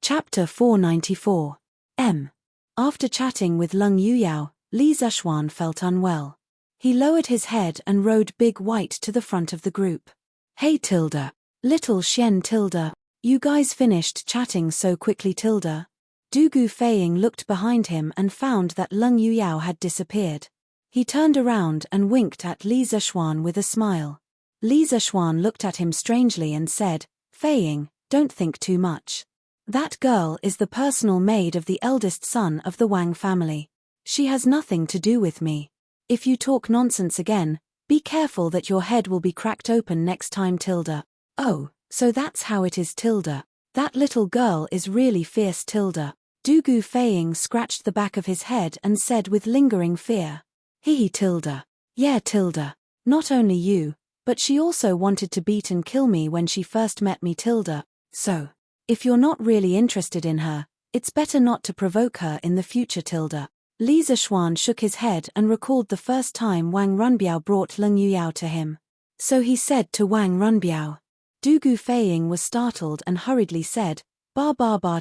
Chapter 494. After chatting with Lung Yuyao, Li Zishuan felt unwell. He lowered his head and rode Big White to the front of the group. Hey Tilda. Little Xian Tilda. You guys finished chatting so quickly Tilda. Dugu Feiying looked behind him and found that Lung Yuyao had disappeared. He turned around and winked at Li Zishuan with a smile. Li Zishuan looked at him strangely and said, Feiying, don't think too much. That girl is the personal maid of the eldest son of the Wang family. She has nothing to do with me. If you talk nonsense again, be careful that your head will be cracked open next time Tilda. Oh, so that's how it is Tilda. That little girl is really fierce Tilda. Dugu Feiying scratched the back of his head and said with lingering fear. Hee Tilda. Yeah Tilda. Not only you, but she also wanted to beat and kill me when she first met me Tilda. So, if you're not really interested in her, it's better not to provoke her in the future Tilda. Li Zishuan shook his head and recalled the first time Wang Runbiao brought Lung Yuyao to him. So he said to Wang Runbiao. Dugu Feiying was startled and hurriedly said, Ba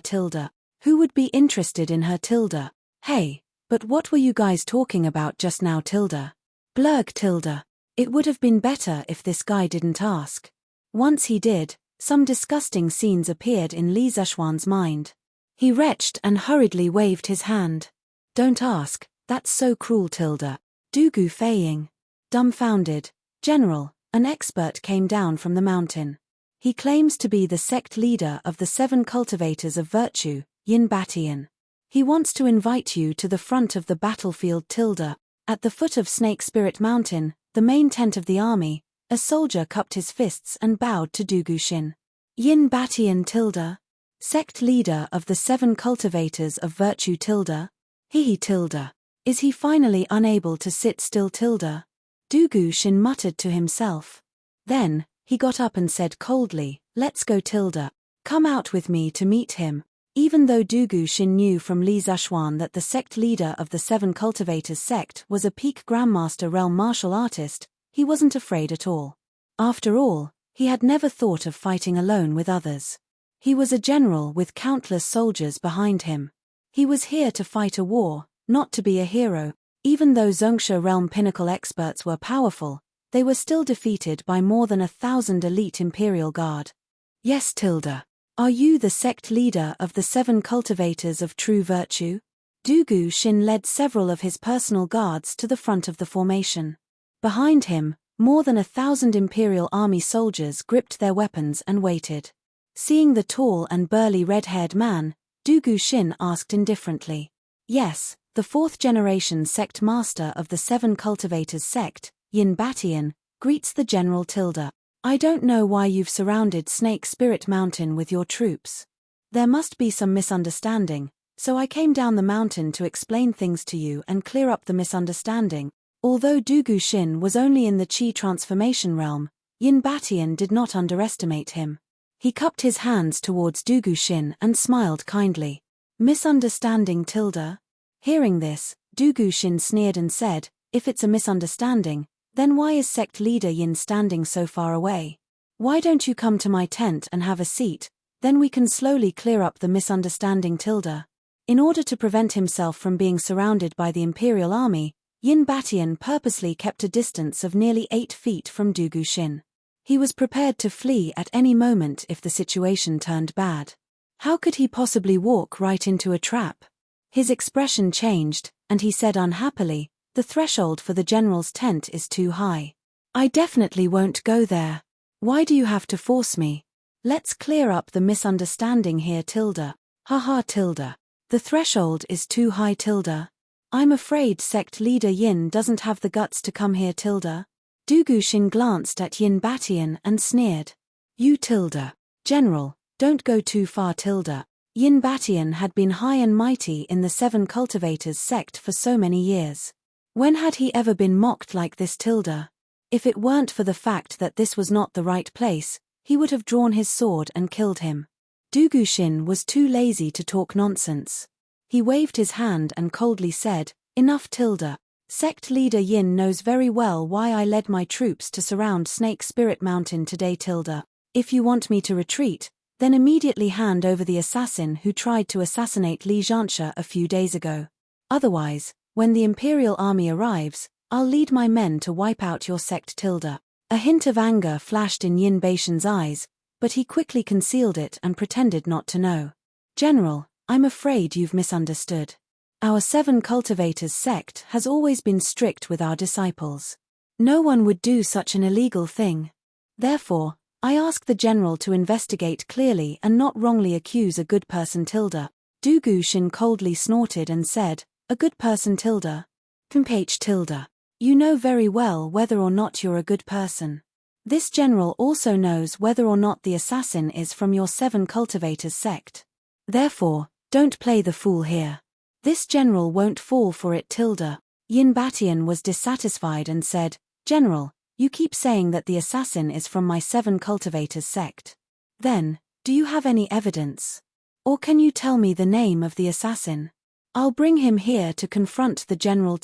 Tilda. Who would be interested in her Tilda? Hey, but what were you guys talking about just now Tilda? Blurg Tilda. It would have been better if this guy didn't ask. Once he did, some disgusting scenes appeared in Li Zishuan's mind. He retched and hurriedly waved his hand. Don't ask, that's so cruel Tilda. Dugu Feiying. Dumbfounded. General, an expert came down from the mountain. He claims to be the sect leader of the 7 cultivators of virtue, Yin Batian. He wants to invite you to the front of the battlefield Tilda. At the foot of Snake Spirit Mountain, the main tent of the army, a soldier cupped his fists and bowed to Dugu Xin. Yin Batian Tilda. Sect leader of the 7 cultivators of virtue Tilda. Hee Tilda. Is he finally unable to sit still Tilda? Dugu Xin muttered to himself. Then, he got up and said coldly, Let's go Tilda. Come out with me to meet him. Even though Dugu Xin knew from Li Zishuan that the sect leader of the 7 cultivators sect was a peak Grandmaster realm martial artist, he wasn't afraid at all. After all, he had never thought of fighting alone with others. He was a general with countless soldiers behind him. He was here to fight a war, not to be a hero. Even though Zongsha realm pinnacle experts were powerful, they were still defeated by more than 1,000 elite Imperial Guard. Yes Tilda. Are you the sect leader of the 7 cultivators of true virtue? Dugu Xin led several of his personal guards to the front of the formation. Behind him, more than 1,000 Imperial Army soldiers gripped their weapons and waited. Seeing the tall and burly red-haired man, Dugu Xin asked indifferently. Yes, the 4th-generation sect master of the 7 cultivators sect, Yin Batian, greets the General Tilda. I don't know why you've surrounded Snake Spirit Mountain with your troops. There must be some misunderstanding, so I came down the mountain to explain things to you and clear up the misunderstanding. Although Dugu Xin was only in the Qi transformation realm, Yin Batian did not underestimate him. He cupped his hands towards Dugu Xin and smiled kindly. Misunderstanding Tilda? Hearing this, Dugu Xin sneered and said, If it's a misunderstanding, then why is sect leader Yin standing so far away? Why don't you come to my tent and have a seat, then we can slowly clear up the misunderstanding Tilda. In order to prevent himself from being surrounded by the Imperial Army, Yin Batian purposely kept a distance of nearly 8 feet from Dugu Xin. He was prepared to flee at any moment if the situation turned bad. How could he possibly walk right into a trap? His expression changed, and he said unhappily, The threshold for the general's tent is too high. I definitely won't go there. Why do you have to force me? Let's clear up the misunderstanding here Tilda. Haha Tilda. The threshold is too high Tilda. I'm afraid sect leader Yin doesn't have the guts to come here Tilda. Dugu Xin glanced at Yin Batian and sneered. You Tilda. General, don't go too far Tilda. Yin Batian had been high and mighty in the 7 cultivators sect for so many years. When had he ever been mocked like this Tilda? If it weren't for the fact that this was not the right place, he would have drawn his sword and killed him. Dugu Xin was too lazy to talk nonsense. He waved his hand and coldly said, Enough Tilda. Sect leader Yin knows very well why I led my troops to surround Snake Spirit Mountain today Tilda. If you want me to retreat, Then immediately hand over the assassin who tried to assassinate Li Jianxia a few days ago. Otherwise, when the Imperial army arrives, I'll lead my men to wipe out your sect. A hint of anger flashed in Yin Beishan's eyes, but he quickly concealed it and pretended not to know. General, I'm afraid you've misunderstood. Our 7 cultivators sect has always been strict with our disciples. No one would do such an illegal thing. Therefore, I ask the general to investigate clearly and not wrongly accuse a good person. Du Guxin coldly snorted and said, a good person. You know very well whether or not you're a good person. This general also knows whether or not the assassin is from your 7 cultivators sect. Therefore, don't play the fool here. This general won't fall for it. Yin Batian was dissatisfied and said, General, you keep saying that the assassin is from my 7 cultivators sect. Then, do you have any evidence? Or can you tell me the name of the assassin? I'll bring him here to confront the general.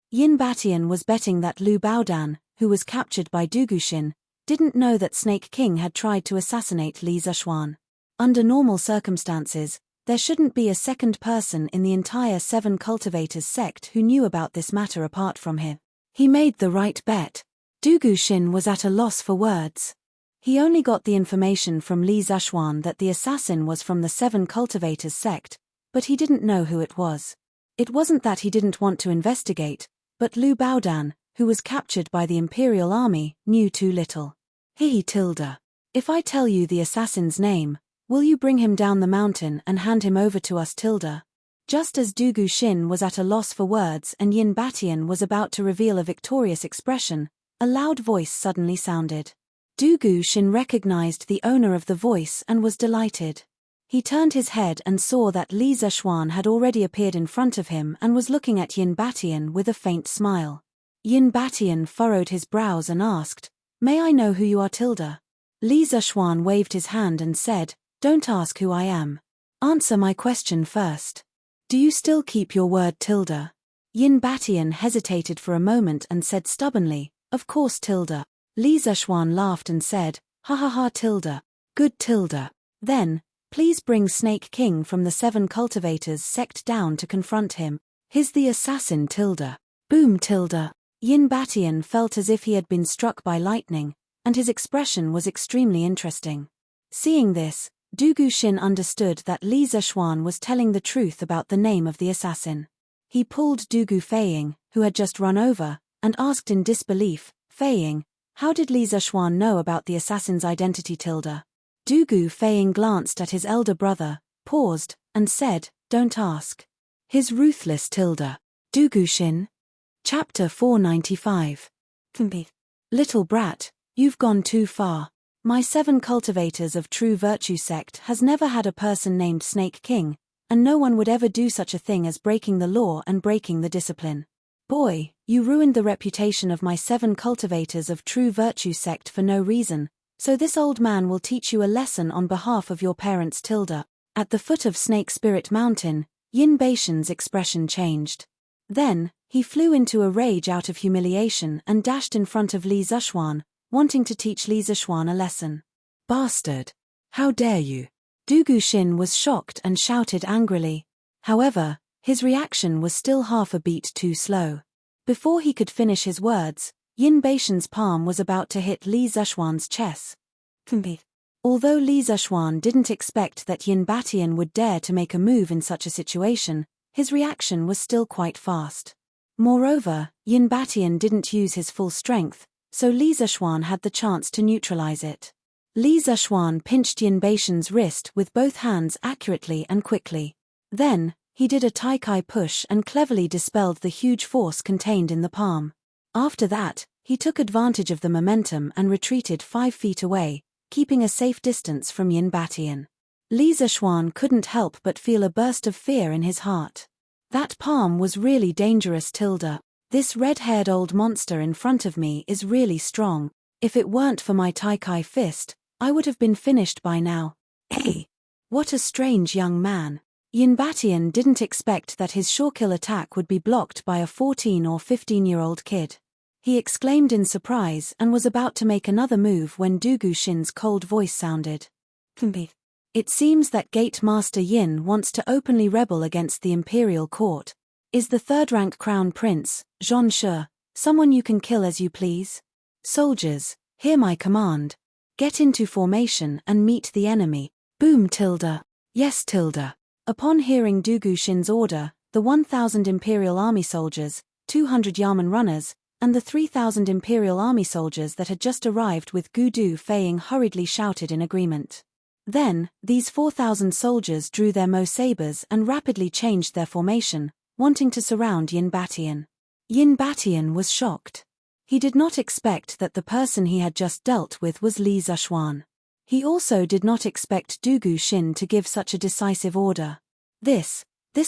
Yin Batian was betting that Lu Baodan, who was captured by Du Guxin, didn't know that Snake King had tried to assassinate Li Zishuan. Under normal circumstances, there shouldn't be a second person in the entire 7 cultivators sect who knew about this matter apart from him. He made the right bet. Du Guxin was at a loss for words. He only got the information from Li Zishuan that the assassin was from the 7 cultivators sect, but he didn't know who it was. It wasn't that he didn't want to investigate, but Lu Baodan, who was captured by the Imperial army, knew too little. If I tell you the assassin's name, will you bring him down the mountain and hand him over to us? Just as Du Guxin was at a loss for words and Yin Batian was about to reveal a victorious expression, a loud voice suddenly sounded. Du Guxin recognized the owner of the voice and was delighted. He turned his head and saw that Li Zishuan had already appeared in front of him and was looking at Yin Batian with a faint smile. Yin Batian furrowed his brows and asked, May I know who you are? Li Zishuan waved his hand and said, Don't ask who I am. Answer my question first. Do you still keep your word? Yin Batian hesitated for a moment and said stubbornly, Of course. Li Zishuan laughed and said, Ha ha ha. Good. Then, please bring Snake King from the 7 cultivators sect down to confront him. He's the assassin. Boom. Yin Batian felt as if he had been struck by lightning, and his expression was extremely interesting. Seeing this, Du Guxin understood that Li Zishuan was telling the truth about the name of the assassin. He pulled Du Guxin, who had just run over, and asked in disbelief, Feiying, how did Li Zishuan know about the assassin's identity? Du Guxin glanced at his elder brother, paused, and said, Don't ask. His ruthless. Du Guxin. Chapter 495. Little brat, you've gone too far. My 7 cultivators of true virtue sect has never had a person named Snake King, and no one would ever do such a thing as breaking the law and breaking the discipline. Boy, you ruined the reputation of my 7 cultivators of true virtue sect for no reason, so this old man will teach you a lesson on behalf of your parents. At the foot of Snake Spirit Mountain, Yin Beishan's expression changed. Then, he flew into a rage out of humiliation and dashed in front of Li Zishuan, wanting to teach Li Zishuan a lesson. Bastard! How dare you! Du Guxin was shocked and shouted angrily. However, his reaction was still half a beat too slow. Before he could finish his words, Yin Beishan's palm was about to hit Li Zishuan's chest. Although Li Zishuan didn't expect that Yin Batian would dare to make a move in such a situation, his reaction was still quite fast. Moreover, Yin Batian didn't use his full strength, so Li Zishuan had the chance to neutralize it. Li Zishuan pinched Yin Beishan's wrist with both hands accurately and quickly. Then, he did a Tai-Kai push and cleverly dispelled the huge force contained in the palm. After that, he took advantage of the momentum and retreated 5 feet away, keeping a safe distance from Yin Batian. Li Zishuan couldn't help but feel a burst of fear in his heart. That palm was really dangerous. This red-haired old monster in front of me is really strong. If it weren't for my Tai-Kai fist, I would have been finished by now. Hey! What a strange young man. Yin Batian didn't expect that his sure-kill attack would be blocked by a 14 or 15-year-old kid. He exclaimed in surprise and was about to make another move when Du Guxin's cold voice sounded. It seems that Gate Master Yin wants to openly rebel against the imperial court. Is the third-rank crown prince, Zhon Shi, someone you can kill as you please? Soldiers, hear my command. Get into formation and meet the enemy. Boom tilde. Yes tilde. Upon hearing Dugu Xin's order, the 1,000 imperial army soldiers, 200 Yamen runners, and the 3,000 imperial army soldiers that had just arrived with Gu Du Feiying hurriedly shouted in agreement. Then, these 4,000 soldiers drew their Mo sabers and rapidly changed their formation, wanting to surround Yin Batian. Yin Batian was shocked. He did not expect that the person he had just dealt with was Li Zishuan. He also did not expect Dugu Xin to give such a decisive order. This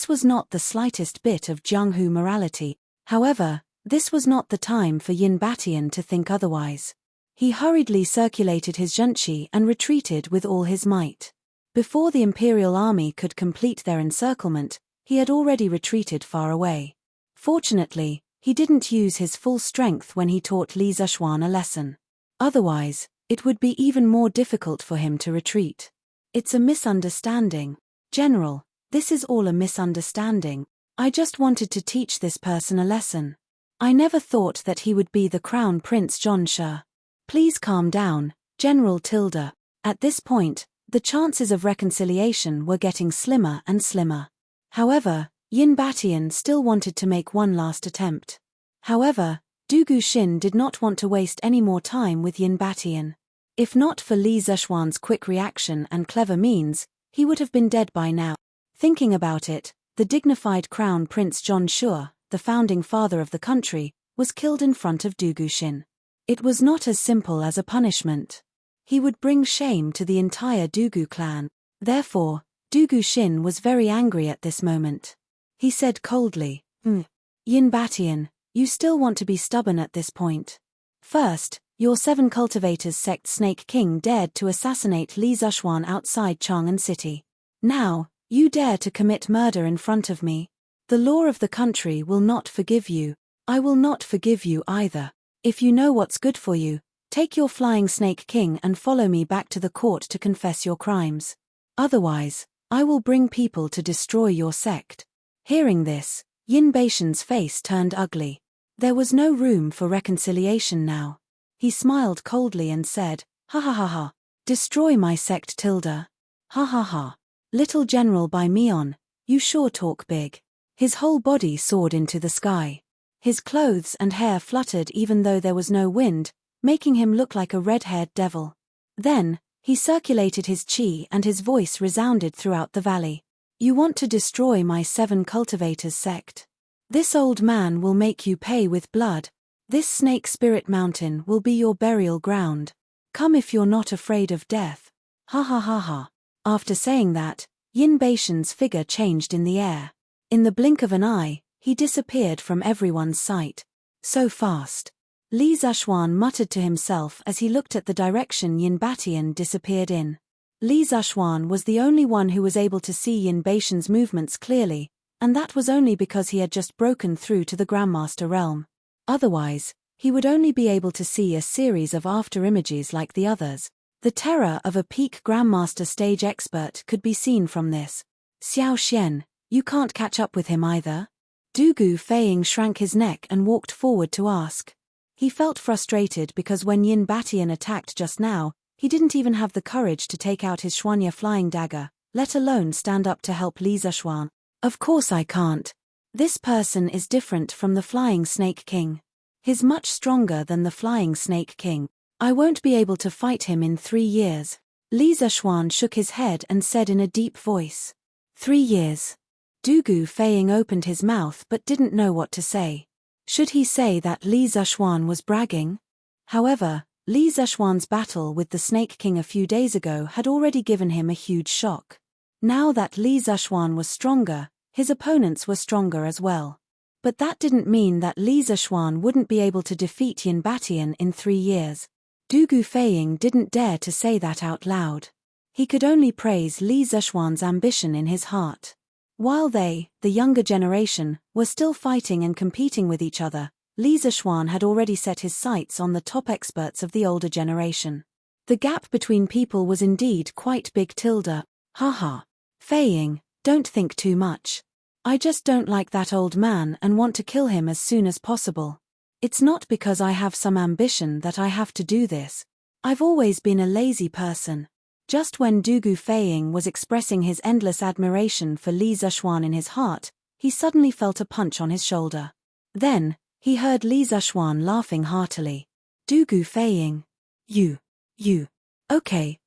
was not the slightest bit of Jianghu morality. However, this was not the time for Yin Batian to think otherwise. He hurriedly circulated his zhenqi and retreated with all his might. Before the imperial army could complete their encirclement, he had already retreated far away. Fortunately, he didn't use his full strength when he taught Li Zishuan a lesson. Otherwise, it would be even more difficult for him to retreat. It's a misunderstanding. General, this is all a misunderstanding. I just wanted to teach this person a lesson. I never thought that he would be the crown prince Zhon Shi. Please calm down, General tilde. At this point, the chances of reconciliation were getting slimmer and slimmer. However, Yin Batian still wanted to make one last attempt. However, Dugu Xin did not want to waste any more time with Yin Batian. If not for Li Zishuan's quick reaction and clever means, he would have been dead by now. Thinking about it, the dignified crown prince Zhon Shi, the founding father of the country, was killed in front of Dugu Xin. It was not as simple as a punishment. He would bring shame to the entire Dugu clan. Therefore, Dugu Xin was very angry at this moment. He said coldly, Yin Batian, you still want to be stubborn at this point. First, your 7 cultivators sect Snake King dared to assassinate Li Zishuan outside Chang'an City. Now, you dare to commit murder in front of me. The law of the country will not forgive you. I will not forgive you either. If you know what's good for you, take your flying Snake King and follow me back to the court to confess your crimes. Otherwise, I will bring people to destroy your sect. Hearing this, Yin Batian's face turned ugly. There was no room for reconciliation now. He smiled coldly and said, ha ha ha ha. Destroy my sect tilde. Ha ha ha. Little General Bai Mian, you sure talk big. His whole body soared into the sky. His clothes and hair fluttered even though there was no wind, making him look like a red-haired devil. Then, he circulated his qi and his voice resounded throughout the valley. You want to destroy my 7 cultivators sect? This old man will make you pay with blood. This snake spirit mountain will be your burial ground. Come if you're not afraid of death. Ha ha ha ha. After saying that, Yin Batian's figure changed in the air. In the blink of an eye, he disappeared from everyone's sight. So fast. Li Zishuan muttered to himself as he looked at the direction Yin Batian disappeared in. Li Zishuan was the only one who was able to see Yin Batian's movements clearly, and that was only because he had just broken through to the Grandmaster realm. Otherwise, he would only be able to see a series of after-images like the others. The terror of a peak Grandmaster stage expert could be seen from this. Xiao Xian, you can't catch up with him either? Dugu Feiying shrank his neck and walked forward to ask. He felt frustrated because when Yin Batian attacked just now, he didn't even have the courage to take out his Xuanya flying dagger, let alone stand up to help Li Zishuan. Of course I can't. This person is different from the Flying Snake King. He's much stronger than the Flying Snake King. I won't be able to fight him in 3 years. Li Zishuan shook his head and said in a deep voice. 3 years. Dugu Feiying opened his mouth but didn't know what to say. Should he say that Li Zishuan was bragging? However, Li Zishuan's battle with the Snake King a few days ago had already given him a huge shock. Now that Li Zishuan was stronger, his opponents were stronger as well. But that didn't mean that Li Zishuan wouldn't be able to defeat Yin Batian in 3 years. Dugu Feiying didn't dare to say that out loud. He could only praise Li Zishuan's ambition in his heart. While they, the younger generation, were still fighting and competing with each other, Li Zishuan had already set his sights on the top experts of the older generation. The gap between people was indeed quite big tilde. Haha. Fei Ying, don't think too much. I just don't like that old man and want to kill him as soon as possible. It's not because I have some ambition that I have to do this. I've always been a lazy person. Just when Dugu Fei Ying was expressing his endless admiration for Li Zishuan in his heart, he suddenly felt a punch on his shoulder. Then, he heard Li Zishuan laughing heartily. Dugu Fei Ying. You. Okay,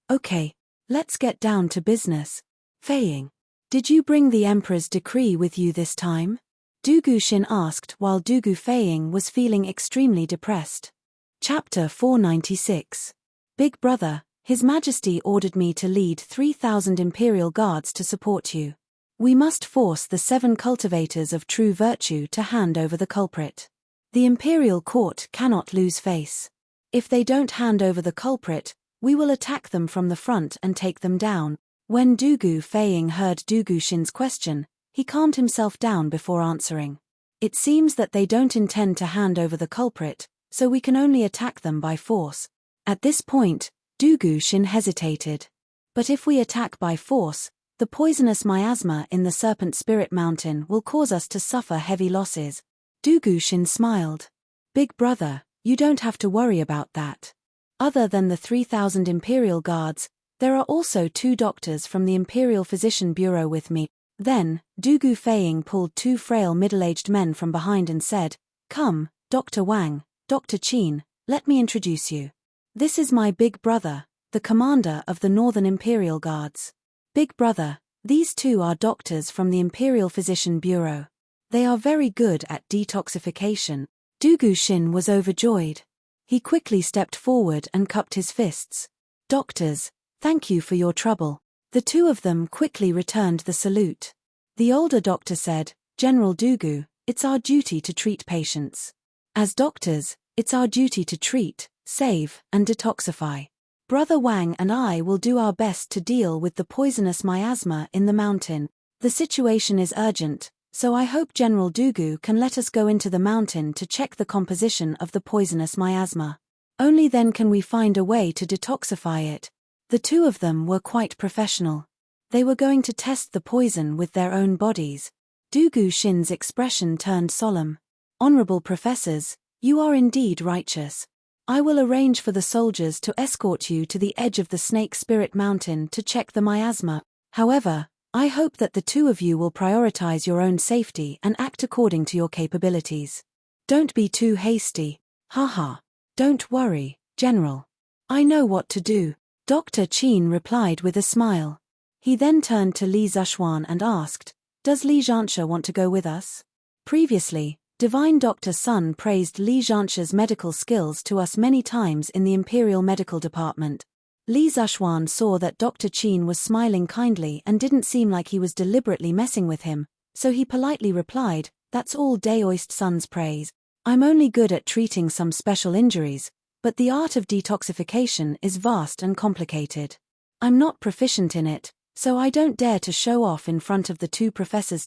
let's get down to business. Fei Ying. Did you bring the Emperor's decree with you this time? Dugu Xin asked while Dugu Fei Ying was feeling extremely depressed. Chapter 496. Big Brother, His Majesty ordered me to lead 3,000 Imperial Guards to support you. We must force the 7 cultivators of true virtue to hand over the culprit. The Imperial Court cannot lose face. If they don't hand over the culprit, we will attack them from the front and take them down. When Dugu Fei Ying heard Dugu Xin's question, he calmed himself down before answering. It seems that they don't intend to hand over the culprit, so we can only attack them by force. At this point, Dugu Xin hesitated. But if we attack by force, the poisonous miasma in the Serpent Spirit Mountain will cause us to suffer heavy losses. Dugu Xin smiled. Big Brother, you don't have to worry about that. Other than the 3,000 Imperial Guards, there are also 2 doctors from the Imperial Physician Bureau with me. Then, Dugu Fei Ying pulled 2 frail middle-aged men from behind and said, Come, Dr. Wang, Dr. Qin, let me introduce you. This is my big brother, the commander of the Northern Imperial Guards. Big Brother, these 2 are doctors from the Imperial Physician Bureau. They are very good at detoxification. Dugu Xin was overjoyed. He quickly stepped forward and cupped his fists. Doctors, thank you for your trouble. The 2 of them quickly returned the salute. The older doctor said, General Dugu, it's our duty to treat patients. As doctors, it's our duty to treat, save, and detoxify. Brother Wang and I will do our best to deal with the poisonous miasma in the mountain. The situation is urgent, so I hope General Dugu can let us go into the mountain to check the composition of the poisonous miasma. Only then can we find a way to detoxify it. The 2 of them were quite professional. They were going to test the poison with their own bodies. Dugu Xin's expression turned solemn. Honorable professors, you are indeed righteous. I will arrange for the soldiers to escort you to the edge of the Snake Spirit Mountain to check the miasma. However, I hope that the 2 of you will prioritize your own safety and act according to your capabilities. Don't be too hasty. Haha. Don't worry, General. I know what to do. Dr. Qin replied with a smile. He then turned to Li Zishuan and asked, Does Li Zhanshe want to go with us? Previously, Divine Dr. Sun praised Li Zhanshe's medical skills to us many times in the Imperial Medical Department. Li Zishuan saw that Dr. Qin was smiling kindly and didn't seem like he was deliberately messing with him, so he politely replied, That's all Daoist Sun's praise. I'm only good at treating some special injuries, but the art of detoxification is vast and complicated. I'm not proficient in it, so I don't dare to show off in front of the 2 professors.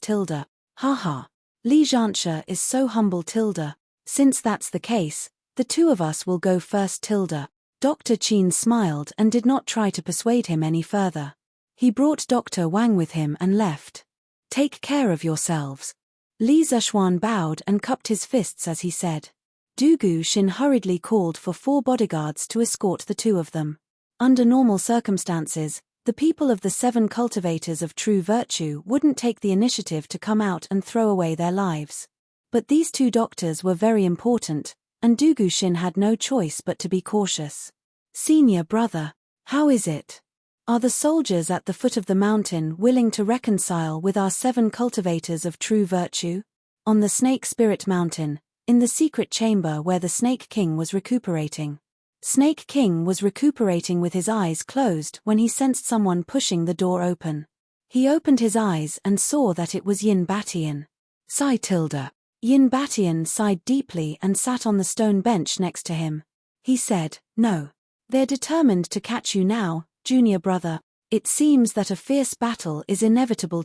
Haha. Li Zhanshe is so humble. Since that's the case, the 2 of us will go first. Dr. Qin smiled and did not try to persuade him any further. He brought Dr. Wang with him and left. Take care of yourselves. Li Zishuan bowed and cupped his fists as he said. Dugu Xin hurriedly called for 4 bodyguards to escort the 2 of them. Under normal circumstances, the people of the 7 cultivators of true virtue wouldn't take the initiative to come out and throw away their lives. But these 2 doctors were very important, and Dugu Xin had no choice but to be cautious. Senior brother, how is it? Are the soldiers at the foot of the mountain willing to reconcile with our 7 cultivators of true virtue? On the Snake Spirit Mountain, in the secret chamber where the Snake King was recuperating. Snake King was recuperating with his eyes closed when he sensed someone pushing the door open. He opened his eyes and saw that it was Yin Batian. Sigh. Yin Batian sighed deeply and sat on the stone bench next to him. He said, No. They're determined to catch you now, junior brother. It seems that a fierce battle is inevitable.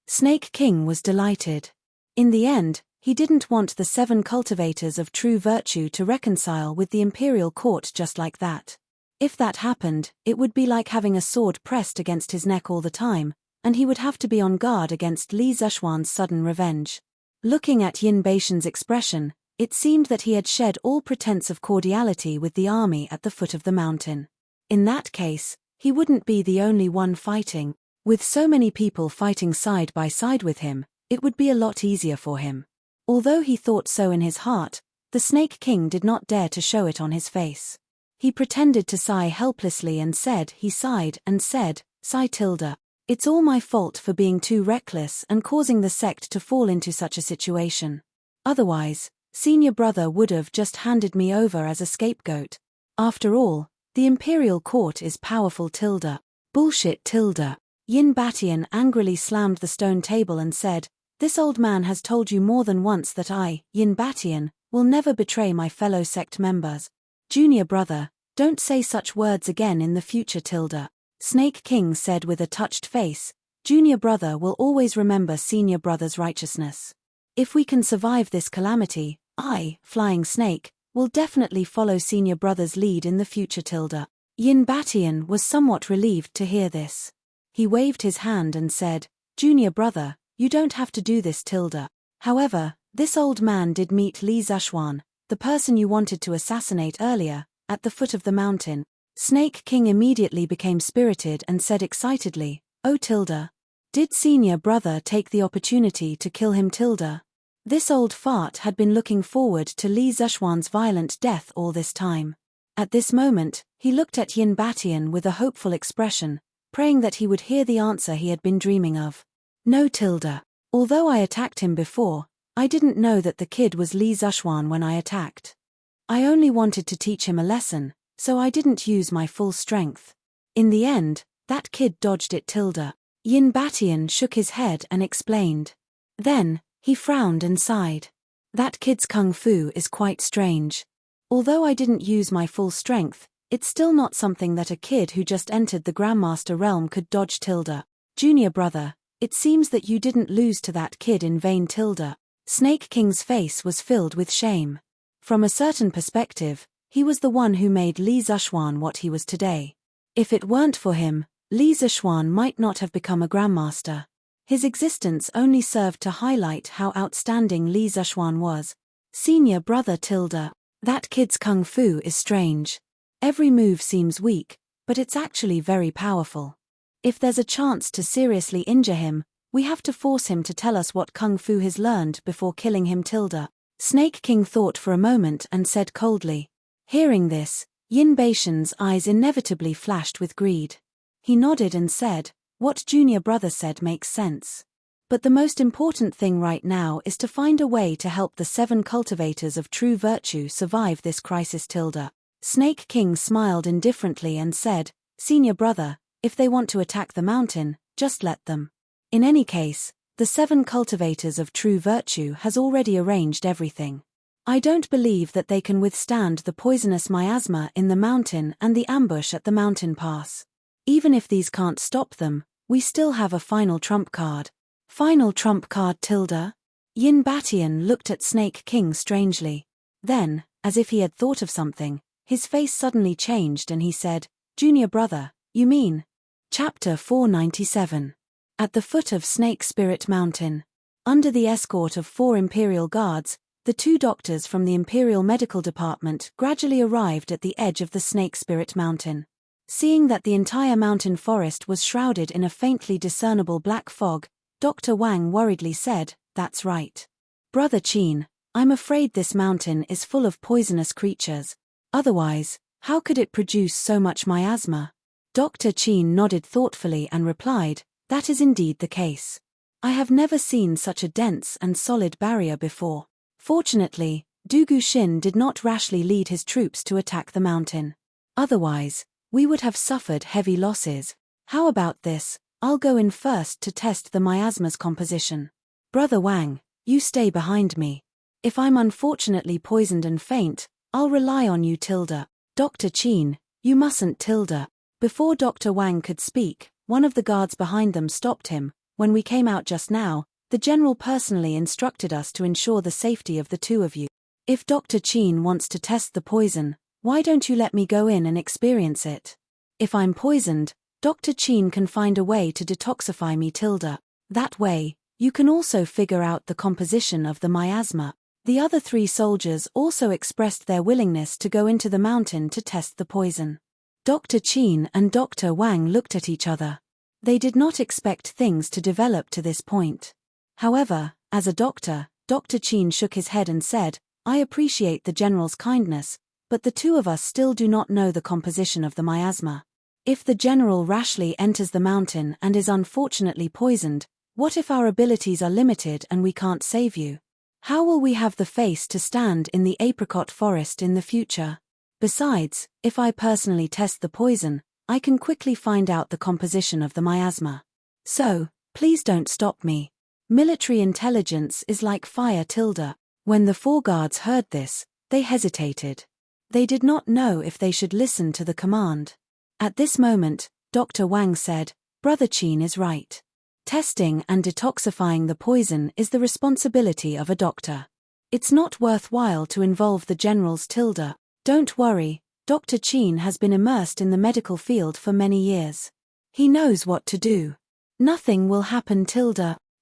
Snake King was delighted. In the end, he didn't want the 7 cultivators of true virtue to reconcile with the imperial court just like that. If that happened, it would be like having a sword pressed against his neck all the time, and he would have to be on guard against Li Zishuan's sudden revenge. Looking at Yin Baishan's expression, it seemed that he had shed all pretense of cordiality with the army at the foot of the mountain. In that case, he wouldn't be the only one fighting. With so many people fighting side by side with him, it would be a lot easier for him. Although he thought so in his heart, the Snake King did not dare to show it on his face. He pretended to sigh helplessly and said, "Sigh tilde. It's all my fault for being too reckless and causing the sect to fall into such a situation. Otherwise, senior brother would have just handed me over as a scapegoat. After all, the imperial court is powerful tilde. Bullshit tilde." Yin Batian angrily slammed the stone table and said, "This old man has told you more than once that I, Yin Batian, will never betray my fellow sect members. Junior brother, don't say such words again in the future tilde." Snake King said with a touched face, "Junior brother will always remember senior brother's righteousness. If we can survive this calamity, I, Flying Snake, will definitely follow senior brother's lead in the future tilde." Yin Batian was somewhat relieved to hear this. He waved his hand and said, "Junior brother, you don't have to do this tilde. However, this old man did meet Li Zishuan, the person you wanted to assassinate earlier, at the foot of the mountain." Snake King immediately became spirited and said excitedly, "Oh tilde. Did senior brother take the opportunity to kill him tilde?" This old fart had been looking forward to Li Zishuan's violent death all this time. At this moment, he looked at Yin Batian with a hopeful expression, praying that he would hear the answer he had been dreaming of. "No tilde. Although I attacked him before, I didn't know that the kid was Li Zishuan when I attacked. I only wanted to teach him a lesson, so I didn't use my full strength. In the end, that kid dodged it tilde." Yin Batian shook his head and explained. Then, he frowned and sighed. "That kid's kung fu is quite strange. Although I didn't use my full strength, it's still not something that a kid who just entered the Grandmaster realm could dodge tilde. Junior brother, it seems that you didn't lose to that kid in vain tilde." Snake King's face was filled with shame. From a certain perspective, he was the one who made Li Zishuan what he was today. If it weren't for him, Li Zishuan might not have become a Grandmaster. His existence only served to highlight how outstanding Li Zishuan was. "Senior brother tilde. That kid's kung fu is strange. Every move seems weak, but it's actually very powerful. If there's a chance to seriously injure him, we have to force him to tell us what kung fu he's learned before killing him tilde." Snake King thought for a moment and said coldly. Hearing this, Yin Baishan's eyes inevitably flashed with greed. He nodded and said, "What junior brother said makes sense. But the most important thing right now is to find a way to help the 7 cultivators of true virtue survive this crisis tilde." Snake King smiled indifferently and said, "Senior brother, if they want to attack the mountain, just let them. In any case, the 7 cultivators of true virtue has already arranged everything. I don't believe that they can withstand the poisonous miasma in the mountain and the ambush at the mountain pass. Even if these can't stop them, we still have a final trump card." "Final trump card tilde?" Yin Batian looked at Snake King strangely. Then, as if he had thought of something, his face suddenly changed and he said, "Junior brother, you mean?" Chapter 497. At the foot of Snake Spirit Mountain. Under the escort of 4 Imperial guards, the 2 doctors from the Imperial Medical Department gradually arrived at the edge of the Snake Spirit Mountain. Seeing that the entire mountain forest was shrouded in a faintly discernible black fog, Dr. Wang worriedly said, "That's right. Brother Qin, I'm afraid this mountain is full of poisonous creatures. Otherwise, how could it produce so much miasma?" Dr. Qin nodded thoughtfully and replied, "That is indeed the case. I have never seen such a dense and solid barrier before. Fortunately, Dugu Xin did not rashly lead his troops to attack the mountain. Otherwise, we would have suffered heavy losses. How about this? I'll go in first to test the miasma's composition. Brother Wang, you stay behind me. If I'm unfortunately poisoned and faint, I'll rely on you tilde. Dr. Qin, you mustn't tilde." Before Dr. Wang could speak, one of the guards behind them stopped him. "When we came out just now, the general personally instructed us to ensure the safety of the 2 of you. If Dr. Qin wants to test the poison, Why don't you let me go in and experience it? If I'm poisoned, Dr. Chin can find a way to detoxify me. That way, you can also figure out the composition of the miasma. The other 3 soldiers also expressed their willingness to go into the mountain to test the poison. Dr. Chin and Dr. Wang looked at each other. They did not expect things to develop to this point. However, as a doctor, Dr. Chin shook his head and said, I appreciate the general's kindness, but the 2 of us still do not know the composition of the miasma. If the general rashly enters the mountain and is unfortunately poisoned, what if our abilities are limited and we can't save you? How will we have the face to stand in the apricot forest in the future? Besides, if I personally test the poison, I can quickly find out the composition of the miasma. So, please don't stop me. Military intelligence is like fire. When the 4 guards heard this, they hesitated. They did not know if they should listen to the command. At this moment, Dr. Wang said, Brother Chin is right. Testing and detoxifying the poison is the responsibility of a doctor. It's not worthwhile to involve the generals. Don't worry, Dr. Chin has been immersed in the medical field for many years. He knows what to do. Nothing will happen.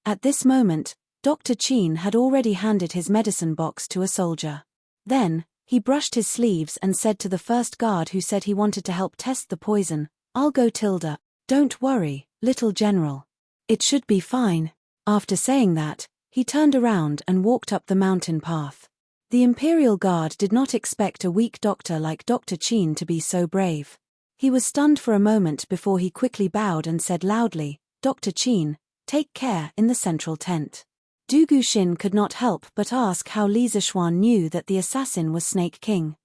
At this moment, Dr. Chin had already handed his medicine box to a soldier. Then, he brushed his sleeves and said to the first guard who said he wanted to help test the poison, I'll go. Don't worry, little general. It should be fine. After saying that, he turned around and walked up the mountain path. The Imperial Guard did not expect a weak doctor like Dr. Chin to be so brave. He was stunned for a moment before he quickly bowed and said loudly, Dr. Chin, take care in the central tent. Du Guxin could not help but ask how Li Zishuan knew that the assassin was Snake King.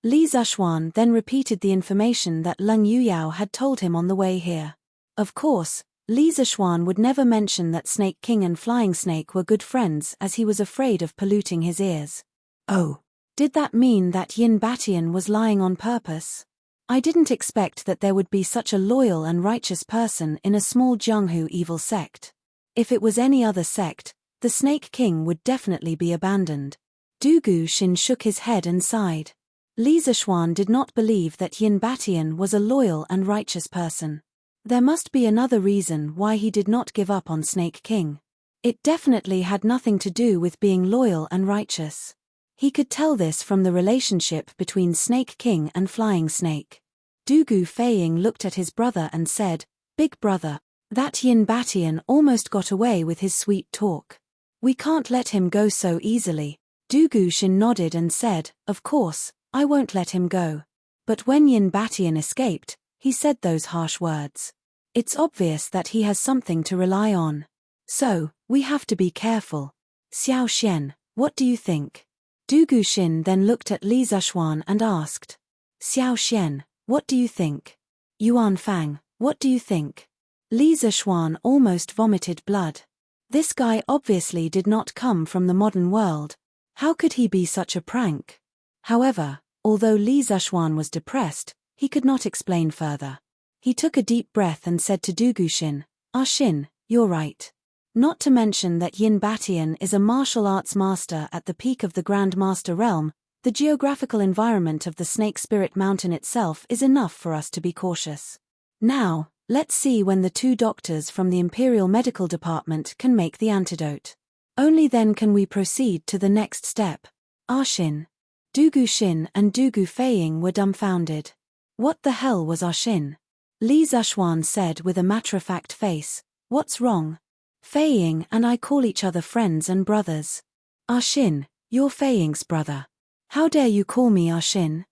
Li Zishuan then repeated the information that Lung Yuyao had told him on the way here. Of course, Li Zishuan would never mention that Snake King and Flying Snake were good friends as he was afraid of polluting his ears. Oh, did that mean that Yin Batian was lying on purpose? I didn't expect that there would be such a loyal and righteous person in a small Jianghu evil sect. If it was any other sect, the Snake King would definitely be abandoned. Du Guxin shook his head and sighed. Li Zishuan did not believe that Yin Batian was a loyal and righteous person. There must be another reason why he did not give up on Snake King. It definitely had nothing to do with being loyal and righteous. He could tell this from the relationship between Snake King and Flying Snake. Du Guxin looked at his brother and said, Big brother, that Yin Batian almost got away with his sweet talk. We can't let him go so easily. Du Guxin nodded and said, Of course, I won't let him go. But when Yin Batian escaped, he said those harsh words. It's obvious that he has something to rely on. So, we have to be careful. Xiao Xian, what do you think? Du Guxin then looked at Li Zishuan and asked. Xiao Xian, what do you think? Yuan Fang, what do you think? Li Zishuan almost vomited blood. This guy obviously did not come from the modern world. How could he be such a prank? However, although Li Zishuan was depressed, he could not explain further. He took a deep breath and said to Du Guxin, Xin, you're right. Not to mention that Yin Batian is a martial arts master at the peak of the Grand Master realm, the geographical environment of the Snake Spirit Mountain itself is enough for us to be cautious. Now, let's see when the 2 doctors from the Imperial Medical Department can make the antidote. Only then can we proceed to the next step. Xin. Du Guxin and Du Guxin were dumbfounded. What the hell was Xin? Li Zishuan said with a matter-of-fact face, What's wrong? Fei Ying and I call each other friends and brothers. Xin, you're Fei Ying's brother. How dare you call me Xin?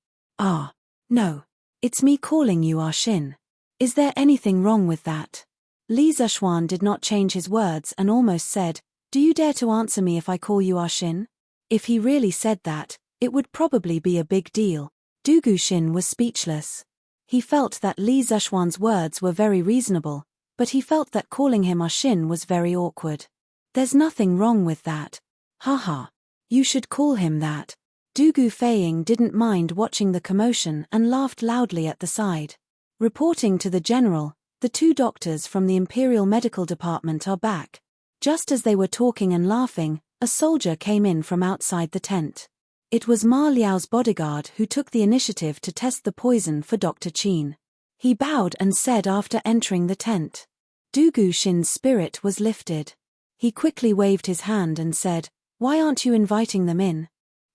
No. It's me calling you Xin. Is there anything wrong with that? Li Zishuan did not change his words and almost said, Do you dare to answer me if I call you Xin? If he really said that, it would probably be a big deal. Du Guxin was speechless. He felt that Li Zishuan's words were very reasonable, but he felt that calling him Xin was very awkward. There's nothing wrong with that. Haha. You should call him that. Du Guxin didn't mind watching the commotion and laughed loudly at the side. Reporting to the general, the 2 doctors from the Imperial Medical Department are back. Just as they were talking and laughing, a soldier came in from outside the tent. It was Ma Liao's bodyguard who took the initiative to test the poison for Dr. Qin. He bowed and said after entering the tent. Du Guxin's spirit was lifted. He quickly waved his hand and said, "Why aren't you inviting them in?"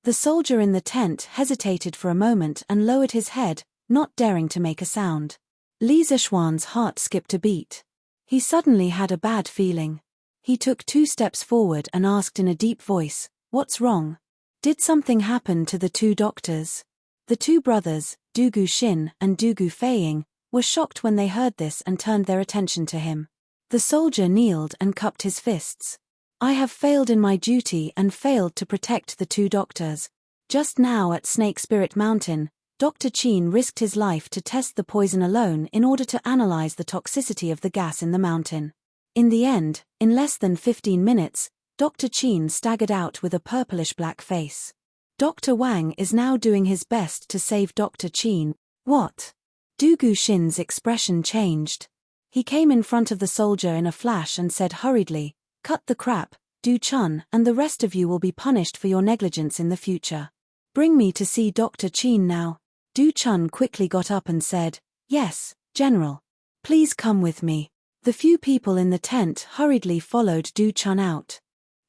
The soldier in the tent hesitated for a moment and lowered his head, not daring to make a sound. Li Zishuan's heart skipped a beat. He suddenly had a bad feeling. He took 2 steps forward and asked in a deep voice, "What's wrong? Did something happen to the 2 doctors?" The 2 brothers, Du Guxin and Du Gufeiying, were shocked when they heard this and turned their attention to him. The soldier kneeled and cupped his fists. "I have failed in my duty and failed to protect the 2 doctors. Just now at Snake Spirit Mountain, Dr. Qin risked his life to test the poison alone in order to analyze the toxicity of the gas in the mountain. In the end, in less than 15 minutes, Dr. Qin staggered out with a purplish-black face. Dr. Wang is now doing his best to save Dr. Qin." "What?" Du Guxin's expression changed. He came in front of the soldier in a flash and said hurriedly, "Cut the crap, Du Chun, and the rest of you will be punished for your negligence in the future. Bring me to see Dr. Qin now." Du Chun quickly got up and said, "Yes, General. Please come with me." The few people in the tent hurriedly followed Du Chun out.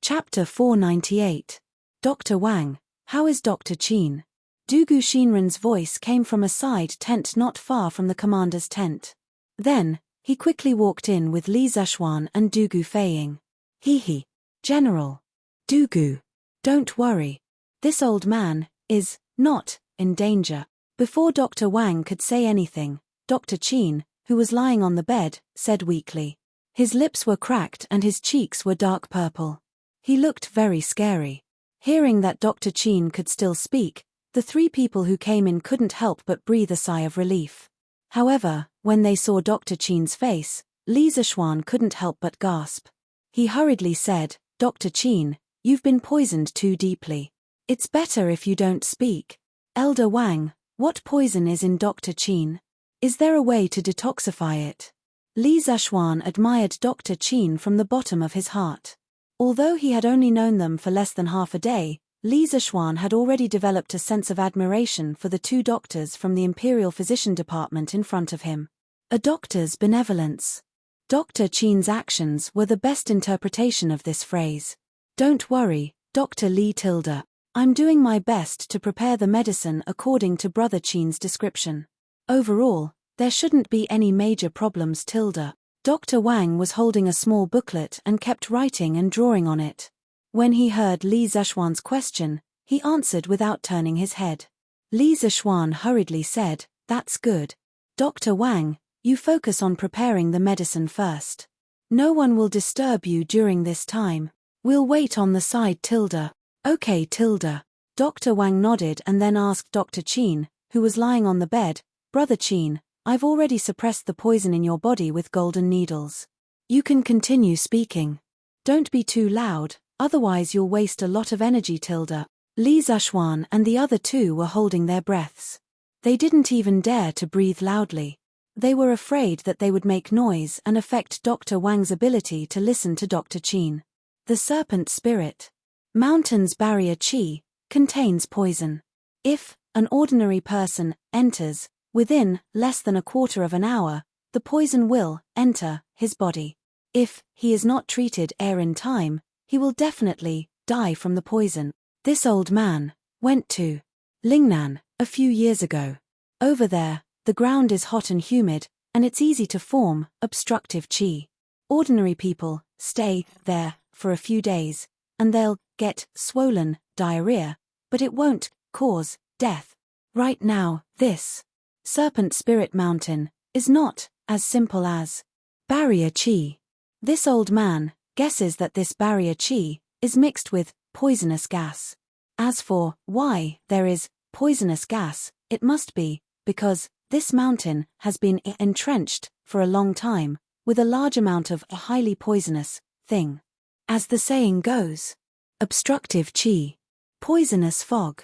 Chapter 498. Dr. Wang, how is Dr. Qin? Du Guxinren's voice came from a side tent not far from the commander's tent. Then, he quickly walked in with Li Zishuan and Du Gufeiying. "He. General. Du Gu. Don't worry. This old man is not in danger." Before Dr. Wang could say anything, Dr. Qin, who was lying on the bed, said weakly. His lips were cracked and his cheeks were dark purple. He looked very scary. Hearing that Dr. Qin could still speak, the 3 people who came in couldn't help but breathe a sigh of relief. However, when they saw Dr. Qin's face, Li Zishuan couldn't help but gasp. He hurriedly said, "Dr. Qin, you've been poisoned too deeply. It's better if you don't speak. Elder Wang, what poison is in Dr. Qin? Is there a way to detoxify it?" Li Zishuan admired Dr. Qin from the bottom of his heart. Although he had only known them for less than half a day, Li Zishuan had already developed a sense of admiration for the 2 doctors from the Imperial Physician Department in front of him. A doctor's benevolence. Dr. Qin's actions were the best interpretation of this phrase. "Don't worry, Dr. Li Tilda. I'm doing my best to prepare the medicine according to Brother Qin's description. Overall, there shouldn't be any major problems Tilda." Dr. Wang was holding a small booklet and kept writing and drawing on it. When he heard Li Zishuan's question, he answered without turning his head. Li Zishuan hurriedly said, "That's good. Dr. Wang, you focus on preparing the medicine first. No one will disturb you during this time. We'll wait on the side Tilda." "Okay Tilda." Dr. Wang nodded and then asked Dr. Qin, who was lying on the bed, "Brother Qin, I've already suppressed the poison in your body with golden needles. You can continue speaking. Don't be too loud, otherwise you'll waste a lot of energy Tilda." Li Zishuan and the other 2 were holding their breaths. They didn't even dare to breathe loudly. They were afraid that they would make noise and affect Dr. Wang's ability to listen to Dr. Qin. The serpent spirit. Mountain's barrier qi contains poison. If an ordinary person enters within less than a quarter of an hour, the poison will enter his body. If he is not treated in time, he will definitely die from the poison. This old man went to Lingnan a few years ago. Over there, the ground is hot and humid, and it's easy to form obstructive qi. Ordinary people stay there for a few days, and they'll get swollen diarrhea, but it won't cause death. Right now, this Serpent Spirit Mountain is not as simple as barrier qi. This old man guesses that this barrier qi is mixed with poisonous gas. As for why there is poisonous gas, it must be because this mountain has been entrenched for a long time with a large amount of a highly poisonous thing. As the saying goes, obstructive qi, poisonous fog.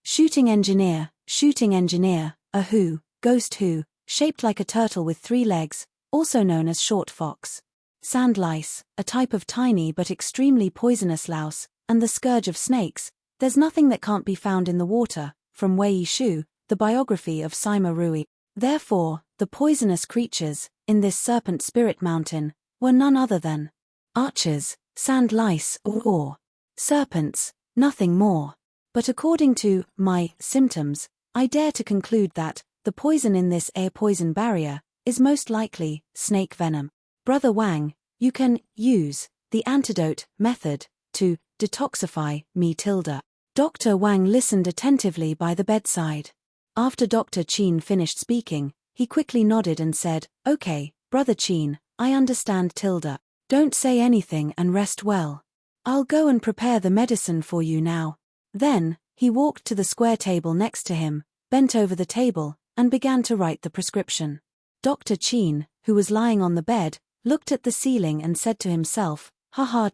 Shooting engineer, a ghost who, shaped like a turtle with 3 legs, also known as short fox. Sand lice, a type of tiny but extremely poisonous louse, and the scourge of snakes, There's nothing that can't be found in the water, from Wei Shu, the biography of Sima Rui. Therefore, the poisonous creatures, in this serpent spirit mountain, were none other than archers, sand lice, or serpents, nothing more. But according to my symptoms, I dare to conclude that the poison in this air poison barrier is most likely snake venom. Brother Wang, you can use the antidote method to detoxify me. Dr. Wang listened attentively by the bedside. After Dr. Qin finished speaking, he quickly nodded and said, "Okay, Brother Qin, I understand. Don't say anything and rest well. I'll go and prepare the medicine for you now." Then, he walked to the square table next to him, bent over the table, and began to write the prescription. Dr. Qin, who was lying on the bed, looked at the ceiling and said to himself, "Haha,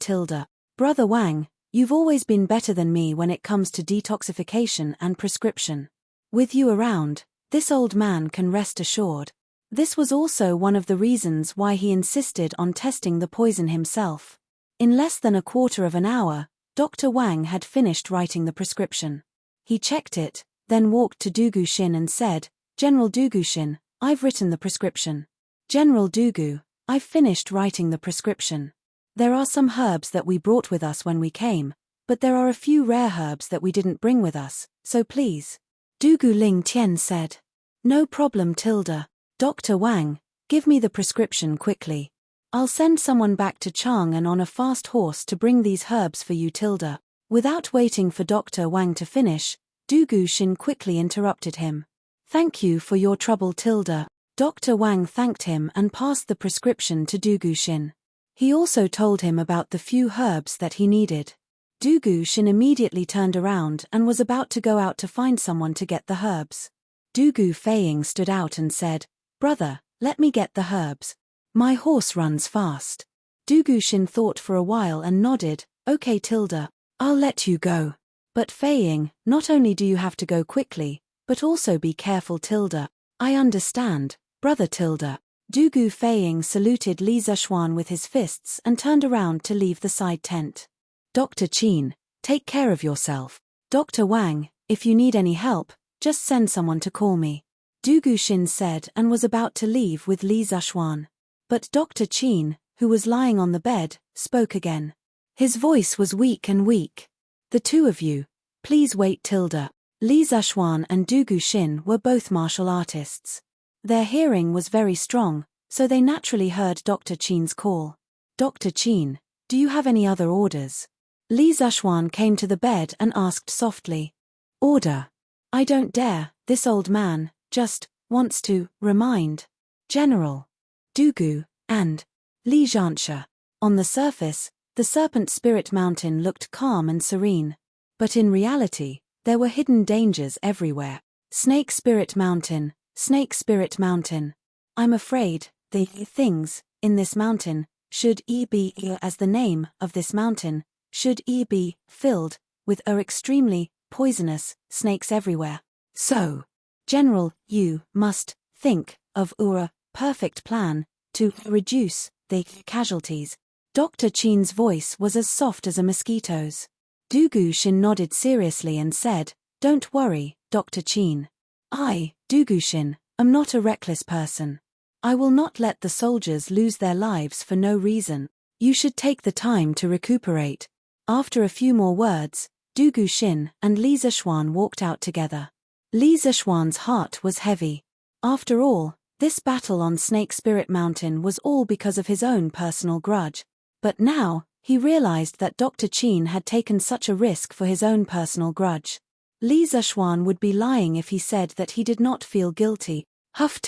Brother Wang, you've always been better than me when it comes to detoxification and prescription. With you around, this old man can rest assured." This was also one of the reasons why he insisted on testing the poison himself. In less than a quarter of an hour, Dr. Wang had finished writing the prescription. He checked it, then walked to Dugu Xin and said, "General Dugu Xin, I've written the prescription." "General Dugu, I've finished writing the prescription. There are some herbs that we brought with us when we came, but there are a few rare herbs that we didn't bring with us, so please." Dugu Ling Tian said. "No problem. Dr. Wang, give me the prescription quickly. I'll send someone back to Chang'an on a fast horse to bring these herbs for you. Without waiting for Dr. Wang to finish, Dugu Xin quickly interrupted him. "Thank you for your trouble. Dr. Wang thanked him and passed the prescription to Dugu Xin. He also told him about the few herbs that he needed. Dugu Xin immediately turned around and was about to go out to find someone to get the herbs. Dugu Feiying stood out and said, "Brother, let me get the herbs. My horse runs fast." Dugu Xin thought for a while and nodded, "Okay, I'll let you go. But Feiying, not only do you have to go quickly, but also be careful. "I understand, brother." Dugu Feiying saluted Li Zishuan with his fists and turned around to leave the side tent. "Dr. Qin, take care of yourself. Dr. Wang, if you need any help, just send someone to call me," Dugu Xin said and was about to leave with Li Zishuan. But Dr. Qin, who was lying on the bed, spoke again. His voice was weak. "The two of you, please wait. Li Zishuan and Dugu Xin were both martial artists. Their hearing was very strong, so they naturally heard Dr. Qin's call. "Dr. Qin, do you have any other orders?" Li Zishuan came to the bed and asked softly. "Order? I don't dare. This old man just wants to remind General Dugu and Li Zhansha." On the surface, the Serpent Spirit Mountain looked calm and serene. But in reality, there were hidden dangers everywhere. Snake Spirit Mountain. I'm afraid the things in this mountain should be as the name of this mountain should be filled with extremely poisonous snakes everywhere. So, General, you must think of a perfect plan to reduce the casualties. Dr. Qin's voice was as soft as a mosquito's. Dugu Xin nodded seriously and said, "Don't worry, Dr. Qin. I, Dugu Xin, am not a reckless person. I will not let the soldiers lose their lives for no reason. You should take the time to recuperate." After a few more words, Dugu Xin and Li Zishuan walked out together. Li Zishuan's heart was heavy. After all, this battle on Snake Spirit Mountain was all because of his own personal grudge. But now, he realized that Dr. Qin had taken such a risk for his own personal grudge. Li Zishuan would be lying if he said that he did not feel guilty. Huff.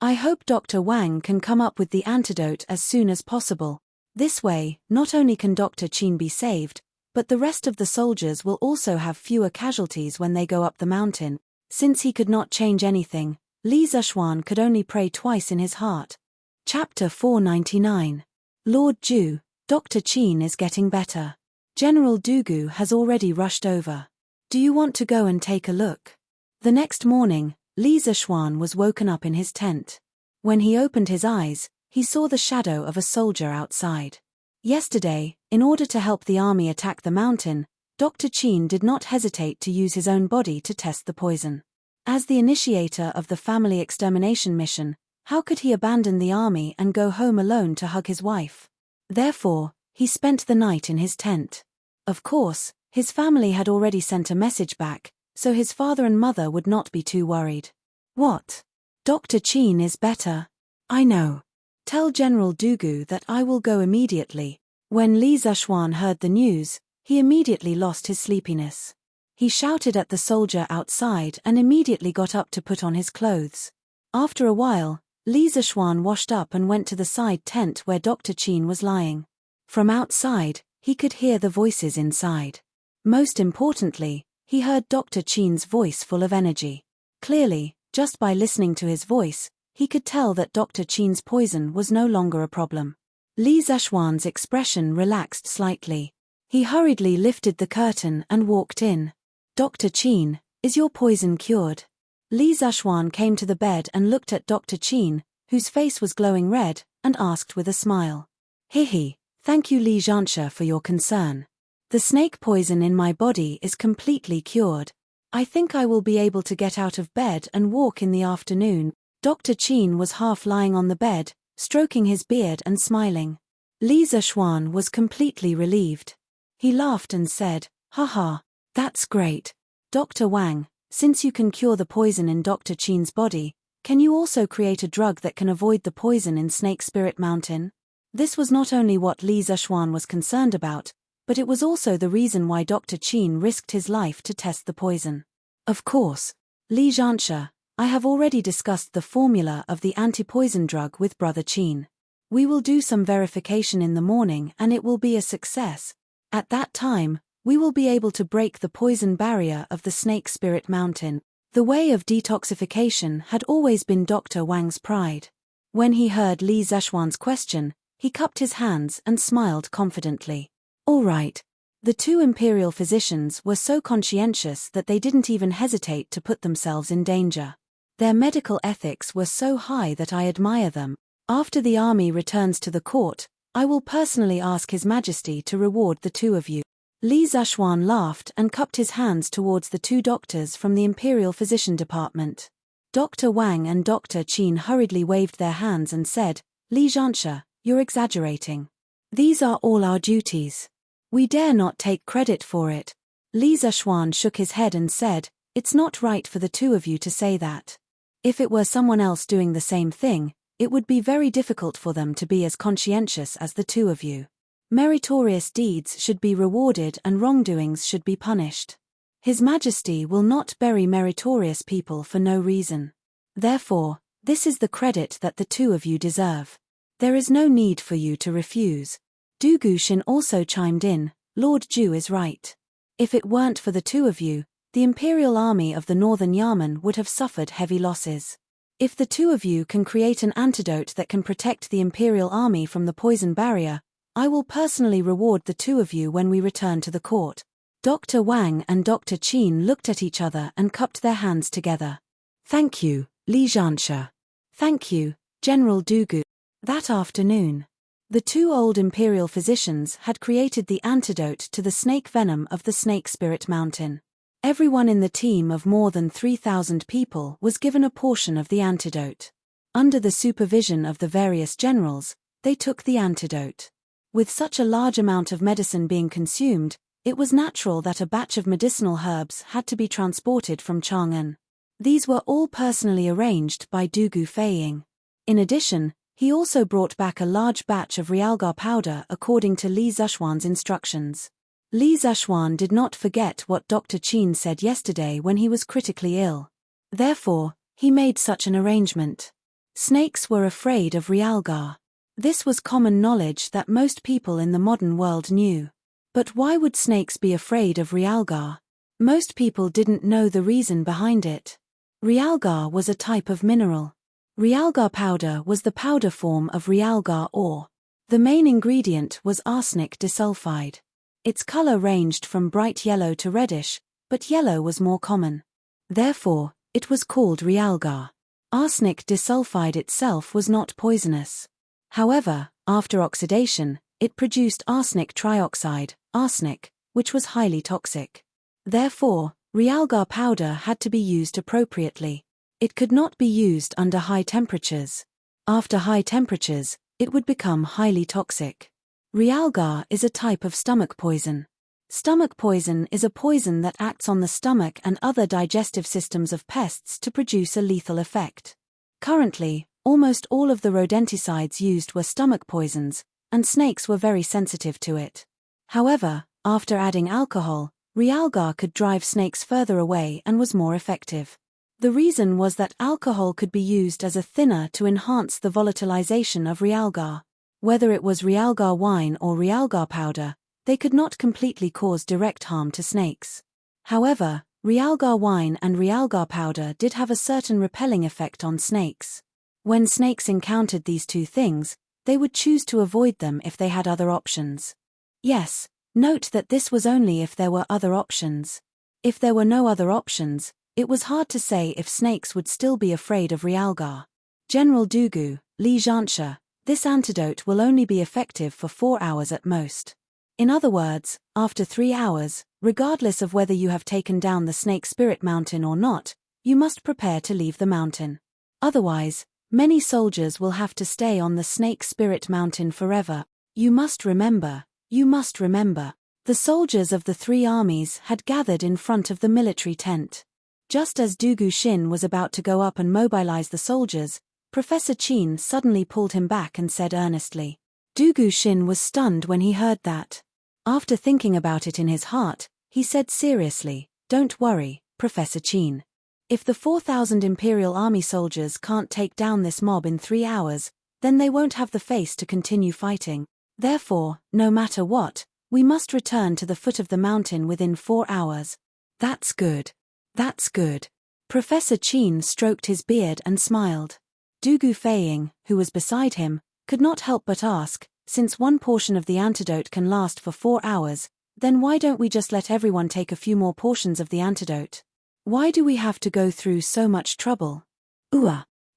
"I hope Dr. Wang can come up with the antidote as soon as possible. This way, not only can Dr. Qin be saved, but the rest of the soldiers will also have fewer casualties when they go up the mountain." Since he could not change anything, Li Zishuan could only pray twice in his heart. Chapter 499. Lord Ju, Dr. Qin is getting better. General Dugu has already rushed over. Do you want to go and take a look? The next morning, Li Zishuan was woken up in his tent. When he opened his eyes, he saw the shadow of a soldier outside. Yesterday, in order to help the army attack the mountain, Dr. Qin did not hesitate to use his own body to test the poison. As the initiator of the family extermination mission, how could he abandon the army and go home alone to hug his wife? Therefore, he spent the night in his tent. Of course, his family had already sent a message back, so his father and mother would not be too worried. What? Dr. Qin is better. I know. Tell General Dugu that I will go immediately. When Li Zishuan heard the news, he immediately lost his sleepiness. He shouted at the soldier outside and immediately got up to put on his clothes. After a while, Li Zishuan washed up and went to the side tent where Dr. Qin was lying. From outside, he could hear the voices inside. Most importantly, he heard Dr. Qin's voice full of energy. Clearly, just by listening to his voice, he could tell that Dr. Qin's poison was no longer a problem. Li Zishuan's expression relaxed slightly. He hurriedly lifted the curtain and walked in. Dr. Qin, is your poison cured? Li Zishuan came to the bed and looked at Dr. Qin, whose face was glowing red, and asked with a smile. Hihi, thank you Li Zhansha for your concern. The snake poison in my body is completely cured. I think I will be able to get out of bed and walk in the afternoon. Dr. Qin was half lying on the bed, stroking his beard and smiling. Li Zishuan was completely relieved. He laughed and said, haha, that's great. Dr. Wang, since you can cure the poison in Dr. Qin's body, can you also create a drug that can avoid the poison in Snake Spirit Mountain? This was not only what Li Zishuan was concerned about, but it was also the reason why Dr. Qin risked his life to test the poison. Of course, Li Zhansha, I have already discussed the formula of the anti-poison drug with Brother Qin. We will do some verification in the morning and it will be a success. At that time, we will be able to break the poison barrier of the Snake Spirit Mountain. The way of detoxification had always been Dr. Wang's pride. When he heard Li Zishuan's question, he cupped his hands and smiled confidently. All right. The two imperial physicians were so conscientious that they didn't even hesitate to put themselves in danger. Their medical ethics were so high that I admire them. After the army returns to the court, I will personally ask His Majesty to reward the two of you. Li Zishuan laughed and cupped his hands towards the two doctors from the Imperial Physician Department. Dr. Wang and Dr. Qin hurriedly waved their hands and said, Li Zhansha, you're exaggerating. These are all our duties. We dare not take credit for it. Li Zishuan shook his head and said, it's not right for the two of you to say that. If it were someone else doing the same thing, it would be very difficult for them to be as conscientious as the two of you. Meritorious deeds should be rewarded and wrongdoings should be punished. His Majesty will not bury meritorious people for no reason. Therefore, this is the credit that the two of you deserve. There is no need for you to refuse. Du Guxin also chimed in, Lord Ju is right. If it weren't for the two of you, the Imperial Army of the Northern Yamen would have suffered heavy losses. If the two of you can create an antidote that can protect the Imperial Army from the poison barrier, I will personally reward the two of you when we return to the court. Dr. Wang and Dr. Qin looked at each other and cupped their hands together. Thank you, Li Zhansha. Thank you, General Dugu. That afternoon, the two old imperial physicians had created the antidote to the snake venom of the Snake Spirit Mountain. Everyone in the team of more than 3,000 people was given a portion of the antidote. Under the supervision of the various generals, they took the antidote. With such a large amount of medicine being consumed, it was natural that a batch of medicinal herbs had to be transported from Chang'an. These were all personally arranged by Dugu Feiying. In addition, he also brought back a large batch of realgar powder according to Li Zishuan's instructions. Li Zishuan did not forget what Dr. Qin said yesterday when he was critically ill. Therefore, he made such an arrangement. Snakes were afraid of realgar. This was common knowledge that most people in the modern world knew. But why would snakes be afraid of realgar? Most people didn't know the reason behind it. Realgar was a type of mineral. Realgar powder was the powder form of realgar ore. The main ingredient was arsenic disulfide. Its color ranged from bright yellow to reddish, but yellow was more common. Therefore, it was called realgar. Arsenic disulfide itself was not poisonous. However, after oxidation, it produced arsenic trioxide, arsenic, which was highly toxic. Therefore, realgar powder had to be used appropriately. It could not be used under high temperatures. After high temperatures, it would become highly toxic. Realgar is a type of stomach poison. Stomach poison is a poison that acts on the stomach and other digestive systems of pests to produce a lethal effect. Currently, almost all of the rodenticides used were stomach poisons, and snakes were very sensitive to it. However, after adding alcohol, realgar could drive snakes further away and was more effective. The reason was that alcohol could be used as a thinner to enhance the volatilization of realgar. Whether it was realgar wine or realgar powder, they could not completely cause direct harm to snakes. However, realgar wine and realgar powder did have a certain repelling effect on snakes. When snakes encountered these two things, they would choose to avoid them if they had other options. Yes, note that this was only if there were other options. If there were no other options, it was hard to say if snakes would still be afraid of realgar. General Dugu, Li Jianxia, this antidote will only be effective for 4 hours at most. In other words, after 3 hours, regardless of whether you have taken down the Snake Spirit Mountain or not, you must prepare to leave the mountain. Otherwise, many soldiers will have to stay on the Snake Spirit Mountain forever. You must remember, the soldiers of the 3 armies had gathered in front of the military tent. Just as Dugu Xin was about to go up and mobilize the soldiers, Professor Qin suddenly pulled him back and said earnestly. Dugu Xin was stunned when he heard that. After thinking about it in his heart, he said seriously, "Don't worry, Professor Qin. If the 4,000 Imperial Army soldiers can't take down this mob in 3 hours, then they won't have the face to continue fighting. Therefore, no matter what, we must return to the foot of the mountain within 4 hours." That's good. That's good. Professor Qin stroked his beard and smiled. Dugu Feiying, who was beside him, could not help but ask, since one portion of the antidote can last for 4 hours, then why don't we just let everyone take a few more portions of the antidote? Why do we have to go through so much trouble?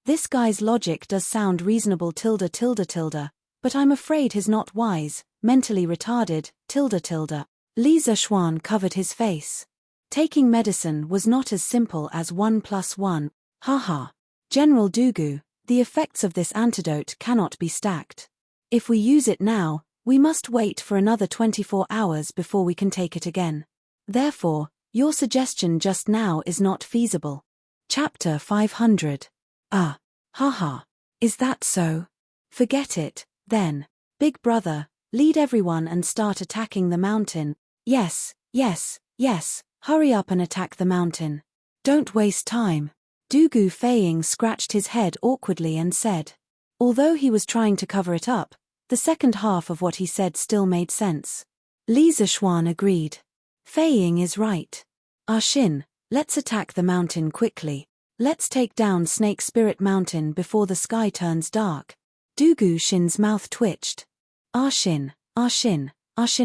This guy's logic does sound reasonable but I'm afraid he's not wise, mentally retarded, Li Zishuan covered his face. Taking medicine was not as simple as 1 + 1, haha. General Dugu, the effects of this antidote cannot be stacked. If we use it now, we must wait for another 24 hours before we can take it again. Therefore, your suggestion just now is not feasible. Chapter 500. Haha. Is that so? Forget it, then. Big brother, lead everyone and start attacking the mountain. Yes, hurry up and attack the mountain. Don't waste time. Dugu Feiying scratched his head awkwardly and said. Although he was trying to cover it up, the second half of what he said still made sense. Li Zishuan agreed. Feiying is right. Xin, let's attack the mountain quickly. Let's take down Snake Spirit Mountain before the sky turns dark. Dugu Xin's mouth twitched. Xin,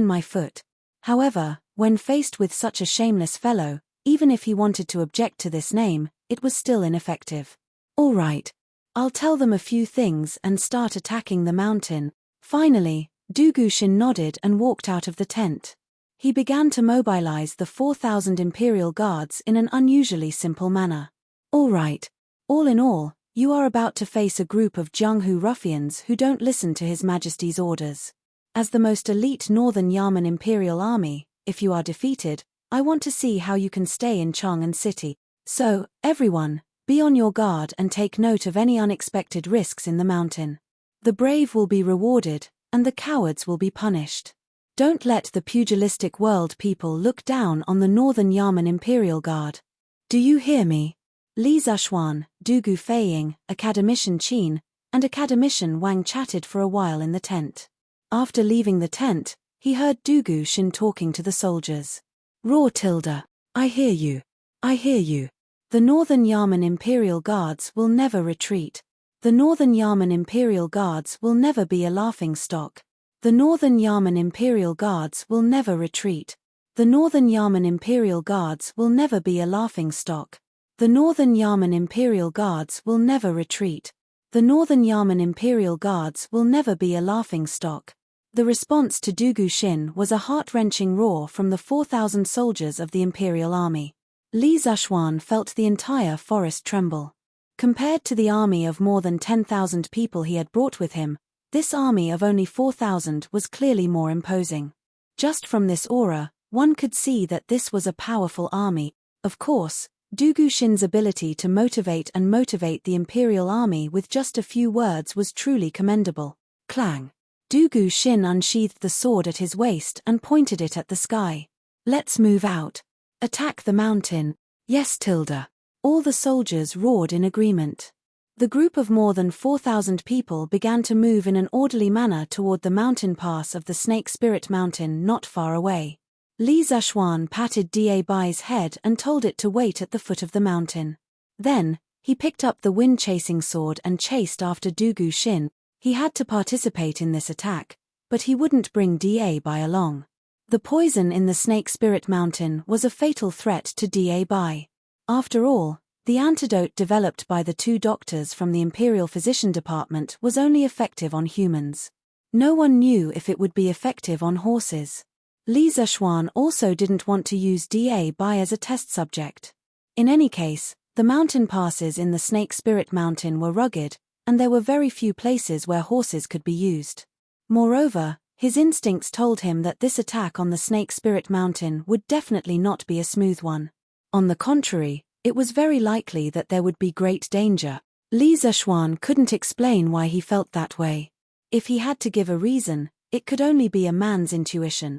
my foot. However, when faced with such a shameless fellow, even if he wanted to object to this name, it was still ineffective. All right. I'll tell them a few things and start attacking the mountain. Finally, Dugu Xin nodded and walked out of the tent. He began to mobilize the 4,000 Imperial Guards in an unusually simple manner. All right. All in all, you are about to face a group of Jianghu ruffians who don't listen to His Majesty's orders. As the most elite Northern Yamen Imperial Army, if you are defeated, I want to see how you can stay in Chang'an City. So, everyone, be on your guard and take note of any unexpected risks in the mountain. The brave will be rewarded, and the cowards will be punished. Don't let the pugilistic world people look down on the Northern Yamen Imperial Guard. Do you hear me? Li Zishuan, Dugu Feiying, Academician Qin, and Academician Wang chatted for a while in the tent. After leaving the tent, he heard Dugu Xin talking to the soldiers. I hear you. The Northern Yamen Imperial Guards will never retreat. The Northern Yamen Imperial Guards will never be a laughingstock. The Northern Yamen Imperial Guards will never retreat. The Northern Yamen Imperial Guards will never be a laughingstock. The Northern Yamen Imperial Guards will never retreat. The Northern Yamen Imperial Guards will never be a laughingstock. The response to Dugu Shin was a heart-wrenching roar from the 4,000 soldiers of the Imperial Army. Li Zuoxuan felt the entire forest tremble. Compared to the army of more than 10,000 people he had brought with him, this army of only 4,000 was clearly more imposing. Just from this aura, one could see that this was a powerful army. Of course, Dugu Shin's ability to motivate the Imperial Army with just a few words was truly commendable. Clang! Dugu Shin unsheathed the sword at his waist and pointed it at the sky. Let's move out. Attack the mountain. Yes, Tilda. All the soldiers roared in agreement. The group of more than 4,000 people began to move in an orderly manner toward the mountain pass of the Snake Spirit Mountain not far away. Li Zuoxuan patted Da Bai's head and told it to wait at the foot of the mountain. Then, he picked up the wind-chasing sword and chased after Dugu Shin. He had to participate in this attack, but he wouldn't bring Da Bai along. The poison in the Snake Spirit Mountain was a fatal threat to Da Bai. After all, the antidote developed by the two doctors from the Imperial Physician Department was only effective on humans. No one knew if it would be effective on horses. Li Zuoxuan also didn't want to use Da Bai as a test subject. In any case, the mountain passes in the Snake Spirit Mountain were rugged, and there were very few places where horses could be used. Moreover, his instincts told him that this attack on the Snake Spirit Mountain would definitely not be a smooth one. On the contrary, it was very likely that there would be great danger. Li Zuoxuan couldn't explain why he felt that way. If he had to give a reason, it could only be a man's intuition.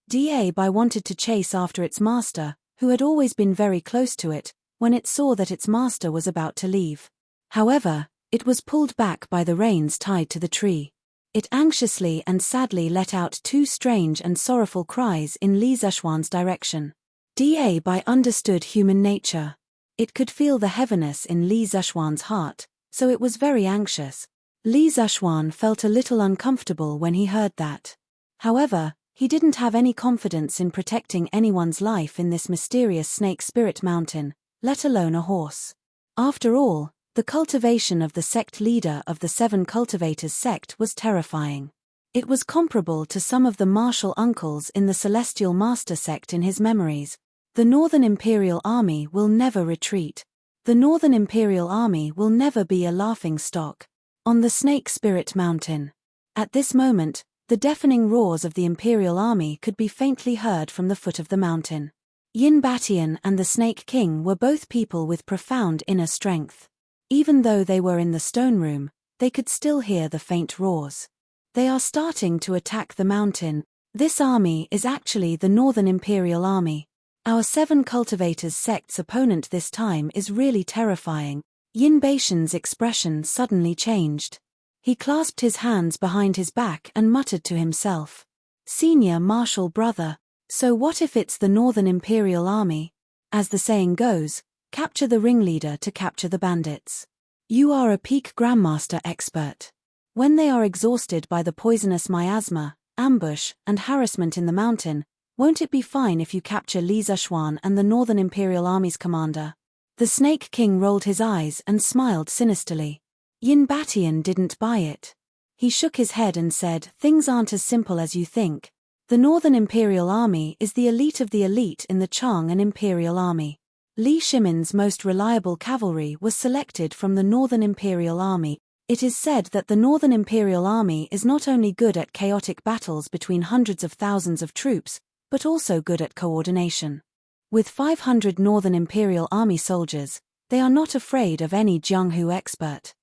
Da Bai wanted to chase after its master, who had always been very close to it, when it saw that its master was about to leave. However, it was pulled back by the reins tied to the tree. It anxiously and sadly let out two strange and sorrowful cries in Li Zuoxuan's direction. Da Bai understood human nature. It could feel the heaviness in Li Zuoxuan's heart, so it was very anxious. Li Zuoxuan felt a little uncomfortable when he heard that. However, he didn't have any confidence in protecting anyone's life in this mysterious Snake Spirit Mountain, let alone a horse. After all, the cultivation of the sect leader of the Seven Cultivators sect was terrifying. It was comparable to some of the martial uncles in the Celestial Master sect in his memories. The Northern Imperial Army will never retreat. The Northern Imperial Army will never be a laughing stock. On the Snake Spirit Mountain. At this moment, the deafening roars of the Imperial Army could be faintly heard from the foot of the mountain. Yin Batian and the Snake King were both people with profound inner strength. Even though they were in the stone room, they could still hear the faint roars. They are starting to attack the mountain. This army is actually the Northern Imperial Army. Our Seven Cultivators sect's opponent this time is really terrifying. Yin Batian's expression suddenly changed. He clasped his hands behind his back and muttered to himself. Senior Marshal Brother, so what if it's the Northern Imperial Army? As the saying goes, capture the ringleader to capture the bandits. You are a peak Grandmaster expert. When they are exhausted by the poisonous miasma, ambush, and harassment in the mountain, won't it be fine if you capture Li Zuoxuan and the Northern Imperial Army's commander? The Snake King rolled his eyes and smiled sinisterly. Yin Batian didn't buy it. He shook his head and said, things aren't as simple as you think. The Northern Imperial Army is the elite of the elite in the Chang'an Imperial Army. Li Shimin's most reliable cavalry was selected from the Northern Imperial Army. It is said that the Northern Imperial Army is not only good at chaotic battles between hundreds of thousands of troops, but also good at coordination. With 500 Northern Imperial Army soldiers, they are not afraid of any Jianghu expert.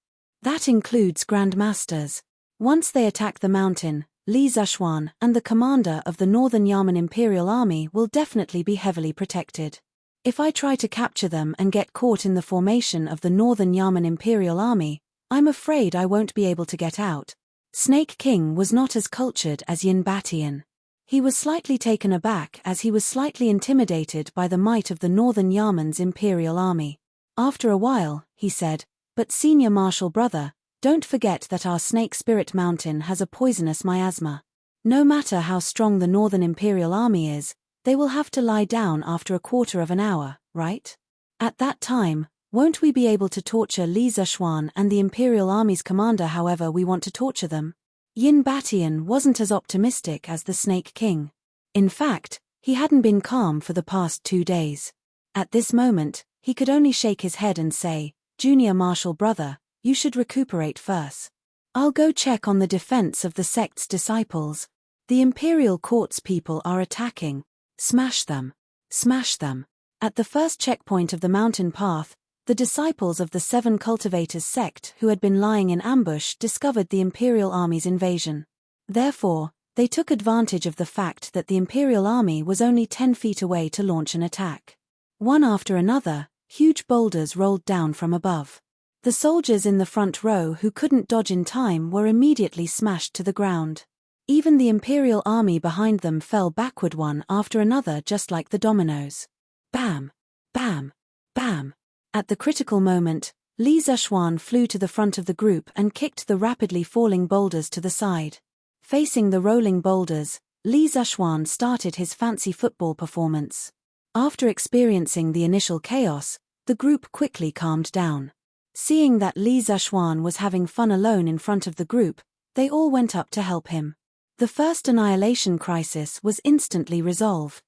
That includes Grandmasters. Once they attack the mountain, Li Zuoxuan and the commander of the Northern Yamen Imperial Army will definitely be heavily protected. If I try to capture them and get caught in the formation of the Northern Yamen Imperial Army, I'm afraid I won't be able to get out. Snake King was not as cultured as Yin Batian. He was slightly taken aback as he was slightly intimidated by the might of the Northern Yamen's Imperial Army. After a while, he said, but Senior Marshal Brother, don't forget that our Snake Spirit Mountain has a poisonous miasma. No matter how strong the Northern Imperial Army is, they will have to lie down after a quarter of an hour, right? At that time, Won't we be able to torture Li Zexuan and the Imperial Army's commander however we want to torture them? Yin Batian wasn't as optimistic as the Snake King. In fact, he hadn't been calm for the past 2 days. At this moment, he could only shake his head and say, "Junior Marshal brother, you should recuperate first. I'll go check on the defense of the sect's disciples. The Imperial Court's people are attacking. Smash them. Smash them." At the first checkpoint of the mountain path, the disciples of the 7 Cultivators sect who had been lying in ambush discovered the Imperial Army's invasion. Therefore, they took advantage of the fact that the Imperial Army was only 10 feet away to launch an attack. One after another, huge boulders rolled down from above. The soldiers in the front row who couldn't dodge in time were immediately smashed to the ground. Even the Imperial Army behind them fell backward one after another just like the dominoes. Bam! Bam! Bam! At the critical moment, Li Zexuan flew to the front of the group and kicked the rapidly falling boulders to the side. Facing the rolling boulders, Li Zexuan started his fancy football performance. After experiencing the initial chaos, the group quickly calmed down. Seeing that Li Zexuan was having fun alone in front of the group, they all went up to help him. The first annihilation crisis was instantly resolved.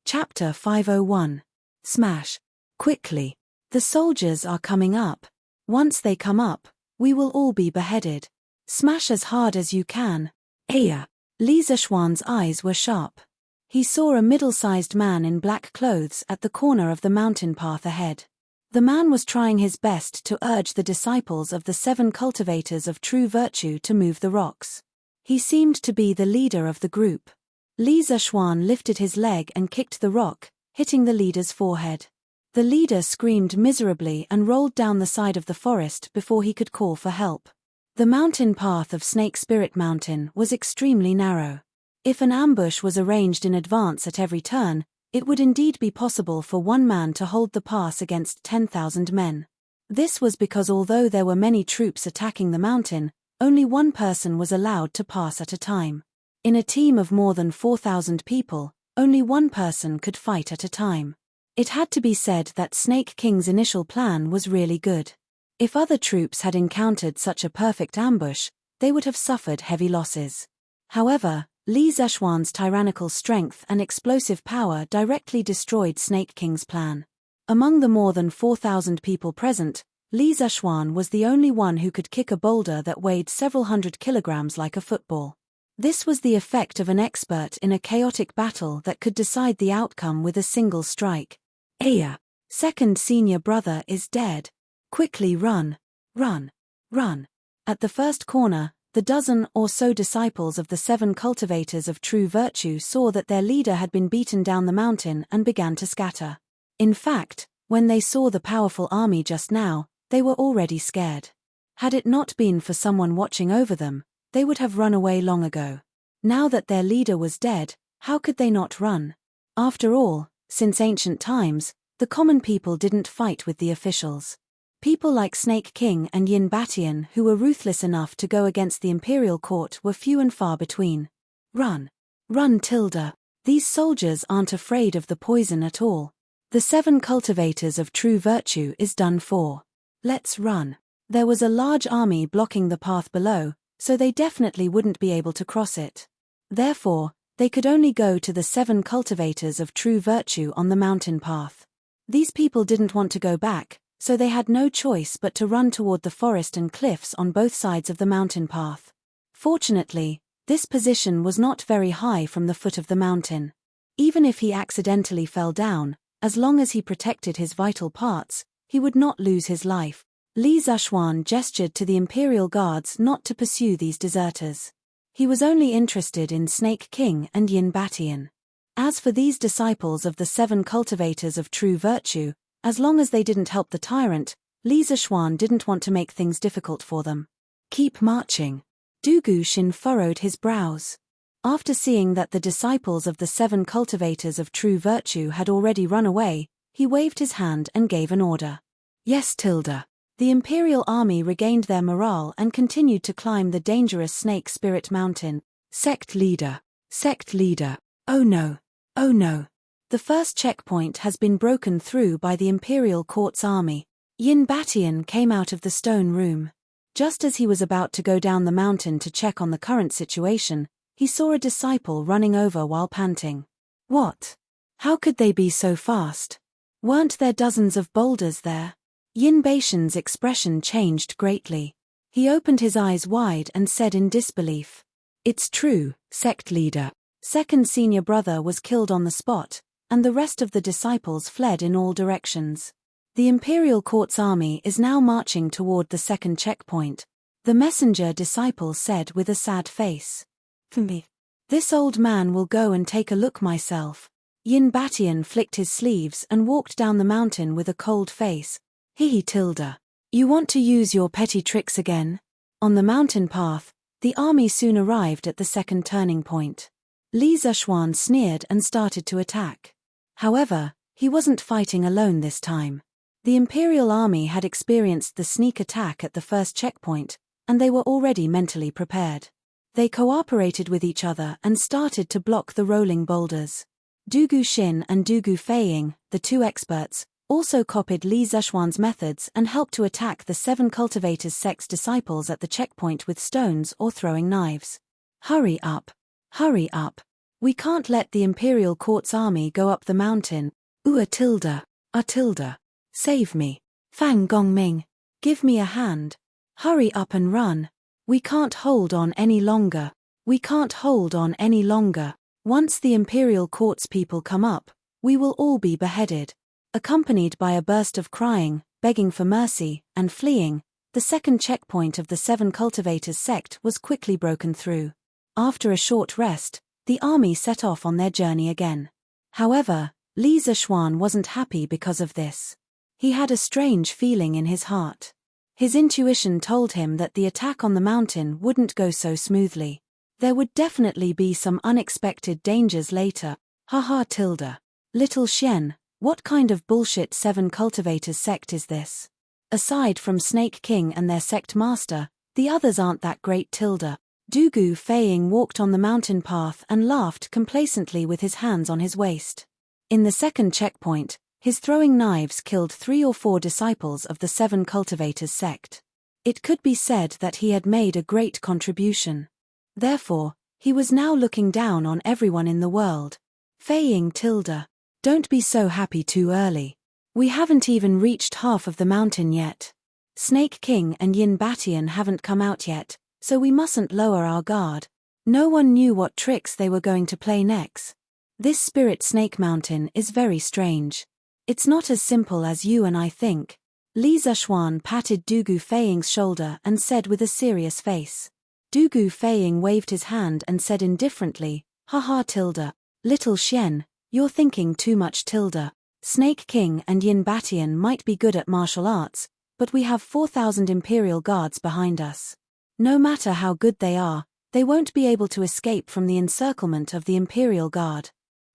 Chapter 501. Smash. Quickly. The soldiers are coming up. Once they come up, we will all be beheaded. Smash as hard as you can. Aya. Li Zexuan's eyes were sharp. He saw a middle-sized man in black clothes at the corner of the mountain path ahead. The man was trying his best to urge the disciples of the 7 Cultivators of True Virtue to move the rocks. He seemed to be the leader of the group. Li Zexuan lifted his leg and kicked the rock, hitting the leader's forehead. The leader screamed miserably and rolled down the side of the forest before he could call for help. The mountain path of Snake Spirit Mountain was extremely narrow. If an ambush was arranged in advance at every turn, it would indeed be possible for one man to hold the pass against 10,000 men. This was because although there were many troops attacking the mountain, only one person was allowed to pass at a time. In a team of more than 4,000 people, only one person could fight at a time. It had to be said that Snake King's initial plan was really good. If other troops had encountered such a perfect ambush, they would have suffered heavy losses. However, Li Zexuan's tyrannical strength and explosive power directly destroyed Snake King's plan. Among the more than 4,000 people present, Li Zexuan was the only one who could kick a boulder that weighed several hundred kilograms like a football. This was the effect of an expert in a chaotic battle that could decide the outcome with a single strike. Aya. Second senior brother is dead. Quickly run. Run. Run. At the first corner, the dozen or so disciples of the 7 Cultivators of True Virtue saw that their leader had been beaten down the mountain and began to scatter. In fact, when they saw the powerful army just now, they were already scared. Had it not been for someone watching over them, they would have run away long ago. Now that their leader was dead, how could they not run? After all, since ancient times, the common people didn't fight with the officials. People like Snake King and Yin Batian who were ruthless enough to go against the Imperial Court were few and far between. Run. Run, Tilda. These soldiers aren't afraid of the poison at all. The 7 Cultivators of True Virtue is done for. Let's run. There was a large army blocking the path below, so they definitely wouldn't be able to cross it. Therefore, they could only go to the 7 Cultivators of True Virtue on the mountain path. These people didn't want to go back, so they had no choice but to run toward the forest and cliffs on both sides of the mountain path. Fortunately, this position was not very high from the foot of the mountain. Even if he accidentally fell down, as long as he protected his vital parts, he would not lose his life. Li Zexuan gestured to the Imperial Guards not to pursue these deserters. He was only interested in Snake King and Yin Batian. As for these disciples of the 7 Cultivators of True Virtue, as long as they didn't help the tyrant, Li Zexuan didn't want to make things difficult for them. Keep marching. Du Guxin furrowed his brows. After seeing that the disciples of the 7 Cultivators of True Virtue had already run away, he waved his hand and gave an order. Yes, Tilda. The Imperial Army regained their morale and continued to climb the dangerous Snake Spirit Mountain. Sect leader. Sect leader. Oh no. Oh no. The first checkpoint has been broken through by the Imperial Court's army. Yin Batian came out of the stone room. Just as he was about to go down the mountain to check on the current situation, he saw a disciple running over while panting. What? How could they be so fast? Weren't there dozens of boulders there? Yin Batian's expression changed greatly. He opened his eyes wide and said in disbelief, "It's true, sect leader." Second senior brother was killed on the spot, and the rest of the disciples fled in all directions. The Imperial Court's army is now marching toward the second checkpoint, the messenger disciple said with a sad face. "For me. This old man will go and take a look myself." Yin Batian flicked his sleeves and walked down the mountain with a cold face. "Hehe Tilda. You want to use your petty tricks again?" On the mountain path, the army soon arrived at the second turning point. Li Zishuan sneered and started to attack. However, he wasn't fighting alone this time. The Imperial army had experienced the sneak attack at the first checkpoint, and they were already mentally prepared. They cooperated with each other and started to block the rolling boulders. Dugu Xin and Dugu Feiying, the two experts, also copied Li Zishuan's methods and helped to attack the 7 cultivators sect's disciples at the checkpoint with stones or throwing knives. "Hurry up! Hurry up! We can't let the Imperial Court's army go up the mountain. Tilda. Tilda. Save me. Fang Gongming. Give me a hand. Hurry up and run. We can't hold on any longer. We can't hold on any longer. Once the Imperial Court's people come up, we will all be beheaded." Accompanied by a burst of crying, begging for mercy, and fleeing, the second checkpoint of the 7 cultivators sect was quickly broken through. After a short rest, the army set off on their journey again. However, Li Zishuan wasn't happy because of this. He had a strange feeling in his heart. His intuition told him that the attack on the mountain wouldn't go so smoothly. There would definitely be some unexpected dangers later. Haha Tilda. Little Xian, what kind of bullshit 7 cultivators sect is this? Aside from Snake King and their sect master, the others aren't that great Tilda. Dugu Feiying walked on the mountain path and laughed complacently with his hands on his waist. In the second checkpoint, his throwing knives killed 3 or 4 disciples of the 7 cultivators sect. It could be said that he had made a great contribution. Therefore, he was now looking down on everyone in the world. Feiying Tilda. Don't be so happy too early. We haven't even reached half of the mountain yet. Snake King and Yin Batian haven't come out yet, so we mustn't lower our guard. No one knew what tricks they were going to play next. This Spirit Snake Mountain is very strange. It's not as simple as you and I think. Li Zishuan patted Dugu Feiying's shoulder and said with a serious face. Dugu Feiying waved his hand and said indifferently, "Haha Tilda. Little Xian, you're thinking too much Tilda. Snake King and Yin Batian might be good at martial arts, but we have 4,000 Imperial guards behind us. No matter how good they are, they won't be able to escape from the encirclement of the Imperial Guard.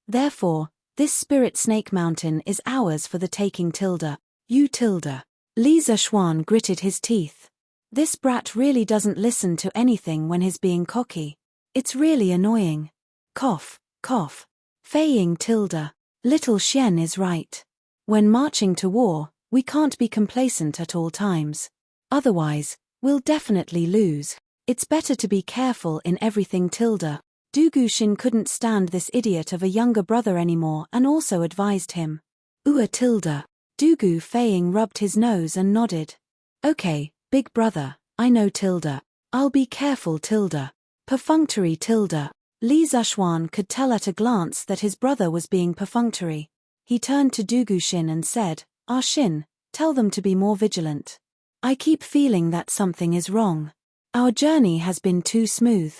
Therefore, this Spirit Snake Mountain is ours for the taking Tilda. You Tilda." Li Zishuan gritted his teeth. This brat really doesn't listen to anything when he's being cocky. It's really annoying. Cough, cough. Feiying Tilda. Little Xian is right. When marching to war, we can't be complacent at all times. Otherwise, we'll definitely lose. It's better to be careful in everything Tilda. Dugu Xin couldn't stand this idiot of a younger brother anymore and also advised him. Tilda. Dugu Feiying rubbed his nose and nodded. Okay, big brother, I know Tilda. I'll be careful Tilda. Perfunctory Tilda. Li Zishuan could tell at a glance that his brother was being perfunctory. He turned to Dugu Xin and said, Xin, tell them to be more vigilant. I keep feeling that something is wrong. Our journey has been too smooth.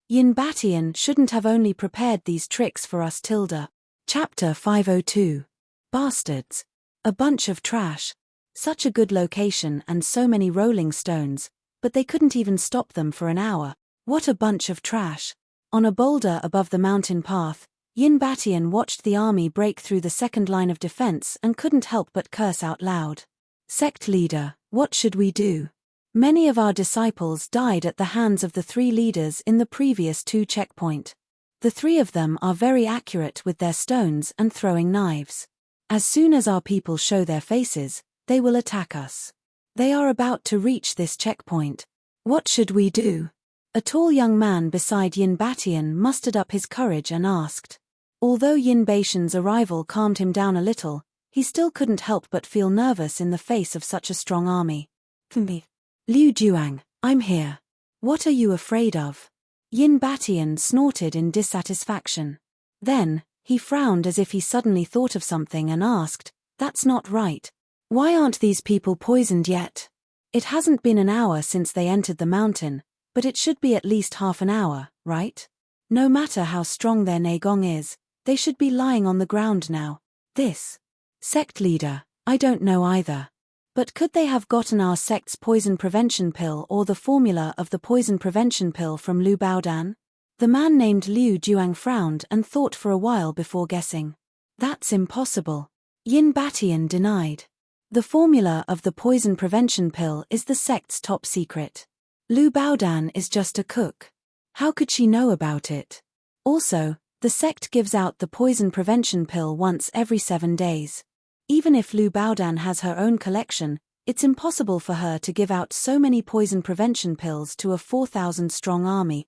Yin Batian shouldn't have only prepared these tricks for us Tilda. Chapter 502. Bastards. A bunch of trash. Such a good location and so many rolling stones, but they couldn't even stop them for an hour. What a bunch of trash. On a boulder above the mountain path, Yin Batian watched the army break through the second line of defense and couldn't help but curse out loud. Sect leader, what should we do? Many of our disciples died at the hands of the 3 leaders in the previous 2 checkpoint. The 3 of them are very accurate with their stones and throwing knives. As soon as our people show their faces, They will attack us. They are about to reach this checkpoint. What should we do? A tall young man beside Yin Batian mustered up his courage and asked. Although Yin Baishan's arrival calmed him down a little, he still couldn't help but feel nervous in the face of such a strong army. Liu Juang, I'm here. What are you afraid of? Yin Batian snorted in dissatisfaction. Then, he frowned as if he suddenly thought of something and asked, That's not right. Why aren't these people poisoned yet? It hasn't been an hour since they entered the mountain, but it should be at least half an hour, right? No matter how strong their Neigong is, they should be lying on the ground now. This sect leader, I don't know either. But could they have gotten our sect's poison prevention pill or the formula of the poison prevention pill from Liu Baodan? The man named Liu Juang frowned and thought for a while before guessing. That's impossible. Yin Batian denied. The formula of the poison prevention pill is the sect's top secret. Liu Baodan is just a cook. How could she know about it? Also, the sect gives out the poison prevention pill once every 7 days. Even if Liu Baodan has her own collection, it's impossible for her to give out so many poison prevention pills to a 4,000-strong army.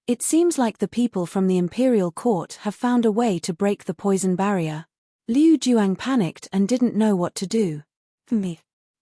It seems like the people from the imperial court have found a way to break the poison barrier. Liu Juang panicked and didn't know what to do.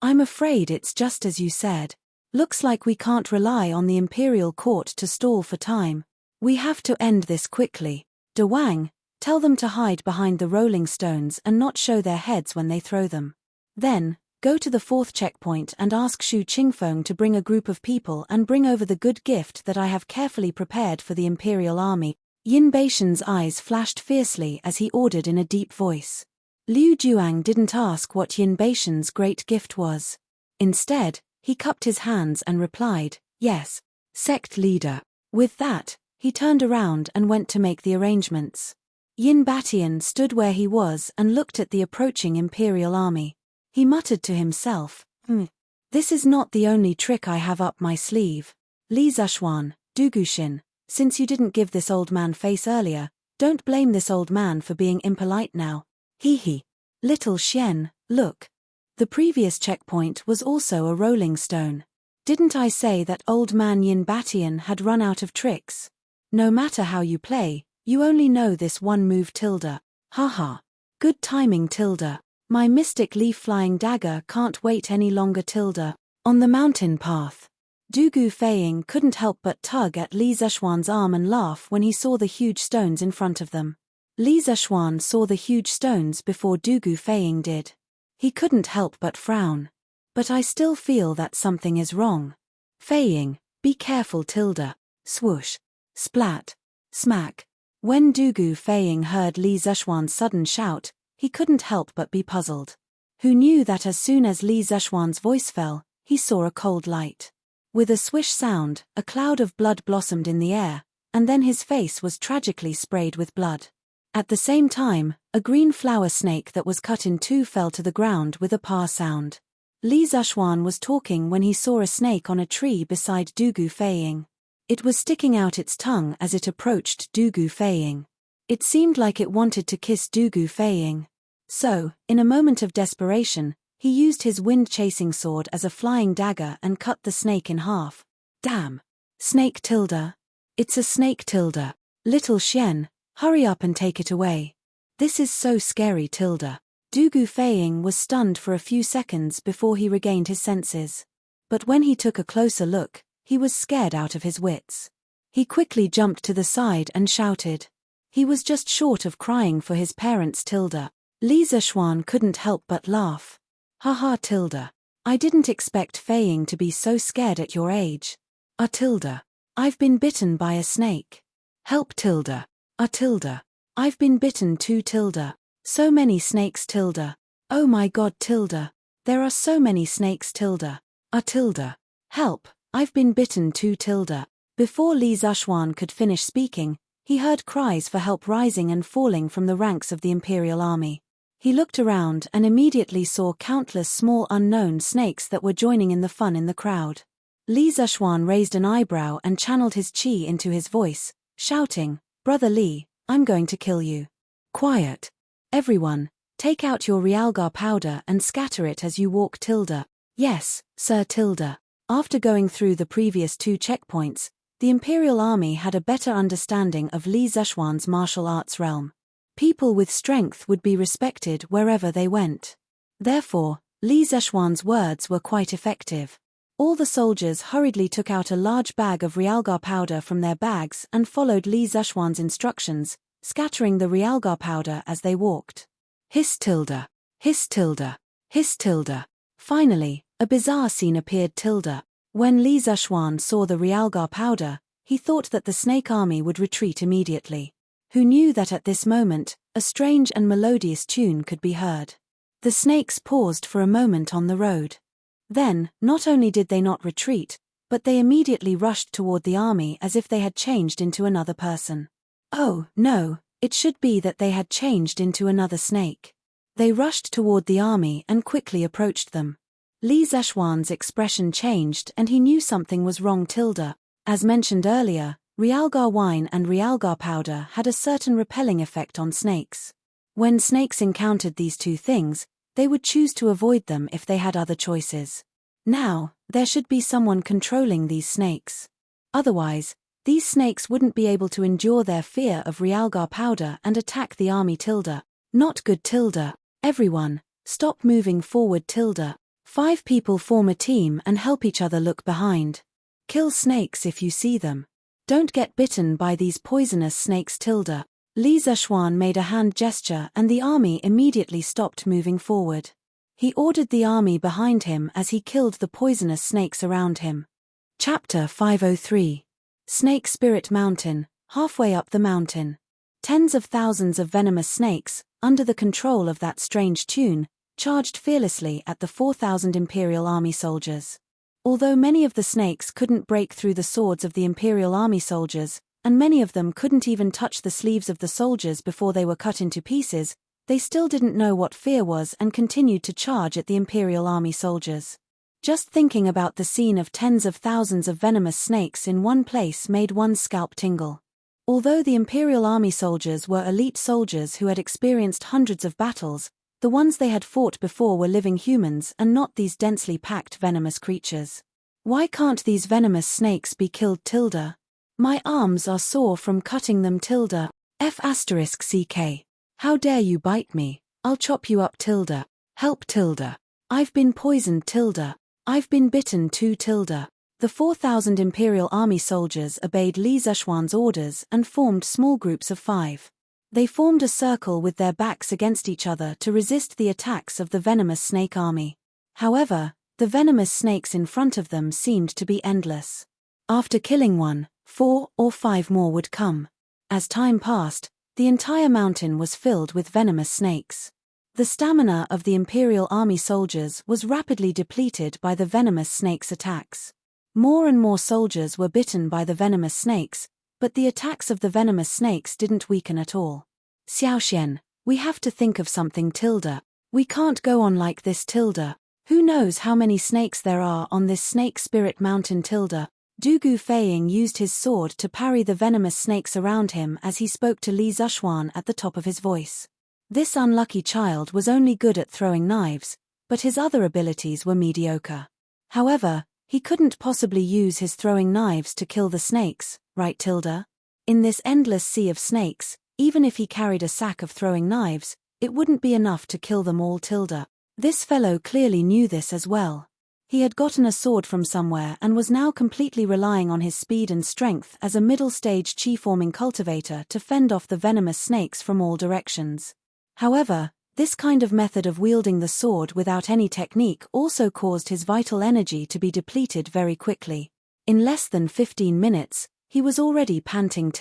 I'm afraid it's just as you said. Looks like we can't rely on the imperial court to stall for time. We have to end this quickly. De Wang, tell them to hide behind the rolling stones and not show their heads when they throw them. Then, go to the 4th checkpoint and ask Shu Qingfeng to bring a group of people and bring over the good gift that I have carefully prepared for the imperial army. Yin Baishan's eyes flashed fiercely as he ordered in a deep voice. Liu Juang didn't ask what Yin Baishan's great gift was. Instead, he cupped his hands and replied, Yes, sect leader. With that, he turned around and went to make the arrangements. Yin Batian stood where he was and looked at the approaching imperial army. He muttered to himself, This is not the only trick I have up my sleeve. Li Zishuan, Dugushin, since you didn't give this old man face earlier, don't blame this old man for being impolite now. Hee. Little Xian, look. The previous checkpoint was also a rolling stone. Didn't I say that old man Yin Batian had run out of tricks? No matter how you play, you only know this one move tilde. Haha. Good timing tilde. My mystic leaf-flying dagger can't wait any longer tilde. On the mountain path. Dugu Feiying couldn't help but tug at Li Zishuan's arm and laugh when he saw the huge stones in front of them. Li Zishuan saw the huge stones before Dugu Feiying did. He couldn't help but frown. But I still feel that something is wrong. Feiying, be careful tilde. Swoosh. Splat. Smack. When Dugu Feiying heard Li Zishuan's sudden shout, he couldn't help but be puzzled. Who knew that as soon as Li Zishuan's voice fell, he saw a cold light. With a swish sound, a cloud of blood blossomed in the air, and then his face was tragically sprayed with blood. At the same time, a green flower snake that was cut in two fell to the ground with a pah sound. Li Zishuan was talking when he saw a snake on a tree beside Dugu Feiying. It was sticking out its tongue as it approached Dugu Feiying. It seemed like it wanted to kiss Dugu Feiying. So, in a moment of desperation, he used his wind-chasing sword as a flying dagger and cut the snake in half. Damn. Snake tilde. It's a snake tilde. Little Xian, hurry up and take it away. This is so scary tilde. Dugu Feiying was stunned for a few seconds before he regained his senses. But when he took a closer look, he was scared out of his wits. He quickly jumped to the side and shouted. He was just short of crying for his parents tilde. Li Zishuan couldn't help but laugh. Haha tilde. I didn't expect Feiying to be so scared at your age. Tilde. I've been bitten by a snake. Help tilde. Tilde. I've been bitten too tilde. So many snakes tilde. Oh my god tilde. There are so many snakes tilde. Tilde. Help, I've been bitten too tilde. Before Li Zishuan could finish speaking, he heard cries for help rising and falling from the ranks of the imperial army. He looked around and immediately saw countless small unknown snakes that were joining in the fun in the crowd. Li Zishuan raised an eyebrow and channeled his qi into his voice, shouting, Brother Li, I'm going to kill you. Quiet. Everyone, Take out your realgar powder and scatter it as you walk. Yes, sir. After going through the previous 2 checkpoints, the Imperial Army had a better understanding of Li Zishuan's martial arts realm. People with strength would be respected wherever they went. Therefore, Li Zishuan's words were quite effective. All the soldiers hurriedly took out a large bag of realgar powder from their bags and followed Li Zishuan's instructions, scattering the realgar powder as they walked. Hiss. Hiss. Hiss. Finally, a bizarre scene appeared. When Li Zishuan saw the realgar powder, he thought that the snake army would retreat immediately. Who knew that at this moment, a strange and melodious tune could be heard. The snakes paused for a moment on the road. Then, not only did they not retreat, but they immediately rushed toward the army as if they had changed into another person. Oh, no, it should be that they had changed into another snake. They rushed toward the army and quickly approached them. Li Zishuan's expression changed and he knew something was wrong. As mentioned earlier, realgar wine and realgar powder had a certain repelling effect on snakes. When snakes encountered these 2 things, they would choose to avoid them if they had other choices. Now, there should be someone controlling these snakes. Otherwise, these snakes wouldn't be able to endure their fear of realgar powder and attack the army. Not good. Everyone, stop moving forward. 5 people form a team and help each other look behind. Kill snakes if you see them. Don't get bitten by these poisonous snakes. Li Zishuan made a hand gesture and the army immediately stopped moving forward. He ordered the army behind him as he killed the poisonous snakes around him. Chapter 503. Snake Spirit Mountain. Halfway up the mountain. Tens of thousands of venomous snakes, under the control of that strange tune, charged fearlessly at the 4,000 Imperial Army soldiers. Although many of the snakes couldn't break through the swords of the Imperial Army soldiers, and many of them couldn't even touch the sleeves of the soldiers before they were cut into pieces, they still didn't know what fear was and continued to charge at the Imperial Army soldiers. Just thinking about the scene of tens of thousands of venomous snakes in one place made one's scalp tingle. Although the Imperial Army soldiers were elite soldiers who had experienced hundreds of battles, the ones they had fought before were living humans and not these densely packed venomous creatures. Why can't these venomous snakes be killed? My arms are sore from cutting them. F***ck. How dare you bite me? I'll chop you up. Help. I've been poisoned. I've been bitten too. The 4,000 Imperial Army soldiers obeyed Li Zishuan's orders and formed small groups of 5. They formed a circle with their backs against each other to resist the attacks of the venomous snake army. However, the venomous snakes in front of them seemed to be endless. After killing 1, 4 or 5 more would come. As time passed, the entire mountain was filled with venomous snakes. The stamina of the Imperial Army soldiers was rapidly depleted by the venomous snakes' attacks. More and more soldiers were bitten by the venomous snakes, but the attacks of the venomous snakes didn't weaken at all. Xiaoxian, we have to think of something. We can't go on like this. Who knows how many snakes there are on this Snake Spirit Mountain. Dugu Feiying used his sword to parry the venomous snakes around him as he spoke to Li Zishuan at the top of his voice. This unlucky child was only good at throwing knives, but his other abilities were mediocre. However, he couldn't possibly use his throwing knives to kill the snakes, right? In this endless sea of snakes, even if he carried a sack of throwing knives, it wouldn't be enough to kill them all. This fellow clearly knew this as well. He had gotten a sword from somewhere and was now completely relying on his speed and strength as a middle-stage chi-forming cultivator to fend off the venomous snakes from all directions. However, this kind of method of wielding the sword without any technique also caused his vital energy to be depleted very quickly. In less than 15 minutes, he was already panting.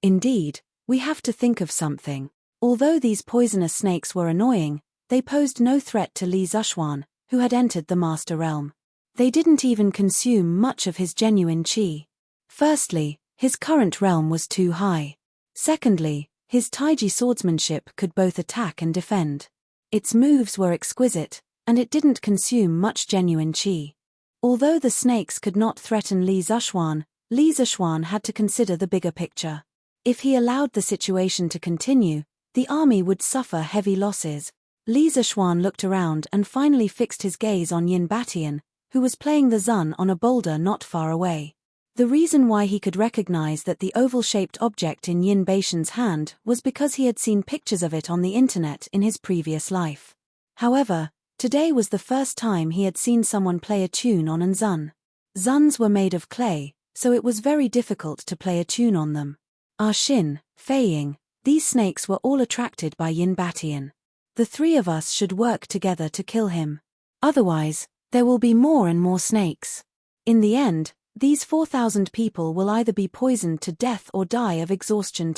Indeed, we have to think of something. Although these poisonous snakes were annoying, they posed no threat to Li Zishuan, who had entered the Master Realm. They didn't even consume much of his genuine qi. Firstly, his current realm was too high. Secondly, his Taiji swordsmanship could both attack and defend. Its moves were exquisite, and it didn't consume much genuine qi. Although the snakes could not threaten Li Zishuan had to consider the bigger picture. If he allowed the situation to continue, the army would suffer heavy losses, Li Zishuan looked around and finally fixed his gaze on Yin Batian, who was playing the zun on a boulder not far away. The reason why he could recognize that the oval-shaped object in Yin Batian's hand was because he had seen pictures of it on the internet in his previous life. However, today was the first time he had seen someone play a tune on an zun. Zuns were made of clay, so it was very difficult to play a tune on them. Xin, Fei Ying, these snakes were all attracted by Yin Batian. The three of us should work together to kill him. Otherwise, there will be more and more snakes. In the end, these 4,000 people will either be poisoned to death or die of exhaustion.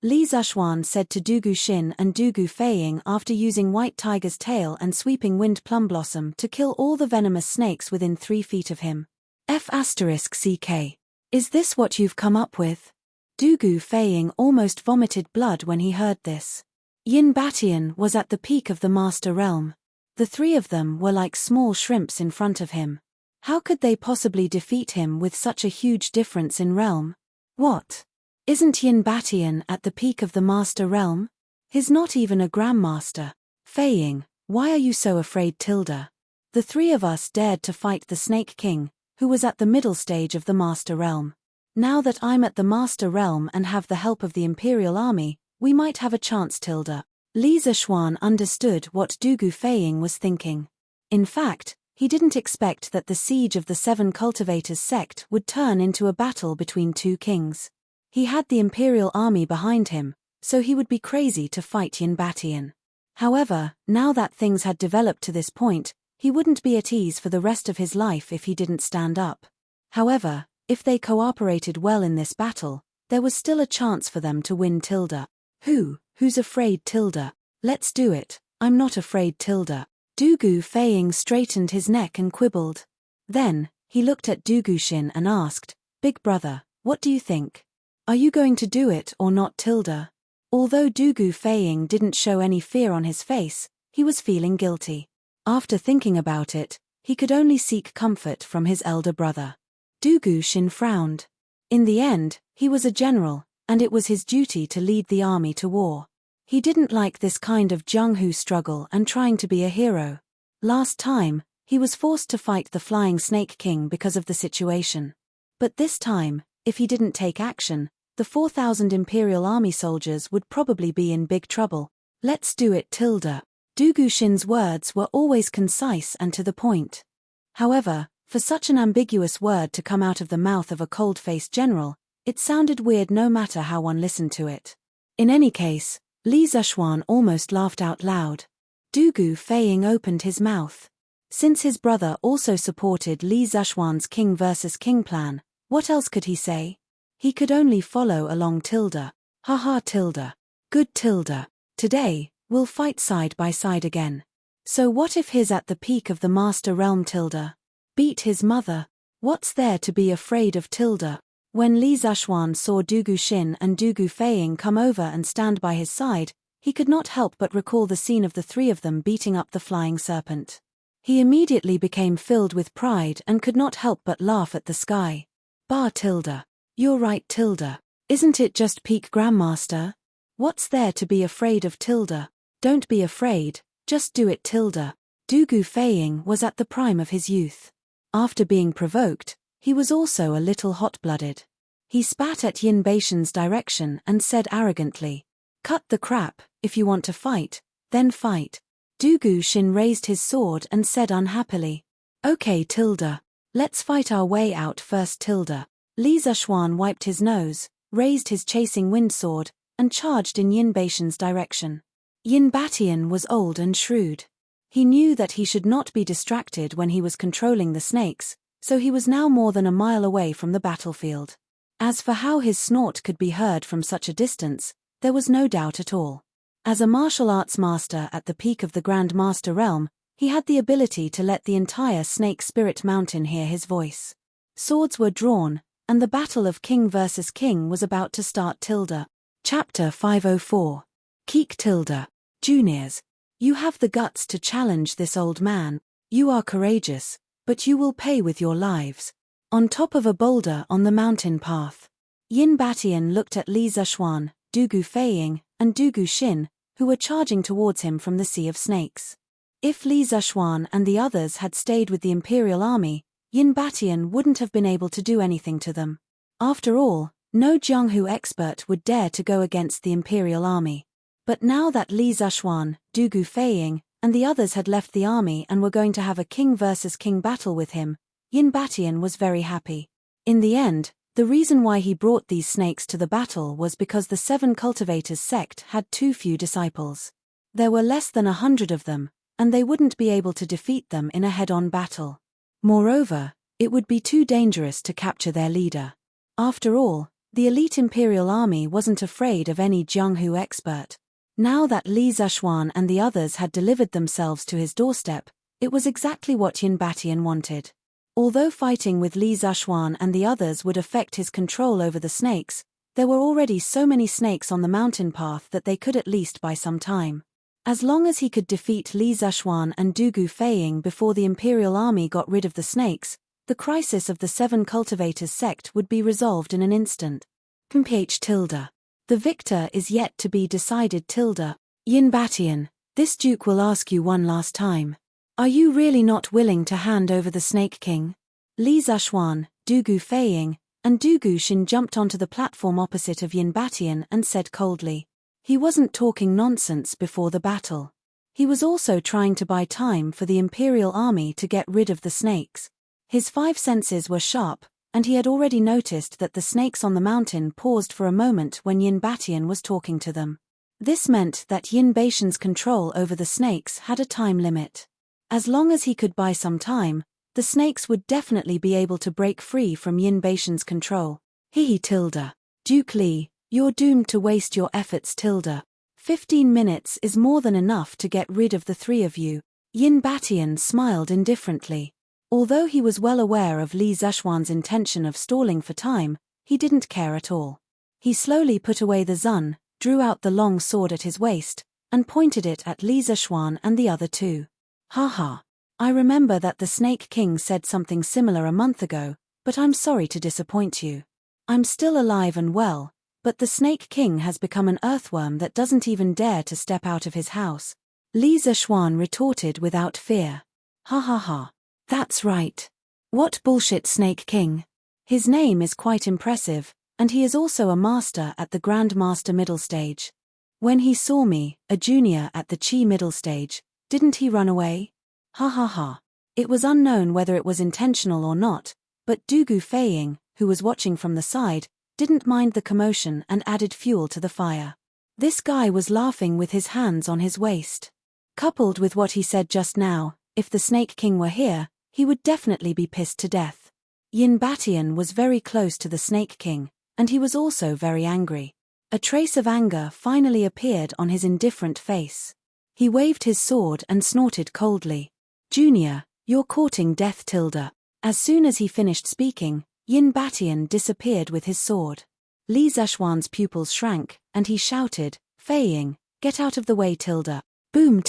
Li Zishuan said to Du Guxin and Du Gufeiying after using White Tiger's tail and Sweeping Wind Plum Blossom to kill all the venomous snakes within 3 feet of him. F***CK. Is this what you've come up with? Du Gufeiying almost vomited blood when he heard this. Yin Batian was at the peak of the Master Realm. The three of them were like small shrimps in front of him. How could they possibly defeat him with such a huge difference in realm? What? Isn't Yin Batian at the peak of the Master Realm? He's not even a Grandmaster. Fei Ying, why are you so afraid? The three of us dared to fight the Snake King, who was at the middle stage of the Master Realm. Now that I'm at the Master Realm and have the help of the Imperial Army, we might have a chance. Li Zishuan understood what Du Gufeiying was thinking. In fact, he didn't expect that the siege of the 7 Cultivators sect would turn into a battle between 2 kings. He had the Imperial Army behind him, so he would be crazy to fight Yin Batian. However, now that things had developed to this point, he wouldn't be at ease for the rest of his life if he didn't stand up. However, if they cooperated well in this battle, there was still a chance for them to win. Who's afraid? Let's do it, I'm not afraid. Du Gufeiying straightened his neck and quibbled. Then, he looked at Du Guxin and asked, Big brother, what do you think? Are you going to do it or not? Although Du Gufeiying didn't show any fear on his face, he was feeling guilty. After thinking about it, he could only seek comfort from his elder brother. Du Guxin frowned. In the end, he was a general, and it was his duty to lead the army to war. He didn't like this kind of Zhenghu struggle and trying to be a hero. Last time, he was forced to fight the Flying Snake King because of the situation. But this time, if he didn't take action, the 4,000 Imperial Army soldiers would probably be in big trouble. Let's do it. Du Guxin's words were always concise and to the point. However, for such an ambiguous word to come out of the mouth of a cold-faced general, it sounded weird no matter how one listened to it. In any case, Li Zishuan almost laughed out loud. Du Gufeiying opened his mouth. Since his brother also supported Li Zishuan's king versus king plan, what else could he say? He could only follow along. Haha. Good. Today, we'll fight side by side again. So what if he's at the peak of the Master Realm? Beat his mother. What's there to be afraid of? When Li Zishuan saw Du Guxin and Du Gufeiying come over and stand by his side, he could not help but recall the scene of the three of them beating up the flying serpent. He immediately became filled with pride and could not help but laugh at the sky. You're right. Isn't it just peak Grandmaster? What's there to be afraid of? Don't be afraid, just do it. Du Gufeiying was at the prime of his youth. After being provoked, he was also a little hot-blooded. He spat at Yin Batian's direction and said arrogantly, Cut the crap, if you want to fight, then fight. Du Guxin raised his sword and said unhappily, Okay. Let's fight our way out first. Li Zishuan wiped his nose, raised his chasing wind sword, and charged in Yin Batian's direction. Yin Batian was old and shrewd. He knew that he should not be distracted when he was controlling the snakes, so he was now more than a mile away from the battlefield. As for how his snort could be heard from such a distance, there was no doubt at all. As a martial arts master at the peak of the Grand Master Realm, he had the ability to let the entire Snake Spirit Mountain hear his voice. Swords were drawn, and the battle of king versus king was about to start. Chapter 504. Keek. Juniors. You have the guts to challenge this old man. You are courageous, but you will pay with your lives. On top of a boulder on the mountain path. Yin Batian looked at Li Zishuan, Du Gufeiying, and Du Guxin, who were charging towards him from the sea of snakes. If Li Zishuan and the others had stayed with the Imperial Army, Yin Batian wouldn't have been able to do anything to them. After all, no Jianghu expert would dare to go against the Imperial Army. But now that Li Zishuan, Du Guifei, and the others had left the army and were going to have a king versus king battle with him, Yin Batian was very happy. In the end, the reason why he brought these snakes to the battle was because the 7 cultivators sect had too few disciples. There were less than 100 of them, and they wouldn't be able to defeat them in a head-on battle. Moreover, it would be too dangerous to capture their leader. After all, the elite Imperial Army wasn't afraid of any Jianghu expert. Now that Li Zishuan and the others had delivered themselves to his doorstep, it was exactly what Yin Batian wanted. Although fighting with Li Zishuan and the others would affect his control over the snakes, there were already so many snakes on the mountain path that they could at least buy some time. As long as he could defeat Li Zishuan and Du Guifei before the Imperial Army got rid of the snakes, the crisis of the 7 cultivators sect would be resolved in an instant. The victor is yet to be decided. Yin Batian, this duke will ask you one last time. Are you really not willing to hand over the Snake King? Li Zishuan, Du Guifei, and Du Guxin jumped onto the platform opposite of Yin Batian and said coldly. He wasn't talking nonsense before the battle. He was also trying to buy time for the Imperial Army to get rid of the snakes. His 5 senses were sharp, and he had already noticed that the snakes on the mountain paused for a moment when Yin Batian was talking to them. This meant that Yin Batian's control over the snakes had a time limit. As long as he could buy some time, the snakes would definitely be able to break free from Yin Batian's control. Duke Li, you're doomed to waste your efforts. 15 minutes is more than enough to get rid of the 3 of you. Yin Batian smiled indifferently. Although he was well aware of Li Zishuan's intention of stalling for time, he didn't care at all. He slowly put away the zun, drew out the long sword at his waist, and pointed it at Li Zishuan and the other 2. Haha. I remember that the Snake King said something similar a month ago, but I'm sorry to disappoint you. I'm still alive and well, but the Snake King has become an earthworm that doesn't even dare to step out of his house. Li Zishuan retorted without fear. Ha ha ha. That's right. What bullshit, Snake King. His name is quite impressive, and he is also a master at the Grand Master middle stage. When he saw me, a junior at the Qi middle stage, didn't he run away? Ha ha ha. It was unknown whether it was intentional or not, but Du Guifei, who was watching from the side, didn't mind the commotion and added fuel to the fire. This guy was laughing with his hands on his waist. Coupled with what he said just now, if the Snake King were here, he would definitely be pissed to death. Yin Batian was very close to the Snake King, and he was also very angry. A trace of anger finally appeared on his indifferent face. He waved his sword and snorted coldly. Junior, you're courting death. As soon as he finished speaking, Yin Batian disappeared with his sword. Li Zishuan's pupils shrank, and he shouted, Feiying, get out of the way. Boom.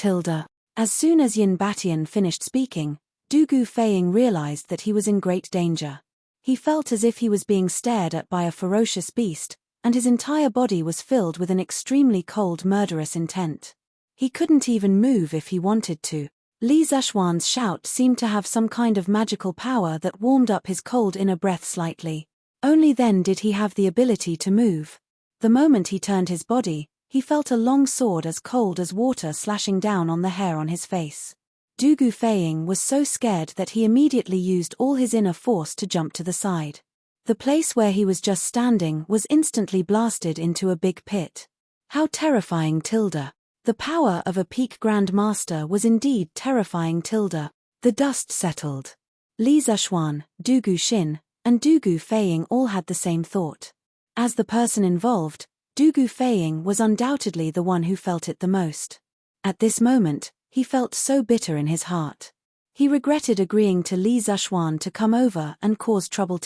As soon as Yin Batian finished speaking, Du Guifei realized that he was in great danger. He felt as if he was being stared at by a ferocious beast, and his entire body was filled with an extremely cold, murderous intent. He couldn't even move if he wanted to. Li Zishuan's shout seemed to have some kind of magical power that warmed up his cold inner breath slightly. Only then did he have the ability to move. The moment he turned his body, he felt a long sword as cold as water slashing down on the hair on his face. Du Guifei was so scared that he immediately used all his inner force to jump to the side. The place where he was just standing was instantly blasted into a big pit. How terrifying. The power of a peak Grand Master was indeed terrifying. The dust settled. Li Zishuan, Du Guxin, and Du Guifei all had the same thought. As the person involved, Du Guifei was undoubtedly the one who felt it the most. At this moment, he felt so bitter in his heart. He regretted agreeing to Li Zishuan to come over and cause trouble.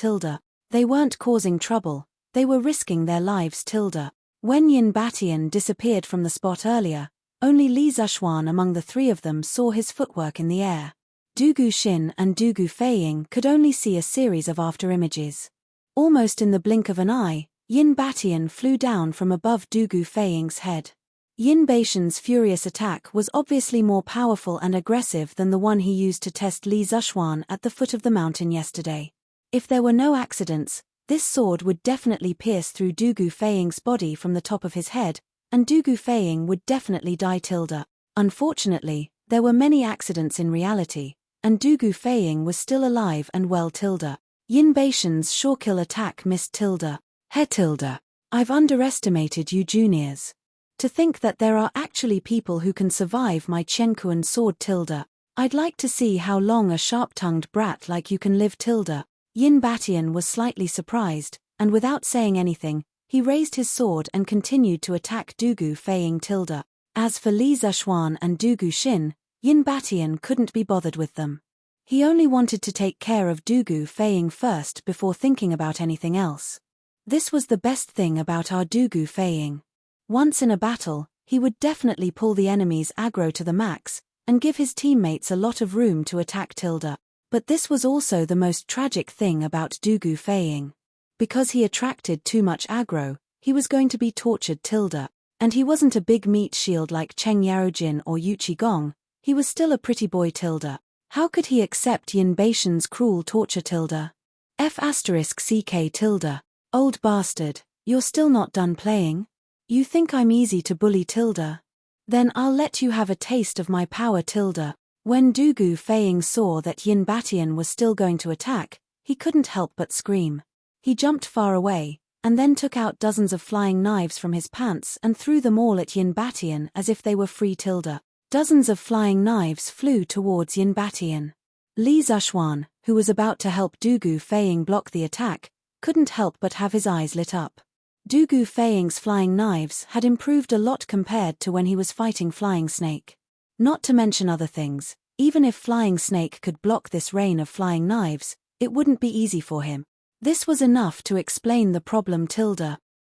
They weren't causing trouble, they were risking their lives. When Yin Batian disappeared from the spot earlier, only Li Zishuan among the 3 of them saw his footwork in the air. Du Guxin and Du Guifei could only see a series of after-images. Almost in the blink of an eye, Yin Batian flew down from above Du Guifei's head. Yin Baishan's furious attack was obviously more powerful and aggressive than the one he used to test Li Zishuan at the foot of the mountain yesterday. If there were no accidents, this sword would definitely pierce through Du Gufeiying's body from the top of his head, and Du Gufeiying would definitely die. Unfortunately, there were many accidents in reality, and Du Gufeiying was still alive and well. Yin Baishan's sure-kill attack missed. He. I've underestimated you juniors. To think that there are actually people who can survive my Qiankuan sword. I'd like to see how long a sharp-tongued brat like you can live. Yin Batian was slightly surprised, and without saying anything, he raised his sword and continued to attack Du Gufeiying. As for Li Zishuan and Du Guxin, Yin Batian couldn't be bothered with them. He only wanted to take care of Du Gufeiying first before thinking about anything else. This was the best thing about our Du Gufeiying. Once in a battle, he would definitely pull the enemy's aggro to the max, and give his teammates a lot of room to attack. But this was also the most tragic thing about Du Gufeiying. Because he attracted too much aggro, he was going to be tortured. And he wasn't a big meat shield like Cheng Yaojin or Yu Qigong, he was still a pretty boy. How could he accept Yin Baishan's cruel torture? F***ck. Old bastard, you're still not done playing? You think I'm easy to bully? Then I'll let you have a taste of my power. When Du Gufeiying saw that Yin Batian was still going to attack, he couldn't help but scream. He jumped far away, and then took out dozens of flying knives from his pants and threw them all at Yin Batian as if they were free. Dozens of flying knives flew towards Yin Batian. Li Zishuan, who was about to help Du Gufeiying block the attack, couldn't help but have his eyes lit up. Du Gufeiying's flying knives had improved a lot compared to when he was fighting Flying Snake. Not to mention other things, even if Flying Snake could block this rain of flying knives, it wouldn't be easy for him. This was enough to explain the problem.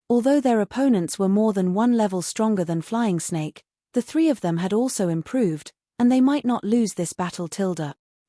Although their opponents were more than one level stronger than Flying Snake, the three of them had also improved, and they might not lose this battle.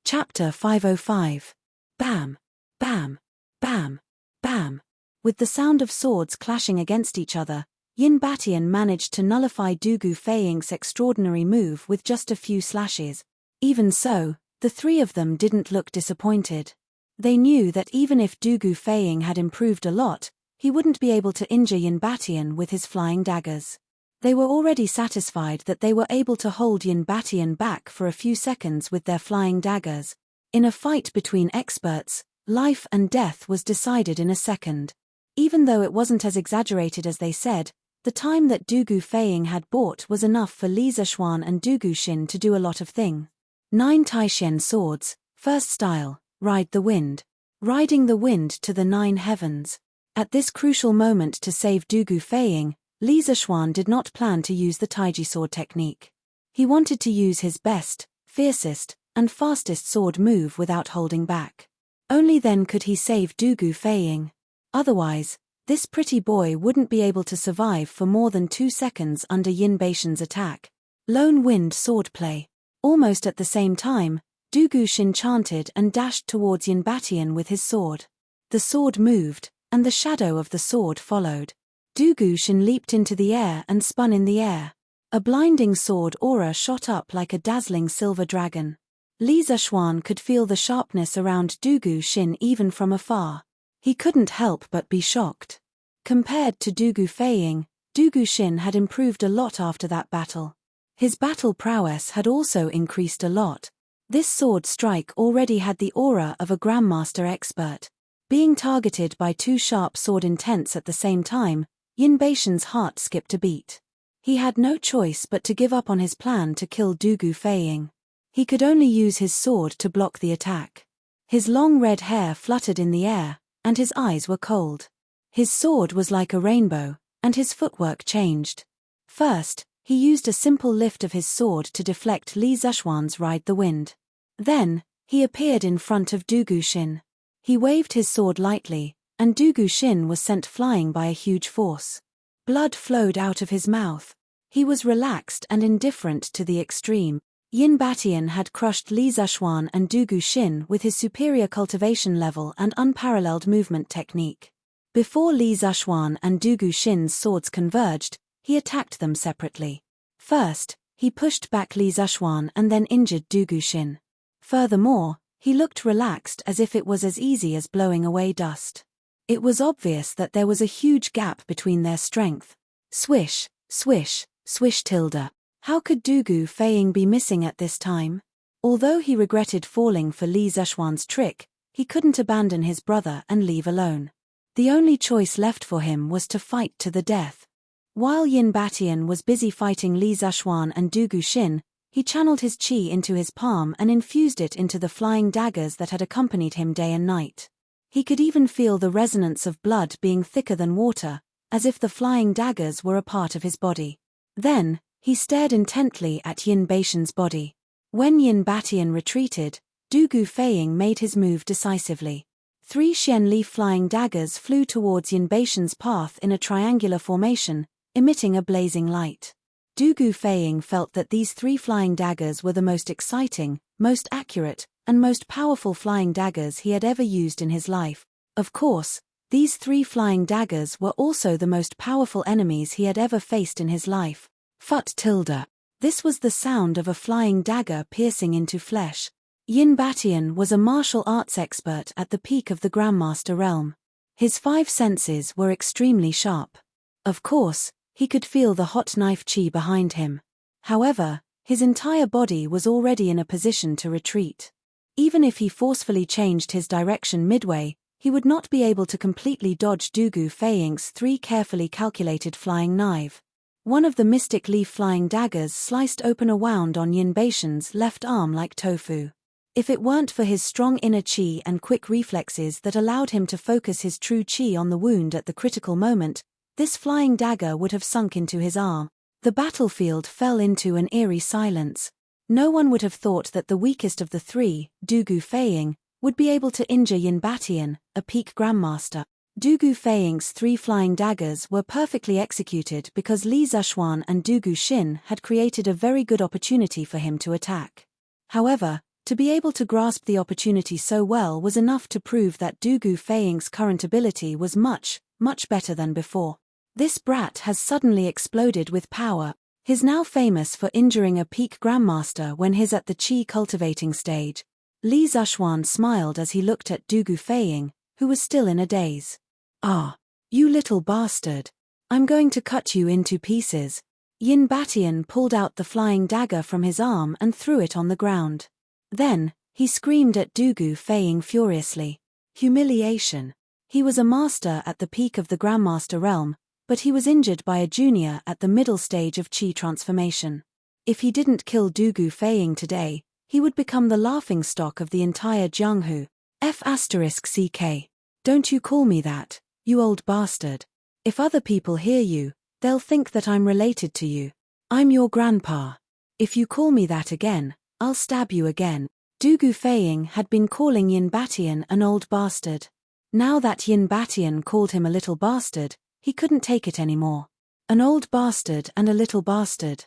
Chapter 505. Bam! Bam! Bam! Bam! With the sound of swords clashing against each other, Yin Batian managed to nullify Du Gufeiying's extraordinary move with just a few slashes. Even so, the three of them didn't look disappointed. They knew that even if Du Gufeiying had improved a lot, he wouldn't be able to injure Yin Batian with his flying daggers. They were already satisfied that they were able to hold Yin Batian back for a few seconds with their flying daggers. In a fight between experts, life and death was decided in a second. Even though it wasn't as exaggerated as they said, the time that Du Gufeiying had bought was enough for Li Zishuan and Du Guxin to do a lot of things. 9 Taishen swords, first style, ride the wind. Riding the wind to the 9 heavens. At this crucial moment to save Du Gufeiying, Li Zishuan did not plan to use the Taiji sword technique. He wanted to use his best, fiercest, and fastest sword move without holding back. Only then could he save Du Gufeiying. Otherwise, this pretty boy wouldn't be able to survive for more than 2 seconds under Yin Baishan's attack. Lone wind swordplay. Almost at the same time, Du Guxin chanted and dashed towards Yin Batian with his sword. The sword moved, and the shadow of the sword followed. Du Guxin leaped into the air and spun in the air. A blinding sword aura shot up like a dazzling silver dragon. Li Zishuan could feel the sharpness around Du Guxin even from afar. He couldn't help but be shocked. Compared to Du Gufeiying, Du Guxin had improved a lot after that battle. His battle prowess had also increased a lot. This sword strike already had the aura of a Grandmaster expert. Being targeted by 2 sharp sword intents at the same time, Yin Baishan's heart skipped a beat. He had no choice but to give up on his plan to kill Du Gufeiying. He could only use his sword to block the attack. His long red hair fluttered in the air, and his eyes were cold. His sword was like a rainbow, and his footwork changed. First, he used a simple lift of his sword to deflect Li Zishuan's ride the wind. Then, he appeared in front of Du Guxin. He waved his sword lightly, and Du Guxin was sent flying by a huge force. Blood flowed out of his mouth. He was relaxed and indifferent to the extreme. Yin Batian had crushed Li Zishuan and Du Guxin with his superior cultivation level and unparalleled movement technique. Before Li Zishuan and Du Guxin's swords converged, he attacked them separately. First, he pushed back Li Zishuan and then injured Du Guxin. Furthermore, he looked relaxed as if it was as easy as blowing away dust. It was obvious that there was a huge gap between their strength. Swish, swish, swish tilde. How could Du Guxin be missing at this time? Although he regretted falling for Li Zishuan's trick, he couldn't abandon his brother and leave alone. The only choice left for him was to fight to the death. While Yin Batian was busy fighting Li Zishuan and Du Guxin, he channeled his qi into his palm and infused it into the flying daggers that had accompanied him day and night. He could even feel the resonance of blood being thicker than water, as if the flying daggers were a part of his body. Then, he stared intently at Yin Batian's body. When Yin Batian retreated, Du Guxin made his move decisively. 3 Xianli flying daggers flew towards Yin Batian's path in a triangular formation, emitting a blazing light. Du Guxin felt that these 3 flying daggers were the most exciting, most accurate, and most powerful flying daggers he had ever used in his life. Of course, these 3 flying daggers were also the most powerful enemies he had ever faced in his life. Phut tilde. This was the sound of a flying dagger piercing into flesh. Yin Batian was a martial arts expert at the peak of the Grandmaster realm. His 5 senses were extremely sharp. Of course, he could feel the hot knife qi behind him. However, his entire body was already in a position to retreat. Even if he forcefully changed his direction midway, he would not be able to completely dodge Du Guxin's 3 carefully calculated flying knife. One of the mystic leaf flying daggers sliced open a wound on Yin Batian's left arm like tofu. If it weren't for his strong inner qi and quick reflexes that allowed him to focus his true qi on the wound at the critical moment, this flying dagger would have sunk into his arm. The battlefield fell into an eerie silence. No one would have thought that the weakest of the 3, Du Guxin, would be able to injure Yin Batian, a peak grandmaster. Du Guxin's 3 flying daggers were perfectly executed because Li Zishuan and Du Guxin had created a very good opportunity for him to attack. However, to be able to grasp the opportunity so well was enough to prove that Du Guxin's current ability was much, much better than before. This brat has suddenly exploded with power. He's now famous for injuring a peak grandmaster when he's at the qi cultivating stage. Li Zishuan smiled as he looked at Du Guxin, who was still in a daze. Ah, you little bastard. I'm going to cut you into pieces. Yin Batian pulled out the flying dagger from his arm and threw it on the ground. Then, he screamed at Du Guxin furiously. Humiliation. He was a master at the peak of the Grandmaster realm, but he was injured by a junior at the middle stage of qi transformation. If he didn't kill Du Guxin today, he would become the laughingstock of the entire Jianghu. F***ck. Don't you call me that, you old bastard. If other people hear you, they'll think that I'm related to you. I'm your grandpa. If you call me that again, I'll stab you again. Du Guxin had been calling Yin Batian an old bastard. Now that Yin Batian called him a little bastard, he couldn't take it anymore. An old bastard and a little bastard.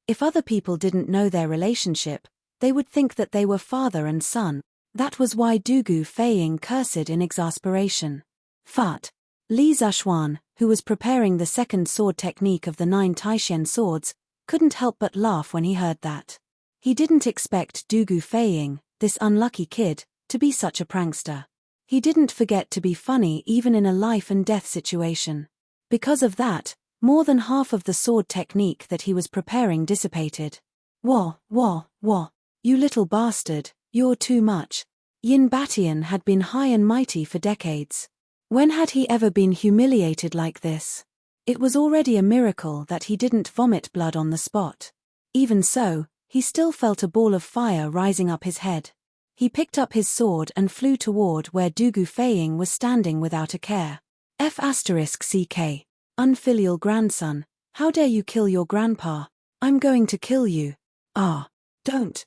If other people didn't know their relationship, they would think that they were father and son. That was why Du Guxin cursed in exasperation. Phut. Li Zishuan, who was preparing the second sword technique of the 9 Taishan swords, couldn't help but laugh when he heard that. He didn't expect Du Guxin, this unlucky kid, to be such a prankster. He didn't forget to be funny even in a life-and-death situation. Because of that, more than half of the sword technique that he was preparing dissipated. Wah, you little bastard, you're too much. Yin Batian had been high and mighty for decades. When had he ever been humiliated like this? It was already a miracle that he didn't vomit blood on the spot. Even so, he still felt a ball of fire rising up his head. He picked up his sword and flew toward where Du Guxin was standing without a care. F***ck. Unfilial grandson, how dare you kill your grandpa? I'm going to kill you. Ah. Don't.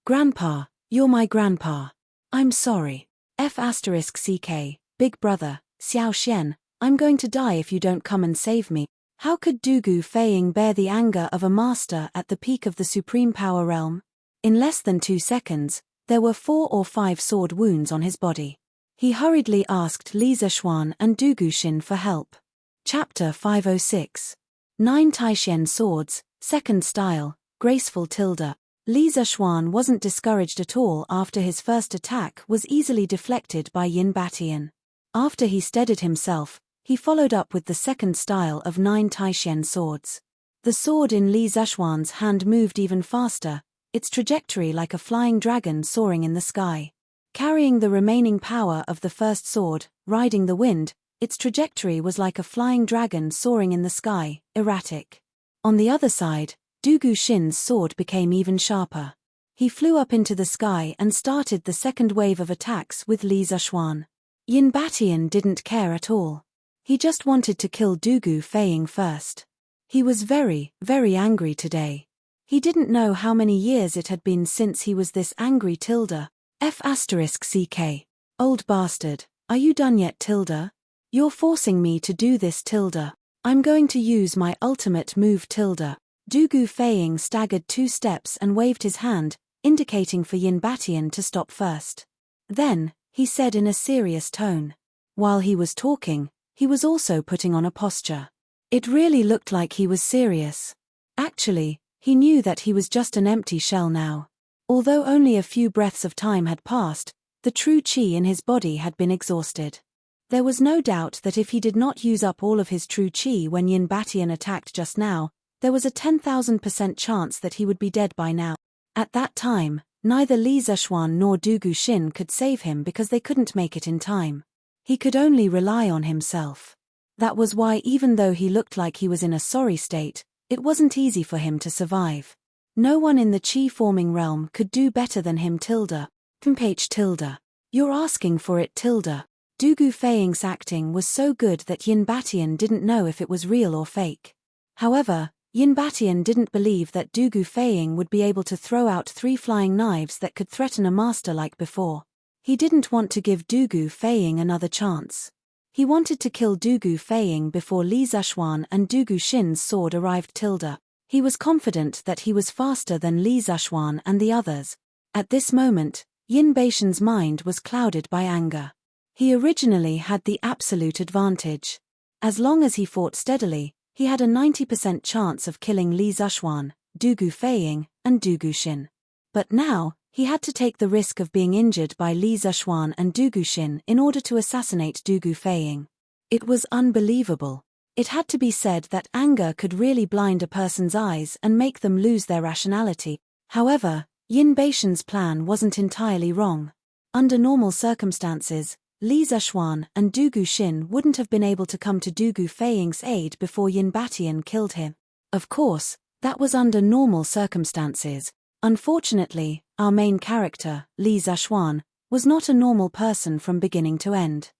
Grandpa, you're my grandpa. I'm sorry. F***ck, big brother, Xiao Xian, I'm going to die if you don't come and save me. How could Du Guxin bear the anger of a master at the peak of the supreme power realm? In less than 2 seconds, there were 4 or 5 sword wounds on his body. He hurriedly asked Li Zishuan and Du Guxin for help. Chapter 506. 9 Taishen swords, second style, graceful tilde. Li Zishuan wasn't discouraged at all after his first attack was easily deflected by Yin Batian. After he steadied himself, he followed up with the second style of 9 Taishen swords. The sword in Li Zishuan's hand moved even faster, its trajectory like a flying dragon soaring in the sky. Carrying the remaining power of the first sword, riding the wind, its trajectory was like a flying dragon soaring in the sky, erratic. On the other side, Dugu Xin's sword became even sharper. He flew up into the sky and started the second wave of attacks with Li Zishuan. Yin Batian didn't care at all. He just wanted to kill Dugu Feiying first. He was very, very angry today. He didn't know how many years it had been since he was this angry tilde. F***ck. Old bastard, are you done yet tilde? You're forcing me to do this tilde. I'm going to use my ultimate move tilde. Dugu Feiying staggered 2 steps and waved his hand, indicating for Yin Batian to stop first. Then, he said in a serious tone. While he was talking, he was also putting on a posture. It really looked like he was serious. Actually, he knew that he was just an empty shell now. Although only a few breaths of time had passed, the true qi in his body had been exhausted. There was no doubt that if he did not use up all of his true qi when Yin Batian attacked just now, there was a 10,000% chance that he would be dead by now. At that time, neither Li Zishuan nor Dugu Xin could save him because they couldn't make it in time. He could only rely on himself. That was why even though he looked like he was in a sorry state, it wasn't easy for him to survive. No one in the qi-forming realm could do better than him tilde. Ph tilde. You're asking for it tilde. Dugu Feiying's acting was so good that Yin Batian didn't know if it was real or fake. However, Yin Batian didn't believe that Dugu Feiying would be able to throw out 3 flying knives that could threaten a master like before. He didn't want to give Dugu Feiying another chance. He wanted to kill Dugu Feiying before Li Zishuan and Dugu Xin's sword arrived tilde. He was confident that he was faster than Li Zishuan and the others. At this moment, Yin Batian's mind was clouded by anger. He originally had the absolute advantage. As long as he fought steadily, he had a 90% chance of killing Li Zishuan, Dugu Feiying, and Dugu Xin. But now, he had to take the risk of being injured by Li Zishuan and Dugu Xin in order to assassinate Dugu Feiying. It was unbelievable. It had to be said that anger could really blind a person's eyes and make them lose their rationality. However, Yin Batian's plan wasn't entirely wrong. Under normal circumstances, Li Zishuan and Dugu Xin wouldn't have been able to come to Dugu Feiying's aid before Yin Batian killed him. Of course, that was under normal circumstances. Unfortunately, our main character, Li Zishuan, was not a normal person from beginning to end.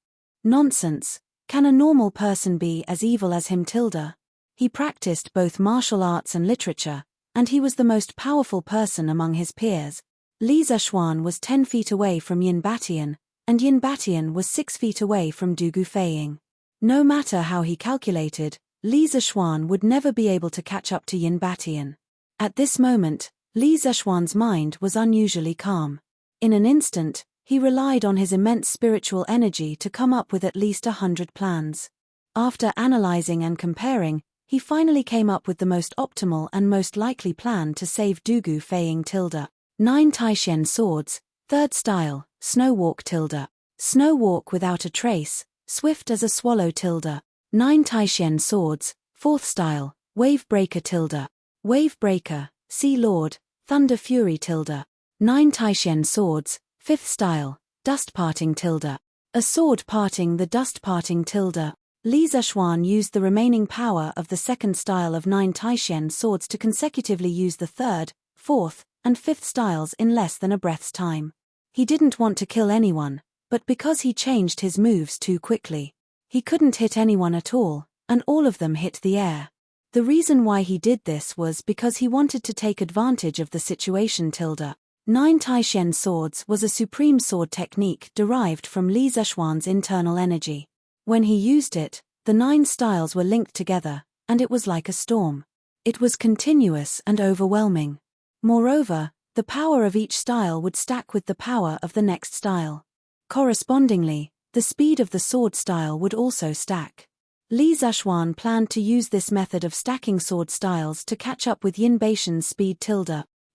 Nonsense. Can a normal person be as evil as him tilde? He practiced both martial arts and literature, and he was the most powerful person among his peers. Li Zishuan was 10 feet away from Yin Batian, and Yin Batian was 6 feet away from Dugu Feiying. No matter how he calculated, Li Zishuan would never be able to catch up to Yin Batian. At this moment, Li Zishuan's mind was unusually calm. In an instant, he relied on his immense spiritual energy to come up with at least 100 plans. After analyzing and comparing, he finally came up with the most optimal and most likely plan to save Dugu Feiying tilde. 9 Taishen swords, third style, snowwalk tilde. Snowwalk without a trace, swift as a swallow tilde. 9 Taishen swords, fourth style, wave breaker tilde. Wave breaker, Sea Lord, Thunder Fury tilde. 9 Taishen swords, 5th style, dust parting tilde. A sword parting the dust parting tilde. Li Zishuan used the remaining power of the second style of 9 Taishen swords to consecutively use the 3rd, 4th, and 5th styles in less than a breath's time. He didn't want to kill anyone, but because he changed his moves too quickly, he couldn't hit anyone at all, and all of them hit the air. The reason why he did this was because he wanted to take advantage of the situation tilde. 9 Taishen swords was a supreme sword technique derived from Li Zishuan's internal energy. When he used it, the 9 styles were linked together, and it was like a storm. It was continuous and overwhelming. Moreover, the power of each style would stack with the power of the next style. Correspondingly, the speed of the sword style would also stack. Li Zhuan planned to use this method of stacking sword styles to catch up with Yin Baishan's speed.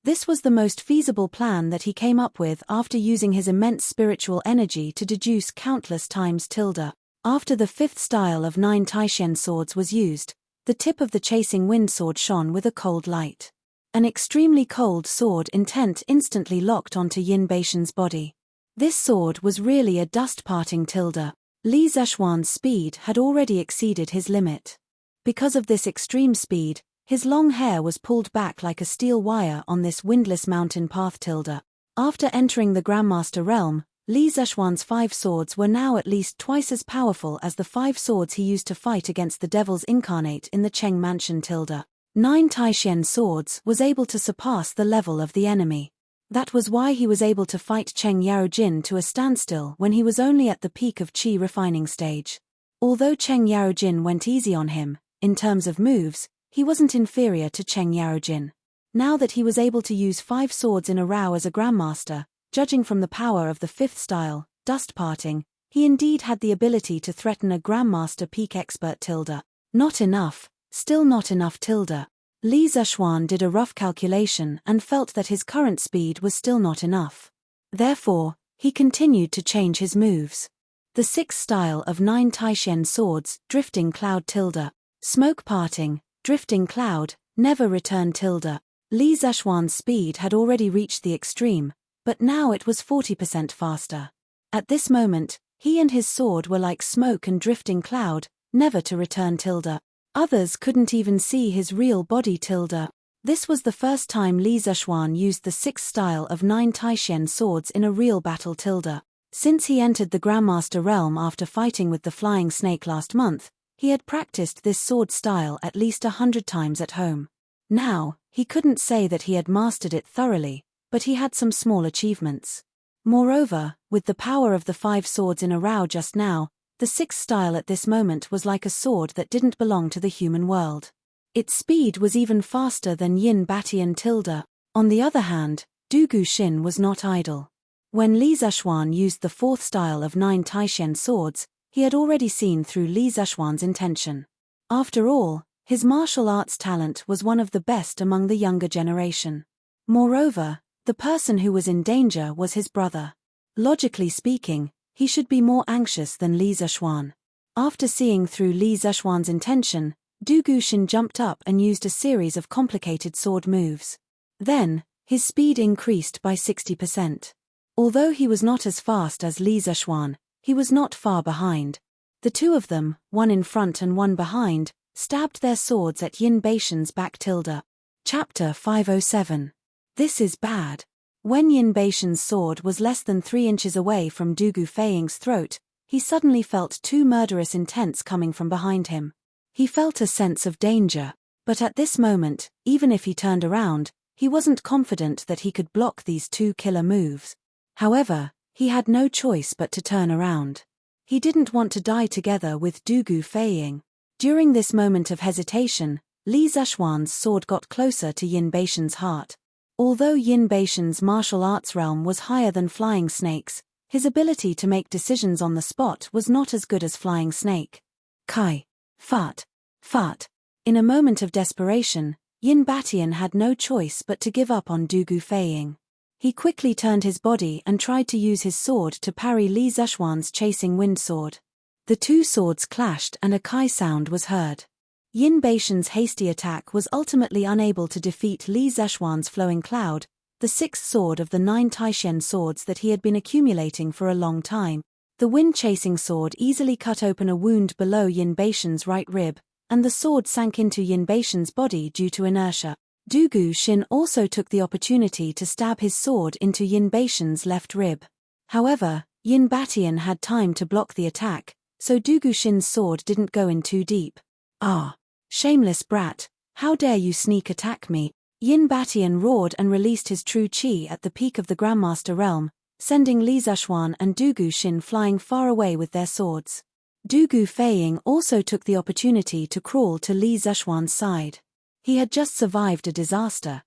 This was the most feasible plan that he came up with after using his immense spiritual energy to deduce countless times. After the fifth style of 9 Taishen swords was used, the tip of the chasing wind sword shone with a cold light. An extremely cold sword intent instantly locked onto Yin Baishan's body. This sword was really a dust parting. Li Zhuan's speed had already exceeded his limit. Because of this extreme speed, his long hair was pulled back like a steel wire on this windless mountain path. After entering the Grandmaster realm, Li Zhuan's 5 swords were now at least twice as powerful as the 5 swords he used to fight against the devils incarnate in the Cheng mansion. 9 Taishen swords was able to surpass the level of the enemy. That was why he was able to fight Cheng Yaojin to a standstill when he was only at the peak of Qi refining stage. Although Cheng Yaojin went easy on him, in terms of moves, he wasn't inferior to Cheng Yaojin. Now that he was able to use 5 swords in a row as a Grandmaster, judging from the power of the 5th style, dust parting, he indeed had the ability to threaten a Grandmaster peak expert. Not enough, still not enough. Li Zhuan did a rough calculation and felt that his current speed was still not enough. Therefore, he continued to change his moves. The 6th style of 9 Taishen swords, drifting cloud. Smoke parting, drifting cloud, never return. Li Zhuan's speed had already reached the extreme, but now it was 40% faster. At this moment, he and his sword were like smoke and drifting cloud, never to return. Others couldn't even see his real body. This was the first time Li Zhuan used the 6th style of 9 Taishen swords in a real battle. Since he entered the Grandmaster realm after fighting with the flying snake last month, he had practiced this sword style at least 100 times at home. Now, he couldn't say that he had mastered it thoroughly, but he had some small achievements. Moreover, with the power of the 5 swords in a row just now, the 6th style at this moment was like a sword that didn't belong to the human world. Its speed was even faster than Yin Batian. On the other hand, Du Guxin was not idle. When Li Zhuan used the 4th style of 9 Taishen swords, he had already seen through Li Zhuan's intention. After all, his martial arts talent was one of the best among the younger generation. Moreover, the person who was in danger was his brother. Logically speaking, he should be more anxious than Li Zhuan. After seeing through Li Zhuan's intention, Du Guxin jumped up and used a series of complicated sword moves. Then, his speed increased by 60%. Although he was not as fast as Li Zhuan, he was not far behind. The two of them, one in front and one behind, stabbed their swords at Yin Baishan's back. Chapter 507. This is bad. When Yin Baishan's sword was less than 3 inches away from Du Gufaiying's throat, he suddenly felt 2 murderous intents coming from behind him. He felt a sense of danger, but at this moment, even if he turned around, he wasn't confident that he could block these 2 killer moves. However, he had no choice but to turn around. He didn't want to die together with Du Gufaiying. During this moment of hesitation, Li Zhuan's sword got closer to Yin Baishan's heart. Although Yin Baishan's martial arts realm was higher than Flying Snake's, his ability to make decisions on the spot was not as good as Flying Snake. Kai. Fart. Fart. In a moment of desperation, Yin Batian had no choice but to give up on Du Gufaiying. He quickly turned his body and tried to use his sword to parry Li Zhuan's chasing wind sword. The 2 swords clashed and a kai sound was heard. Yin Baishan's hasty attack was ultimately unable to defeat Li Zhuan's flowing cloud, the 6th sword of the 9 Taishen swords that he had been accumulating for a long time. The wind-chasing sword easily cut open a wound below Yin Baishan's right rib, and the sword sank into Yin Baishan's body due to inertia. Du Guxin also took the opportunity to stab his sword into Yin Baishan's left rib. However, Yin Batian had time to block the attack, so Du Guxin's sword didn't go in too deep. Ah! Shameless brat, how dare you sneak attack me? Yin Batian roared and released his true qi at the peak of the Grandmaster realm, sending Li Zhuan and Du Guxin flying far away with their swords. Du Gufaiying also took the opportunity to crawl to Li Zhuan's side. He had just survived a disaster.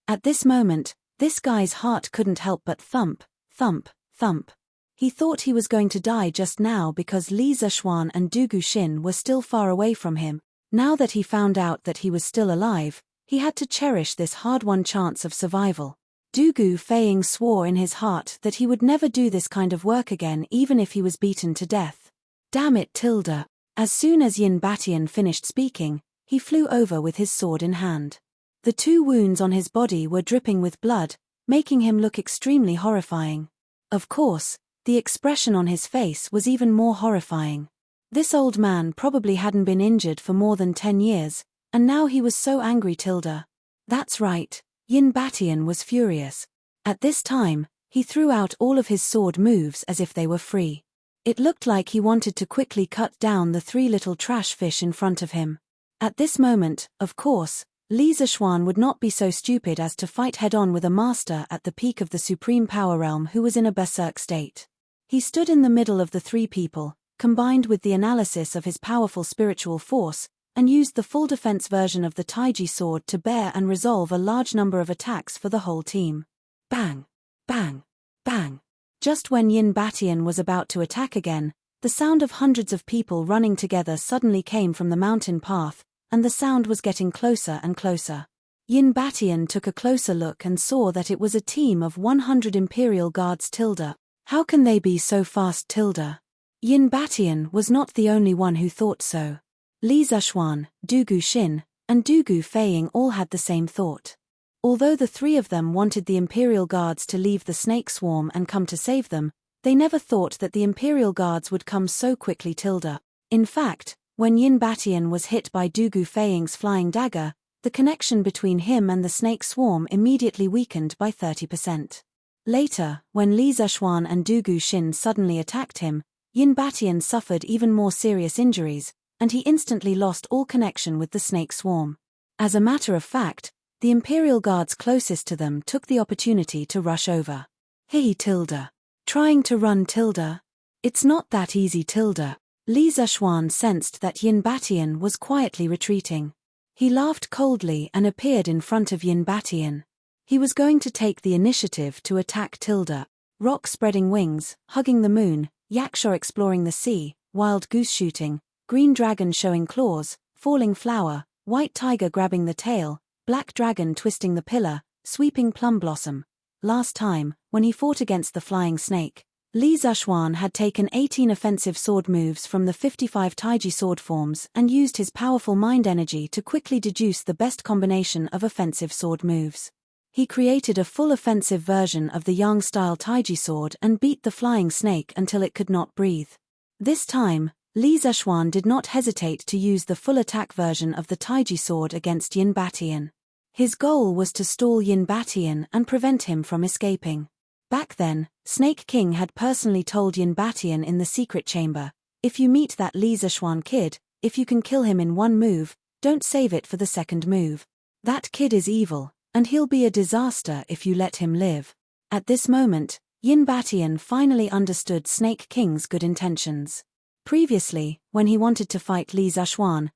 At this moment, this guy's heart couldn't help but thump, thump, thump. He thought he was going to die just now because Li Zishuan and Du Guxin were still far away from him. Now that he found out that he was still alive, he had to cherish this hard-won chance of survival. Du Guxin swore in his heart that he would never do this kind of work again even if he was beaten to death. Damn it, Tilda. As soon as Yin Batian finished speaking, he flew over with his sword in hand. The 2 wounds on his body were dripping with blood, making him look extremely horrifying. Of course, the expression on his face was even more horrifying. This old man probably hadn't been injured for more than 10 years, and now he was so angry. Tilda. That's right, Yin Batian was furious. At this time, he threw out all of his sword moves as if they were free. It looked like he wanted to quickly cut down the 3 little trash fish in front of him. At this moment, of course, Li Zishuan would not be so stupid as to fight head-on with a master at the peak of the supreme power realm who was in a berserk state. He stood in the middle of the 3 people, combined with the analysis of his powerful spiritual force, and used the full defense version of the Taiji sword to bear and resolve a large number of attacks for the whole team. Bang! Bang! Bang! Just when Yin Batian was about to attack again, the sound of hundreds of people running together suddenly came from the mountain path, and the sound was getting closer and closer. Yin Batian took a closer look and saw that it was a team of 100 Imperial Guards. Tilda. How can they be so fast? Tilda. Yin Batian was not the only one who thought so. Li Zishuan, Du Guxin, and Du Guxin all had the same thought. Although the 3 of them wanted the Imperial Guards to leave the snake swarm and come to save them, they never thought that the Imperial Guards would come so quickly. Tilda. In fact, when Yin Batian was hit by Du Guxin's flying dagger, the connection between him and the snake swarm immediately weakened by 30%. Later, when Li Zishuan and Du Guxin suddenly attacked him, Yin Batian suffered even more serious injuries, and he instantly lost all connection with the snake swarm. As a matter of fact, the Imperial Guards closest to them took the opportunity to rush over. Hey Tilda. Trying to run. Tilda. It's not that easy. Tilda. Li Zishuan sensed that Yin Batian was quietly retreating. He laughed coldly and appeared in front of Yin Batian. He was going to take the initiative to attack. Tilda. Rock spreading wings, hugging the moon, Yaksha exploring the sea, wild goose shooting, green dragon showing claws, falling flower, white tiger grabbing the tail, black dragon twisting the pillar, sweeping plum blossom. Last time, when he fought against the flying snake, Li Zishuan had taken 18 offensive sword moves from the 55 Taiji sword forms and used his powerful mind energy to quickly deduce the best combination of offensive sword moves. He created a full offensive version of the Yang-style Taiji sword and beat the flying snake until it could not breathe. This time, Li Zishuan did not hesitate to use the full attack version of the Taiji sword against Yin Batian. His goal was to stall Yin Batian and prevent him from escaping. Back then, Snake King had personally told Yin Batian in the secret chamber, "If you meet that Li Zishuan kid, if you can kill him in 1 move, don't save it for the 2nd move. That kid is evil, and he'll be a disaster if you let him live." At this moment, Yin Batian finally understood Snake King's good intentions. Previously, when he wanted to fight Li Zishuan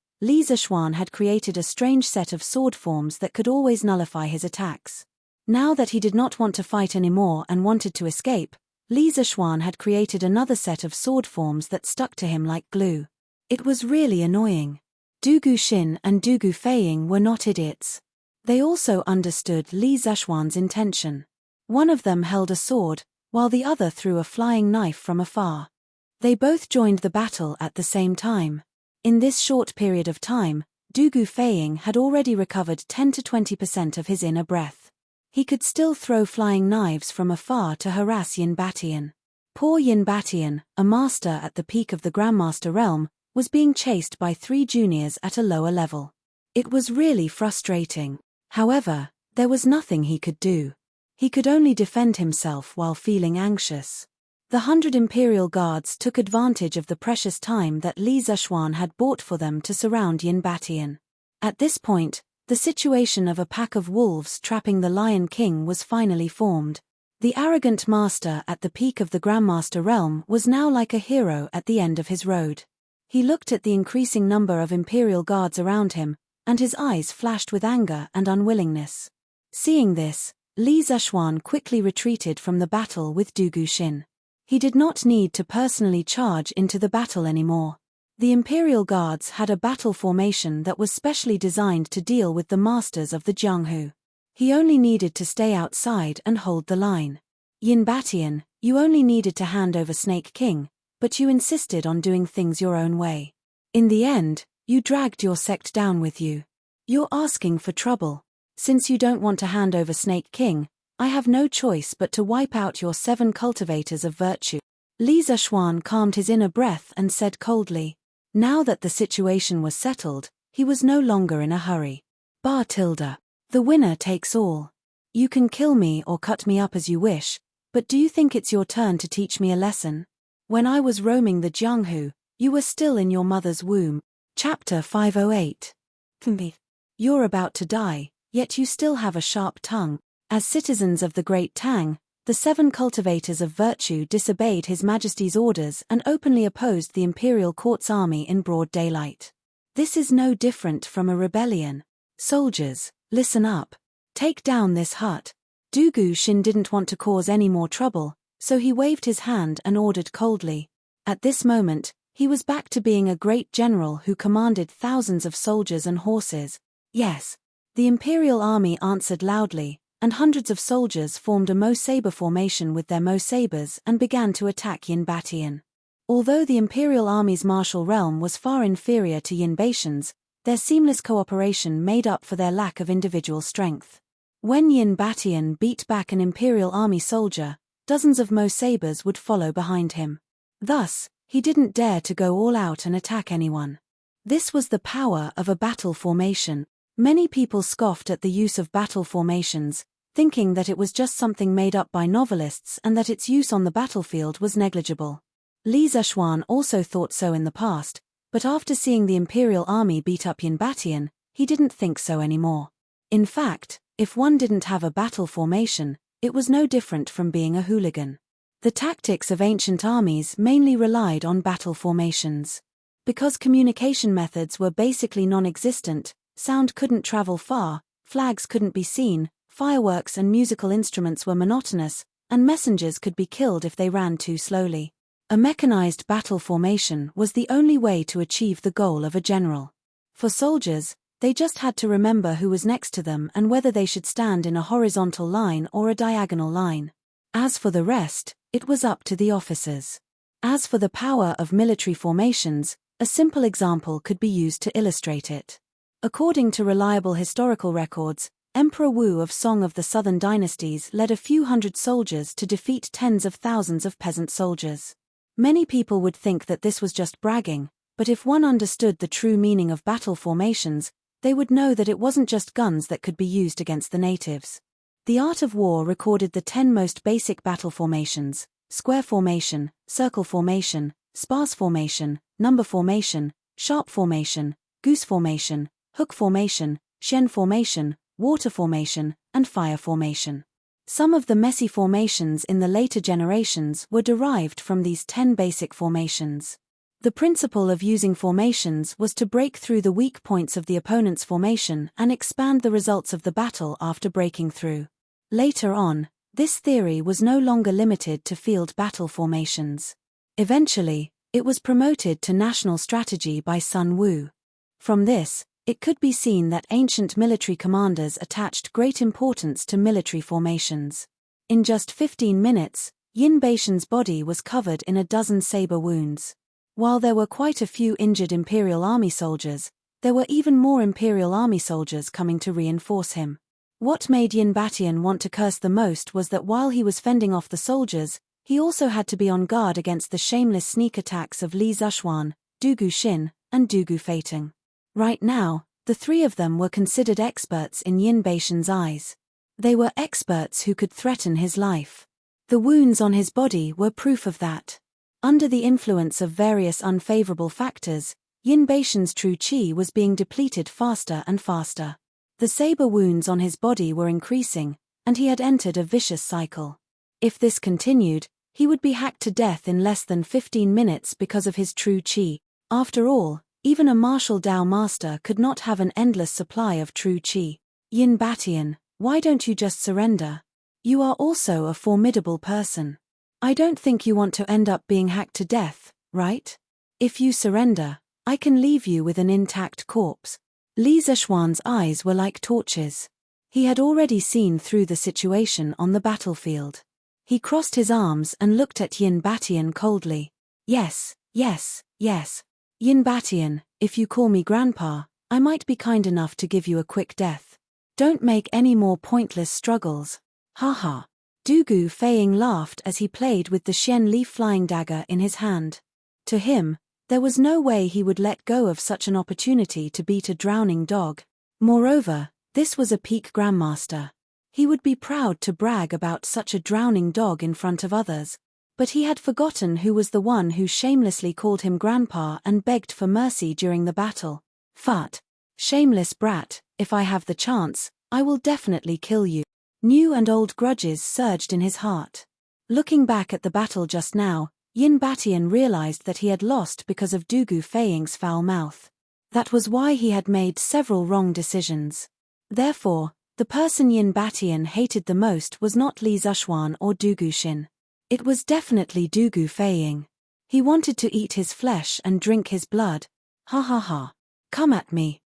had created a strange set of sword forms that could always nullify his attacks. Now that he did not want to fight anymore and wanted to escape, Li Zishuan had created another set of sword forms that stuck to him like glue. It was really annoying. Du Guxin and Du Guxin were not idiots. They also understood Li Zishuan's intention. One of them held a sword, while the other threw a flying knife from afar. They both joined the battle at the same time. In this short period of time, Du Guxin had already recovered 10 to 20% of his inner breath. He could still throw flying knives from afar to harass Yin Batian. Poor Yin Batian, a master at the peak of the Grandmaster realm, was being chased by 3 juniors at a lower level. It was really frustrating. However, there was nothing he could do. He could only defend himself while feeling anxious. The 100 Imperial Guards took advantage of the precious time that Li Zishuan had bought for them to surround Yin Batian. At this point, the situation of a pack of wolves trapping the Lion King was finally formed. The arrogant master at the peak of the Grandmaster realm was now like a hero at the end of his road. He looked at the increasing number of Imperial Guards around him, and his eyes flashed with anger and unwillingness. Seeing this, Li Zishuan quickly retreated from the battle with Du Guxin. He did not need to personally charge into the battle anymore. The Imperial Guards had a battle formation that was specially designed to deal with the masters of the Jianghu. He only needed to stay outside and hold the line. Yin Batian, you only needed to hand over Snake King, but you insisted on doing things your own way. In the end, you dragged your sect down with you. You're asking for trouble. Since you don't want to hand over Snake King, I have no choice but to wipe out your 7 cultivators of virtue. Li Zishuan calmed his inner breath and said coldly. Now that the situation was settled, he was no longer in a hurry. Bar tilde. The winner takes all. You can kill me or cut me up as you wish, but do you think it's your turn to teach me a lesson? When I was roaming the Jianghu, you were still in your mother's womb. Chapter 508. You're about to die, yet you still have a sharp tongue. As citizens of the Great Tang, the 7 cultivators of virtue disobeyed His Majesty's orders and openly opposed the imperial court's army in broad daylight. This is no different from a rebellion. Soldiers, listen up. Take down this hut. Dugu Xin didn't want to cause any more trouble, so he waved his hand and ordered coldly. At this moment, he was back to being a great general who commanded thousands of soldiers and horses. Yes. The imperial army answered loudly, and hundreds of soldiers formed a Mo Saber formation with their Mo Sabers and began to attack Yin Batian. Although the imperial army's martial realm was far inferior to Yin Batian's, their seamless cooperation made up for their lack of individual strength. When Yin Batian beat back an imperial army soldier, dozens of Mo Sabers would follow behind him. Thus, he didn't dare to go all out and attack anyone. This was the power of a battle formation. Many people scoffed at the use of battle formations, thinking that it was just something made up by novelists and that its use on the battlefield was negligible. Li Zishuan also thought so in the past, but after seeing the imperial army beat up Yin Batian, he didn't think so anymore. In fact, if one didn't have a battle formation, it was no different from being a hooligan. The tactics of ancient armies mainly relied on battle formations. Because communication methods were basically non-existent, sound couldn't travel far, flags couldn't be seen, fireworks and musical instruments were monotonous, and messengers could be killed if they ran too slowly. A mechanized battle formation was the only way to achieve the goal of a general. For soldiers, they just had to remember who was next to them and whether they should stand in a horizontal line or a diagonal line. As for the rest, it was up to the officers. As for the power of military formations, a simple example could be used to illustrate it. According to reliable historical records, Emperor Wu of Song of the Southern Dynasties led a few hundred soldiers to defeat tens of thousands of peasant soldiers. Many people would think that this was just bragging, but if one understood the true meaning of battle formations, they would know that it wasn't just guns that could be used against the natives. The Art of War recorded the 10 most basic battle formations: square formation, circle formation, sparse formation, number formation, sharp formation, goose formation, hook formation, shen formation, water formation, and fire formation. Some of the messy formations in the later generations were derived from these 10 basic formations. The principle of using formations was to break through the weak points of the opponent's formation and expand the results of the battle after breaking through. Later on, this theory was no longer limited to field battle formations. Eventually, it was promoted to national strategy by Sun Wu. From this, it could be seen that ancient military commanders attached great importance to military formations. In just 15 minutes, Yin Batian's body was covered in a dozen saber wounds. While there were quite a few injured Imperial Army soldiers, there were even more Imperial Army soldiers coming to reinforce him. What made Yin Batian want to curse the most was that while he was fending off the soldiers, he also had to be on guard against the shameless sneak attacks of Li Zishuan, Dugu Xin, and Dugu Feiting. Right now, the 3 of them were considered experts in Yin Batian's eyes. They were experts who could threaten his life. The wounds on his body were proof of that. Under the influence of various unfavorable factors, Yin Batian's true qi was being depleted faster and faster. The saber wounds on his body were increasing, and he had entered a vicious cycle. If this continued, he would be hacked to death in less than 15 minutes because of his true qi. After all, even a martial Dao master could not have an endless supply of true qi. Yin Batian, why don't you just surrender? You are also a formidable person. I don't think you want to end up being hacked to death, right? If you surrender, I can leave you with an intact corpse. Li Zishuan's eyes were like torches. He had already seen through the situation on the battlefield. He crossed his arms and looked at Yin Batian coldly. Yes, yes, yes. Yin Batian, if you call me grandpa, I might be kind enough to give you a quick death. Don't make any more pointless struggles. Ha ha. Dugu Feiying laughed as he played with the Xian Li flying dagger in his hand. To him, there was no way he would let go of such an opportunity to beat a drowning dog. Moreover, this was a peak grandmaster. He would be proud to brag about such a drowning dog in front of others. But he had forgotten who was the one who shamelessly called him grandpa and begged for mercy during the battle. Fat. Shameless brat, if I have the chance, I will definitely kill you. New and old grudges surged in his heart. Looking back at the battle just now, Yin Batian realized that he had lost because of Dugu Feiying's foul mouth. That was why he had made several wrong decisions. Therefore, the person Yin Batian hated the most was not Li Zishuan or Dugu Xin. It was definitely Dugu Feiying. He wanted to eat his flesh and drink his blood. Ha ha ha. Come at me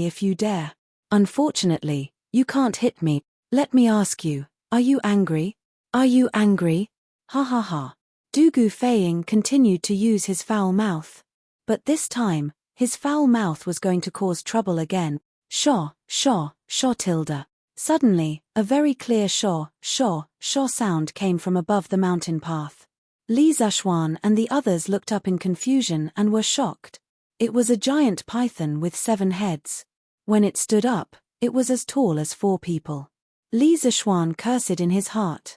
if you dare. Unfortunately, you can't hit me. Let me ask you, are you angry? Are you angry? Ha ha ha. Dugu Feiying continued to use his foul mouth. But this time, his foul mouth was going to cause trouble again. Shaw, shaw, shaw tilde. Suddenly, a very clear shaw, shaw, shaw sound came from above the mountain path. Li Zishuan and the others looked up in confusion and were shocked. It was a giant python with 7 heads. When it stood up, it was as tall as 4 people. Li Zishuan cursed in his heart.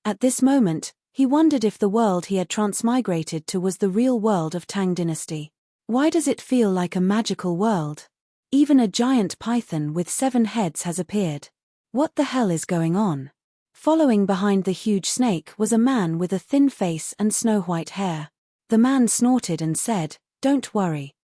At this moment, he wondered if the world he had transmigrated to was the real world of Tang Dynasty. Why does it feel like a magical world? Even a giant python with 7 heads has appeared. What the hell is going on? Following behind the huge snake was a man with a thin face and snow-white hair. The man snorted and said, "Don't worry.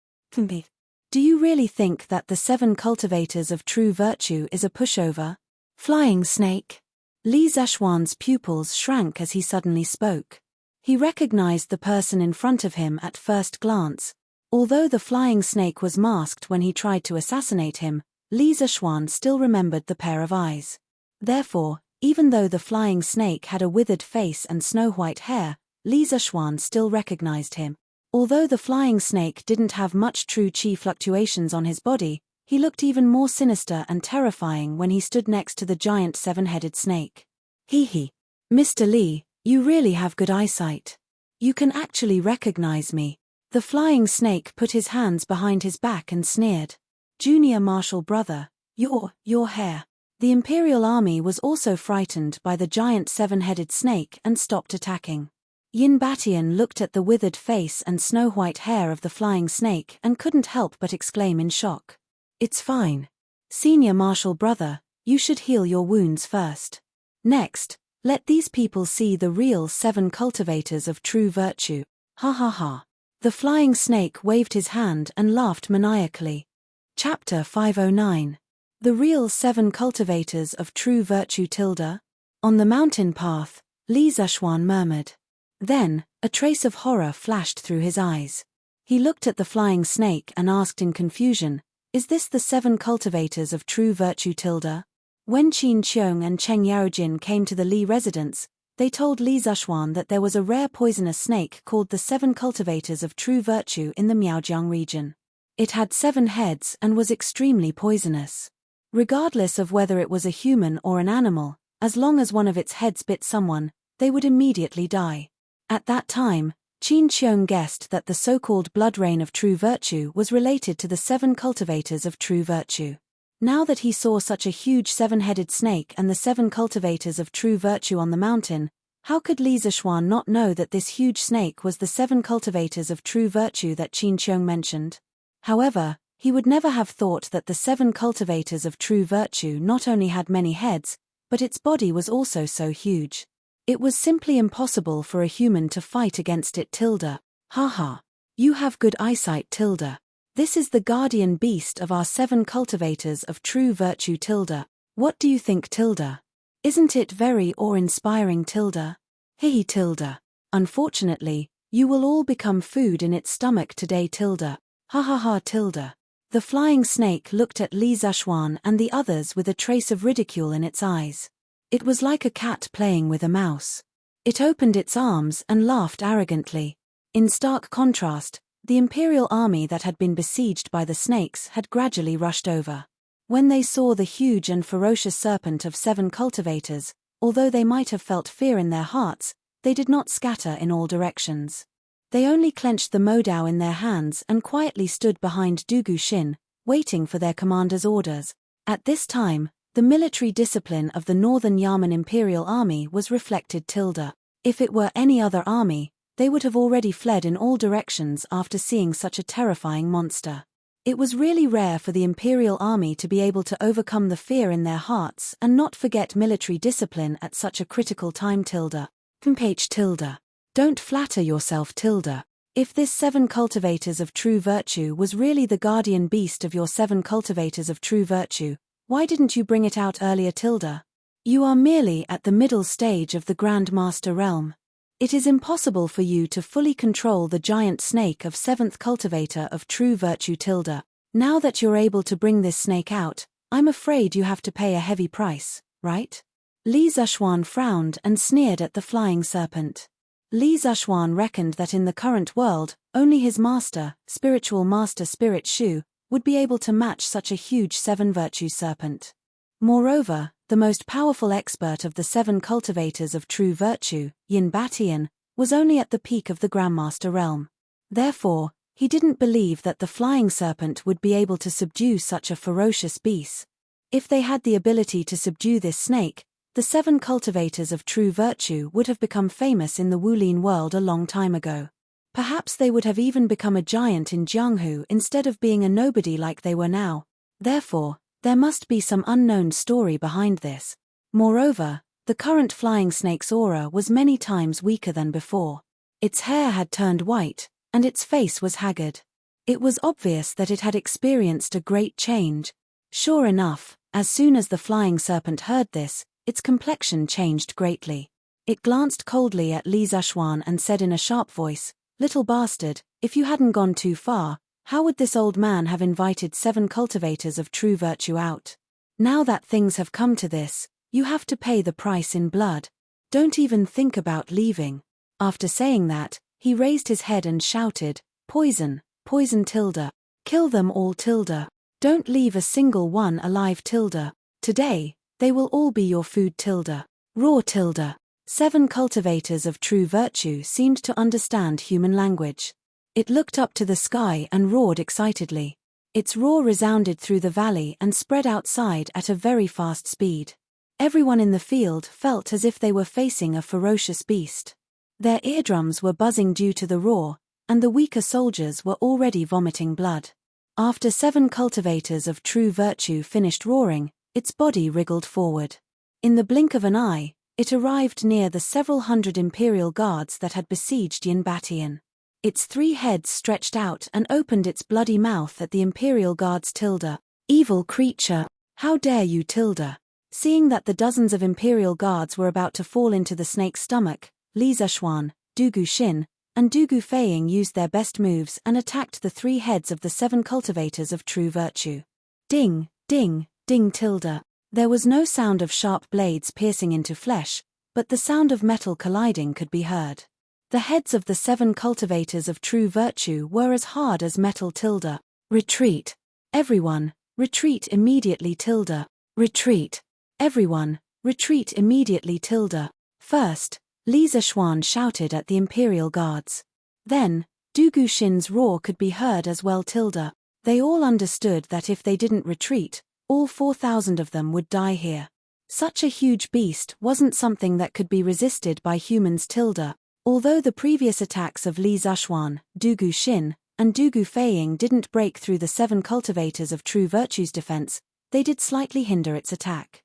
Do you really think that the 7 cultivators of true virtue is a pushover? Flying snake?" Li Zishuan's pupils shrank as he suddenly spoke. He recognized the person in front of him at first glance. Although the flying snake was masked when he tried to assassinate him, Li Zishuan still remembered the pair of eyes. Therefore, even though the flying snake had a withered face and snow-white hair, Li Zishuan still recognized him. Although the flying snake didn't have much true qi fluctuations on his body, he looked even more sinister and terrifying when he stood next to the giant 7-headed snake. Hee. Mr. Li, you really have good eyesight. You can actually recognize me. The flying snake put his hands behind his back and sneered. Junior martial brother, your hair. The Imperial Army was also frightened by the giant 7-headed snake and stopped attacking. Yin Batian looked at the withered face and snow-white hair of the flying snake and couldn't help but exclaim in shock. It's fine. Senior martial brother, you should heal your wounds first. Next, let these people see the real 7 cultivators of true virtue. Ha ha ha. The flying snake waved his hand and laughed maniacally. Chapter 509. The real 7 cultivators of true virtue tilde. On the mountain path, Li Zishuan murmured. Then, a trace of horror flashed through his eyes. He looked at the flying snake and asked in confusion, "Is this the 7 cultivators of true virtue tilde?" When Qin Qiong and Cheng Yaojin came to the Li residence, they told Li Zishuan that there was a rare poisonous snake called the 7 cultivators of true virtue in the Miaojiang region. It had 7 heads and was extremely poisonous. Regardless of whether it was a human or an animal, as long as one of its heads bit someone, they would immediately die. At that time, Qin Qiong guessed that the so-called blood rain of true virtue was related to the 7 cultivators of true virtue. Now that he saw such a huge 7-headed snake and the 7 cultivators of true virtue on the mountain, how could Li Zishuan not know that this huge snake was the 7 cultivators of true virtue that Qin Qiong mentioned? However, he would never have thought that the 7 cultivators of true virtue not only had many heads, but its body was also so huge. It was simply impossible for a human to fight against it tilde. Ha. You have good eyesight tilde. This is the guardian beast of our 7 cultivators of true virtue tilde. What do you think tilde? Isn't it very awe-inspiring tilde? Hey tilde. Unfortunately, you will all become food in its stomach today tilde. Ha ha ha tilde. The flying snake looked at Li Zhaoxuan and the others with a trace of ridicule in its eyes. It was like a cat playing with a mouse. It opened its arms and laughed arrogantly. In stark contrast, the imperial army that had been besieged by the snakes had gradually rushed over. When they saw the huge and ferocious serpent of 7 cultivators, although they might have felt fear in their hearts, they did not scatter in all directions. They only clenched the modao in their hands and quietly stood behind Dugu Xin, waiting for their commander's orders. At this time, the military discipline of the Northern Yamen Imperial Army was reflected tilde. If it were any other army, they would have already fled in all directions after seeing such a terrifying monster. It was really rare for the Imperial Army to be able to overcome the fear in their hearts and not forget military discipline at such a critical time tilde. Ph tilde. Don't flatter yourself tilde. If this 7 cultivators of true virtue was really the guardian beast of your 7 cultivators of true virtue, why didn't you bring it out earlier tilde? You are merely at the middle stage of the Grand Master realm. It is impossible for you to fully control the giant snake of 7th cultivator of true virtue tilde. Now that you're able to bring this snake out, I'm afraid you have to pay a heavy price, right? Li Zhaoxuan frowned and sneered at the flying serpent. Li Zhaoxuan reckoned that in the current world, only his master, spiritual master Spirit Shu, would be able to match such a huge 7-virtue serpent. Moreover, the most powerful expert of the 7 cultivators of true virtue, Yin Batian, was only at the peak of the Grandmaster realm. Therefore, he didn't believe that the flying serpent would be able to subdue such a ferocious beast. If they had the ability to subdue this snake, the 7 cultivators of true virtue would have become famous in the Wulin world a long time ago. Perhaps they would have even become a giant in Jianghu instead of being a nobody like they were now. Therefore, there must be some unknown story behind this. Moreover, the current flying snake's aura was many times weaker than before. Its hair had turned white, and its face was haggard. It was obvious that it had experienced a great change. Sure enough, as soon as the flying serpent heard this, its complexion changed greatly. It glanced coldly at Li Zhaoxuan and said in a sharp voice, "Little bastard, if you hadn't gone too far, how would this old man have invited 7 cultivators of true virtue out? Now that things have come to this, you have to pay the price in blood. Don't even think about leaving." After saying that, he raised his head and shouted, "Poison, poison tilde. Kill them all tilde. Don't leave a single one alive tilde. Today, they will all be your food tilde. Roar tilde." 7 cultivators of true virtue seemed to understand human language. It looked up to the sky and roared excitedly. Its roar resounded through the valley and spread outside at a very fast speed. Everyone in the field felt as if they were facing a ferocious beast. Their eardrums were buzzing due to the roar, and the weaker soldiers were already vomiting blood. After 7 cultivators of true virtue finished roaring, its body wriggled forward. In the blink of an eye, it arrived near the several hundred imperial guards that had besieged Yin Batian. Its 3 heads stretched out and opened its bloody mouth at the imperial guards tilde. "Evil creature, how dare you tilde." Seeing that the dozens of imperial guards were about to fall into the snake's stomach, Li Zhaoxuan, Dugu Xin, and Dugu Feiying used their best moves and attacked the 3 heads of the 7 cultivators of true virtue. Ding, ding, ding tilde. There was no sound of sharp blades piercing into flesh, but the sound of metal colliding could be heard. The heads of the 7 cultivators of true virtue were as hard as metal tilde. "Retreat. Everyone, retreat immediately tilde. Retreat. Everyone, retreat immediately tilde." First, Li Zhaoxuan shouted at the imperial guards. Then, Dugu Xin's roar could be heard as well tilde. They all understood that if they didn't retreat, all 4,000 of them would die here. Such a huge beast wasn't something that could be resisted by humans tilde. Although the previous attacks of Li Zhaoxuan, Dugu Xin, and Dugu Feiying didn't break through the 7 cultivators of true virtue's defense, they did slightly hinder its attack.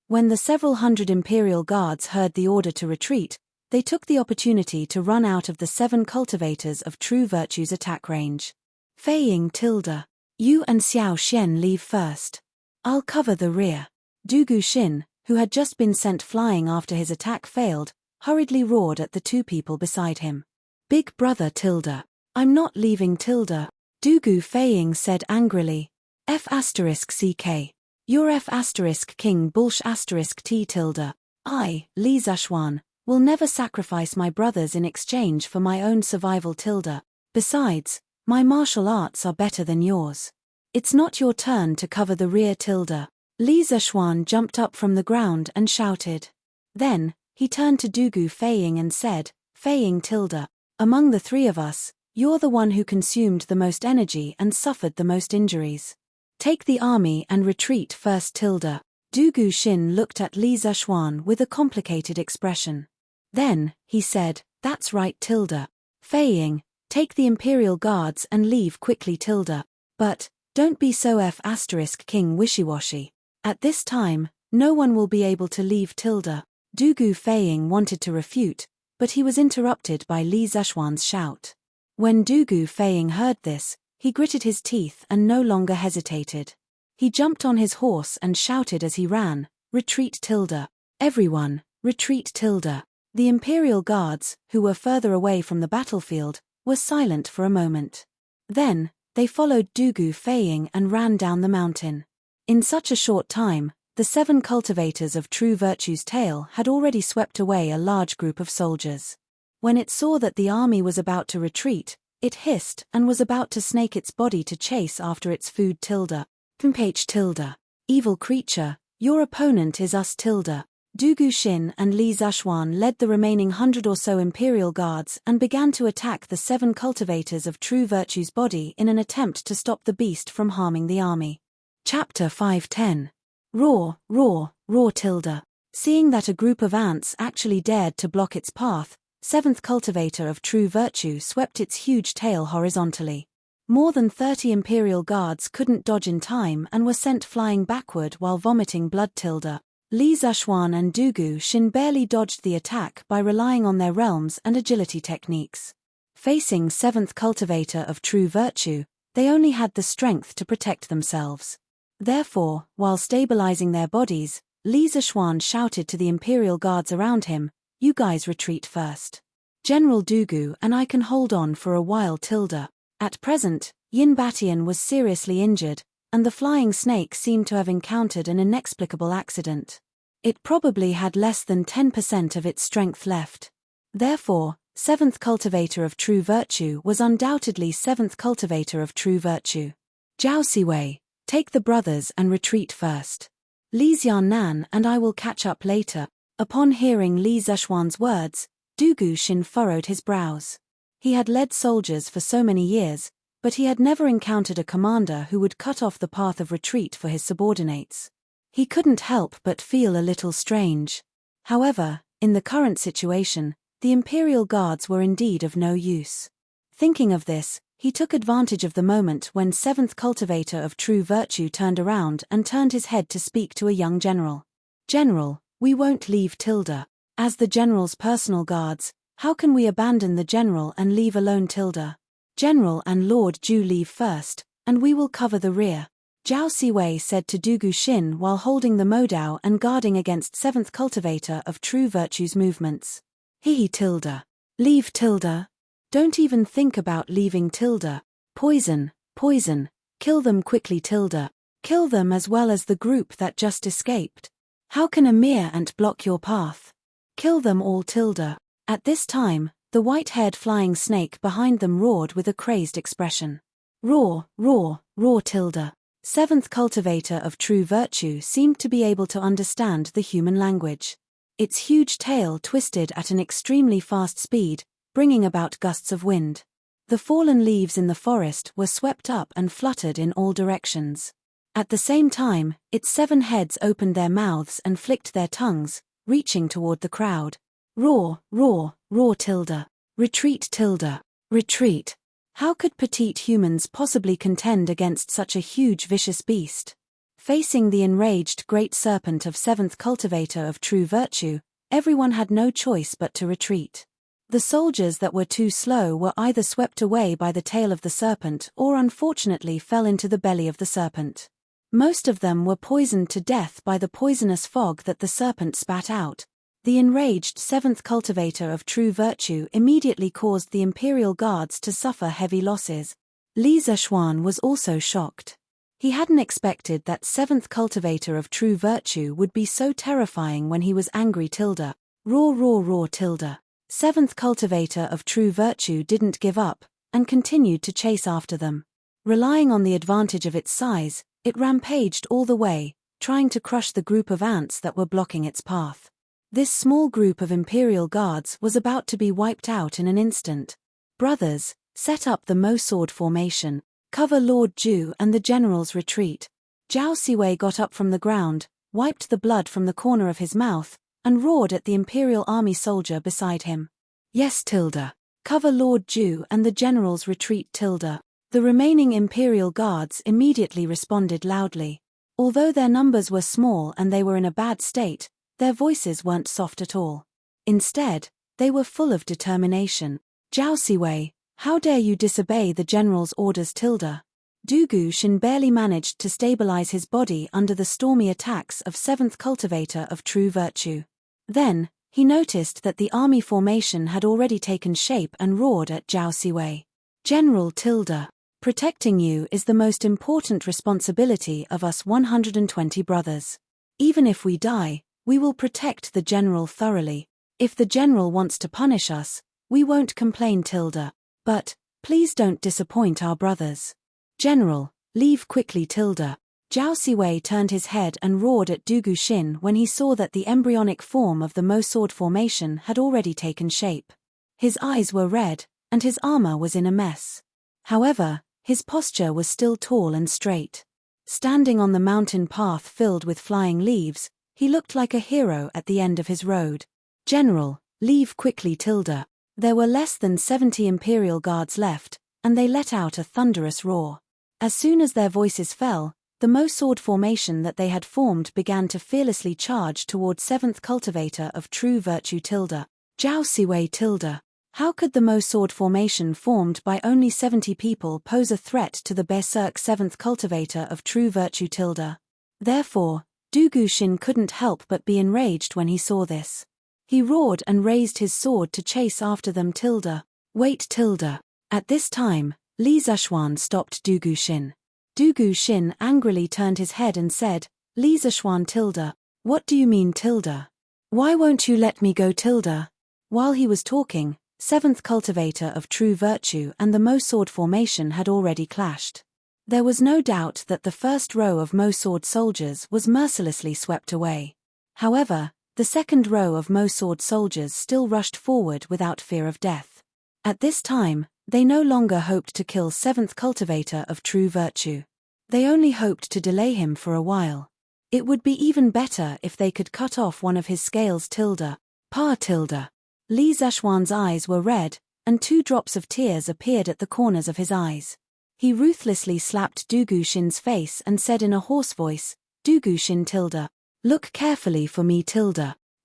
When the several hundred imperial guards heard the order to retreat, they took the opportunity to run out of the 7 cultivators of true virtue's attack range. "Feiying tilde. You and Xiao Xian leave first. I'll cover the rear." Dugu Xin, who had just been sent flying after his attack failed, hurriedly roared at the two people beside him. Big brother Tilda. I'm not leaving Tilda. Dugu Feiying said angrily. F***ck. You're F***king bullsh** T Tilda. I, Li Zhuan, will never sacrifice my brothers in exchange for my own survival Tilda. Besides, my martial arts are better than yours. It's not your turn to cover the rear Tilda. Li Zhuan jumped up from the ground and shouted. Then, he turned to Dugu Feiying and said, Feiying Tilda, among the three of us, you're the one who consumed the most energy and suffered the most injuries. Take the army and retreat first Tilda. Dugu Xin looked at Li Zhuan with a complicated expression. Then, he said, that's right Tilda. Feiying, take the Imperial Guards and leave quickly Tilda. But, don't be so F***king wishy-washy. At this time, no one will be able to leave Tilda. Dugu Feiying wanted to refute, but he was interrupted by Li Zhuan's shout. When Dugu Feiying heard this, he gritted his teeth and no longer hesitated. He jumped on his horse and shouted as he ran, retreat Tilda. Everyone, retreat Tilda. The Imperial Guards, who were further away from the battlefield, were silent for a moment. Then, they followed Dugu Feiying and ran down the mountain. In such a short time, the 7 cultivators of true virtue's tail had already swept away a large group of soldiers. When it saw that the army was about to retreat, it hissed and was about to snake its body to chase after its food Tilda. Ph Tilda. Evil creature, your opponent is us Tilda. Dugu Xin and Li Zhuan led the remaining 100 or so Imperial Guards and began to attack the 7 cultivators of true virtue's body in an attempt to stop the beast from harming the army. Chapter 510. Roar, roar, roar Tilda. Seeing that a group of ants actually dared to block its path, 7th cultivator of true virtue swept its huge tail horizontally. More than 30 Imperial Guards couldn't dodge in time and were sent flying backward while vomiting blood Tilda. Li Zhuan and Dugu Xin barely dodged the attack by relying on their realms and agility techniques. Facing 7th cultivator of true virtue, they only had the strength to protect themselves. Therefore, while stabilizing their bodies, Li Zhuan shouted to the Imperial Guards around him, you guys retreat first. General Dugu and I can hold on for a while Tilda. At present, Yin Batian was seriously injured, and the flying snake seemed to have encountered an inexplicable accident. It probably had less than 10% of its strength left. Therefore, 7th cultivator of true virtue was undoubtedly 7th cultivator of true virtue. Zhao Siwei, take the brothers and retreat first. Li Xiaonan and I will catch up later. Upon hearing Li Zhuan's words, Dugu Xin furrowed his brows. He had led soldiers for so many years, but he had never encountered a commander who would cut off the path of retreat for his subordinates. He couldn't help but feel a little strange. However, in the current situation, the Imperial Guards were indeed of no use. Thinking of this, he took advantage of the moment when 7th cultivator of true virtue turned around and turned his head to speak to a young general. General, we won't leave Tilda. As the general's personal guards, how can we abandon the general and leave alone Tilda? General and Lord Zhu leave first, and we will cover the rear. Zhao Siwei said to Dugu Xin while holding the Modao and guarding against 7th cultivator of true virtue's movements. Hee Tilda. Leave Tilda. Don't even think about leaving Tilda. Poison, poison. Kill them quickly Tilda. Kill them as well as the group that just escaped. How can a mere ant block your path? Kill them all Tilda. At this time, the white-haired flying snake behind them roared with a crazed expression. Roar, roar, roar Tilda. 7th cultivator of true virtue seemed to be able to understand the human language. Its huge tail twisted at an extremely fast speed, bringing about gusts of wind. The fallen leaves in the forest were swept up and fluttered in all directions. At the same time, its 7 heads opened their mouths and flicked their tongues, reaching toward the crowd. Roar, roar, roar Tilda. Retreat Tilda. Retreat. How could petite humans possibly contend against such a huge vicious beast? Facing the enraged great serpent of 7th cultivator of true virtue, everyone had no choice but to retreat. The soldiers that were too slow were either swept away by the tail of the serpent or unfortunately fell into the belly of the serpent. Most of them were poisoned to death by the poisonous fog that the serpent spat out. The enraged seventh cultivator of true virtue immediately caused the imperial guards to suffer heavy losses. Li Zishuan was also shocked. He hadn't expected that seventh cultivator of true virtue would be so terrifying when he was angry. Roar roar roar. Seventh cultivator of true virtue didn't give up, and continued to chase after them. Relying on the advantage of its size, it rampaged all the way, trying to crush the group of ants that were blocking its path. This small group of imperial guards was about to be wiped out in an instant. Brothers, set up the Mo sword formation. Cover Lord Ju and the general's retreat. Zhao Siwei got up from the ground, wiped the blood from the corner of his mouth, and roared at the imperial army soldier beside him. Yes. Cover Lord Ju and the general's retreat. The remaining imperial guards immediately responded loudly. Although their numbers were small and they were in a bad state, their voices weren't soft at all. Instead, they were full of determination. Zhao Siwei, how dare you disobey the general's orders? Dugu Xin barely managed to stabilize his body under the stormy attacks of seventh cultivator of true virtue. Then, he noticed that the army formation had already taken shape and roared at Zhao Siwei. General, protecting you is the most important responsibility of us 120 brothers. Even if we die, we will protect the general thoroughly. If the general wants to punish us, we won't complain. But, please don't disappoint our brothers. General, leave quickly. Zhao Siwei turned his head and roared at Dugu Xin when he saw that the embryonic form of the Mo sword formation had already taken shape. His eyes were red, and his armor was in a mess. However, his posture was still tall and straight. Standing on the mountain path filled with flying leaves, he looked like a hero at the end of his road. General, leave quickly. There were less than 70 imperial guards left, and they let out a thunderous roar. As soon as their voices fell, the Mo sword formation that they had formed began to fearlessly charge toward seventh cultivator of true virtue. Zhao Siwei. How could the Mo sword formation formed by only 70 people pose a threat to the berserk seventh cultivator of true virtue? Therefore, Dugu Xin couldn't help but be enraged when he saw this. He roared and raised his sword to chase after them. Wait. At this time, Li Zishuan stopped Dugu Xin. Dugu Xin angrily turned his head and said, Li Zishuan. What do you mean? Why won't you let me go? While he was talking, seventh cultivator of true virtue and the Mo sword formation had already clashed. There was no doubt that the first row of Mo sword soldiers was mercilessly swept away. However, the second row of Mo sword soldiers still rushed forward without fear of death. At this time, they no longer hoped to kill seventh cultivator of true virtue. They only hoped to delay him for a while. It would be even better if they could cut off one of his scales. Pa. Li Zishuan's eyes were red, and 2 drops of tears appeared at the corners of his eyes. He ruthlessly slapped Dugu Xin's face and said in a hoarse voice, Dugu Xin. Look carefully for me.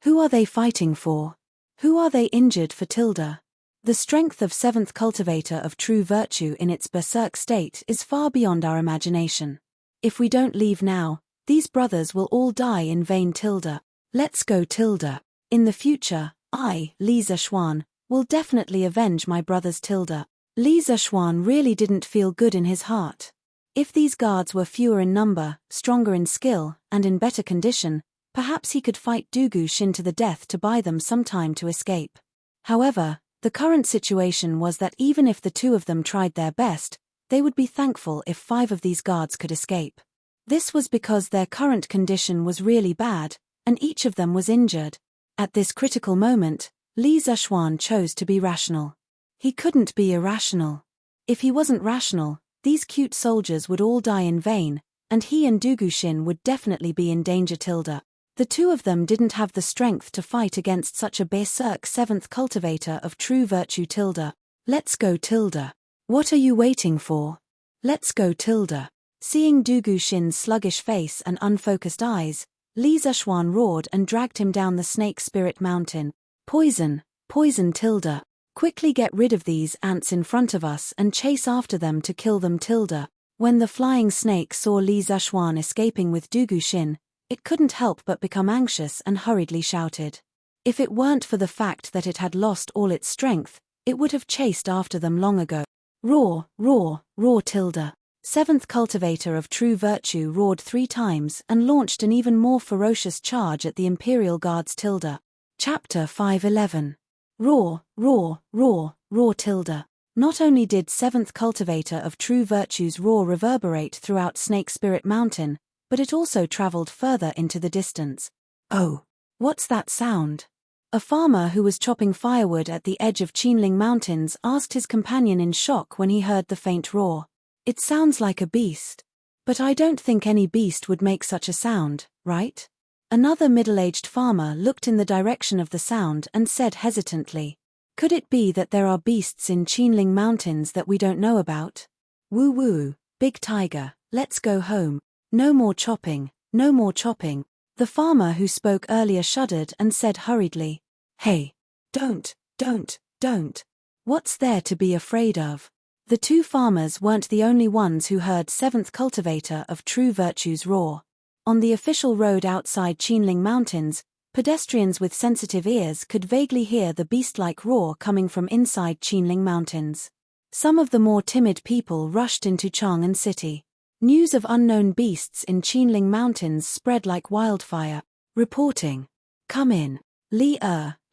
Who are they fighting for? Who are they injured for? The strength of seventh cultivator of true virtue in its berserk state is far beyond our imagination. If we don't leave now, these brothers will all die in vain. Let's go. In the future, I, Li Zishuan, will definitely avenge my brothers. Li Zishuan really didn't feel good in his heart. If these guards were fewer in number, stronger in skill, and in better condition, perhaps he could fight Dugu Xin to the death to buy them some time to escape. However, the current situation was that even if the 2 of them tried their best, they would be thankful if 5 of these guards could escape. This was because their current condition was really bad, and each of them was injured. At this critical moment, Li Zishuan chose to be rational. He couldn't be irrational. If he wasn't rational, these cute soldiers would all die in vain, and he and Dugu Xin would definitely be in danger. The 2 of them didn't have the strength to fight against such a berserk seventh cultivator of true virtue. Let's go. What are you waiting for? Let's go. Seeing Dugu Xin's sluggish face and unfocused eyes, Li Zishuan roared and dragged him down the Snake Spirit Mountain. Poison. Quickly get rid of these ants in front of us and chase after them to kill them. When the flying snake saw Li Zishuan escaping with Dugu Xin, it couldn't help but become anxious and hurriedly shouted. If it weren't for the fact that it had lost all its strength, it would have chased after them long ago. Roar, roar, roar tilde. Seventh cultivator of true virtue roared 3 times and launched an even more ferocious charge at the Imperial Guards tilde. Chapter 5:11. Roar, roar, roar, roar tilde. Not only did 7th cultivator of true virtue's roar reverberate throughout Snake Spirit Mountain, but it also traveled further into the distance. Oh, what's that sound? A farmer who was chopping firewood at the edge of Qinling Mountains asked his companion in shock when he heard the faint roar. It sounds like a beast. But I don't think any beast would make such a sound, right? Another middle-aged farmer looked in the direction of the sound and said hesitantly, "Could it be that there are beasts in Qinling Mountains that we don't know about? Woo-woo, big tiger, let's go home. No more chopping, no more chopping." The farmer who spoke earlier shuddered and said hurriedly, "Hey, don't. What's there to be afraid of?" The 2 farmers weren't the only ones who heard 7th cultivator of true virtue's roar. On the official road outside Qinling Mountains, pedestrians with sensitive ears could vaguely hear the beast-like roar coming from inside Qinling Mountains. Some of the more timid people rushed into Chang'an City. News of unknown beasts in Qinling Mountains spread like wildfire. Reporting. "Come in." Li,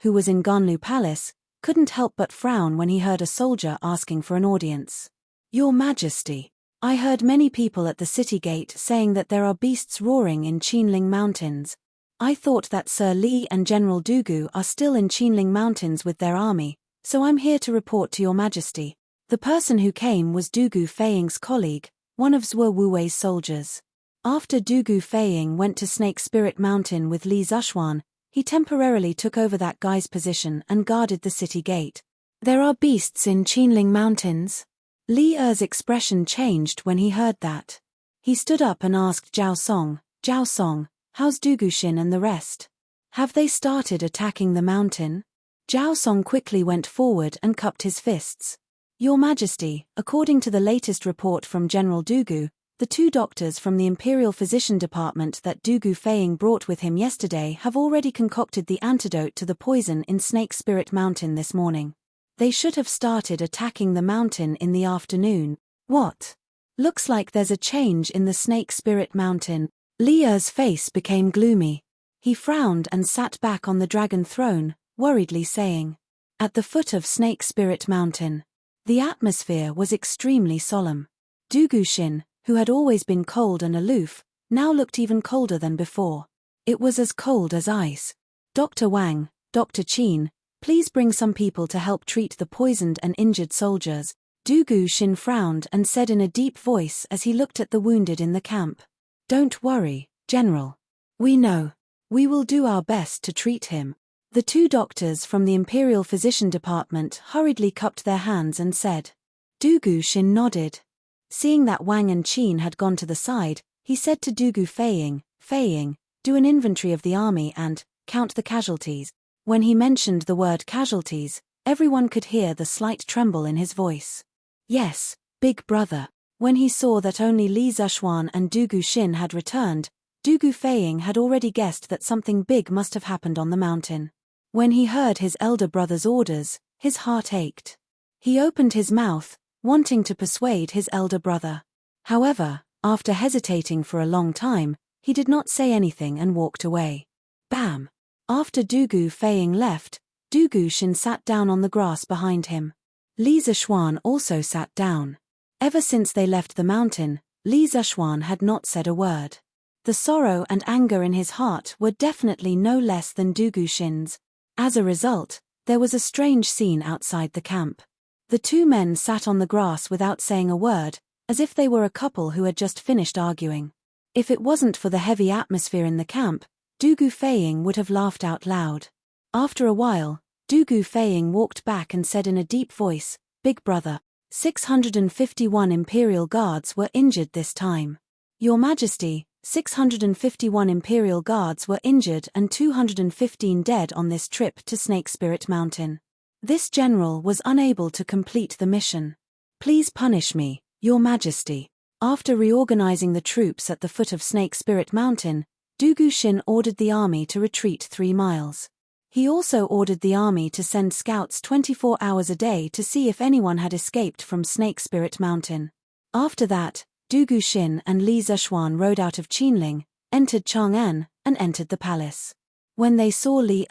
who was in Ganlu Palace, couldn't help but frown when he heard a soldier asking for an audience. "Your Majesty, I heard many people at the city gate saying that there are beasts roaring in Qinling Mountains. I thought that Sir Li and General Dugu are still in Qinling Mountains with their army, so I'm here to report to your Majesty." The person who came was Dugu Feiying's colleague, one of Zhuo Wuwei's soldiers. After Dugu Feiying went to Snake Spirit Mountain with Li Zishuan, he temporarily took over that guy's position and guarded the city gate. "There are beasts in Qinling Mountains?" Li Er's expression changed when he heard that. He stood up and asked Zhao Song, "How's Dugushin and the rest? Have they started attacking the mountain?" Zhao Song quickly went forward and cupped his fists. "Your Majesty, according to the latest report from General Dugu, the 2 doctors from the Imperial Physician Department that Dugu Feiying brought with him yesterday have already concocted the antidote to the poison in Snake Spirit Mountain this morning. They should have started attacking the mountain in the afternoon." "What? Looks like there's a change in the Snake Spirit Mountain." Li Er's face became gloomy. He frowned and sat back on the dragon throne, worriedly saying, "At the foot of Snake Spirit Mountain." The atmosphere was extremely solemn. Dugushin, who had always been cold and aloof, now looked even colder than before. It was as cold as ice. "Dr. Wang, Dr. Qin, please bring some people to help treat the poisoned and injured soldiers." Dugushin frowned and said in a deep voice as he looked at the wounded in the camp, "Don't worry, General. We know. We will do our best to treat him." The 2 doctors from the Imperial Physician Department hurriedly cupped their hands and said. Dugushin nodded. Seeing that Wang and Qin had gone to the side, he said to Dugu Feiying, "Do an inventory of the army and count the casualties." When he mentioned the word casualties, everyone could hear the slight tremble in his voice. "Yes, big brother." When he saw that only Li Zishuan and Dugushin had returned, Dugu Feiying had already guessed that something big must have happened on the mountain. When he heard his elder brother's orders, his heart ached. He opened his mouth, wanting to persuade his elder brother. However, after hesitating for a long time, he did not say anything and walked away. Bam! After Dugu Feiying left, Dugushin sat down on the grass behind him. Li Zishuan also sat down. Ever since they left the mountain, Li Zishuan had not said a word. The sorrow and anger in his heart were definitely no less than Dugushin's. As a result, there was a strange scene outside the camp. The 2 men sat on the grass without saying a word, as if they were a couple who had just finished arguing. If it wasn't for the heavy atmosphere in the camp, Dugu Feiying would have laughed out loud. After a while, Dugu Feiying walked back and said in a deep voice, "Big brother, 651 Imperial Guards were injured this time. Your Majesty, 651 Imperial Guards were injured and 215 dead on this trip to Snake Spirit Mountain. This general was unable to complete the mission. Please punish me, Your Majesty." After reorganizing the troops at the foot of Snake Spirit Mountain, Dugushin ordered the army to retreat 3 miles. He also ordered the army to send scouts 24 hours a day to see if anyone had escaped from Snake Spirit Mountain. After that, Du Guxin and Li Zishuan rode out of Qinling, entered Chang'an, and entered the palace. When they saw Li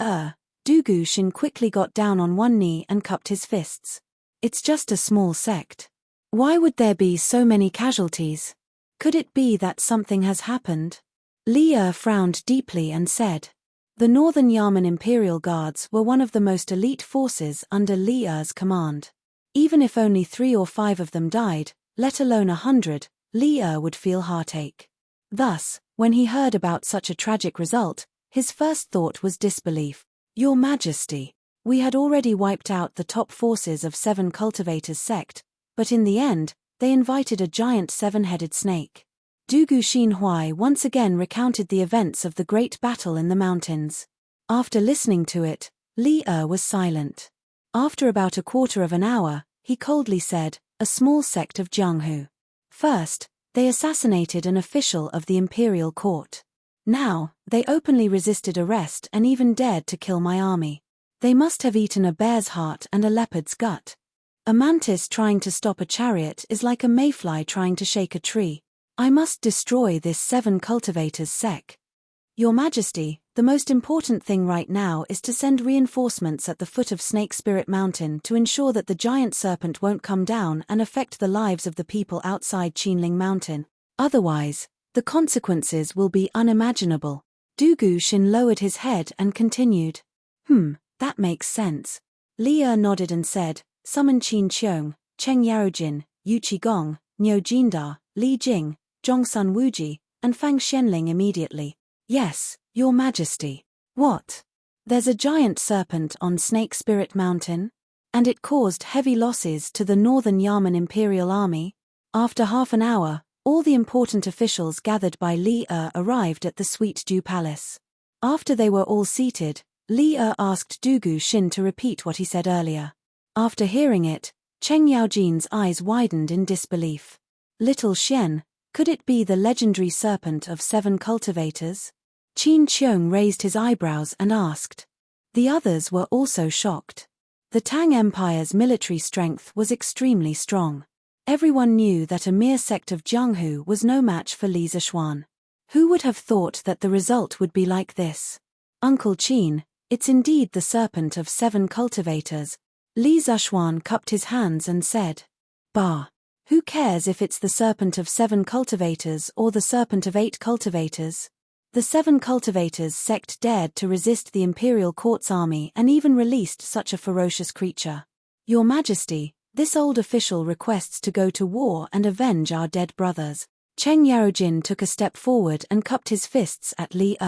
Du Guxin quickly got down on one knee and cupped his fists. It's just a small sect. Why would there be so many casualties? Could it be that something has happened? Li frowned deeply and said, "The Northern Yamen Imperial Guards were one of the most elite forces under Li's command. Even if only 3 or 5 of them died, let alone 100, Li would feel heartache." Thus, when he heard about such a tragic result, his first thought was disbelief. "Your Majesty, we had already wiped out the top forces of 7 Cultivators sect, but in the end, they invited a giant 7-headed snake." Du Guxin once again recounted the events of the great battle in the mountains. After listening to it, Li was silent. After about a quarter of an hour, he coldly said, "A small sect of Jianghu. First, they assassinated an official of the imperial court. Now, they openly resisted arrest and even dared to kill my army. They must have eaten a bear's heart and a leopard's gut. A mantis trying to stop a chariot is like a mayfly trying to shake a tree. I must destroy this 7 Cultivators sect. Your Majesty, the most important thing right now is to send reinforcements at the foot of Snake Spirit Mountain to ensure that the giant serpent won't come down and affect the lives of the people outside Qinling Mountain. Otherwise, the consequences will be unimaginable." Du Guxin lowered his head and continued, "That makes sense." Li nodded and said, "Summon Qin Qiong, Cheng Yarojin, Yu Qigong, Niu Jinda, Li Jing, Zhongsun Wuji, and Fang Xianling immediately." "Yes, Your Majesty." "What? There's a giant serpent on Snake Spirit Mountain? And it caused heavy losses to the Northern Yamen Imperial Army?" After half an hour, all the important officials gathered by Li arrived at the Sweet Dew Palace. After they were all seated, Li asked Du Guxin to repeat what he said earlier. After hearing it, Cheng Yaojin's eyes widened in disbelief. "Little Xian, could it be the legendary serpent of 7 cultivators?" Qin Qiong raised his eyebrows and asked. The others were also shocked. The Tang Empire's military strength was extremely strong. Everyone knew that a mere sect of Jianghu was no match for Li Zishuan. Who would have thought that the result would be like this? "Uncle Qin, it's indeed the serpent of 7 cultivators." Li Zishuan cupped his hands and said, "Bah! Who cares if it's the serpent of 7 cultivators or the serpent of 8 cultivators? The 7 cultivators sect dared to resist the imperial court's army and even released such a ferocious creature. Your Majesty, this old official requests to go to war and avenge our dead brothers." Cheng Yarojin took a step forward and cupped his fists at Li.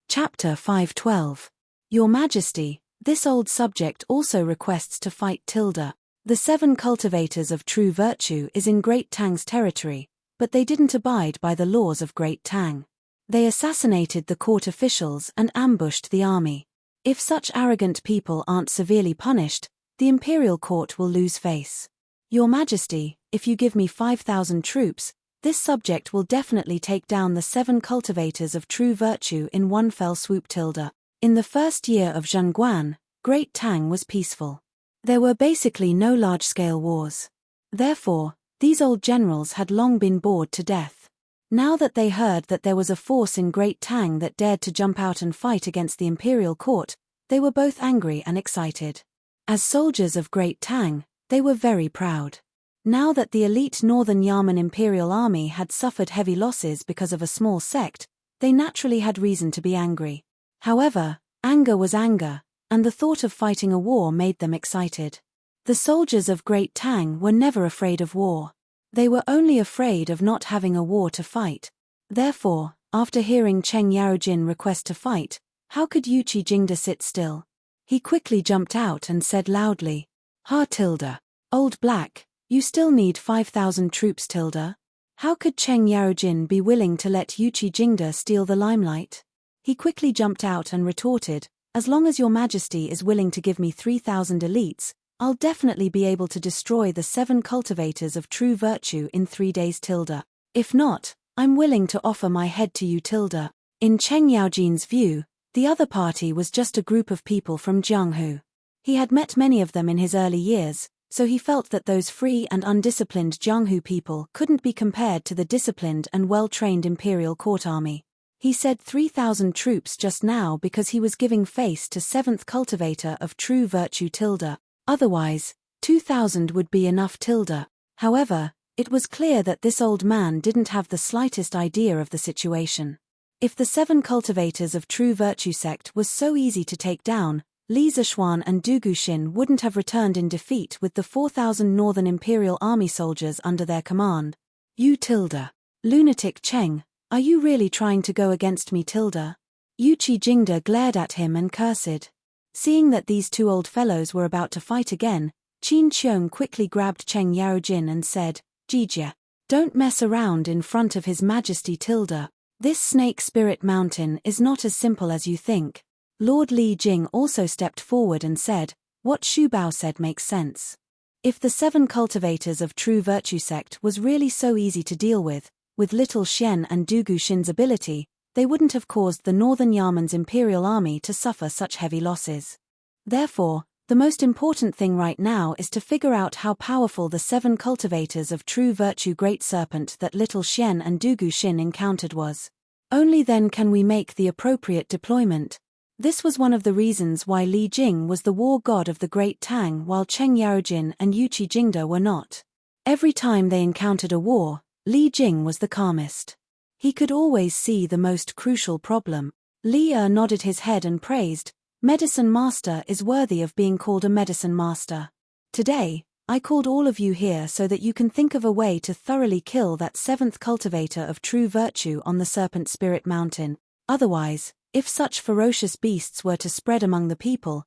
Chapter 512. Your Majesty, this old subject also requests to fight Tilda. The 7 cultivators of true virtue is in Great Tang's territory, but they didn't abide by the laws of Great Tang. They assassinated the court officials and ambushed the army. If such arrogant people aren't severely punished, the imperial court will lose face. Your Majesty, if you give me 5,000 troops, this subject will definitely take down the 7 cultivators of true virtue in one fell swoop. Tilda. In the first year of Zhongguan, Great Tang was peaceful. There were basically no large-scale wars. Therefore, these old generals had long been bored to death. Now that they heard that there was a force in Great Tang that dared to jump out and fight against the imperial court, they were both angry and excited. As soldiers of Great Tang, they were very proud. Now that the elite Northern Yamen Imperial Army had suffered heavy losses because of a small sect, they naturally had reason to be angry. However, anger was anger, and the thought of fighting a war made them excited. The soldiers of Great Tang were never afraid of war. They were only afraid of not having a war to fight. Therefore, after hearing Cheng Yarojin request to fight, how could Yuqi Jingda sit still? He quickly jumped out and said loudly, "Ha Tilda, Old Black, you still need 5,000 troops Tilda? How could Cheng Yarojin be willing to let Yuqi Jingda steal the limelight?" He quickly jumped out and retorted, "As long as your Majesty is willing to give me 3,000 elites, I'll definitely be able to destroy the 7 cultivators of true virtue in 3 days Tilda. If not, I'm willing to offer my head to you Tilda." In Cheng Yaojin's view, The other party was just a group of people from Jianghu. He had met many of them in his early years, so he felt that those free and undisciplined Jianghu people couldn't be compared to the disciplined and well-trained imperial court army. He said 3,000 troops just now because he was giving face to 7th cultivator of true virtue tilde. Otherwise, 2,000 would be enough tilde. However, it was clear that this old man didn't have the slightest idea of the situation. If the 7 cultivators of true virtue sect was so easy to take down, Li Zishuan and Du Guxin wouldn't have returned in defeat with the 4,000 Northern Imperial Army soldiers under their command. You tilde. Lunatic Cheng, are you really trying to go against me tilde? Yuqi Jingde glared at him and cursed. Seeing that these two old fellows were about to fight again, Qin Qiong quickly grabbed Cheng Yaojin and said, Jijia, don't mess around in front of His Majesty tilde. This Snake Spirit Mountain is not as simple as you think. Lord Li Jing also stepped forward and said, what Xu Bao said makes sense. If the 7 cultivators of true virtue sect was really so easy to deal with Little Xian and Du Guxin's ability, they wouldn't have caused the Northern Yaman's imperial army to suffer such heavy losses. Therefore, the most important thing right now is to figure out how powerful the 7 cultivators of true virtue great serpent that Little Xian and Du Guxin encountered was. Only then can we make the appropriate deployment. This was one of the reasons why Li Jing was the war god of the Great Tang while Cheng Yaojin and Yuqi Jingde were not. Every time they encountered a war, Li Jing was the calmest. He could always see the most crucial problem. Li nodded his head and praised, Medicine Master is worthy of being called a Medicine Master. Today, I called all of you here so that you can think of a way to thoroughly kill that 7th cultivator of true virtue on the Serpent Spirit Mountain. Otherwise, if such ferocious beasts were to spread among the people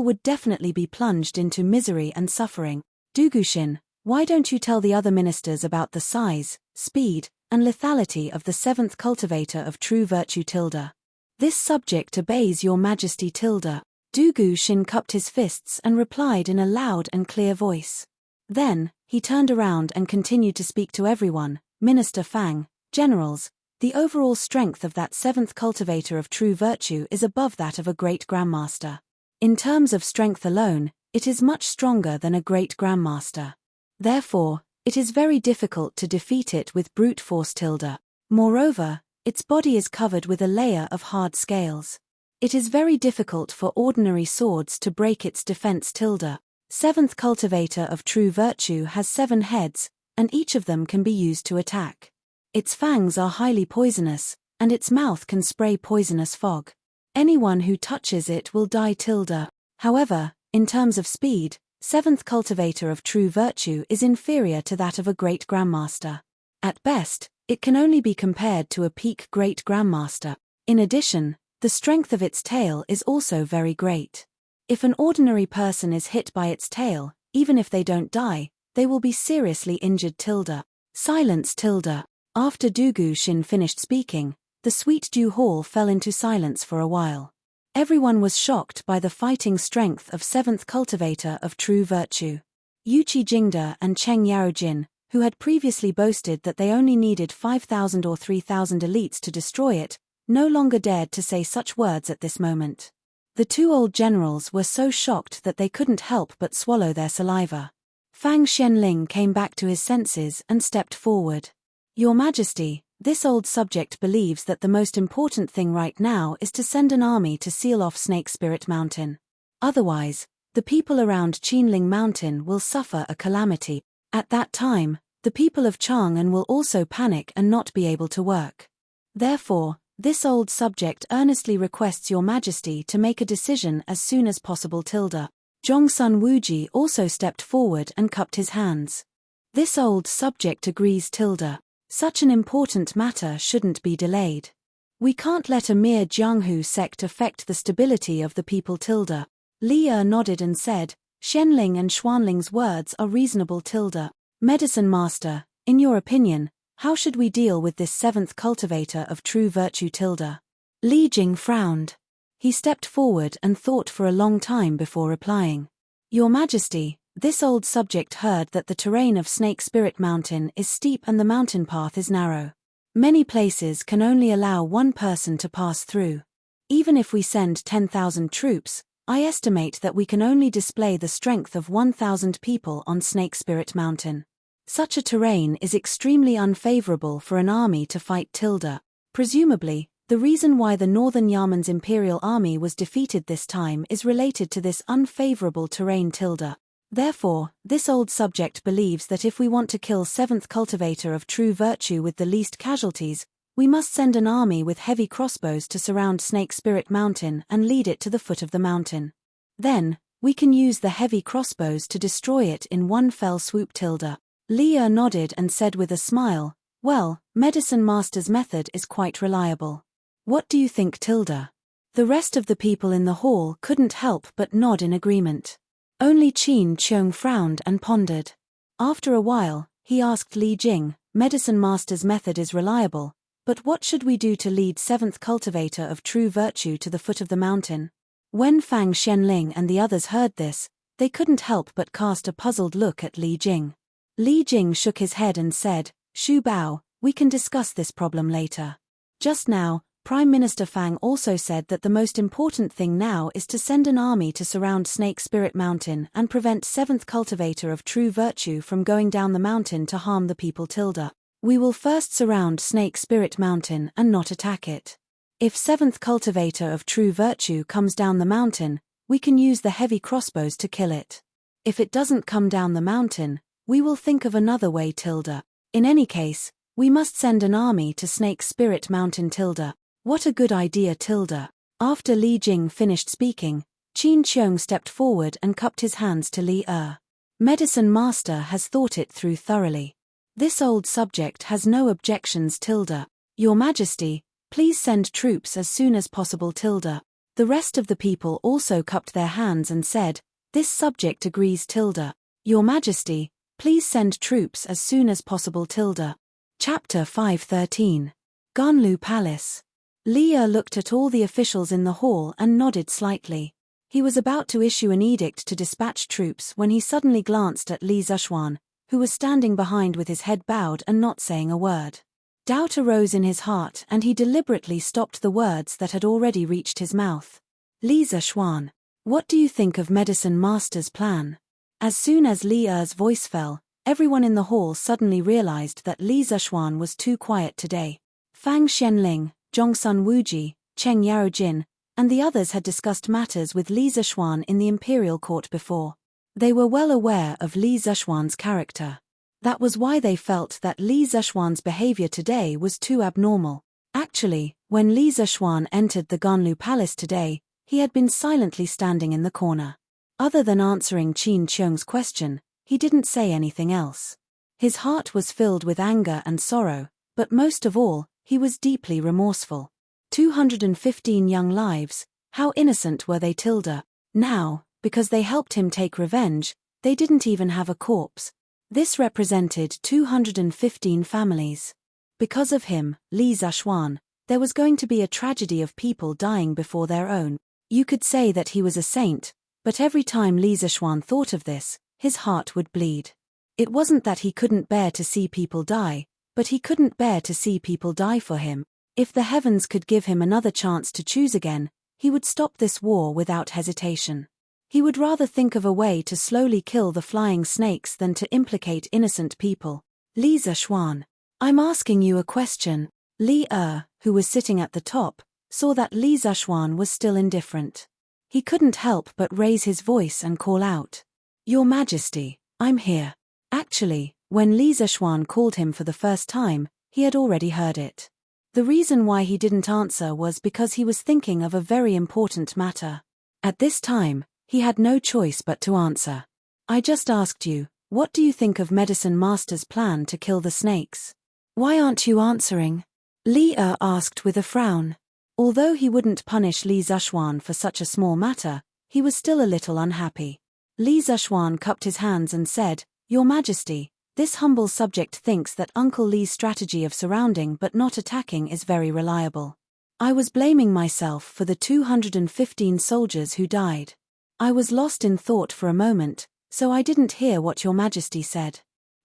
would definitely be plunged into misery and suffering. Du Guxin, why don't you tell the other ministers about the size, speed, and lethality of the 7th cultivator of true virtue tilde? This subject obeys your majesty tilde. Du Guxin cupped his fists and replied in a loud and clear voice. Then, he turned around and continued to speak to everyone, Minister Fang, generals. The overall strength of that 7th cultivator of true virtue is above that of a great grandmaster. In terms of strength alone, it is much stronger than a great grandmaster. Therefore, it is very difficult to defeat it with brute force tilde. Moreover, its body is covered with a layer of hard scales. It is very difficult for ordinary swords to break its defense tilde. 7th cultivator of true virtue has 7 heads, and each of them can be used to attack. Its fangs are highly poisonous, and its mouth can spray poisonous fog. Anyone who touches it will die tilde. However, in terms of speed, 7th cultivator of true virtue is inferior to that of a great grandmaster. At best, it can only be compared to a peak great grandmaster. In addition, the strength of its tail is also very great. If an ordinary person is hit by its tail, even if they don't die, they will be seriously injured tilde. Silence tilde. After Du Guxin finished speaking, the Sweet Dew Hall fell into silence for a while. Everyone was shocked by the fighting strength of 7th cultivator of true virtue. Yuqi Jingde and Cheng Yaojin, who had previously boasted that they only needed 5,000 or 3,000 elites to destroy it, no longer dared to say such words at this moment. The two old generals were so shocked that they couldn't help but swallow their saliva. Fang Xianling came back to his senses and stepped forward. Your Majesty, this old subject believes that the most important thing right now is to send an army to seal off Snake Spirit Mountain. Otherwise, the people around Qinling Mountain will suffer a calamity. At that time, the people of Chang'an will also panic and not be able to work. Therefore, this old subject earnestly requests Your Majesty to make a decision as soon as possible tilde. Zhongsun Wuji also stepped forward and cupped his hands. This old subject agrees tilde. Such an important matter shouldn't be delayed. We can't let a mere Jianghu sect affect the stability of the people tilde. Li nodded and said, Xianling and Xuanling's words are reasonable tilde. Medicine Master, in your opinion, how should we deal with this 7th cultivator of true virtue tilde? Li Jing frowned. He stepped forward and thought for a long time before replying. Your Majesty, this old subject heard that the terrain of Snake Spirit Mountain is steep and the mountain path is narrow. Many places can only allow one person to pass through. Even if we send 10,000 troops, I estimate that we can only display the strength of 1,000 people on Snake Spirit Mountain. Such a terrain is extremely unfavorable for an army to fight tilde. Presumably, the reason why the Northern Yaman's imperial army was defeated this time is related to this unfavorable terrain tilde. Therefore, this old subject believes that if we want to kill 7th cultivator of true virtue with the least casualties, we must send an army with heavy crossbows to surround Snake Spirit Mountain and lead it to the foot of the mountain. Then, we can use the heavy crossbows to destroy it in one fell swoop tilde. Li nodded and said with a smile, "Well, Medicine Master's method is quite reliable. What do you think tilde?" The rest of the people in the hall couldn't help but nod in agreement. Only Qin Qiong frowned and pondered. After a while, he asked Li Jing, "Medicine Master's method is reliable, but what should we do to lead 7th cultivator of true virtue to the foot of the mountain?" When Fang Xianling and the others heard this, they couldn't help but cast a puzzled look at Li Jing. Li Jing shook his head and said, "Xu Bao, we can discuss this problem later. Just now, Prime Minister Fang also said that the most important thing now is to send an army to surround Snake Spirit Mountain and prevent 7th cultivator of true virtue from going down the mountain to harm the people tilde. We will first surround Snake Spirit Mountain and not attack it. If 7th cultivator of true virtue comes down the mountain, we can use the heavy crossbows to kill it. If it doesn't come down the mountain, we will think of another way tilde. In any case, we must send an army to Snake Spirit Mountain tilde. What a good idea tilde." After Li Jing finished speaking, Qin Qiong stepped forward and cupped his hands to Li. "Medicine Master has thought it through thoroughly. This old subject has no objections tilde. Your Majesty, please send troops as soon as possible tilde." The rest of the people also cupped their hands and said, "This subject agrees tilde. Your Majesty, please send troops as soon as possible tilde." Chapter 513. Ganlu Palace. Li looked at all the officials in the hall and nodded slightly. He was about to issue an edict to dispatch troops when he suddenly glanced at Li Zishuan, who was standing behind with his head bowed and not saying a word. Doubt arose in his heart and he deliberately stopped the words that had already reached his mouth. "Li Zishuan, what do you think of Medicine Master's plan?" As soon as Li's voice fell, everyone in the hall suddenly realized that Li Zishuan was too quiet today. Fang Xianling, Zhongsun Wuji, Cheng Yaojin, and the others had discussed matters with Li Zishuan in the imperial court before. They were well aware of Li Zishuan's character. That was why they felt that Li Zishuan's behavior today was too abnormal. Actually, when Li Zishuan entered the Ganlu Palace today, he had been silently standing in the corner. Other than answering Qin Qiong's question, he didn't say anything else. His heart was filled with anger and sorrow, but most of all, he was deeply remorseful. 215 young lives, how innocent were they tilde. Now, because they helped him take revenge, they didn't even have a corpse. This represented 215 families. Because of him, Li Zishuan, there was going to be a tragedy of people dying before their own. You could say that he was a saint, but every time Li Zishuan thought of this, his heart would bleed. It wasn't that he couldn't bear to see people die, but he couldn't bear to see people die for him. If the heavens could give him another chance to choose again, he would stop this war without hesitation. He would rather think of a way to slowly kill the flying snakes than to implicate innocent people. "Li Zishuan, I'm asking you a question." Li who was sitting at the top, saw that Li Zishuan was still indifferent. He couldn't help but raise his voice and call out, "Your Majesty, I'm here." Actually, when Li Zishuan called him for the first time, he had already heard it. The reason why he didn't answer was because he was thinking of a very important matter. At this time, he had no choice but to answer. "I just asked you, what do you think of Medicine Master's plan to kill the snakes? Why aren't you answering?" Li asked with a frown. Although he wouldn't punish Li Zishuan for such a small matter, he was still a little unhappy. Li Zishuan cupped his hands and said, "Your Majesty, this humble subject thinks that Uncle Li's strategy of surrounding but not attacking is very reliable. I was blaming myself for the 215 soldiers who died. I was lost in thought for a moment, so I didn't hear what Your Majesty said.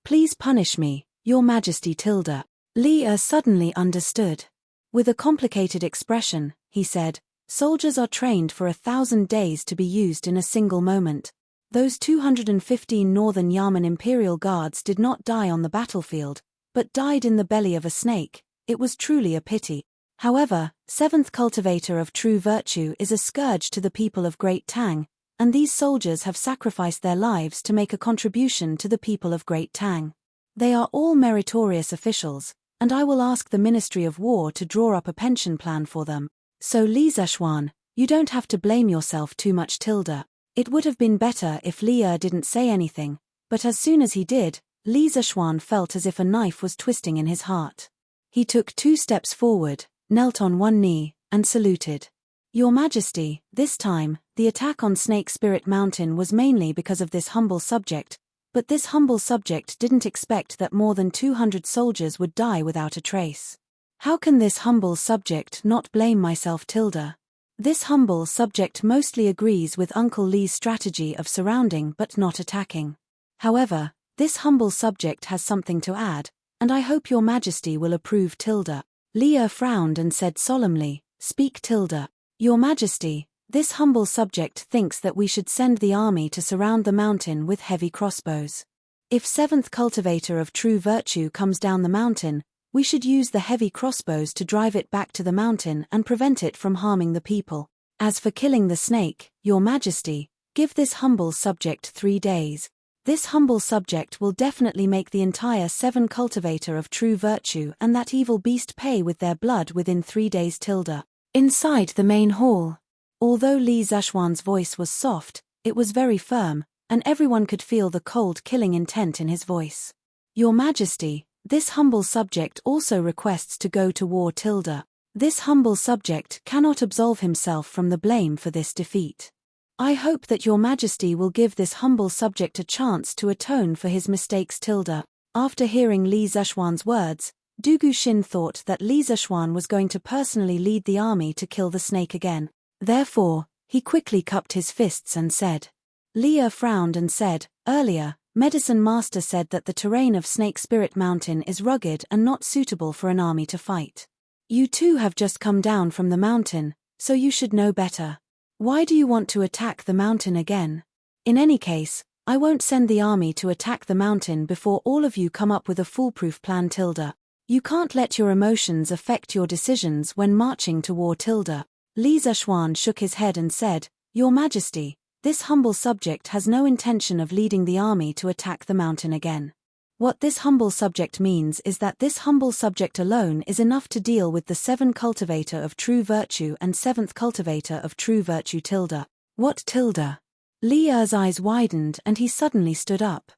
Please punish me, Your Majesty tilde." Li suddenly understood. With a complicated expression, he said, Soldiers are trained for 1,000 days to be used in a single moment. Those 215 Northern Yamen Imperial Guards did not die on the battlefield, but died in the belly of a snake. It was truly a pity. However, 7th Cultivator of True Virtue is a scourge to the people of Great Tang, and these soldiers have sacrificed their lives to make a contribution to the people of Great Tang. They are all meritorious officials, and I will ask the Ministry of War to draw up a pension plan for them. So Li Zeshuan, you don't have to blame yourself too much, Tilda. It would have been better if Li didn't say anything, but as soon as he did, Li Zeshuan felt as if a knife was twisting in his heart. He took 2 steps forward, knelt on one knee, and saluted. Your Majesty, this time, the attack on Snake Spirit Mountain was mainly because of this humble subject, but this humble subject didn't expect that more than 200 soldiers would die without a trace. How can this humble subject not blame myself, Tilda? This humble subject mostly agrees with Uncle Li's strategy of surrounding but not attacking. However, this humble subject has something to add, and I hope your Majesty will approve, Tilda. Li frowned and said solemnly, Speak, Tilda. Your Majesty, this humble subject thinks that we should send the army to surround the mountain with heavy crossbows. If 7th Cultivator of True Virtue comes down the mountain, we should use the heavy crossbows to drive it back to the mountain and prevent it from harming the people. As for killing the snake, Your Majesty, give this humble subject 3 days. This humble subject will definitely make the entire 7 Cultivator of True Virtue and that evil beast pay with their blood within 3 days, Tilda. Inside the main hall. Although Li Zeshuan's voice was soft, it was very firm, and everyone could feel the cold killing intent in his voice. Your Majesty, this humble subject also requests to go to war, Tilda. This humble subject cannot absolve himself from the blame for this defeat. I hope that Your Majesty will give this humble subject a chance to atone for his mistakes, Tilda. After hearing Li Zeshuan's words, Du Guxin thought that Li Zeshuan was going to personally lead the army to kill the snake again. Therefore, he quickly cupped his fists and said. Li frowned and said, Earlier, Medicine Master said that the terrain of Snake Spirit Mountain is rugged and not suitable for an army to fight. You two have just come down from the mountain, so you should know better. Why do you want to attack the mountain again? In any case, I won't send the army to attack the mountain before all of you come up with a foolproof plan, Tilda. You can't let your emotions affect your decisions when marching to war, Tilda. Li Zeshuan shook his head and said, Your Majesty, this humble subject has no intention of leading the army to attack the mountain again. What this humble subject means is that this humble subject alone is enough to deal with the 7 Cultivator of True Virtue and 7th Cultivator of True Virtue, Tilda. What, Tilda? Li's eyes widened and he suddenly stood up.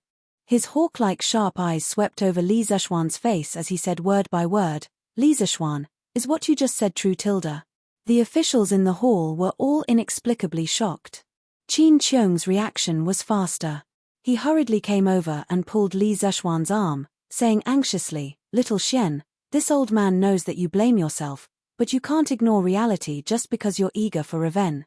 His hawk-like sharp eyes swept over Li Zeshuan's face as he said word by word, Li Zeshuan, is what you just said true, Tilda? The officials in the hall were all inexplicably shocked. Qin Qiong's reaction was faster. He hurriedly came over and pulled Li Zeshuan's arm, saying anxiously, Little Xian, this old man knows that you blame yourself, but you can't ignore reality just because you're eager for revenge.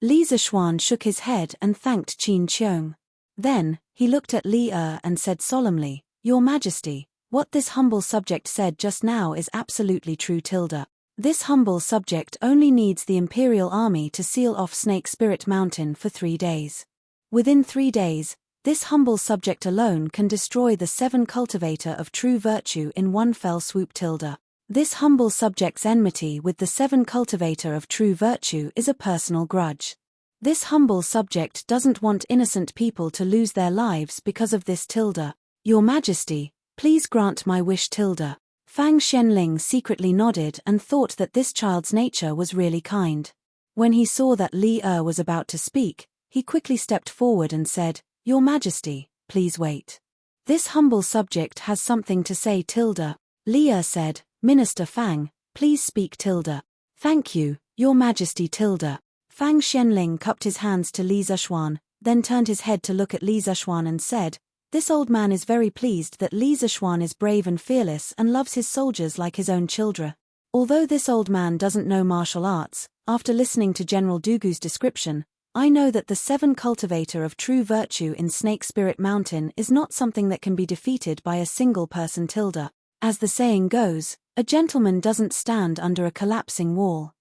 Li Zeshuan shook his head and thanked Qin Qiong. Then, he looked at Li and said solemnly, Your Majesty, what this humble subject said just now is absolutely true, Tilda. This humble subject only needs the Imperial Army to seal off Snake Spirit Mountain for 3 days. Within 3 days, this humble subject alone can destroy the 7 Cultivator of True Virtue in one fell swoop, Tilda. This humble subject's enmity with the 7 Cultivator of True Virtue is a personal grudge. This humble subject doesn't want innocent people to lose their lives because of this, Tilda. Your Majesty, please grant my wish, Tilda. Fang Xianling secretly nodded and thought that this child's nature was really kind. When he saw that Li was about to speak, he quickly stepped forward and said, Your Majesty, please wait. This humble subject has something to say, Tilda. Li said, Minister Fang, please speak, Tilda. Thank you, Your Majesty, Tilda. Fang Xianling cupped his hands to Li Zeshuan, then turned his head to look at Li Zeshuan and said, This old man is very pleased that Li Zeshuan is brave and fearless and loves his soldiers like his own children. Although this old man doesn't know martial arts, after listening to General Dugu's description, I know that the 7 Cultivator of True Virtue in Snake Spirit Mountain is not something that can be defeated by a single person, Tilda. As the saying goes, a gentleman doesn't stand under a collapsing wall.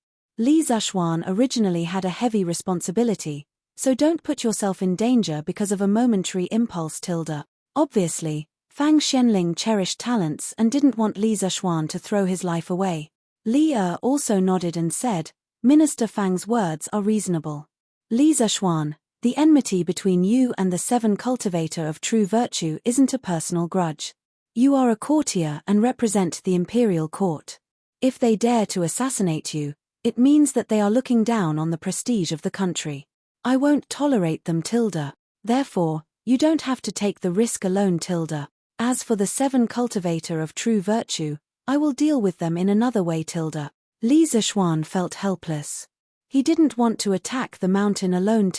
Li Zishuan originally had a heavy responsibility, so don't put yourself in danger because of a momentary impulse. Obviously, Fang Xianling cherished talents and didn't want Li Zishuan to throw his life away. Li also nodded and said, Minister Fang's words are reasonable. Li Zishuan, the enmity between you and the 7 cultivator of true virtue isn't a personal grudge. You are a courtier and represent the imperial court. If they dare to assassinate you, it means that they are looking down on the prestige of the country. I won't tolerate them. Therefore, you don't have to take the risk alone. As for the 7 cultivator of true virtue, I will deal with them in another way. Li Zishuan felt helpless. He didn't want to attack the mountain alone.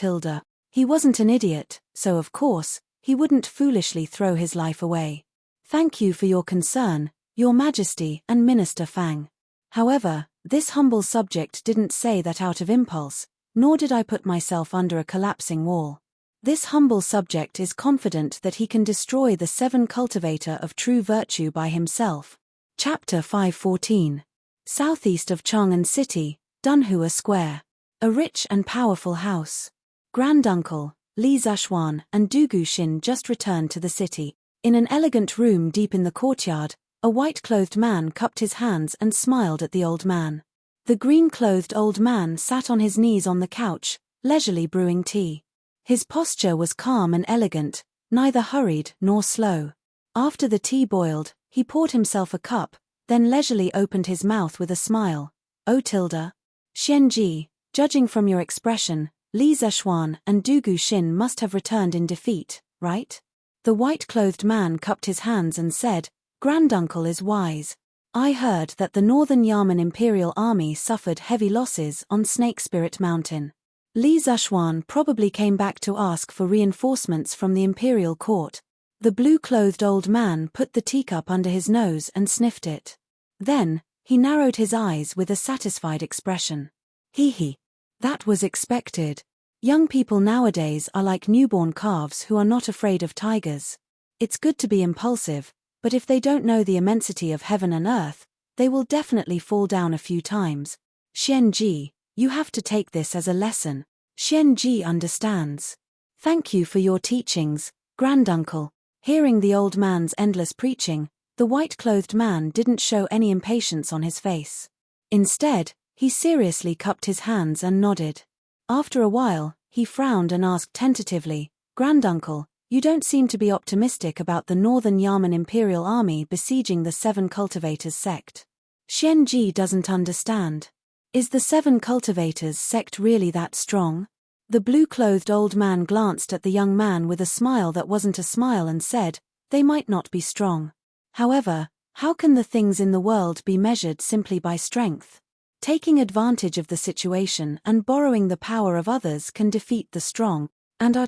He wasn't an idiot, so of course, he wouldn't foolishly throw his life away. Thank you for your concern, Your Majesty and Minister Fang. However, this humble subject didn't say that out of impulse, nor did I put myself under a collapsing wall. This humble subject is confident that he can destroy the 7 cultivator of true virtue by himself. Chapter 514. Southeast of Chang'an City, Dunhua Square. A rich and powerful house. Granduncle, Li Zishuan and Dugu Xin just returned to the city. In an elegant room deep in the courtyard, a white-clothed man cupped his hands and smiled at the old man. The green-clothed old man sat on his knees on the couch, leisurely brewing tea. His posture was calm and elegant, neither hurried nor slow. After the tea boiled, he poured himself a cup, then leisurely opened his mouth with a smile. Oh Xianji, judging from your expression, Li Zishuan and Dugu Xin must have returned in defeat, right? The white-clothed man cupped his hands and said, Granduncle is wise. I heard that the Northern Yamen Imperial Army suffered heavy losses on Snake Spirit Mountain. Li Zishuan probably came back to ask for reinforcements from the Imperial Court. The blue-clothed old man put the teacup under his nose and sniffed it. Then, he narrowed his eyes with a satisfied expression. Hee. That was expected. Young people nowadays are like newborn calves who are not afraid of tigers. It's good to be impulsive, but if they don't know the immensity of heaven and earth, they will definitely fall down a few times. Xianji, you have to take this as a lesson. Xianji understands. Thank you for your teachings, Granduncle. Hearing the old man's endless preaching, the white-clothed man didn't show any impatience on his face. Instead, he seriously cupped his hands and nodded. After a while, he frowned and asked tentatively, Granduncle, you don't seem to be optimistic about the Northern Yamen Imperial Army besieging the 7 Cultivators sect. Xianji doesn't understand. Is the 7 Cultivators sect really that strong? The blue-clothed old man glanced at the young man with a smile that wasn't a smile and said, they might not be strong. However, how can the things in the world be measured simply by strength? Taking advantage of the situation and borrowing the power of others can defeat the strong, and are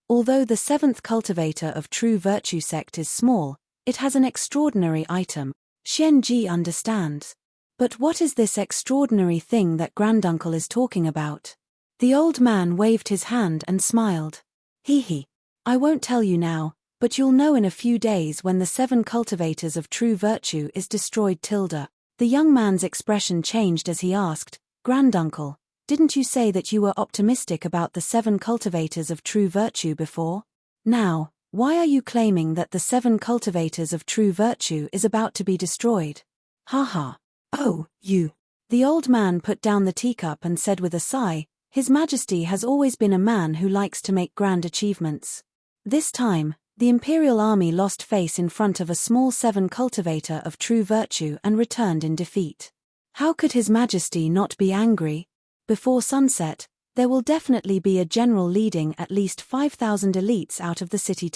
Although the 7th cultivator of true virtue sect is small, it has an extraordinary item. Xianji understands. But what is this extraordinary thing that Granduncle is talking about? The old man waved his hand and smiled. Hee. I won't tell you now, but you'll know in a few days when the 7 cultivators of true virtue is destroyed. The young man's expression changed as he asked, Granduncle, didn't you say that you were optimistic about the 7 cultivators of true virtue before? Now, why are you claiming that the 7 cultivators of true virtue is about to be destroyed? Haha. Oh, you. The old man put down the teacup and said with a sigh, His Majesty has always been a man who likes to make grand achievements. This time, the Imperial Army lost face in front of a small 7 cultivator of true virtue and returned in defeat. How could His Majesty not be angry? Before sunset, there will definitely be a general leading at least 5,000 elites out of the city.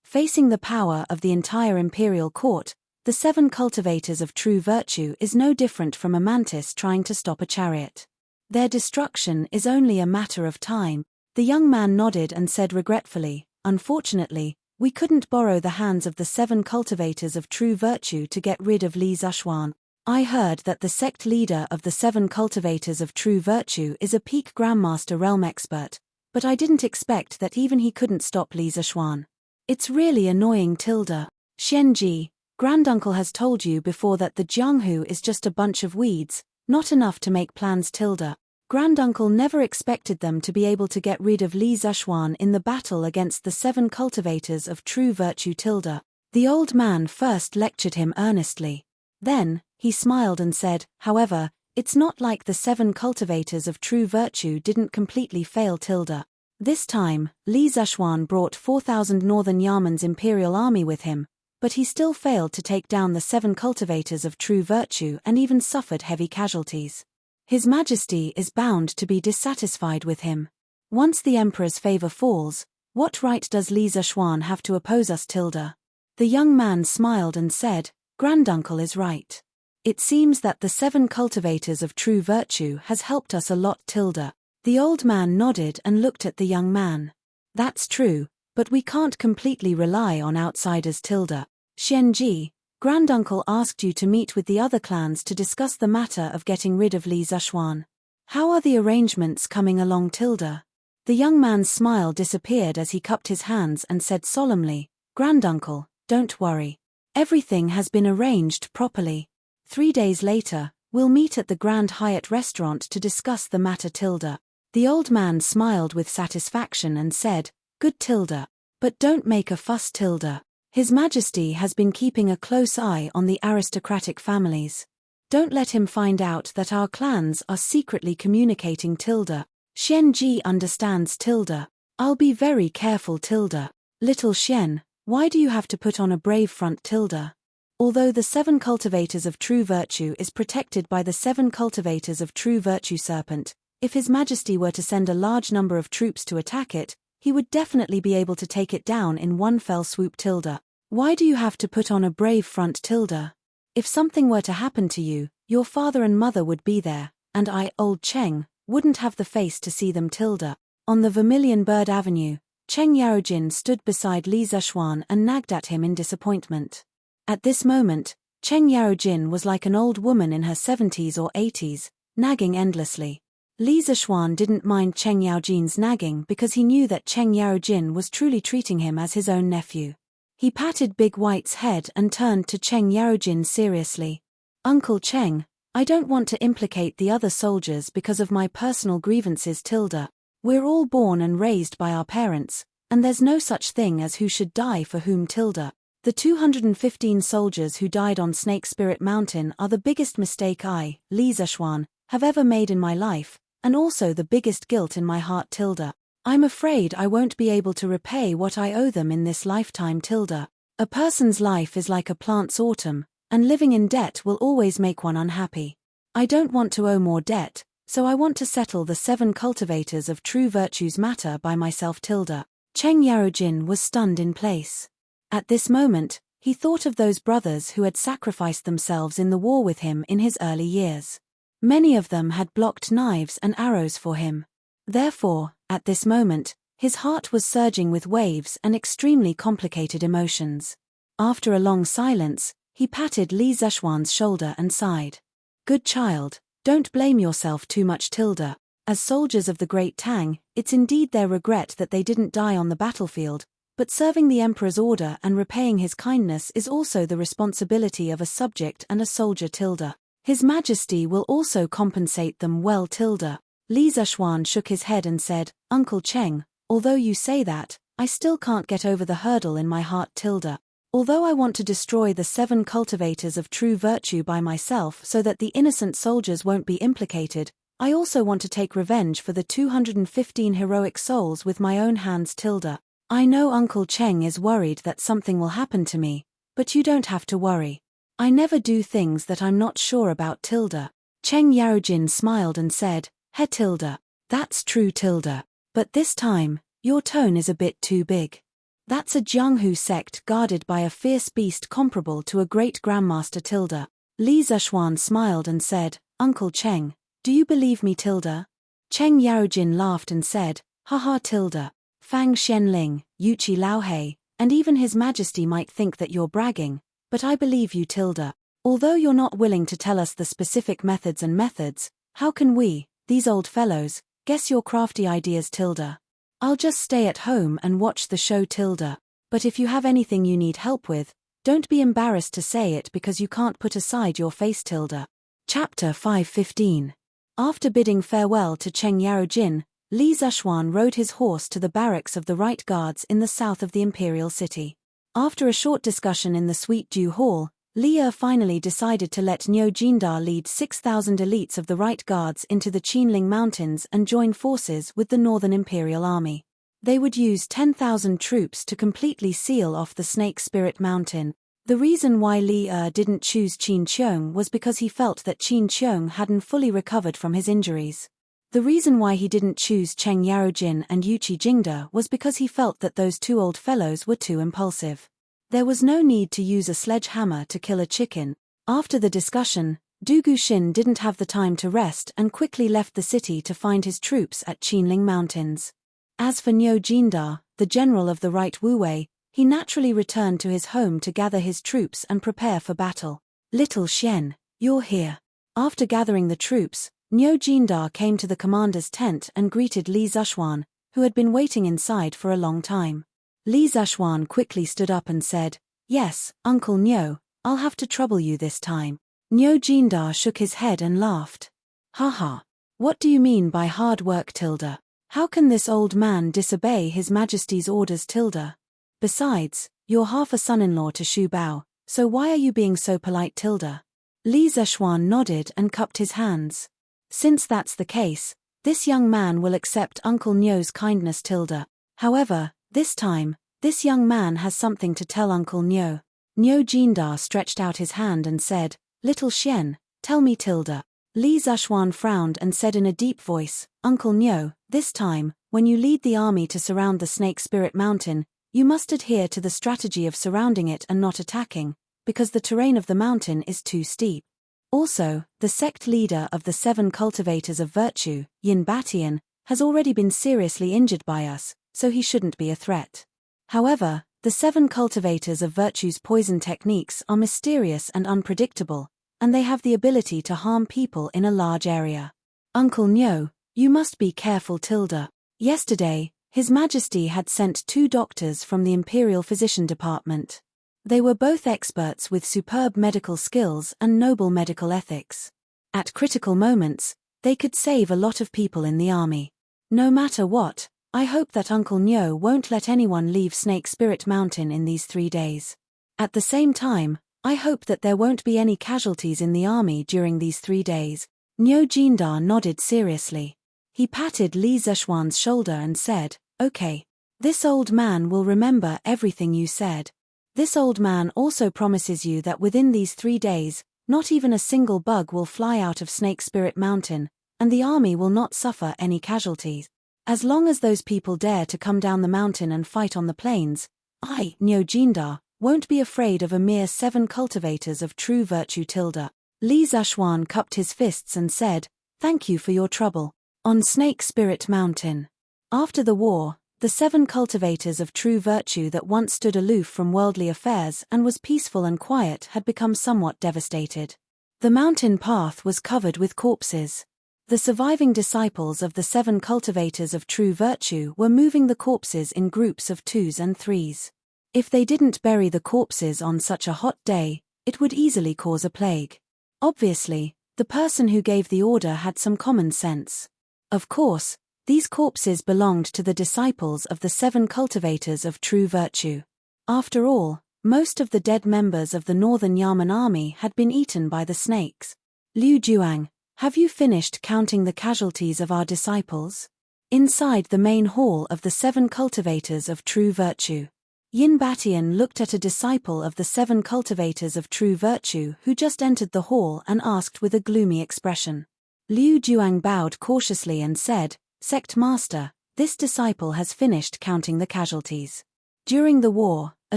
Facing the power of the entire Imperial Court, the 7 cultivators of true virtue is no different from a mantis trying to stop a chariot. Their destruction is only a matter of time. The young man nodded and said regretfully, Unfortunately, we couldn't borrow the hands of the 7 cultivators of true virtue to get rid of Li Zishuan. I heard that the sect leader of the 7 cultivators of true virtue is a peak Grandmaster realm expert, but I didn't expect that even he couldn't stop Li Zishuan. It's really annoying. Xianji, Granduncle has told you before that the Jianghu is just a bunch of weeds, not enough to make plans tilde. Granduncle never expected them to be able to get rid of Li Zeshuan in the battle against the 7 cultivators of true virtue tilde. The old man first lectured him earnestly. Then, he smiled and said, however, it's not like the 7 cultivators of true virtue didn't completely fail tilde. This time, Li Zeshuan brought 4,000 Northern Yaman's imperial army with him, but he still failed to take down the 7 cultivators of true virtue and even suffered heavy casualties. His Majesty is bound to be dissatisfied with him. Once the Emperor's favor falls, what right does Li Zeshuan have to oppose us tilde? The young man smiled and said, Granduncle is right. It seems that the 7 cultivators of true virtue has helped us a lot tilde. The old man nodded and looked at the young man. That's true, but we can't completely rely on outsiders tilde. Xianji, Granduncle asked you to meet with the other clans to discuss the matter of getting rid of Li Zeshuan. How are the arrangements coming along tilde? The young man's smile disappeared as he cupped his hands and said solemnly, Granduncle, don't worry. Everything has been arranged properly. 3 days later, we'll meet at the Grand Hyatt restaurant to discuss the matter tilde. The old man smiled with satisfaction and said, Good tilde. But don't make a fuss tilde. His Majesty has been keeping a close eye on the aristocratic families. Don't let him find out that our clans are secretly communicating tilde. Xianji understands tilde. I'll be very careful tilde. Little Xian, why do you have to put on a brave front tilde? Although the 7 cultivators of true virtue is protected by the 7 cultivators of true virtue serpent, if His Majesty were to send a large number of troops to attack it, he would definitely be able to take it down in one fell swoop tilde. Why do you have to put on a brave front tilde? If something were to happen to you, your father and mother would be there, and I, old Cheng, wouldn't have the face to see them tilde. On the Vermilion Bird Avenue, Cheng Yaojin stood beside Li Zeshuan and nagged at him in disappointment. At this moment, Cheng Yaojin was like an old woman in her 70s or 80s, nagging endlessly. Li Zeshuan didn't mind Cheng Yaojin's nagging because he knew that Cheng Yaojin was truly treating him as his own nephew. He patted Big White's head and turned to Cheng Yaojin seriously. Uncle Cheng, I don't want to implicate the other soldiers because of my personal grievances tilde. We're all born and raised by our parents, and there's no such thing as who should die for whom tilde. The 215 soldiers who died on Snake Spirit Mountain are the biggest mistake I, Li Zeshuan, have ever made in my life, and also the biggest guilt in my heart tilde. I'm afraid I won't be able to repay what I owe them in this lifetime tilde. A person's life is like a plant's autumn, and living in debt will always make one unhappy. I don't want to owe more debt, so I want to settle the 7 cultivators of true virtue's matter by myself tilde. Cheng Yaojin was stunned in place. At this moment, he thought of those brothers who had sacrificed themselves in the war with him in his early years. Many of them had blocked knives and arrows for him. Therefore, at this moment, his heart was surging with waves and extremely complicated emotions. After a long silence, he patted Li Zeshuan's shoulder and sighed. Good child, don't blame yourself too much tilde. As soldiers of the Great Tang, it's indeed their regret that they didn't die on the battlefield, but serving the Emperor's order and repaying his kindness is also the responsibility of a subject and a soldier tilde. His Majesty will also compensate them well tilde. Li Zeshuan shook his head and said, Uncle Cheng, although you say that, I still can't get over the hurdle in my heart tilde. Although I want to destroy the 7 cultivators of true virtue by myself so that the innocent soldiers won't be implicated, I also want to take revenge for the 215 heroic souls with my own hands tilde. I know Uncle Cheng is worried that something will happen to me, but you don't have to worry. I never do things that I'm not sure about tilde. Cheng Yaojin smiled and said, He tilde. That's true tilde. But this time, your tone is a bit too big. That's a Jianghu sect guarded by a fierce beast comparable to a great grandmaster tilde. Li Zeshuan smiled and said, Uncle Cheng, do you believe me tilde? Cheng Yaojin laughed and said, Haha tilde. Fang Xianling, Yuchi Laohei, and even His Majesty might think that you're bragging, but I believe you tilde. Although you're not willing to tell us the specific methods, how can we, these old fellows, guess your crafty ideas tilde? I'll just stay at home and watch the show tilde. But if you have anything you need help with, don't be embarrassed to say it because you can't put aside your face tilde. Chapter 515. After bidding farewell to Cheng Yarojin, Li Zhuan rode his horse to the barracks of the Right Guards in the south of the imperial city. After a short discussion in the Sweet Dew Hall, Li finally decided to let Niu Jindar lead 6,000 elites of the Right Guards into the Qinling Mountains and join forces with the Northern Imperial Army. They would use 10,000 troops to completely seal off the Snake Spirit Mountain. The reason why Li didn't choose Qin Qiong was because he felt that Qin Qiong hadn't fully recovered from his injuries. The reason why he didn't choose Cheng Yarojin and Yuqi Jingda was because he felt that those two old fellows were too impulsive. There was no need to use a sledgehammer to kill a chicken. After the discussion, Du Guxin didn't have the time to rest and quickly left the city to find his troops at Qinling Mountains. As for Niu Jindar, the general of the Right Wuwei, he naturally returned to his home to gather his troops and prepare for battle. Little Xian, you're here. After gathering the troops, Niu Jindar came to the commander's tent and greeted Li Zhuan, who had been waiting inside for a long time. Li Zhuan quickly stood up and said, "Yes, Uncle Niu, I'll have to trouble you this time." Niu Jindar shook his head and laughed. "Haha. What do you mean by hard work, Tilda? How can this old man disobey His Majesty's orders, Tilda? Besides, you're half a son-in-law to Shu Bao, so why are you being so polite, Tilda?" Li Zhuan nodded and cupped his hands. "Since that's the case, this young man will accept Uncle Niu's kindness, Tilda. However, this time, this young man has something to tell Uncle Niu." Niu Jindar stretched out his hand and said, "Little Xian, tell me, Tilda." Li Zhuan frowned and said in a deep voice, "Uncle Niu, this time, when you lead the army to surround the Snake Spirit Mountain, you must adhere to the strategy of surrounding it and not attacking, because the terrain of the mountain is too steep. Also, the sect leader of the 7 cultivators of virtue, Yin Batian, has already been seriously injured by us, so he shouldn't be a threat. However, the 7 cultivators of virtue's poison techniques are mysterious and unpredictable, and they have the ability to harm people in a large area. Uncle Niu, you must be careful, Tilda. Yesterday, His Majesty had sent 2 doctors from the Imperial Physician Department. They were both experts with superb medical skills and noble medical ethics. At critical moments, they could save a lot of people in the army. No matter what, I hope that Uncle Niu won't let anyone leave Snake Spirit Mountain in these 3 days. At the same time, I hope that there won't be any casualties in the army during these 3 days." Niu Jindar nodded seriously. He patted Li Zhuan's shoulder and said, "Okay. This old man will remember everything you said. This old man also promises you that within these 3 days, not even a single bug will fly out of Snake Spirit Mountain, and the army will not suffer any casualties. As long as those people dare to come down the mountain and fight on the plains, I, Niu Jindar, won't be afraid of a mere 7 cultivators of true virtue, Tilda." Li Zhuan cupped his fists and said, "Thank you for your trouble." On Snake Spirit Mountain. After the war, the 7 cultivators of true virtue that once stood aloof from worldly affairs and was peaceful and quiet had become somewhat devastated. The mountain path was covered with corpses. The surviving disciples of the 7 cultivators of true virtue were moving the corpses in groups of 2s and 3s. If they didn't bury the corpses on such a hot day, it would easily cause a plague. Obviously, the person who gave the order had some common sense. Of course, these corpses belonged to the disciples of the 7 cultivators of true virtue. After all, most of the dead members of the Northern Yamen army had been eaten by the snakes. "Liu Juang, have you finished counting the casualties of our disciples?" Inside the main hall of the 7 cultivators of true virtue, Yin Batian looked at a disciple of the 7 cultivators of true virtue who just entered the hall and asked with a gloomy expression. Liu Juang bowed cautiously and said, "Sect Master, this disciple has finished counting the casualties. During the war, a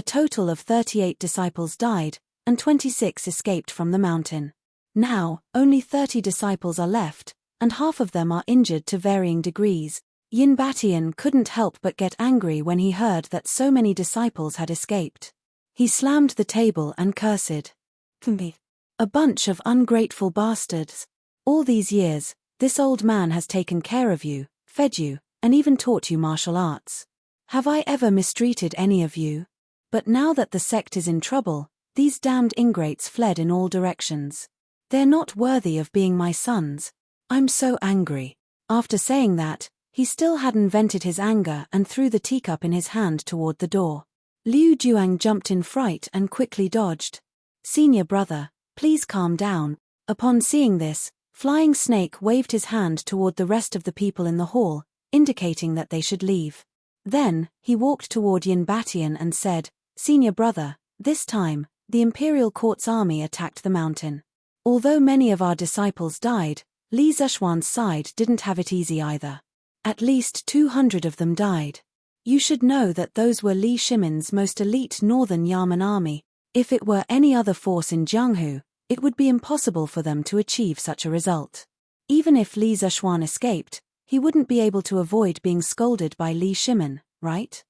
total of 38 disciples died, and 26 escaped from the mountain. Now, only 30 disciples are left, and half of them are injured to varying degrees." Yin Batian couldn't help but get angry when he heard that so many disciples had escaped. He slammed the table and cursed. "A bunch of ungrateful bastards. All these years, this old man has taken care of you, fed you, and even taught you martial arts. Have I ever mistreated any of you? But now that the sect is in trouble, these damned ingrates fled in all directions. They're not worthy of being my sons. I'm so angry. After saying that, he still hadn't vented his anger and threw the teacup in his hand toward the door. Liu Juang jumped in fright and quickly dodged. Senior brother, please calm down. Upon seeing this, Flying Snake waved his hand toward the rest of the people in the hall, indicating that they should leave. Then, he walked toward Yin Batian and said, Senior brother, this time, the Imperial Court's army attacked the mountain. Although many of our disciples died, Li Zeshuan's side didn't have it easy either. At least 200 of them died. You should know that those were Li Shimin's most elite northern Yamen army. If it were any other force in Jianghu, it would be impossible for them to achieve such a result. Even if Li Zeshuan escaped, he wouldn't be able to avoid being scolded by Li Shimin, right?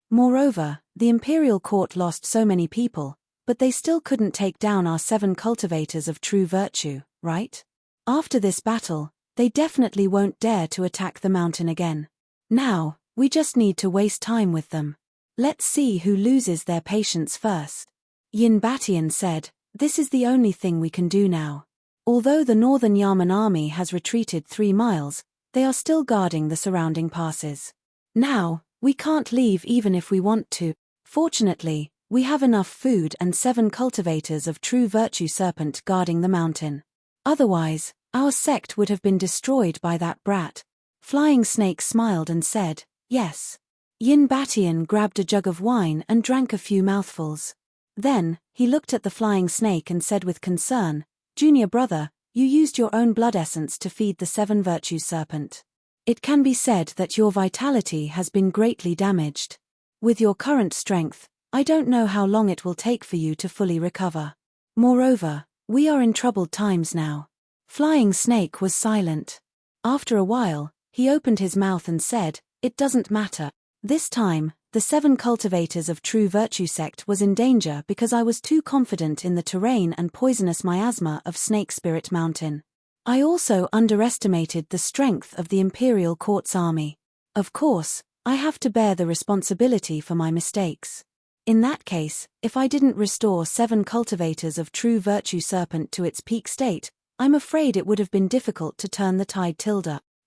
Moreover, the Imperial Court lost so many people, but they still couldn't take down our 7 cultivators of true virtue, right? After this battle, they definitely won't dare to attack the mountain again. Now, we just need to waste time with them. Let's see who loses their patience first. Yin Batian said, this is the only thing we can do now. Although the Northern Yamen army has retreated 3 miles, they are still guarding the surrounding passes. Now, we can't leave even if we want to. Fortunately, we have enough food and 7 cultivators of true virtue serpent guarding the mountain. Otherwise, our sect would have been destroyed by that brat. Flying Snake smiled and said, yes. Yin Batian grabbed a jug of wine and drank a few mouthfuls. Then, he looked at the Flying Snake and said with concern, Junior brother, you used your own blood essence to feed the 7 virtues serpent. It can be said that your vitality has been greatly damaged. With your current strength, I don't know how long it will take for you to fully recover. Moreover, we are in troubled times now. Flying Snake was silent. After a while, he opened his mouth and said, it doesn't matter. This time, the 7 cultivators of true virtue sect was in danger because I was too confident in the terrain and poisonous miasma of Snake Spirit Mountain. I also underestimated the strength of the Imperial Court's army. Of course, I have to bear the responsibility for my mistakes. In that case, if I didn't restore 7 cultivators of true virtue serpent to its peak state, I'm afraid it would have been difficult to turn the tide.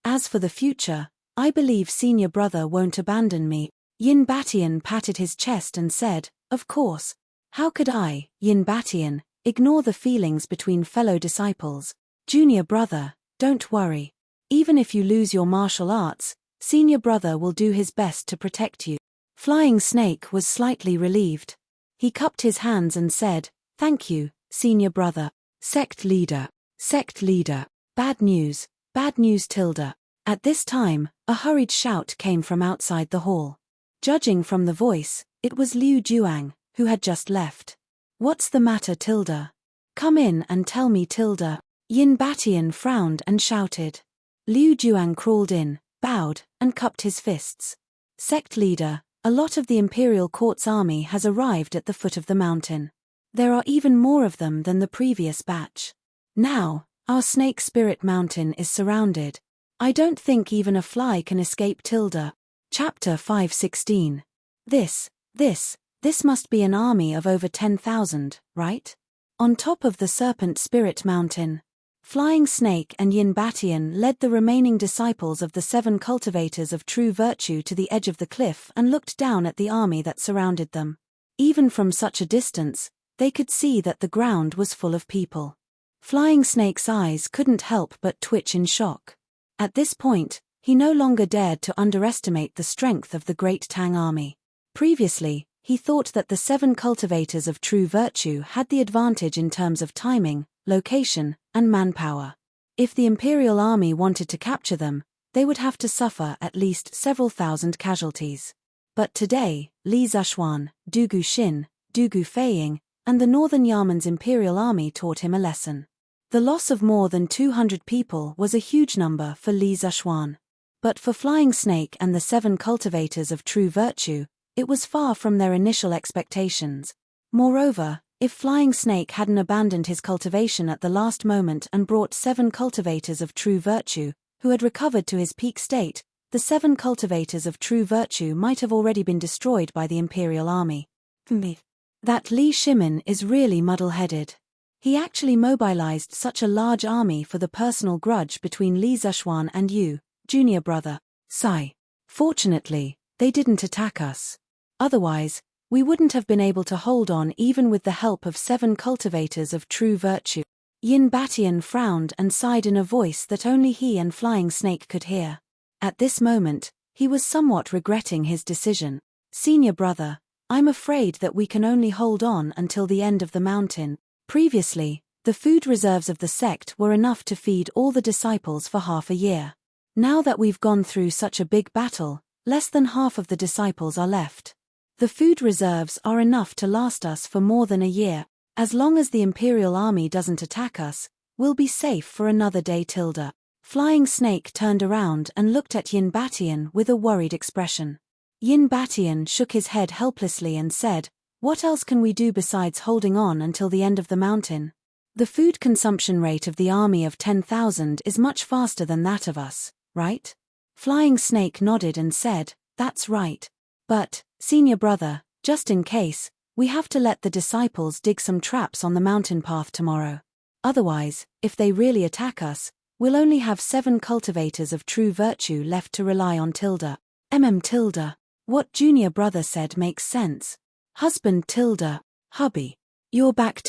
As for the future, I believe senior brother won't abandon me. Yin Batian patted his chest and said, of course. How could I, Yin Batian, ignore the feelings between fellow disciples? Junior brother, don't worry. Even if you lose your martial arts, senior brother will do his best to protect you. Flying Snake was slightly relieved. He cupped his hands and said, thank you, senior brother. Sect leader. Sect leader. Bad news. Bad news. At this time, a hurried shout came from outside the hall. Judging from the voice, it was Liu Juang, who had just left. What's the matter? Come in and tell me. Yin Batian frowned and shouted. Liu Juang crawled in, bowed, and cupped his fists. Sect leader, a lot of the Imperial Court's army has arrived at the foot of the mountain. There are even more of them than the previous batch. Now, our Snake Spirit Mountain is surrounded. I don't think even a fly can escape. Chapter 5:16. This must be an army of over 10,000, right? On top of the Serpent Spirit Mountain. Flying Snake and Yin Batian led the remaining disciples of the 7 cultivators of true virtue to the edge of the cliff and looked down at the army that surrounded them. Even from such a distance, they could see that the ground was full of people. Flying Snake's eyes couldn't help but twitch in shock. At this point, he no longer dared to underestimate the strength of the Great Tang army. Previously, he thought that the 7 cultivators of true virtue had the advantage in terms of timing, location, and manpower. If the Imperial army wanted to capture them, they would have to suffer at least several thousand casualties. But today, Li Zeshuan, Du Guxin, Du Gufeiying, and the Northern Yamen's Imperial army taught him a lesson. The loss of more than 200 people was a huge number for Li Zeshuan. But for Flying Snake and the 7 cultivators of true virtue, it was far from their initial expectations. Moreover, if Flying Snake hadn't abandoned his cultivation at the last moment and brought 7 cultivators of true virtue, who had recovered to his peak state, the 7 cultivators of true virtue might have already been destroyed by the Imperial army. That Li Shimin is really muddle-headed. He actually mobilized such a large army for the personal grudge between Li Zexuan and you, junior brother. Sigh. Fortunately, they didn't attack us. Otherwise, we wouldn't have been able to hold on even with the help of 7 cultivators of true virtue. Yin Batian frowned and sighed in a voice that only he and Flying Snake could hear. At this moment, he was somewhat regretting his decision. Senior brother, I'm afraid that we can only hold on until the end of the mountain. Previously, the food reserves of the sect were enough to feed all the disciples for half a year. Now that we've gone through such a big battle, less than half of the disciples are left. The food reserves are enough to last us for more than a year. As long as the Imperial Army doesn't attack us, we'll be safe for another day. Flying Snake turned around and looked at Yin Batian with a worried expression. Yin Batian shook his head helplessly and said, "What else can we do besides holding on until the end of the mountain? The food consumption rate of the army of 10,000 is much faster than that of us, right?" Flying Snake nodded and said, "That's right. But, senior brother, just in case, we have to let the disciples dig some traps on the mountain path tomorrow. Otherwise, if they really attack us, we'll only have 7 cultivators of true virtue left to rely on. What junior brother said makes sense. Husband. Hubby. You're back.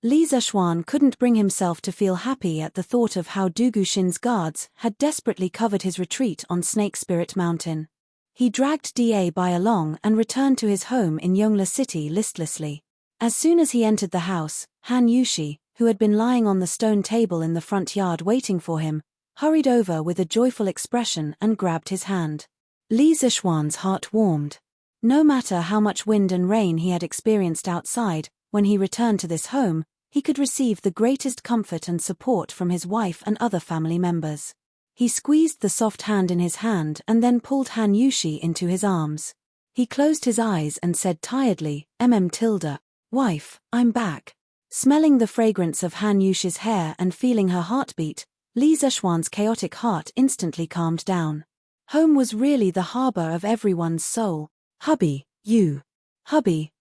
Li Zexuan couldn't bring himself to feel happy at the thought of how Dugushin's guards had desperately covered his retreat on Snake Spirit Mountain. He dragged Bai along and returned to his home in Yongla City listlessly. As soon as he entered the house, Han Yushi, who had been lying on the stone table in the front yard waiting for him, hurried over with a joyful expression and grabbed his hand. Li Zexuan's heart warmed. No matter how much wind and rain he had experienced outside, when he returned to this home, he could receive the greatest comfort and support from his wife and other family members. He squeezed the soft hand in his hand and then pulled Han Yushi into his arms. He closed his eyes and said tiredly, "Wife, I'm back." Smelling the fragrance of Han Yushi's hair and feeling her heartbeat, Li Zexuan's chaotic heart instantly calmed down. Home was really the harbor of everyone's soul. Hubby,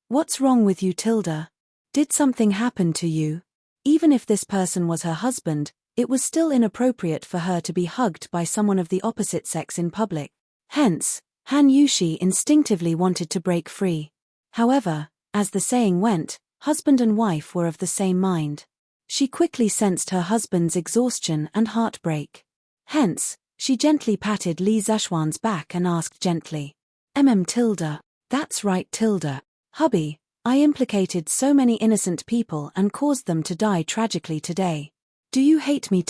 what's wrong with you? Did something happen to you? Even if this person was her husband, it was still inappropriate for her to be hugged by someone of the opposite sex in public. Hence, Han Yushi instinctively wanted to break free. However, as the saying went, husband and wife were of the same mind. She quickly sensed her husband's exhaustion and heartbreak. Hence, she gently patted Li Zexuan's back and asked gently, "That's right. Hubby, I implicated so many innocent people and caused them to die tragically today. Do you hate me?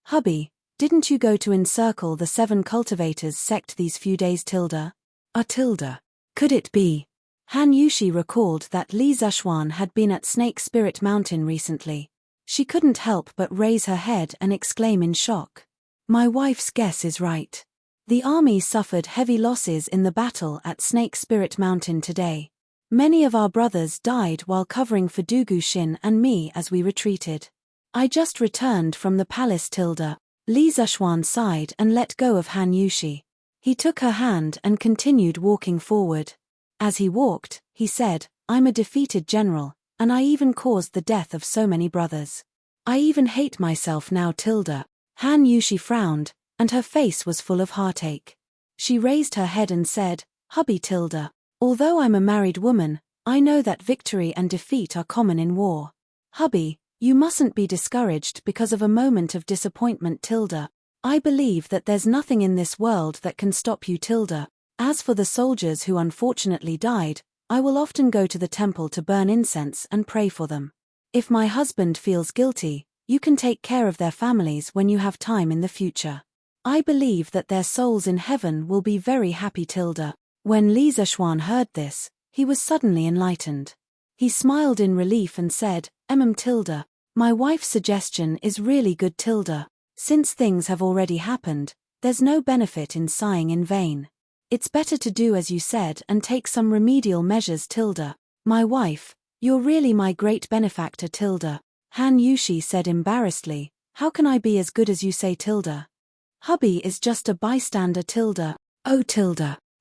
Hubby, didn't you go to encircle the 7 cultivators sect these few days? Could it be?" Han Yushi recalled that Li Zexuan had been at Snake Spirit Mountain recently. She couldn't help but raise her head and exclaim in shock. "My wife's guess is right. The army suffered heavy losses in the battle at Snake Spirit Mountain today. Many of our brothers died while covering for Dugushin and me as we retreated. I just returned from the palace. Li Zexuan sighed and let go of Han Yushi. He took her hand and continued walking forward. As he walked, he said, "I'm a defeated general, and I even caused the death of so many brothers. I even hate myself now. Han Yushi frowned, and her face was full of heartache. She raised her head and said, "Hubby. Although I'm a married woman, I know that victory and defeat are common in war. Hubby, you mustn't be discouraged because of a moment of disappointment. I believe that there's nothing in this world that can stop you. As for the soldiers who unfortunately died, I will often go to the temple to burn incense and pray for them. If my husband feels guilty, you can take care of their families when you have time in the future. I believe that their souls in heaven will be very happy. When Li Zexuan heard this, he was suddenly enlightened. He smiled in relief and said, My wife's suggestion is really good. Since things have already happened, there's no benefit in sighing in vain. It's better to do as you said and take some remedial measures. My wife, you're really my great benefactor. Han Yushi said embarrassedly, "How can I be as good as you say? Hubby is just a bystander. Oh.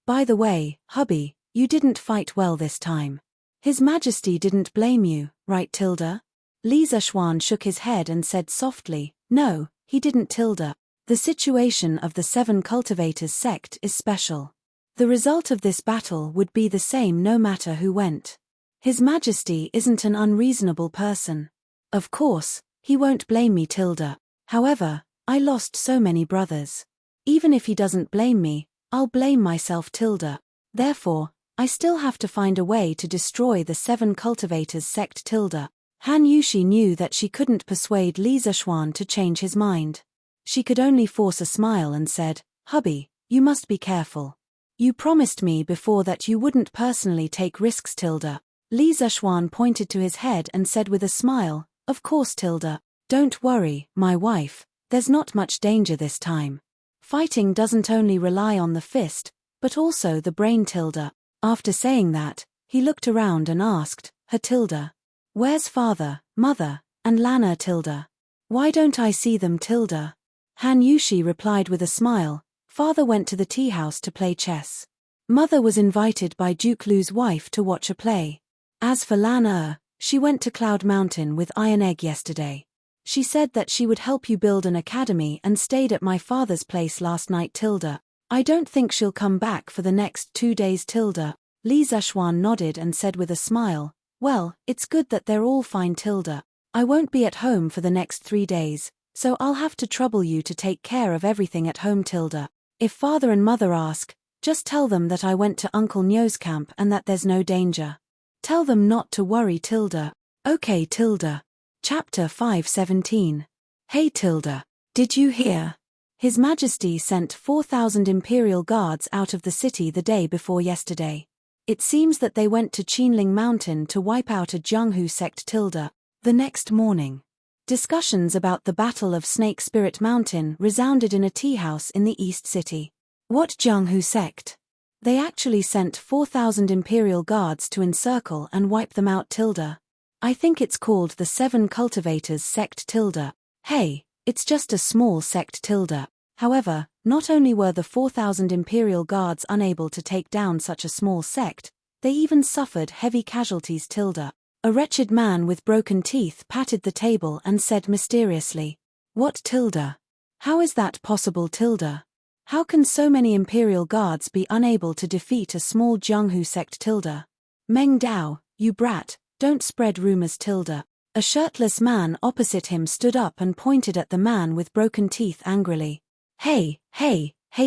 By the way, hubby, you didn't fight well this time." His Majesty didn't blame you, right tilde? Li Zishuan shook his head and said softly, no, he didn't tilde. The situation of the 7 cultivators sect is special. The result of this battle would be the same no matter who went. His Majesty isn't an unreasonable person. Of course, he won't blame me tilde. However, I lost so many brothers. Even if he doesn't blame me, I'll blame myself tilde. Therefore, I still have to find a way to destroy the 7 cultivators sect tilde. Han Yushi knew that she couldn't persuade Li Zishuan to change his mind. She could only force a smile and said, hubby, you must be careful. You promised me before that you wouldn't personally take risks tilde. Li Zishuan pointed to his head and said with a smile, of course tilde. Don't worry, my wife, there's not much danger this time. Fighting doesn't only rely on the fist, but also the brain tilde. After saying that, he looked around and asked, her tilde. Where's father, mother, and Lana tilde? Why don't I see them tilde? Han Yushi replied with a smile, father went to the tea house to play chess. Mother was invited by Duke Lu's wife to watch a play. As for Lana, she went to Cloud Mountain with Iron Egg yesterday. She said that she would help you build an academy and stayed at my father's place last night tilde. I don't think she'll come back for the next 2 days tilde. Li Zishuan nodded and said with a smile, well, it's good that they're all fine tilde. I won't be at home for the next 3 days, so I'll have to trouble you to take care of everything at home tilde. If father and mother ask, just tell them that I went to Uncle Nyo's camp and that there's no danger. Tell them not to worry tilde. Okay tilde. Chapter 517. Hey tilde. Did you hear? His Majesty sent 4,000 Imperial Guards out of the city the day before yesterday. It seems that they went to Qinling Mountain to wipe out a Jianghu sect tilde. The next morning, discussions about the Battle of Snake Spirit Mountain resounded in a tea house in the East City. What Jianghu sect? They actually sent 4,000 Imperial Guards to encircle and wipe them out tilde. I think it's called the 7 Cultivators sect tilde. Hey, it's just a small sect tilde. However, not only were the 4,000 Imperial Guards unable to take down such a small sect, they even suffered heavy casualties tilde. A wretched man with broken teeth patted the table and said mysteriously, what tilde? How is that possible tilde? How can so many Imperial Guards be unable to defeat a small Jianghu sect tilde? Meng Dao, you brat, don't spread rumors tilde. A shirtless man opposite him stood up and pointed at the man with broken teeth angrily. Hey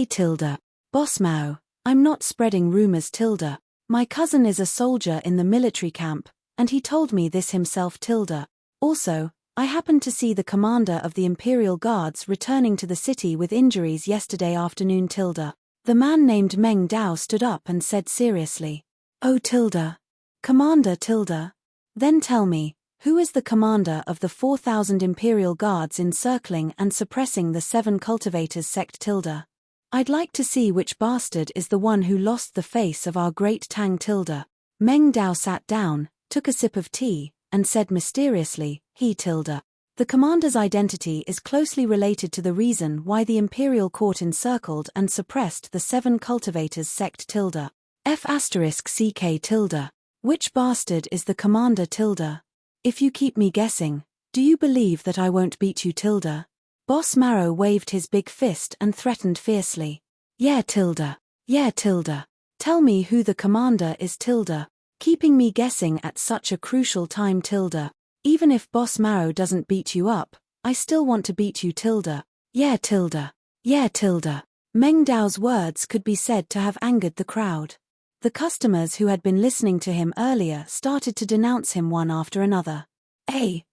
tilde. Boss Mao, I'm not spreading rumors tilde. My cousin is a soldier in the military camp, and he told me this himself tilde. Also, I happened to see the commander of the Imperial Guards returning to the city with injuries yesterday afternoon tilde. The man named Meng Dao stood up and said seriously. Oh tilde. Commander tilde. Then tell me, who is the commander of the 4,000 Imperial Guards encircling and suppressing the 7 Cultivators sect tilde? I'd like to see which bastard is the one who lost the face of our great Tang tilde. Meng Dao sat down, took a sip of tea, and said mysteriously, he tilde. The commander's identity is closely related to the reason why the Imperial Court encircled and suppressed the 7 Cultivators sect tilde. F***ck tilde. Which bastard is the commander tilde? If you keep me guessing, do you believe that I won't beat you tilde? Boss Marrow waved his big fist and threatened fiercely. Yeah tilde. Yeah tilde. Tell me who the commander is tilde. Keeping me guessing at such a crucial time tilde. Even if Boss Marrow doesn't beat you up, I still want to beat you tilde. Yeah tilde. Yeah tilde. Meng Dao's words could be said to have angered the crowd. The customers who had been listening to him earlier started to denounce him one after another.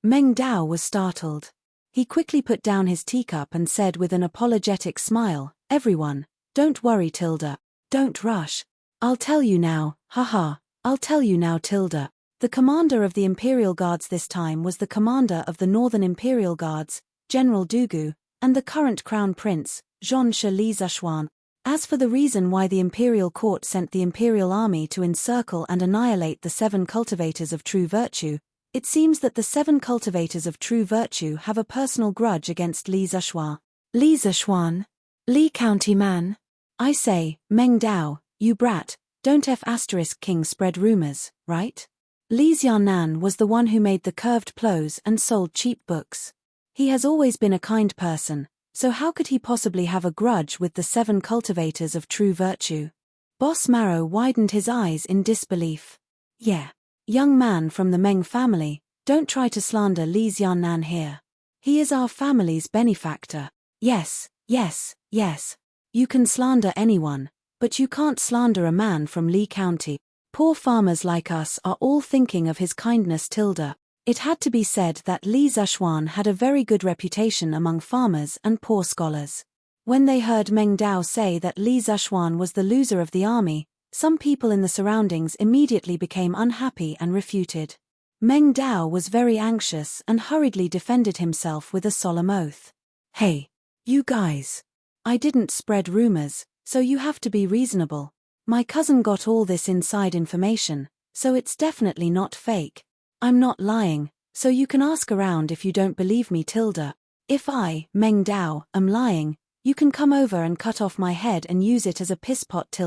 Meng Dao was startled. He quickly put down his teacup and said with an apologetic smile, everyone, don't worry tilde. Don't rush. I'll tell you now, haha, I'll tell you now tilde. The commander of the Imperial Guards this time was the commander of the Northern Imperial Guards, General Dugu, and the current Crown Prince, Zhonsha Li Zishuan. As for the reason why the Imperial Court sent the Imperial Army to encircle and annihilate the 7 Cultivators of True Virtue, it seems that the 7 Cultivators of True Virtue have a personal grudge against Li Zishuan. Li Zishuan? Li County man? I say, Meng Dao, you brat, don't F***king spread rumors, right? Li Xiaonan was the one who made the curved plows and sold cheap books. He has always been a kind person, so how could he possibly have a grudge with the 7 cultivators of true virtue? Boss Marrow widened his eyes in disbelief. Yeah. Young man from the Meng family, don't try to slander Li Xiaonan here. He is our family's benefactor. Yes, yes, yes. You can slander anyone, but you can't slander a man from Li County. Poor farmers like us are all thinking of his kindness. It had to be said that Li Zishuan had a very good reputation among farmers and poor scholars. When they heard Meng Dao say that Li Zishuan was the loser of the army, some people in the surroundings immediately became unhappy and refuted. Meng Dao was very anxious and hurriedly defended himself with a solemn oath. Hey, you guys. I didn't spread rumors, so you have to be reasonable. My cousin got all this inside information, so it's definitely not fake. I'm not lying, so you can ask around if you don't believe me. If I, Meng Dao, am lying, you can come over and cut off my head and use it as a piss pot.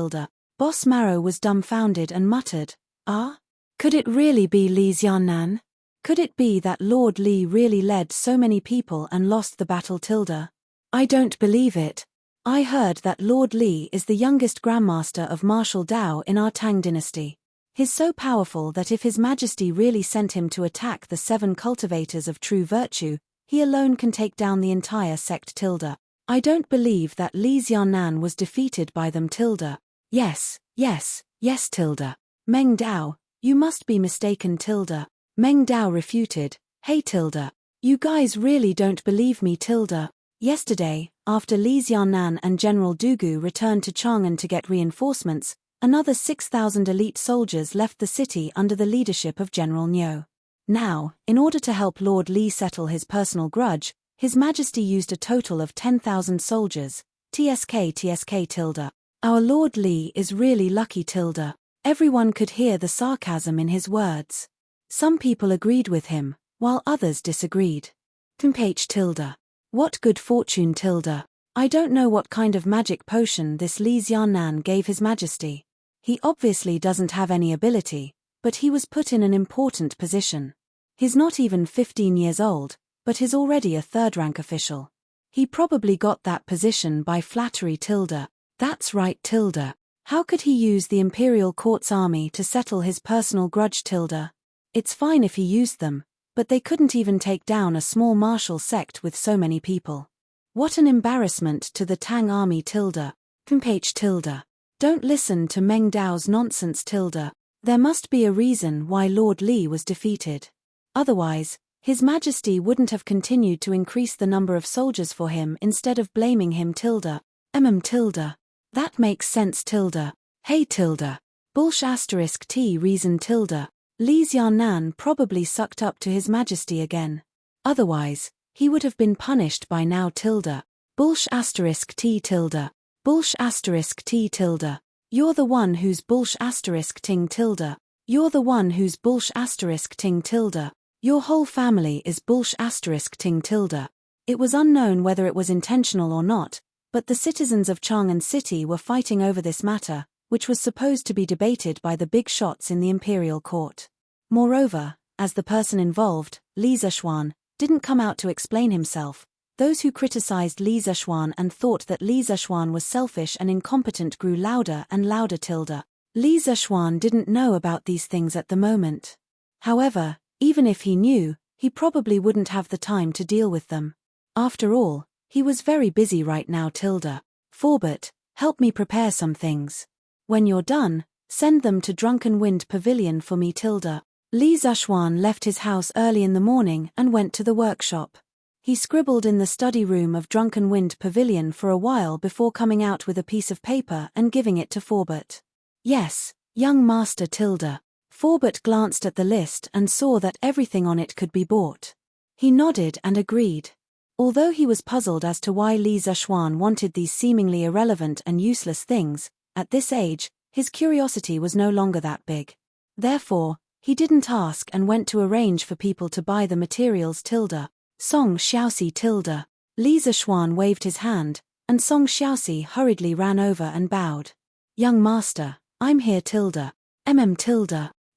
Boss Marrow was dumbfounded and muttered, Ah? Could it really be Li Xiaonan? Could it be that Lord Li really led so many people and lost the battle? I don't believe it. I heard that Lord Li is the youngest Grandmaster of martial Dao in our Tang dynasty. He's so powerful that if His Majesty really sent him to attack the 7 cultivators of true virtue, he alone can take down the entire sect. I don't believe that Li Xiaonan was defeated by them. Yes, yes, yes. Meng Dao, you must be mistaken. Meng Dao refuted, Hey. You guys really don't believe me. Yesterday, after Li Xiaonan and General Dugu returned to Chang'an to get reinforcements, another 6,000 elite soldiers left the city under the leadership of General Niu. Now, in order to help Lord Li settle his personal grudge, His Majesty used a total of 10,000 soldiers. Tsk. Our Lord Li is really lucky. Everyone could hear the sarcasm in his words. Some people agreed with him, while others disagreed. What good fortune. I don't know what kind of magic potion this Li Xiaonan gave His Majesty. He obviously doesn't have any ability, but he was put in an important position. He's not even 15 years old, but he's already a third-rank official. He probably got that position by flattery. That's right. How could he use the Imperial Court's army to settle his personal grudge? It's fine if he used them, but they couldn't even take down a small martial sect with so many people. What an embarrassment to the Tang army. Don't listen to Meng Dao's nonsense. There must be a reason why Lord Li was defeated. Otherwise, His Majesty wouldn't have continued to increase the number of soldiers for him instead of blaming him. That makes sense. Hey. Bullsh** t reason. Li Xiaonan probably sucked up to His Majesty again. Otherwise, he would have been punished by now. Bullsh** t. Bullsh** t. You're the one who's bullsh** ting. You're the one who's bullsh** ting. Your whole family is bullsh** ting. It was unknown whether it was intentional or not, but the citizens of Chang'an City were fighting over this matter, which was supposed to be debated by the big shots in the Imperial Court. Moreover, as the person involved, Li Zishuan, didn't come out to explain himself, those who criticized Li Zishuan and thought that Li Zishuan was selfish and incompetent grew louder and louder. Li Zishuan didn't know about these things at the moment. However, even if he knew, he probably wouldn't have the time to deal with them. After all, he was very busy right now. Forbert, help me prepare some things. When you're done, send them to Drunken Wind Pavilion for me. Li Zishuan left his house early in the morning and went to the workshop. He scribbled in the study room of Drunken Wind Pavilion for a while before coming out with a piece of paper and giving it to Forbert. Yes, young master. Forbert glanced at the list and saw that everything on it could be bought. He nodded and agreed. Although he was puzzled as to why Li Zishuan wanted these seemingly irrelevant and useless things, at this age, his curiosity was no longer that big. Therefore, he didn't ask and went to arrange for people to buy the materials. Song Xiaoxi. Li Zishuan waved his hand, and Song Xiaoxi hurriedly ran over and bowed. Young master, I'm here.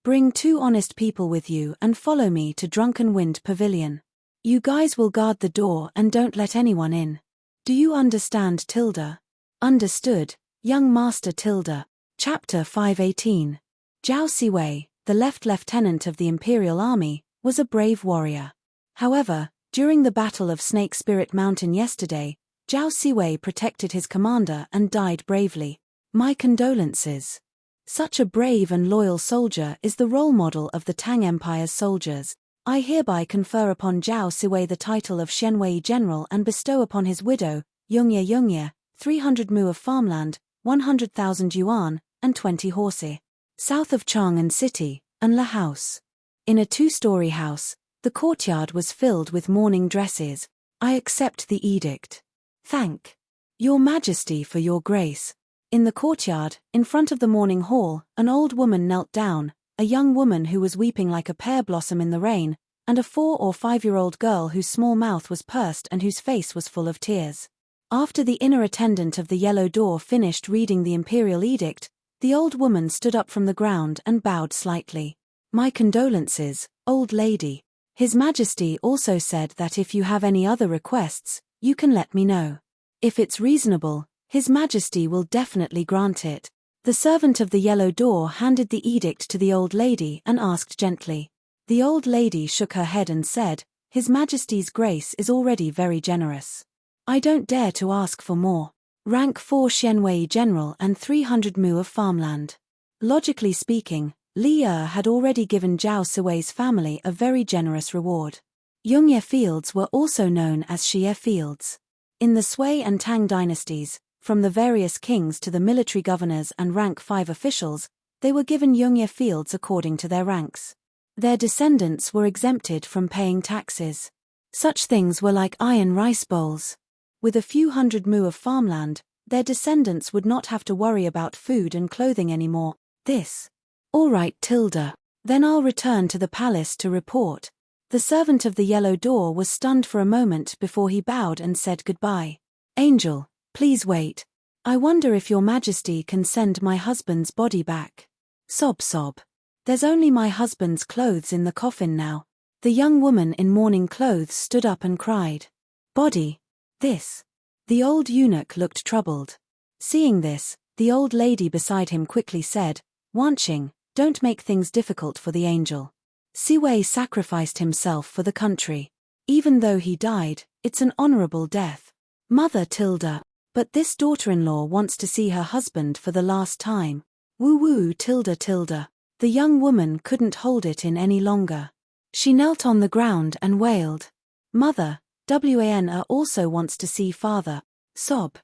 Bring 2 honest people with you and follow me to Drunken Wind Pavilion. You guys will guard the door and don't let anyone in. Do you understand, Tilda? Understood, young Master Tilda. Chapter 518. Zhao Siwei, the lieutenant of the Imperial Army, was a brave warrior. However, during the Battle of Snake Spirit Mountain yesterday, Zhao Siwei protected his commander and died bravely. My condolences. Such a brave and loyal soldier is the role model of the Tang Empire's soldiers. I hereby confer upon Zhao Siwei the title of Shenwei General and bestow upon his widow, Yongye, 300 mu of farmland, 100,000 yuan, and 20 horse. South of Chang'an City, Anla House. In a 2-story house, the courtyard was filled with mourning dresses. I accept the edict. Thank Your Majesty for your grace. In the courtyard, in front of the mourning hall, an old woman knelt down, a young woman who was weeping like a pear blossom in the rain, and a 4 or 5-year-old girl whose small mouth was pursed and whose face was full of tears. After the inner attendant of the Yellow Door finished reading the imperial edict, the old woman stood up from the ground and bowed slightly. My condolences, old lady. His Majesty also said that if you have any other requests, you can let me know. If it's reasonable, His Majesty will definitely grant it. The servant of the Yellow Door handed the edict to the old lady and asked gently. The old lady shook her head and said, His Majesty's grace is already very generous. I don't dare to ask for more. Rank 4 Shenwei General and 300 mu of farmland. Logically speaking, Li Er had already given Zhao Siwei's family a very generous reward. Yongye Fields were also known as Xie Fields. In the Sui and Tang dynasties, from the various kings to the military governors and rank 5 officials, they were given Yongye Fields according to their ranks. Their descendants were exempted from paying taxes. Such things were like iron rice bowls. With a few 100 mu of farmland, their descendants would not have to worry about food and clothing anymore. This. All right, Tilda. Then I'll return to the palace to report. The servant of the Yellow Door was stunned for a moment before he bowed and said goodbye. Angel, please wait. I wonder if your Majesty can send my husband's body back. Sob sob. There's only my husband's clothes in the coffin now. The young woman in mourning clothes stood up and cried. Body? This. The old eunuch looked troubled. Seeing this, the old lady beside him quickly said, Wanqing, don't make things difficult for the angel. Siwei sacrificed himself for the country. Even though he died, it's an honorable death. Mother Tilda. But this daughter-in-law wants to see her husband for the last time. Woo-woo Tilda. The young woman couldn't hold it in any longer. She knelt on the ground and wailed. Mother, Wan also wants to see father. Sob.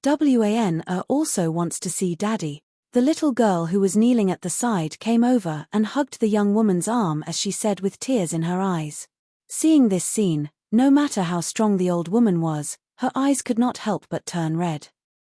Wan also wants to see daddy. The little girl who was kneeling at the side came over and hugged the young woman's arm as she said with tears in her eyes. Seeing this scene, no matter how strong the old woman was, her eyes could not help but turn red.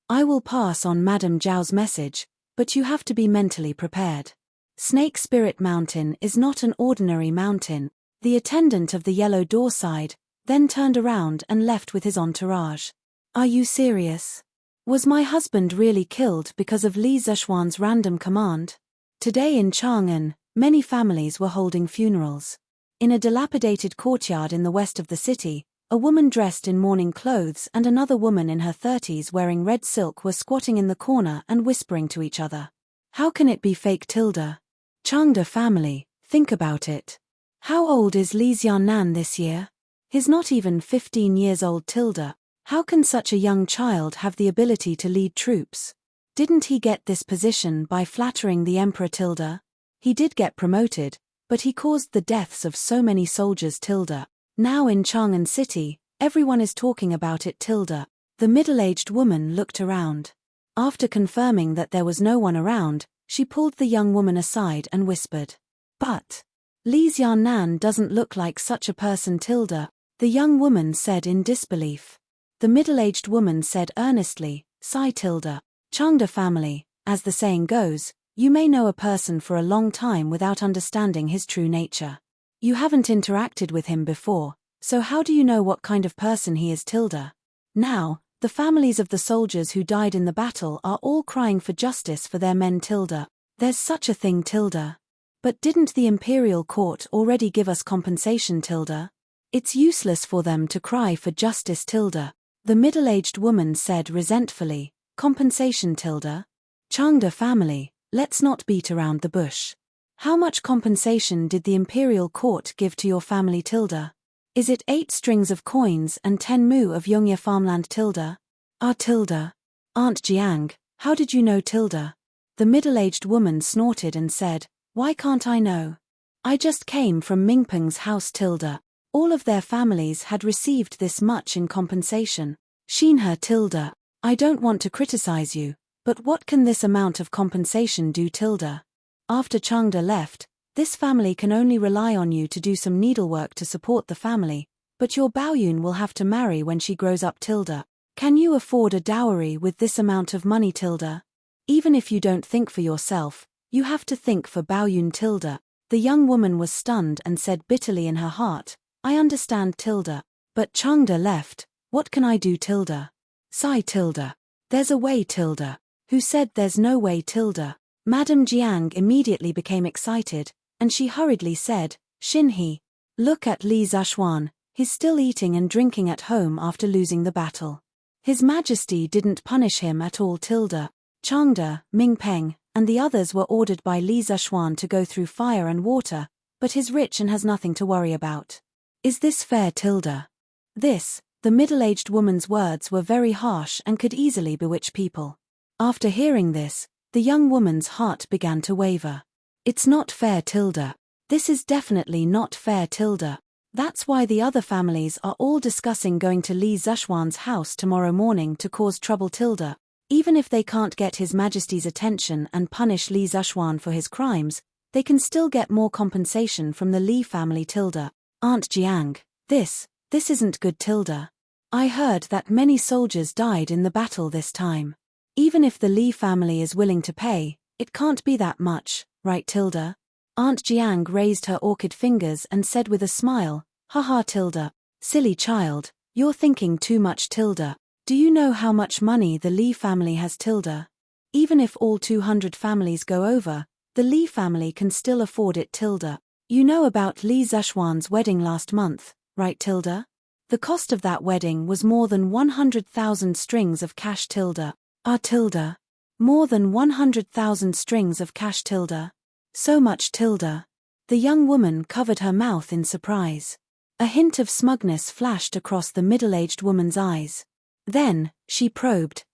I will pass on Madame Zhao's message, but you have to be mentally prepared. Snake Spirit Mountain is not an ordinary mountain. The attendant of the Yellow Door sighed, then turned around and left with his entourage. Are you serious? Was my husband really killed because of Li Zishuan's random command? Today in Chang'an, many families were holding funerals. In a dilapidated courtyard in the west of the city, a woman dressed in mourning clothes and another woman in her 30s wearing red silk were squatting in the corner and whispering to each other. How can it be fake Tilda? Chang'da family, think about it. How old is Li Xiaonan this year? He's not even 15 years old Tilda. How can such a young child have the ability to lead troops? Didn't he get this position by flattering the Emperor Tilda? He did get promoted, but he caused the deaths of so many soldiers Tilda. Now in Chang'an City, everyone is talking about it Tilda. The middle-aged woman looked around. After confirming that there was no one around, she pulled the young woman aside and whispered. But Li Xiaonan doesn't look like such a person Tilda, the young woman said in disbelief. The middle-aged woman said earnestly, Sigh Tilda. Chang'da family, as the saying goes, you may know a person for a long time without understanding his true nature. You haven't interacted with him before, so how do you know what kind of person he is Tilda? Now, the families of the soldiers who died in the battle are all crying for justice for their men Tilda. There's such a thing Tilda. But didn't the imperial court already give us compensation, Tilda? It's useless for them to cry for justice, Tilda. The middle-aged woman said resentfully. Compensation, Tilda? Changda family, let's not beat around the bush. How much compensation did the imperial court give to your family, Tilda? Is it 8 strings of coins and 10 mu of Yongya farmland, Tilda? Ah, Tilda. Aunt Jiang, how did you know, Tilda? The middle-aged woman snorted and said, why can't I know? I just came from Mingpeng's house, Tilda. All of their families had received this much in compensation. Shinhe, Tilda. I don't want to criticize you, but what can this amount of compensation do, Tilda? After Changda left, this family can only rely on you to do some needlework to support the family, but your Baoyun will have to marry when she grows up, Tilda. Can you afford a dowry with this amount of money, Tilda? Even if you don't think for yourself, you have to think for Baoyun, Tilda. The young woman was stunned and said bitterly in her heart, I understand, Tilda, but Changda left. What can I do, Tilda? Sigh, Tilda. There's a way, Tilda. Who said there's no way, Tilda? Madame Jiang immediately became excited, and she hurriedly said, Shinhe. Look at Li Zhuan, he's still eating and drinking at home after losing the battle. His Majesty didn't punish him at all, Tilda. Changda, Mingpeng, and the others were ordered by Li Zhuan to go through fire and water, but he's rich and has nothing to worry about. Is this fair, Tilda? The middle-aged woman's words were very harsh and could easily bewitch people. After hearing this, the young woman's heart began to waver. It's not fair, Tilda. This is definitely not fair, Tilda. That's why the other families are all discussing going to Li Zhuan's house tomorrow morning to cause trouble, Tilda. Even if they can't get His Majesty's attention and punish Li Zhuan for his crimes, they can still get more compensation from the Li family, Tilda. Aunt Jiang, this isn't good, Tilda. I heard that many soldiers died in the battle this time. Even if the Li family is willing to pay, it can't be that much, right, Tilda? Aunt Jiang raised her orchid fingers and said with a smile, haha, Tilda. Silly child, you're thinking too much, Tilda. Do you know how much money the Li family has, Tilda? Even if all 200 families go over, the Li family can still afford it, Tilda. You know about Li Zhuan's wedding last month, right, Tilda? The cost of that wedding was more than 100,000 strings of cash, Tilda. Ah, Tilda. More than 100,000 strings of cash, Tilda. So much, Tilda. The young woman covered her mouth in surprise. A hint of smugness flashed across the middle-aged woman's eyes. Then, she probed,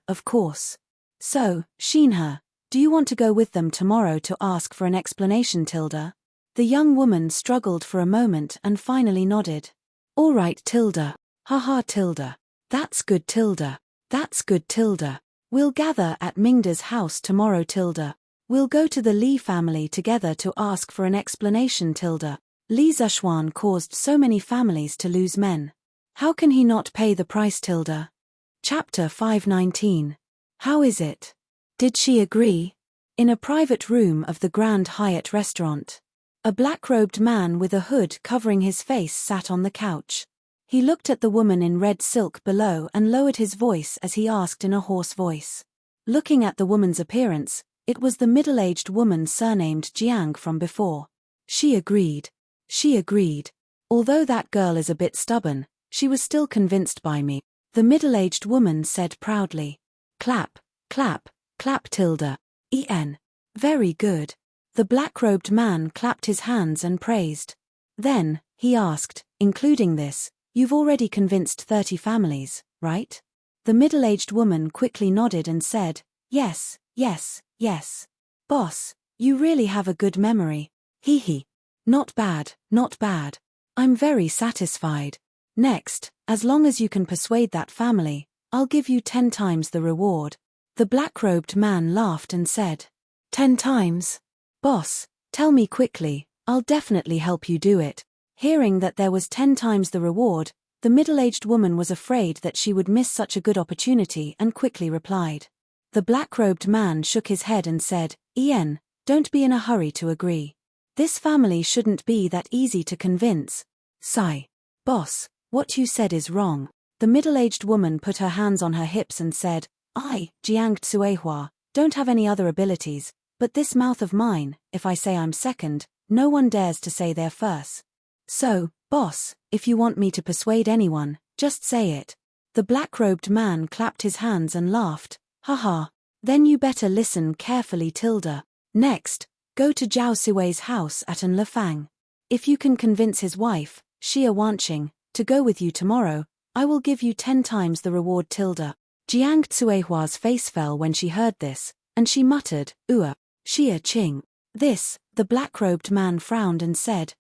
of course. So, Shinhe, do you want to go with them tomorrow to ask for an explanation, Tilda? The young woman struggled for a moment and finally nodded. All right, Tilda. Haha, Tilda. That's good, Tilda. That's good, Tilda. We'll gather at Mingda's house tomorrow, Tilda. We'll go to the Li family together to ask for an explanation, Tilda. Li Zhuan caused so many families to lose men. How can he not pay the price, Tilda? Chapter 519. How is it? Did she agree? In a private room of the Grand Hyatt restaurant. A black-robed man with a hood covering his face sat on the couch. He looked at the woman in red silk below and lowered his voice as he asked in a hoarse voice. Looking at the woman's appearance, it was the middle-aged woman surnamed Jiang from before. She agreed. She agreed. Although that girl is a bit stubborn, she was still convinced by me, the middle-aged woman said proudly. Clap, clap, clap, Tilda. Very good. The black-robed man clapped his hands and praised. Then, he asked, including this, you've already convinced 30 families, right? The middle-aged woman quickly nodded and said, yes, yes, yes. Boss, you really have a good memory. Hee. Not bad, not bad. I'm very satisfied. Next, as long as you can persuade that family, I'll give you 10 times the reward. The black-robed man laughed and said, 10 times? Boss, tell me quickly, I'll definitely help you do it. Hearing that there was 10 times the reward, the middle-aged woman was afraid that she would miss such a good opportunity and quickly replied. The black-robed man shook his head and said, don't be in a hurry to agree. This family shouldn't be that easy to convince. Sigh. Boss, what you said is wrong. The middle-aged woman put her hands on her hips and said, I, Jiang Tsuehua, don't have any other abilities, But this mouth of mine, if I say I'm second, no one dares to say they're first. So, boss, if you want me to persuade anyone, just say it. The black-robed man clapped his hands and laughed. Haha. Then you better listen carefully, Tilda. Next, go to Zhao Siwei's house at Anlafang. If you can convince his wife, Xia Wanqing, to go with you tomorrow, I will give you 10 times the reward, Tilda. Jiang Tsuehua's face fell when she heard this, and she muttered, Xia Qing. This, the black-robed man frowned and said,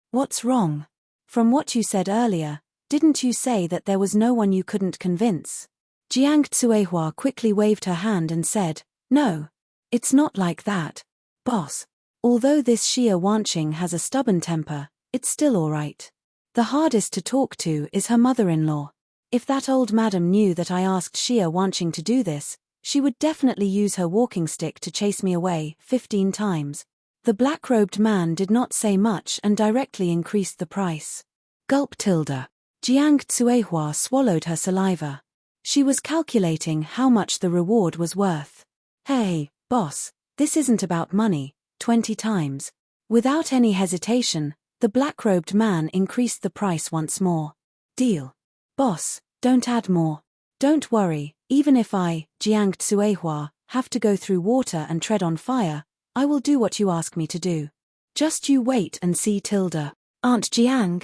What's wrong? From what you said earlier, didn't you say that there was no one you couldn't convince? Jiang Tsuehua quickly waved her hand and said, No. It's not like that, boss. Although this Xia Wanqing has a stubborn temper, it's still alright. The hardest to talk to is her mother-in-law. If that old madam knew that I asked Xia Wanqing to do this, she would definitely use her walking stick to chase me away 15 times. The black-robed man did not say much and directly increased the price. Gulp, Tilda. Jiang Tsuehua swallowed her saliva. She was calculating how much the reward was worth. Hey, boss, this isn't about money, 20 times. Without any hesitation, the black-robed man increased the price once more. Deal. Boss, don't add more. Don't worry, even if I, Jiang Tsuehua, have to go through water and tread on fire, I will do what you ask me to do. Just you wait and see, Tilda. Aunt Jiang.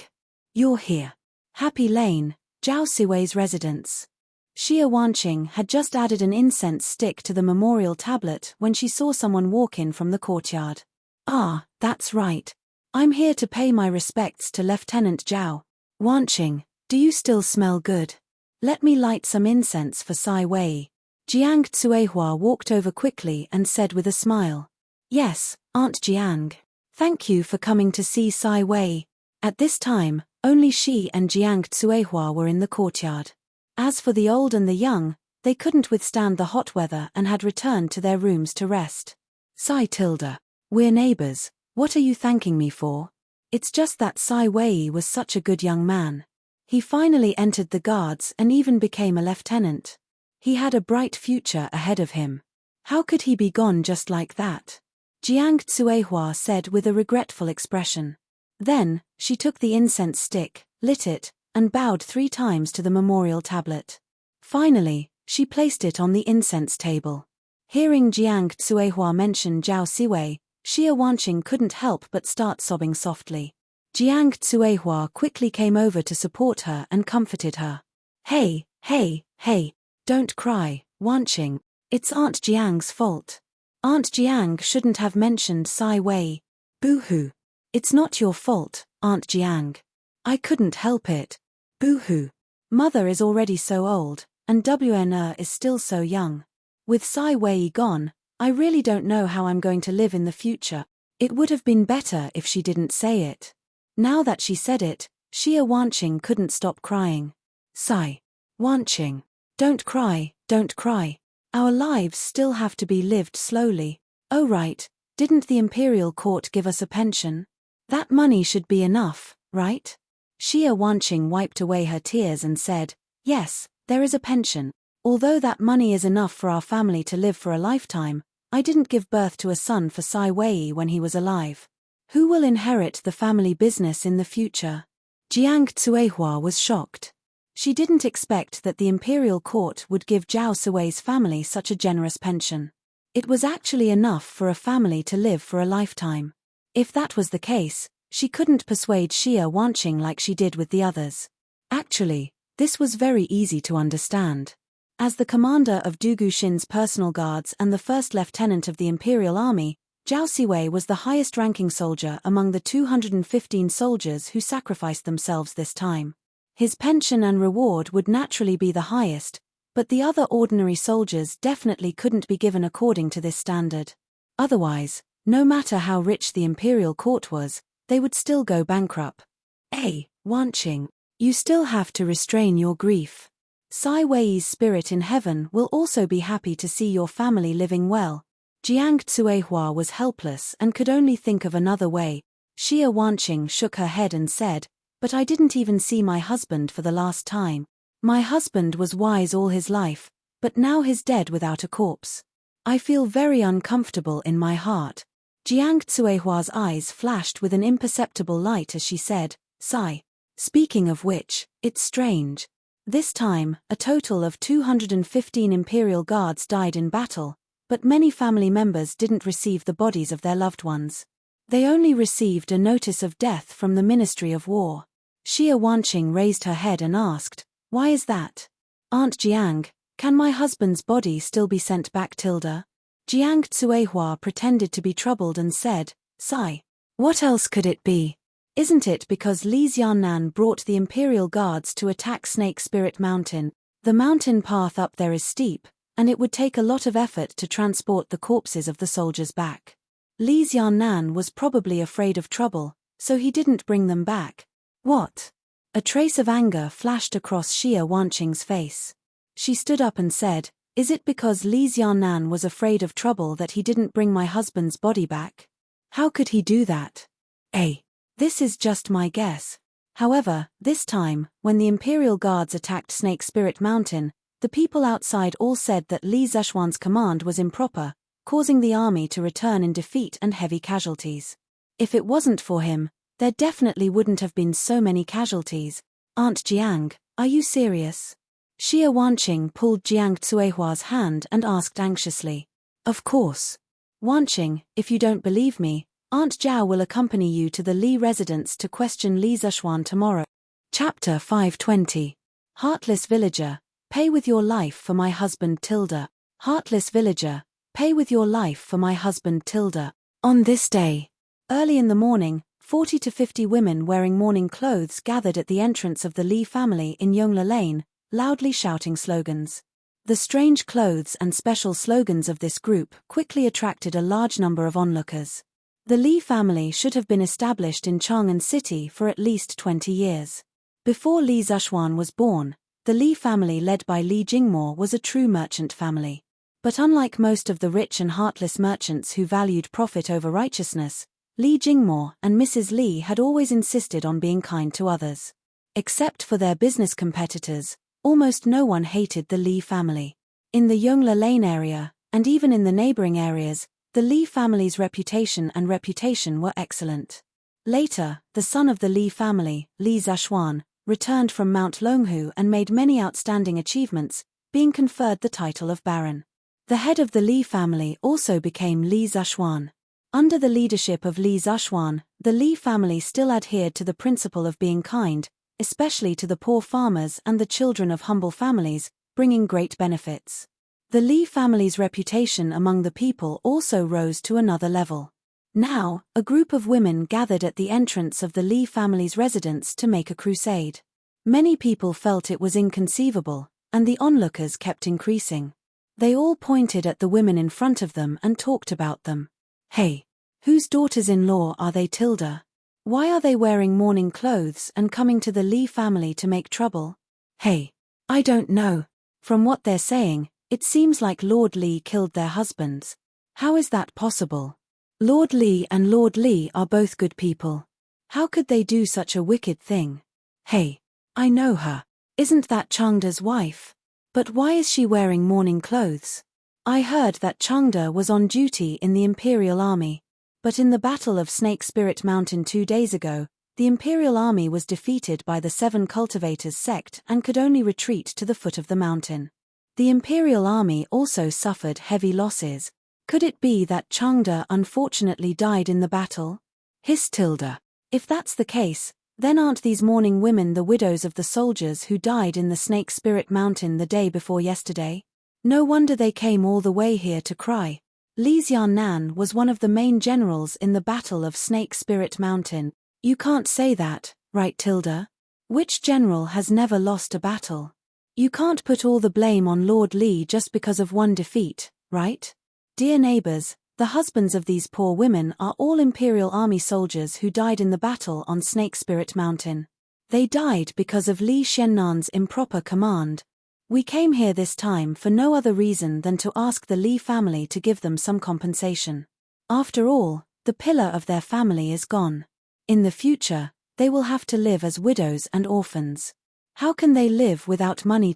You're here. Happy Lane, Zhao Siwei's residence. Xia Wanqing had just added an incense stick to the memorial tablet when she saw someone walk in from the courtyard. Ah, that's right. I'm here to pay my respects to Lieutenant Zhao. Wanqing, do you still smell good? Let me light some incense for Sai Wei. Jiang Tsuehua walked over quickly and said with a smile. Yes, Aunt Jiang. Thank you for coming to see Sai Wei. At this time, only she and Jiang Tsuehua were in the courtyard. As for the old and the young, they couldn't withstand the hot weather and had returned to their rooms to rest. Sai, Tilda. We're neighbors. What are you thanking me for? It's just that Sai Wei was such a good young man. He finally entered the guards and even became a lieutenant. He had a bright future ahead of him. How could he be gone just like that? Jiang Tsuehua said with a regretful expression. Then, she took the incense stick, lit it, and bowed 3 times to the memorial tablet. Finally, she placed it on the incense table. Hearing Jiang Tsuehua mention Zhao Siwei, Xia Wanqing couldn't help but start sobbing softly. Jiang Tsuehua quickly came over to support her and comforted her. Hey, don't cry, Wanqing. It's Aunt Jiang's fault. Aunt Jiang shouldn't have mentioned Sai Wei. Boo-hoo. It's not your fault, Aunt Jiang. I couldn't help it. Boo-hoo. Mother is already so old, and WNR is still so young. With Sai Wei gone, I really don't know how I'm going to live in the future. It would have been better if she didn't say it. Now that she said it, Xia Wanqing couldn't stop crying. Sai. Wanqing. Don't cry. Our lives still have to be lived slowly. Oh right, didn't the imperial court give us a pension? That money should be enough, right? Xia Wanqing wiped away her tears and said, Yes, there is a pension. Although that money is enough for our family to live for a lifetime, I didn't give birth to a son for Sai Wei when he was alive. Who will inherit the family business in the future? Jiang Tsuehua was shocked. She didn't expect that the imperial court would give Zhao Siwei's family such a generous pension. It was actually enough for a family to live for a lifetime. If that was the case, she couldn't persuade Xia Wanqing like she did with the others. Actually, this was very easy to understand. As the commander of Du Guxin's personal guards and the first lieutenant of the Imperial Army, Zhao Siwei was the highest-ranking soldier among the 215 soldiers who sacrificed themselves this time. His pension and reward would naturally be the highest, but the other ordinary soldiers definitely couldn't be given according to this standard. Otherwise, no matter how rich the imperial court was, they would still go bankrupt. Hey, Wanqing, you still have to restrain your grief. Sai Wei's spirit in heaven will also be happy to see your family living well. Jiang Tsuehua was helpless and could only think of another way. Xia Wanqing shook her head and said, But I didn't even see my husband for the last time. My husband was wise all his life, but now he's dead without a corpse. I feel very uncomfortable in my heart. Jiang Tsuehua's eyes flashed with an imperceptible light as she said, sigh. Speaking of which, it's strange. This time, a total of 215 Imperial Guards died in battle, but many family members didn't receive the bodies of their loved ones. They only received a notice of death from the Ministry of War. Xia Wanqing raised her head and asked, why is that? Aunt Jiang, can my husband's body still be sent back? Jiang Tsuehua pretended to be troubled and said, sigh. What else could it be? Isn't it because Li Xiannan brought the Imperial Guards to attack Snake Spirit Mountain? The mountain path up there is steep, and it would take a lot of effort to transport the corpses of the soldiers back. Li Xiannan was probably afraid of trouble, so he didn't bring them back. What? A trace of anger flashed across Xia Wanqing's face. She stood up and said, is it because Li Xiannan was afraid of trouble that he didn't bring my husband's body back? How could he do that? This is just my guess. However, this time, when the Imperial Guards attacked Snake Spirit Mountain, the people outside all said that Li Zeshuan's command was improper, causing the army to return in defeat and heavy casualties. If it wasn't for him, there definitely wouldn't have been so many casualties. Aunt Jiang, are you serious? Xia Wanqing pulled Jiang Tsuehua's hand and asked anxiously. Of course. Wanqing, if you don't believe me, Aunt Zhao will accompany you to the Li residence to question Li Zeshuan tomorrow. Chapter 520. Heartless Villager, pay with your life for my husband. Heartless Villager, pay with your life for my husband. On this day, early in the morning, 40 to 50 women wearing mourning clothes gathered at the entrance of the Li family in Yongla Lane, loudly shouting slogans. The strange clothes and special slogans of this group quickly attracted a large number of onlookers. The Li family should have been established in Chang'an City for at least 20 years. Before Li Zeshuan was born, the Li family led by Li Jingmo was a true merchant family. But unlike most of the rich and heartless merchants who valued profit over righteousness, Li Jingmo and Mrs. Li had always insisted on being kind to others. Except for their business competitors, almost no one hated the Li family. In the Yongla Lane area, and even in the neighboring areas, the Li family's reputation were excellent. Later, the son of the Li family, Li Zeshuan, returned from Mount Longhu and made many outstanding achievements, being conferred the title of Baron. The head of the Li family also became Li Zeshuan. Under the leadership of Li Zeshuan, the Li family still adhered to the principle of being kind, especially to the poor farmers and the children of humble families, bringing great benefits. The Li family's reputation among the people also rose to another level. Now, a group of women gathered at the entrance of the Li family's residence to make a crusade. Many people felt it was inconceivable, and the onlookers kept increasing. They all pointed at the women in front of them and talked about them. Hey, whose daughters-in-law are they? Why are they wearing mourning clothes and coming to the Li family to make trouble? Hey, I don't know. From what they're saying, it seems like Lord Li killed their husbands. How is that possible? Lord Li and Lord Li are both good people. How could they do such a wicked thing? Hey, I know her. Isn't that Changda's wife? But why is she wearing mourning clothes? I heard that Changda was on duty in the Imperial Army. But in the Battle of Snake Spirit Mountain 2 days ago, the Imperial Army was defeated by the Seven Cultivators sect and could only retreat to the foot of the mountain. The Imperial Army also suffered heavy losses. Could it be that Changda unfortunately died in the battle? If that's the case, then aren't these mourning women the widows of the soldiers who died in the Snake Spirit Mountain the day before yesterday? No wonder they came all the way here to cry. Li Xiannan was one of the main generals in the Battle of Snake Spirit Mountain. You can't say that, right? Which general has never lost a battle? You can't put all the blame on Lord Li just because of one defeat, right? Dear neighbors, the husbands of these poor women are all Imperial Army soldiers who died in the battle on Snake Spirit Mountain. They died because of Li Xiannan's improper command. We came here this time for no other reason than to ask the Li family to give them some compensation. After all, the pillar of their family is gone. In the future, they will have to live as widows and orphans. How can they live without money?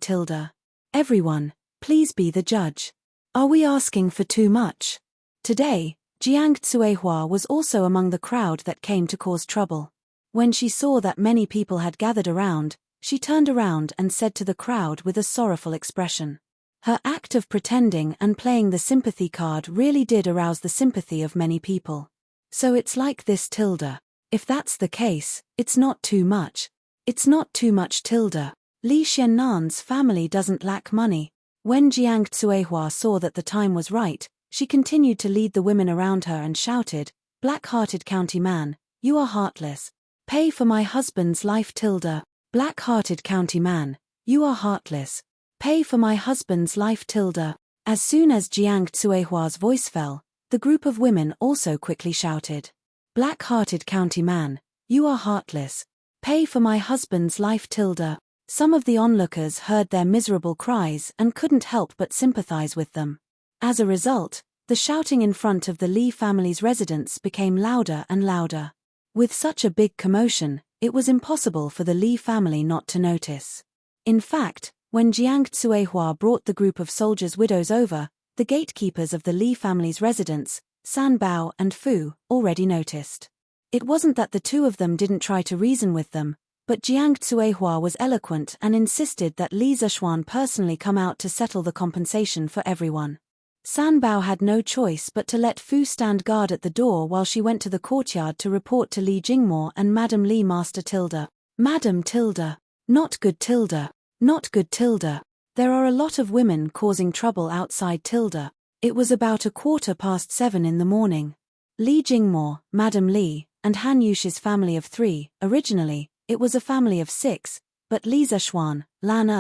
Everyone, please be the judge. Are we asking for too much? Today, Jiang Tsuehua was also among the crowd that came to cause trouble. When she saw that many people had gathered around, she turned around and said to the crowd with a sorrowful expression. Her act of pretending and playing the sympathy card really did arouse the sympathy of many people. So it's like this, Tilda. If that's the case, it's not too much. It's not too much, Tilda. Li Xiannan's family doesn't lack money. When Jiang Tsuehua saw that the time was right, she continued to lead the women around her and shouted, "Black-hearted county man, you are heartless. Pay for my husband's life, Tilda. Black-hearted county man, you are heartless. Pay for my husband's life, Tilda." As soon as Jiang Tsuehua's voice fell, the group of women also quickly shouted, "Black-hearted county man, you are heartless. Pay for my husband's life, Tilda." Some of the onlookers heard their miserable cries and couldn't help but sympathize with them. As a result, the shouting in front of the Li family's residence became louder and louder. With such a big commotion, it was impossible for the Li family not to notice. In fact, when Jiang Tsuehua brought the group of soldiers' widows over, the gatekeepers of the Li family's residence, San Bao and Fu, already noticed. It wasn't that the two of them didn't try to reason with them, but Jiang Tsuehua was eloquent and insisted that Li Zishuan personally come out to settle the compensation for everyone. San Bao had no choice but to let Fu stand guard at the door while she went to the courtyard to report to Li Jingmo and Madam Li. "Master Tilda. Madam Tilda. Not good, Tilda. Not good, Tilda. There are a lot of women causing trouble outside, Tilda." It was about 7:15 in the morning. Li Jingmo, Madam Li, and Han Yushi's family of 3, originally, it was a family of 6, but Li Zishuan, Lan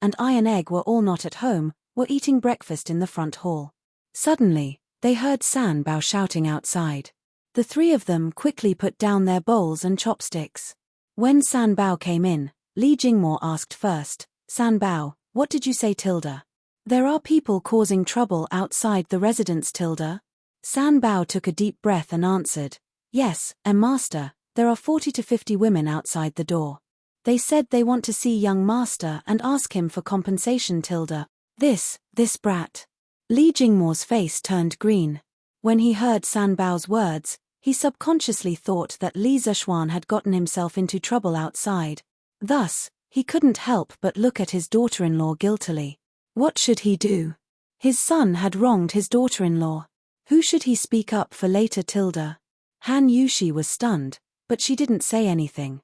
and Iron Egg were all not at home, were eating breakfast in the front hall. Suddenly, they heard San Bao shouting outside. The 3 of them quickly put down their bowls and chopsticks. When San Bao came in, Li Jingmo asked first, "San Bao, what did you say, Tilda? There are people causing trouble outside the residence, Tilda?" San Bao took a deep breath and answered, "Yes, master, there are 40 to 50 women outside the door. They said they want to see young master and ask him for compensation, Tilda." This brat. Li Jingmo's face turned green. When he heard San Bao's words, he subconsciously thought that Li Zishuan had gotten himself into trouble outside. Thus, he couldn't help but look at his daughter-in-law guiltily. What should he do? His son had wronged his daughter-in-law. Who should he speak up for later, Tilda? Han Yushi was stunned, but she didn't say anything.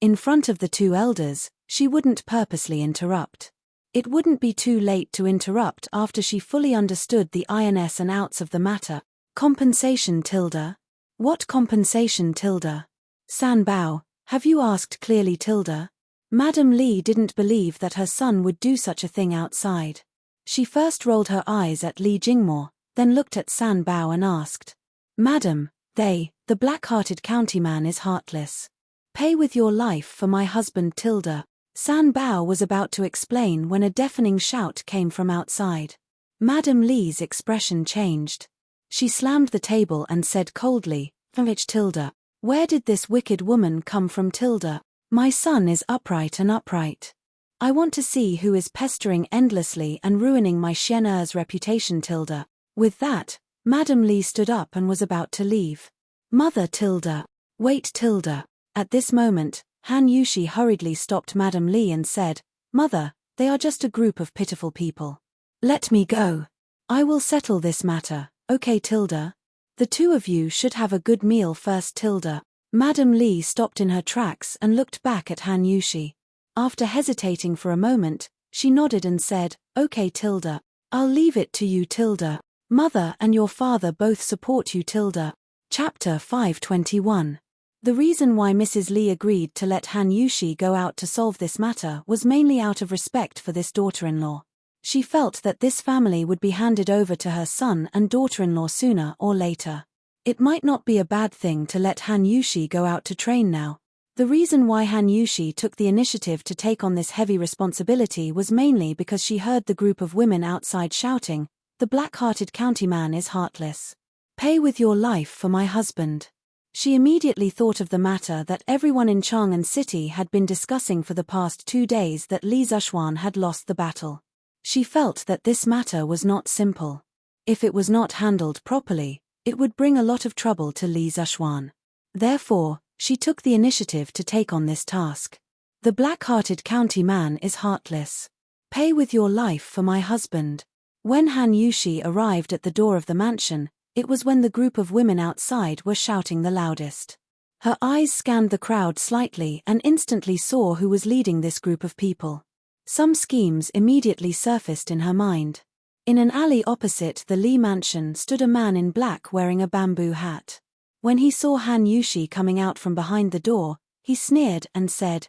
In front of the 2 elders, she wouldn't purposely interrupt. It wouldn't be too late to interrupt after she fully understood the ins and outs of the matter. Compensation, Tilda? What compensation, Tilda? San Bao, have you asked clearly, Tilda? Madam Li didn't believe that her son would do such a thing outside. She first rolled her eyes at Li Jingmo, then looked at San Bao and asked, "Madam, the black-hearted county man is heartless. Pay with your life for my husband, Tilda." San Bao was about to explain when a deafening shout came from outside. Madam Li's expression changed. She slammed the table and said coldly, "Which Tilda? Where did this wicked woman come from, Tilda? My son is upright and upright. I want to see who is pestering endlessly and ruining my Xian'er's reputation, Tilda." With that, Madam Li stood up and was about to leave. "Mother, Tilda. Wait, Tilda." At this moment, Han Yushi hurriedly stopped Madam Li and said, "Mother, they are just a group of pitiful people. Let me go. I will settle this matter, okay, Tilda? The 2 of you should have a good meal first, Tilda." Madam Li stopped in her tracks and looked back at Han Yushi. After hesitating for a moment, she nodded and said, "Okay, Tilda. I'll leave it to you, Tilda. Mother and your father both support you, Tilda." Chapter 521. The reason why Mrs. Li agreed to let Han Yushi go out to solve this matter was mainly out of respect for this daughter-in-law. She felt that this family would be handed over to her son and daughter-in-law sooner or later. It might not be a bad thing to let Han Yushi go out to train now. The reason why Han Yushi took the initiative to take on this heavy responsibility was mainly because she heard the group of women outside shouting, "The black-hearted county man is heartless. Pay with your life for my husband." She immediately thought of the matter that everyone in Chang'an City had been discussing for the past 2 days, that Li Zishuan had lost the battle. She felt that this matter was not simple. If it was not handled properly, it would bring a lot of trouble to Li Zishuan. Therefore, she took the initiative to take on this task. The black-hearted county man is heartless. Pay with your life for my husband. When Han Yushi arrived at the door of the mansion, it was when the group of women outside were shouting the loudest. Her eyes scanned the crowd slightly and instantly saw who was leading this group of people. Some schemes immediately surfaced in her mind. In an alley opposite the Li mansion stood a man in black wearing a bamboo hat. When he saw Han Yushi coming out from behind the door, he sneered and said,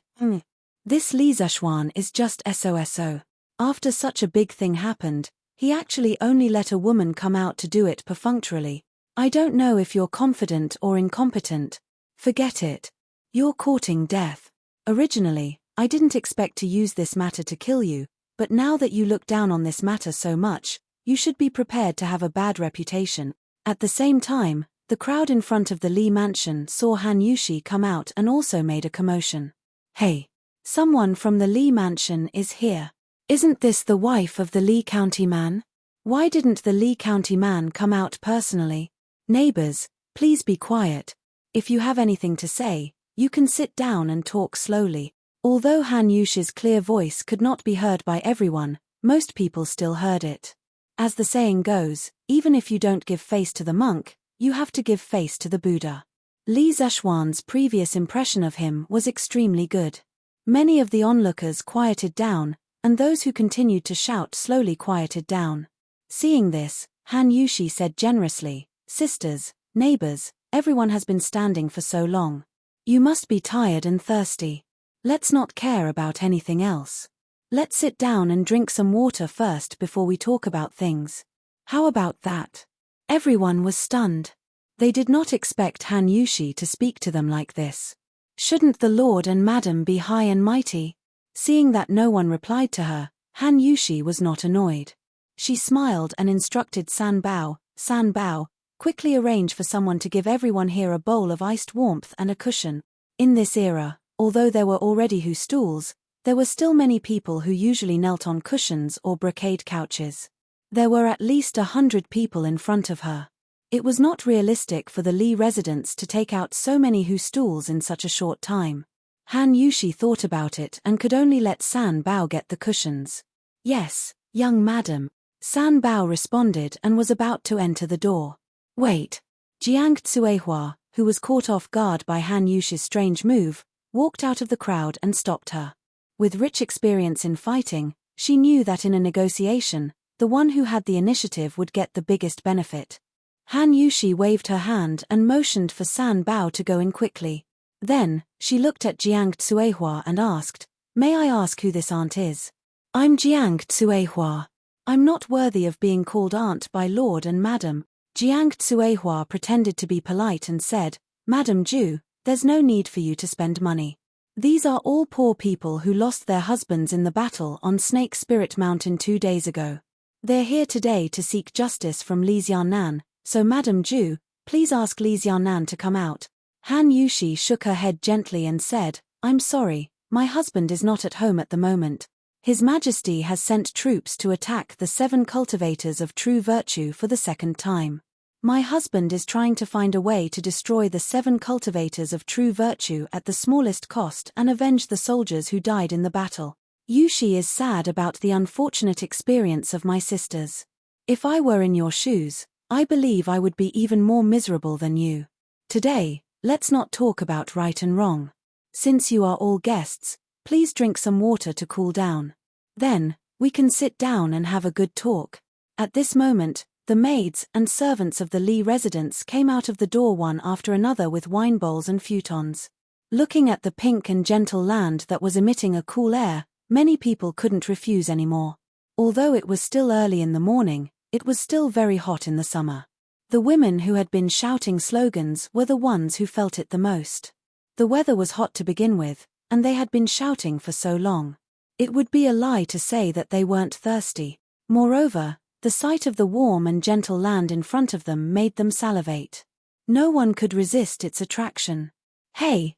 This Li Zishuan is just SOSO. After such a big thing happened, he actually only let a woman come out to do it perfunctorily. I don't know if you're confident or incompetent. Forget it. You're courting death. Originally, I didn't expect to use this matter to kill you, but now that you look down on this matter so much, you should be prepared to have a bad reputation. At the same time, the crowd in front of the Li mansion saw Han Yushi come out and also made a commotion. Hey! Someone from the Li mansion is here. Isn't this the wife of the Li County man? Why didn't the Li County man come out personally? Neighbors, please be quiet. If you have anything to say, you can sit down and talk slowly. Although Han Yushi's clear voice could not be heard by everyone, most people still heard it. As the saying goes, even if you don't give face to the monk, you have to give face to the Buddha. Li Zishuan's previous impression of him was extremely good. Many of the onlookers quieted down, and those who continued to shout slowly quieted down. Seeing this, Han Yushi said generously, Sisters, neighbors, everyone has been standing for so long. You must be tired and thirsty. Let's not care about anything else. Let's sit down and drink some water first before we talk about things. How about that? Everyone was stunned. They did not expect Han Yushi to speak to them like this. Shouldn't the Lord and Madam be high and mighty? Seeing that no one replied to her, Han Yushi was not annoyed. She smiled and instructed San Bao, quickly arrange for someone to give everyone here a bowl of iced warmth and a cushion. In this era, although there were already stools, there were still many people who usually knelt on cushions or brocade couches. There were at least 100 people in front of her. It was not realistic for the Li residents to take out so many stools in such a short time. Han Yushi thought about it and could only let San Bao get the cushions. Yes, young madam. San Bao responded and was about to enter the door. Wait. Jiang Tsuehua, who was caught off guard by Han Yushi's strange move, walked out of the crowd and stopped her. With rich experience in fighting, she knew that in a negotiation, the one who had the initiative would get the biggest benefit. Han Yushi waved her hand and motioned for San Bao to go in quickly. Then, she looked at Jiang Tsuehua and asked, May I ask who this aunt is? I'm Jiang Tsuehua. I'm not worthy of being called aunt by Lord and Madam. Jiang Tsuehua pretended to be polite and said, Madam Ju, there's no need for you to spend money. These are all poor people who lost their husbands in the battle on Snake Spirit Mountain 2 days ago. They're here today to seek justice from Li Xiaonan, so Madam Ju, please ask Li Xiaonan to come out. Han Yushi shook her head gently and said, I'm sorry, my husband is not at home at the moment. His Majesty has sent troops to attack the 7 cultivators of true virtue for the 2nd time. My husband is trying to find a way to destroy the 7 cultivators of true virtue at the smallest cost and avenge the soldiers who died in the battle. Yushi is sad about the unfortunate experience of my sisters. If I were in your shoes, I believe I would be even more miserable than you. Today, let's not talk about right and wrong. Since you are all guests, please drink some water to cool down. Then, we can sit down and have a good talk. At this moment, the maids and servants of the Li residence came out of the door one after another with wine bowls and futons. Looking at the pink and gentle land that was emitting a cool air, many people couldn't refuse anymore. Although it was still early in the morning, it was still very hot in the summer. The women who had been shouting slogans were the ones who felt it the most. The weather was hot to begin with, and they had been shouting for so long. It would be a lie to say that they weren't thirsty. Moreover, the sight of the warm and gentle land in front of them made them salivate. No one could resist its attraction. Hey,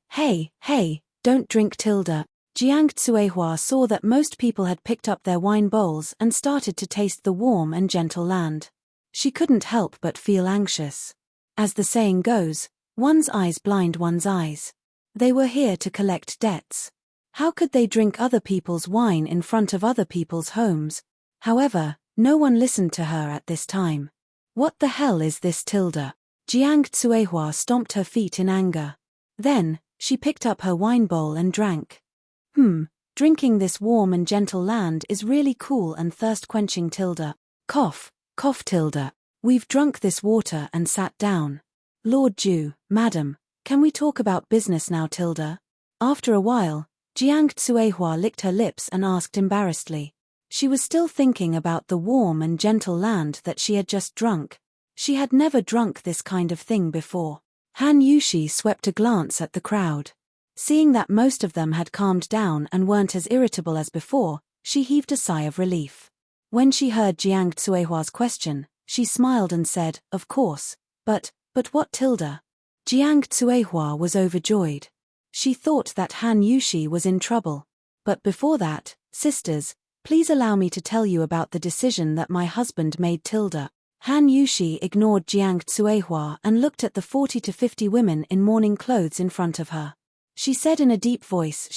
don't drink Tilda. Jiang Tsuehua saw that most people had picked up their wine bowls and started to taste the warm and gentle land. She couldn't help but feel anxious. As the saying goes, one's eyes blind one's eyes. They were here to collect debts. How could they drink other people's wine in front of other people's homes? However, no one listened to her at this time. What the hell is this, Tilda? Jiang Tsuehua stomped her feet in anger. Then, she picked up her wine bowl and drank. Drinking this warm and gentle land is really cool and thirst-quenching, Tilda. Cough, cough, Tilda. We've drunk this water and sat down. Lord Ju, madam, can we talk about business now, Tilda? After a while, Jiang Tsuehua licked her lips and asked embarrassedly. She was still thinking about the warm and gentle land that she had just drunk. She had never drunk this kind of thing before. Han Yushi swept a glance at the crowd. Seeing that most of them had calmed down and weren't as irritable as before, she heaved a sigh of relief. When she heard Jiang Tsuehua's question, she smiled and said, "Of course, but what, Tilda?" Jiang Tsuehua was overjoyed. She thought that Han Yushi was in trouble. But before that, sisters, please allow me to tell you about the decision that my husband made, Tilda. Han Yushi ignored Jiang Tsuehua and looked at the 40 to 50 women in mourning clothes in front of her. She said in a deep voice,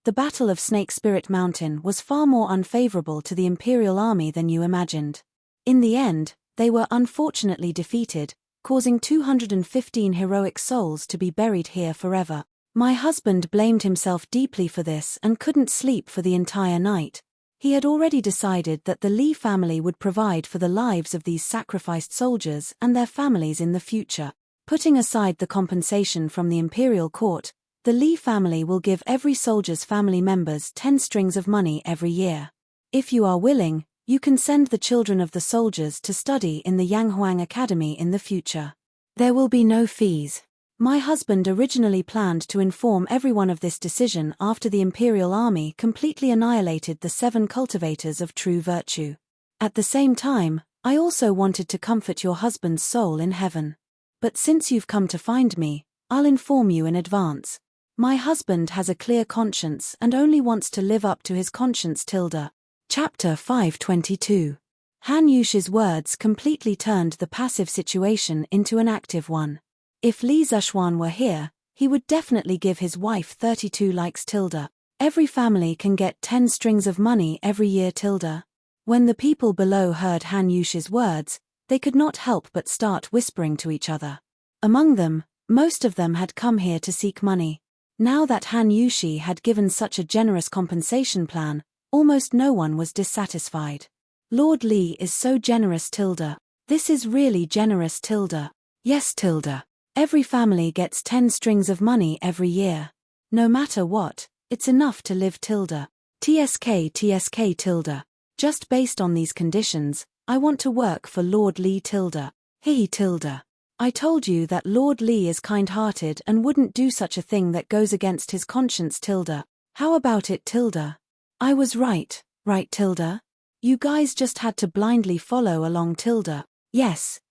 "The Battle of Snake Spirit Mountain was far more unfavorable to the Imperial Army than you imagined. In the end, they were unfortunately defeated, causing 215 heroic souls to be buried here forever. My husband blamed himself deeply for this and couldn't sleep for the entire night. He had already decided that the Li family would provide for the lives of these sacrificed soldiers and their families in the future. Putting aside the compensation from the imperial court, the Li family will give every soldier's family members 10 strings of money every year. If you are willing, you can send the children of the soldiers to study in the Yanghuang Academy in the future. There will be no fees. My husband originally planned to inform everyone of this decision after the Imperial Army completely annihilated the 7 cultivators of true virtue. At the same time, I also wanted to comfort your husband's soul in heaven. But since you've come to find me, I'll inform you in advance. My husband has a clear conscience and only wants to live up to his conscience, Tilda." Chapter 522. Han Yushi's words completely turned the passive situation into an active one. If Li Zishuan were here, he would definitely give his wife 32 likes, Tilda. Every family can get 10 strings of money every year, Tilda. When the people below heard Han Yushi's words, they could not help but start whispering to each other. Among them, most of them had come here to seek money. Now that Han Yushi had given such a generous compensation plan, almost no one was dissatisfied. Lord Li is so generous, Tilda. This is really generous, Tilda. Yes, Tilda. Every family gets 10 strings of money every year. No matter what, it's enough to live, Tilda. TSK, Tilda. Just based on these conditions, I want to work for Lord Li, Tilda. Hey, Tilda. I told you that Lord Li is kind-hearted and wouldn't do such a thing that goes against his conscience, Tilda. How about it, Tilda? I was right, Tilda? You guys just had to blindly follow along, Tilda. Yes.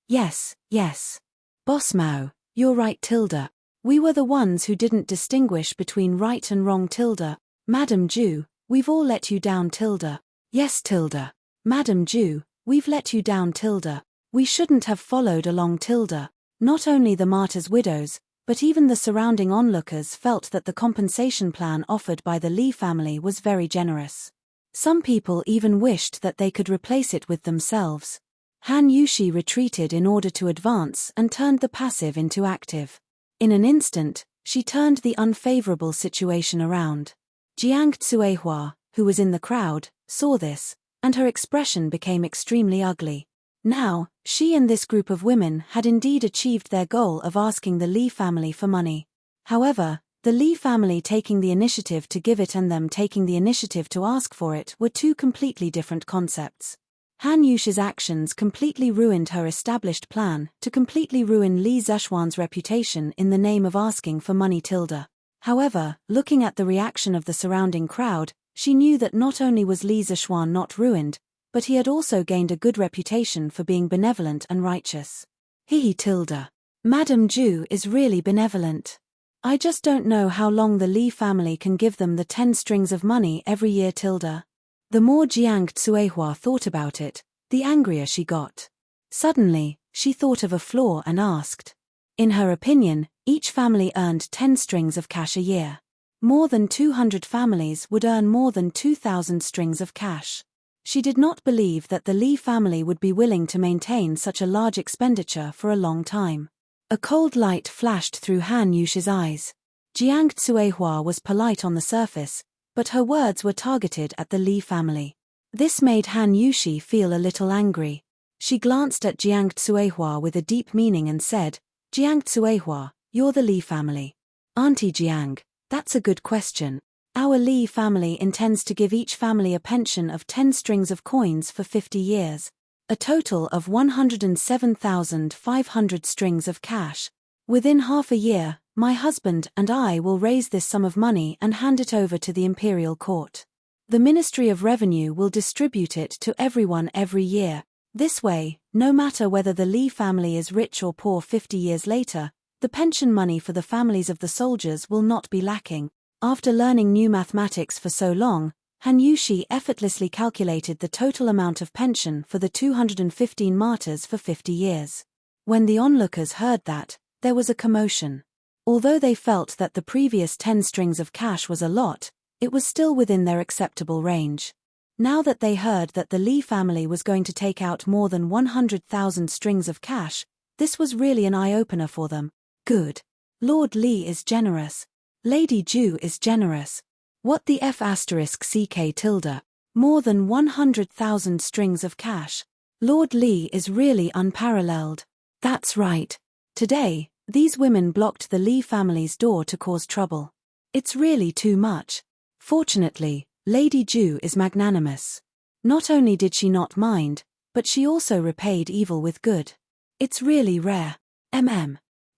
Boss Mao, you're right, Tilda. We were the ones who didn't distinguish between right and wrong, Tilda. Madam Ju, we've all let you down, Tilda. Yes, Tilda. Madam Ju, we've let you down, Tilda. We shouldn't have followed along, Tilda. Not only the martyrs' widows, but even the surrounding onlookers felt that the compensation plan offered by the Li family was very generous. Some people even wished that they could replace it with themselves. Han Yushi retreated in order to advance and turned the passive into active. In an instant, she turned the unfavorable situation around. Jiang Tsuehua, who was in the crowd, saw this, and her expression became extremely ugly. Now, she and this group of women had indeed achieved their goal of asking the Li family for money. However, the Li family taking the initiative to give it and them taking the initiative to ask for it were two completely different concepts. Han Yushi's actions completely ruined her established plan to completely ruin Li Zishuan's reputation in the name of asking for money, Tilda. However, looking at the reaction of the surrounding crowd, she knew that not only was Li Zishuan not ruined, but he had also gained a good reputation for being benevolent and righteous. Tilda. Madam Ju is really benevolent. I just don't know how long the Li family can give them the 10 strings of money every year, Tilda. The more Jiang Tsuehua thought about it, the angrier she got. Suddenly, she thought of a flaw and asked. In her opinion, each family earned 10 strings of cash a year. More than 200 families would earn more than 2,000 strings of cash. She did not believe that the Li family would be willing to maintain such a large expenditure for a long time. A cold light flashed through Han Yushi's eyes. Jiang Tsuehua was polite on the surface, but her words were targeted at the Li family. This made Han Yushi feel a little angry. She glanced at Jiang Tsuehua with a deep meaning and said, Jiang Tsuehua, you're the Li family. Auntie Jiang, that's a good question. Our Li family intends to give each family a pension of 10 strings of coins for 50 years. A total of 107,500 strings of cash. Within half a year, my husband and I will raise this sum of money and hand it over to the imperial court. The Ministry of Revenue will distribute it to everyone every year. This way, no matter whether the Li family is rich or poor 50 years later, the pension money for the families of the soldiers will not be lacking. After learning new mathematics for so long, Han Yushi effortlessly calculated the total amount of pension for the 215 martyrs for 50 years. When the onlookers heard that, there was a commotion. Although they felt that the previous 10 strings of cash was a lot, it was still within their acceptable range. Now that they heard that the Li family was going to take out more than 100,000 strings of cash, this was really an eye-opener for them. Good. Lord Li is generous. Lady Ju is generous. What the F***CK tilde? More than 100,000 strings of cash. Lord Li is really unparalleled. That's right. Today, these women blocked the Li family's door to cause trouble. It's really too much. Fortunately, Lady Ju is magnanimous. Not only did she not mind, but she also repaid evil with good. It's really rare.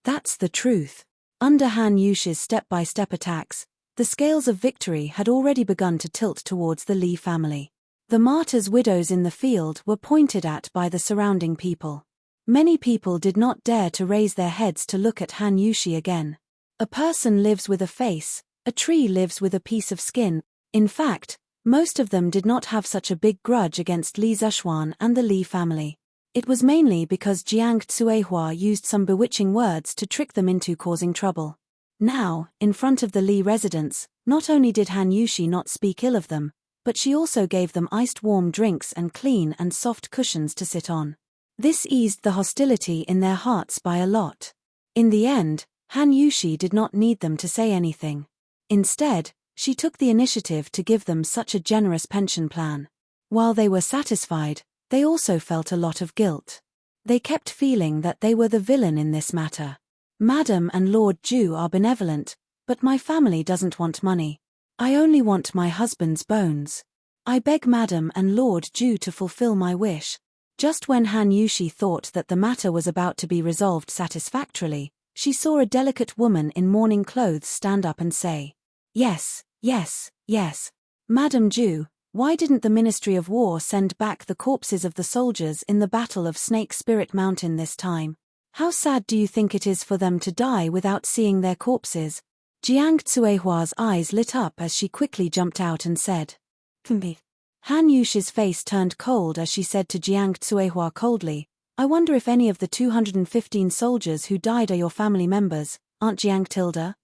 That's the truth. Under Han Yushi's step-by-step attacks, the scales of victory had already begun to tilt towards the Li family. The martyrs' widows in the field were pointed at by the surrounding people. Many people did not dare to raise their heads to look at Han Yushi again. A person lives with a face, a tree lives with a piece of skin. In fact, most of them did not have such a big grudge against Li Zeshuan and the Li family. It was mainly because Jiang Tsuehua used some bewitching words to trick them into causing trouble. Now, in front of the Li residents, not only did Han Yushi not speak ill of them, but she also gave them iced warm drinks and clean and soft cushions to sit on. This eased the hostility in their hearts by a lot. In the end, Han Yushi did not need them to say anything. Instead, she took the initiative to give them such a generous pension plan. While they were satisfied, they also felt a lot of guilt. They kept feeling that they were the villain in this matter. Madam and Lord Ju are benevolent, but my family doesn't want money. I only want my husband's bones. I beg Madam and Lord Ju to fulfill my wish. Just when Han Yushi thought that the matter was about to be resolved satisfactorily, she saw a delicate woman in mourning clothes stand up and say, Yes, yes, yes. Madam Ju, why didn't the Ministry of War send back the corpses of the soldiers in the Battle of Snake Spirit Mountain this time? How sad do you think it is for them to die without seeing their corpses? Jiang Tsuehua's eyes lit up as she quickly jumped out and said, Han Yushi's face turned cold as she said to Jiang Tsuehua coldly, I wonder if any of the 215 soldiers who died are your family members, Aunt Jiang tilde?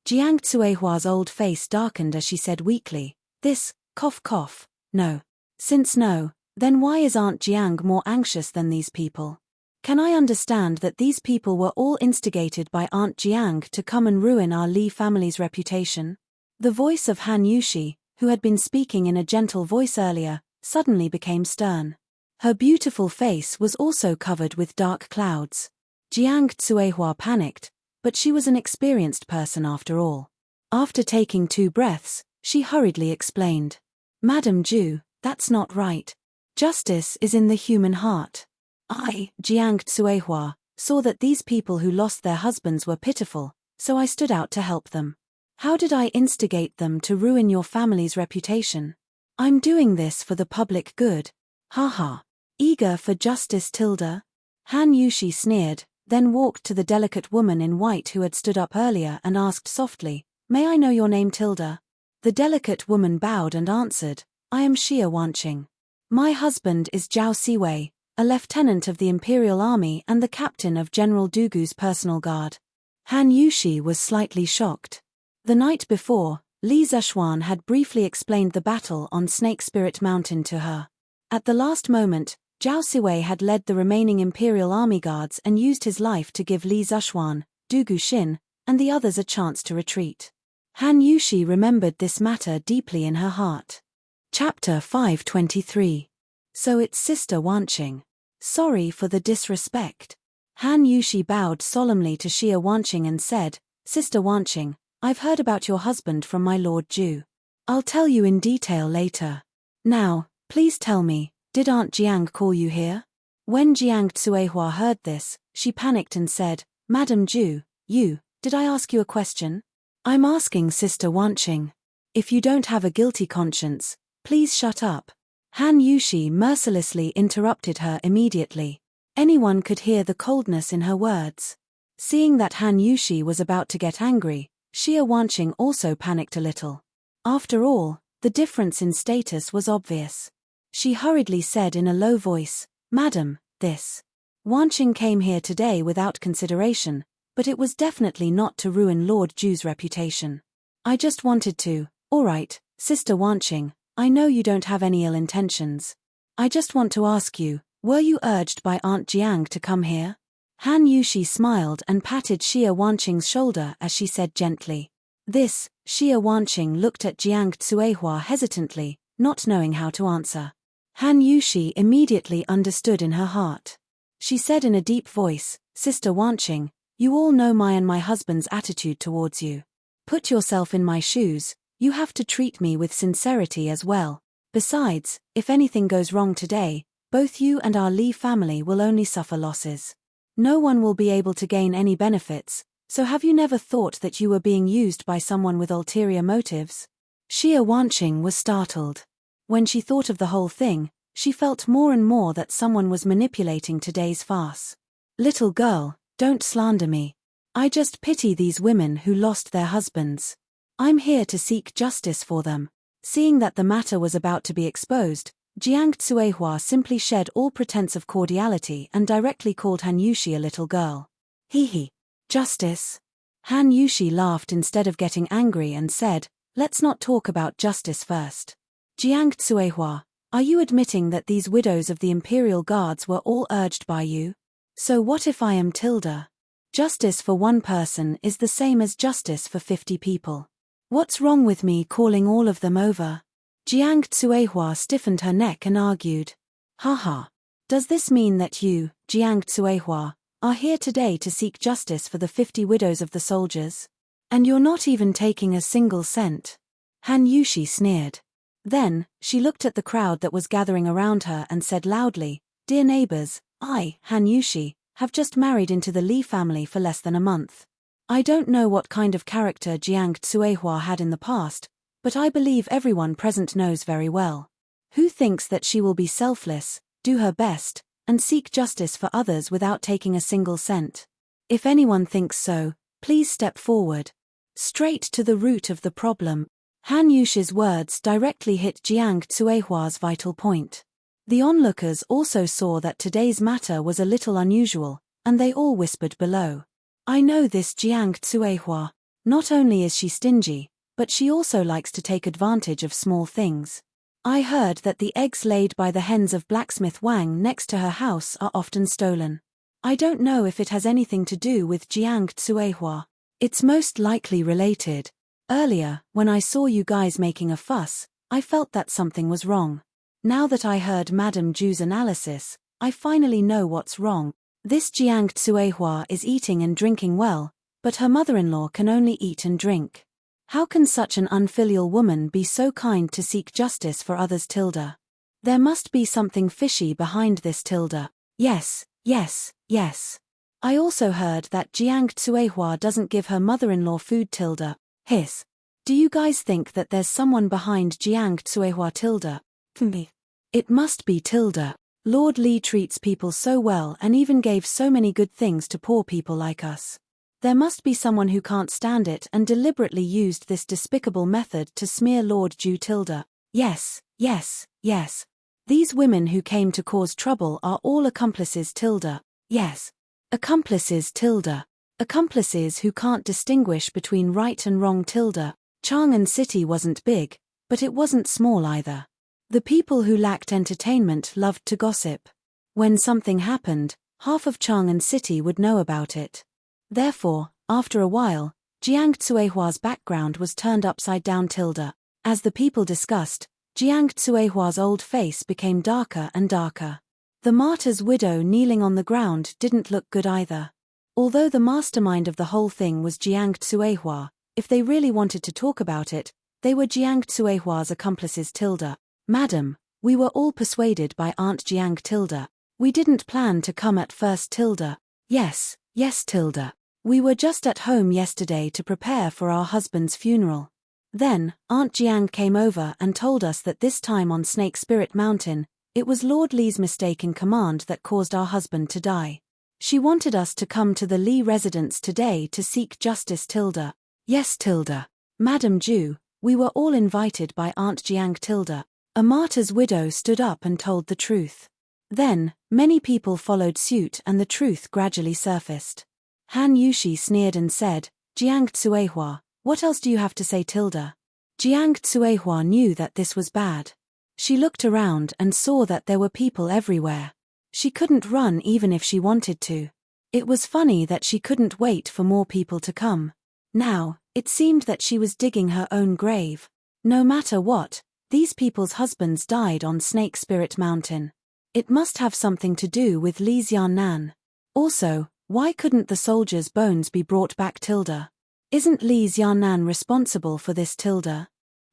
Jiang Tsuehua's old face darkened as she said weakly, this, cough cough, no. Since no, then why is Aunt Jiang more anxious than these people? Can I understand that these people were all instigated by Aunt Jiang to come and ruin our Li family's reputation? The voice of Han Yushi, who had been speaking in a gentle voice earlier, suddenly became stern. Her beautiful face was also covered with dark clouds. Jiang Tsuehua panicked, but she was an experienced person after all. After taking 2 breaths, she hurriedly explained. Madam Ju, that's not right. Justice is in the human heart. I, Jiang Tsuehua, saw that these people who lost their husbands were pitiful, so I stood out to help them. How did I instigate them to ruin your family's reputation? I'm doing this for the public good. Haha. Eager for justice tilde? Han Yushi sneered, then walked to the delicate woman in white who had stood up earlier and asked softly, May I know your name tilde? The delicate woman bowed and answered, I am Xia Wanqing. My husband is Zhao Siwei, a lieutenant of the Imperial Army and the captain of General Dugu's personal guard. Han Yushi was slightly shocked. The night before, Li Zexuan had briefly explained the battle on Snake Spirit Mountain to her. At the last moment, Zhao Siwei had led the remaining Imperial Army guards and used his life to give Li Zexuan, Dugu Xin, and the others a chance to retreat. Han Yushi remembered this matter deeply in her heart. Chapter 523. So it's Sister Wanqing. Sorry for the disrespect. Han Yushi bowed solemnly to Xia Wanqing and said, Sister Wanqing, I've heard about your husband from my Lord Ju. I'll tell you in detail later. Now, please tell me, did Aunt Jiang call you here? When Jiang Tsuehua heard this, she panicked and said, Madam Ju, did I ask you a question? I'm asking Sister Wanqing. If you don't have a guilty conscience, please shut up. Han Yushi mercilessly interrupted her immediately. Anyone could hear the coldness in her words. Seeing that Han Yushi was about to get angry, Xia Wanqing also panicked a little. After all, the difference in status was obvious. She hurriedly said in a low voice, Madam, this Wanqing came here today without consideration, but it was definitely not to ruin Lord Ju's reputation. I just wanted to, alright, Sister Wanqing, I know you don't have any ill intentions. I just want to ask you, were you urged by Aunt Jiang to come here? Han Yushi smiled and patted Xia Wanqing's shoulder as she said gently. This, Xia Wanqing looked at Jiang Tsuehua hesitantly, not knowing how to answer. Han Yushi immediately understood in her heart. She said in a deep voice, Sister Wanqing, you all know my and my husband's attitude towards you. Put yourself in my shoes, you have to treat me with sincerity as well. Besides, if anything goes wrong today, both you and our Li family will only suffer losses. No one will be able to gain any benefits, so have you never thought that you were being used by someone with ulterior motives? Xia Wanqing was startled. When she thought of the whole thing, she felt more and more that someone was manipulating today's farce. Little girl, don't slander me. I just pity these women who lost their husbands. I'm here to seek justice for them. Seeing that the matter was about to be exposed, Jiang Tsuehua simply shed all pretense of cordiality and directly called Han Yushi a little girl. Hee. Justice? Han Yushi laughed instead of getting angry and said, let's not talk about justice first. Jiang Tsuehua, are you admitting that these widows of the Imperial Guards were all urged by you? So what if I am Tilda? Justice for one person is the same as justice for 50 people. What's wrong with me calling all of them over? Jiang Tsuehua stiffened her neck and argued. Haha. Does this mean that you, Jiang Tsuehua, are here today to seek justice for the 50 widows of the soldiers? And you're not even taking a single cent? Han Yushi sneered. Then, she looked at the crowd that was gathering around her and said loudly, Dear neighbors, I, Han Yushi, have just married into the Li family for less than a month. I don't know what kind of character Jiang Tsuehua had in the past, but I believe everyone present knows very well. Who thinks that she will be selfless, do her best, and seek justice for others without taking a single cent? If anyone thinks so, please step forward. Straight to the root of the problem. Han Yushi's words directly hit Jiang Tsuehua's vital point. The onlookers also saw that today's matter was a little unusual, and they all whispered below. I know this Jiang Tsuehua. Not only is she stingy, but she also likes to take advantage of small things. I heard that the eggs laid by the hens of blacksmith Wang next to her house are often stolen. I don't know if it has anything to do with Jiang Tsuehua. It's most likely related. Earlier, when I saw you guys making a fuss, I felt that something was wrong. Now that I heard Madame Ju's analysis, I finally know what's wrong. This Jiang Tsuehua is eating and drinking well, but her mother-in-law can only eat and drink. How can such an unfilial woman be so kind to seek justice for others? Tilda? There must be something fishy behind this, Tilda. Yes. I also heard that Jiang Tsuehua doesn't give her mother-in-law food, Tilda. Hiss. Do you guys think that there's someone behind Jiang Tsuehua, Tilda? It must be Tilda. Lord Li treats people so well and even gave so many good things to poor people like us. There must be someone who can't stand it and deliberately used this despicable method to smear Lord Ju, Tilda. Yes. These women who came to cause trouble are all accomplices tilde. Yes. Accomplices tilde. Accomplices who can't distinguish between right and wrong tilde. Chang'an City wasn't big, but it wasn't small either. The people who lacked entertainment loved to gossip. When something happened, half of Chang'an City would know about it. Therefore, after a while, Jiang Tsuehua's background was turned upside down tilde. As the people discussed, Jiang Tsuehua's old face became darker and darker. The martyr's widow kneeling on the ground didn't look good either. Although the mastermind of the whole thing was Jiang Tsuehua, if they really wanted to talk about it, they were Jiang Tsuehua's accomplices tilde. Madam, we were all persuaded by Aunt Jiang tilde. We didn't plan to come at first tilde. Yes tilde. We were just at home yesterday to prepare for our husband's funeral. Then, Aunt Jiang came over and told us that this time on Snake Spirit Mountain, it was Lord Li's mistake in command that caused our husband to die. She wanted us to come to the Li residence today to seek justice tilde. Yes tilde. Madam Ju, we were all invited by Aunt Jiang tilde. A martyr's widow stood up and told the truth. Then, many people followed suit and the truth gradually surfaced. Han Yushi sneered and said, Jiang Tsuehua, what else do you have to say tilde? Jiang Tsuehua knew that this was bad. She looked around and saw that there were people everywhere. She couldn't run even if she wanted to. It was funny that she couldn't wait for more people to come. Now, it seemed that she was digging her own grave. No matter what, these people's husbands died on Snake Spirit Mountain. It must have something to do with Li Xiannan. Also, why couldn't the soldiers' bones be brought back tilde? Isn't Li Xiannan responsible for this tilde?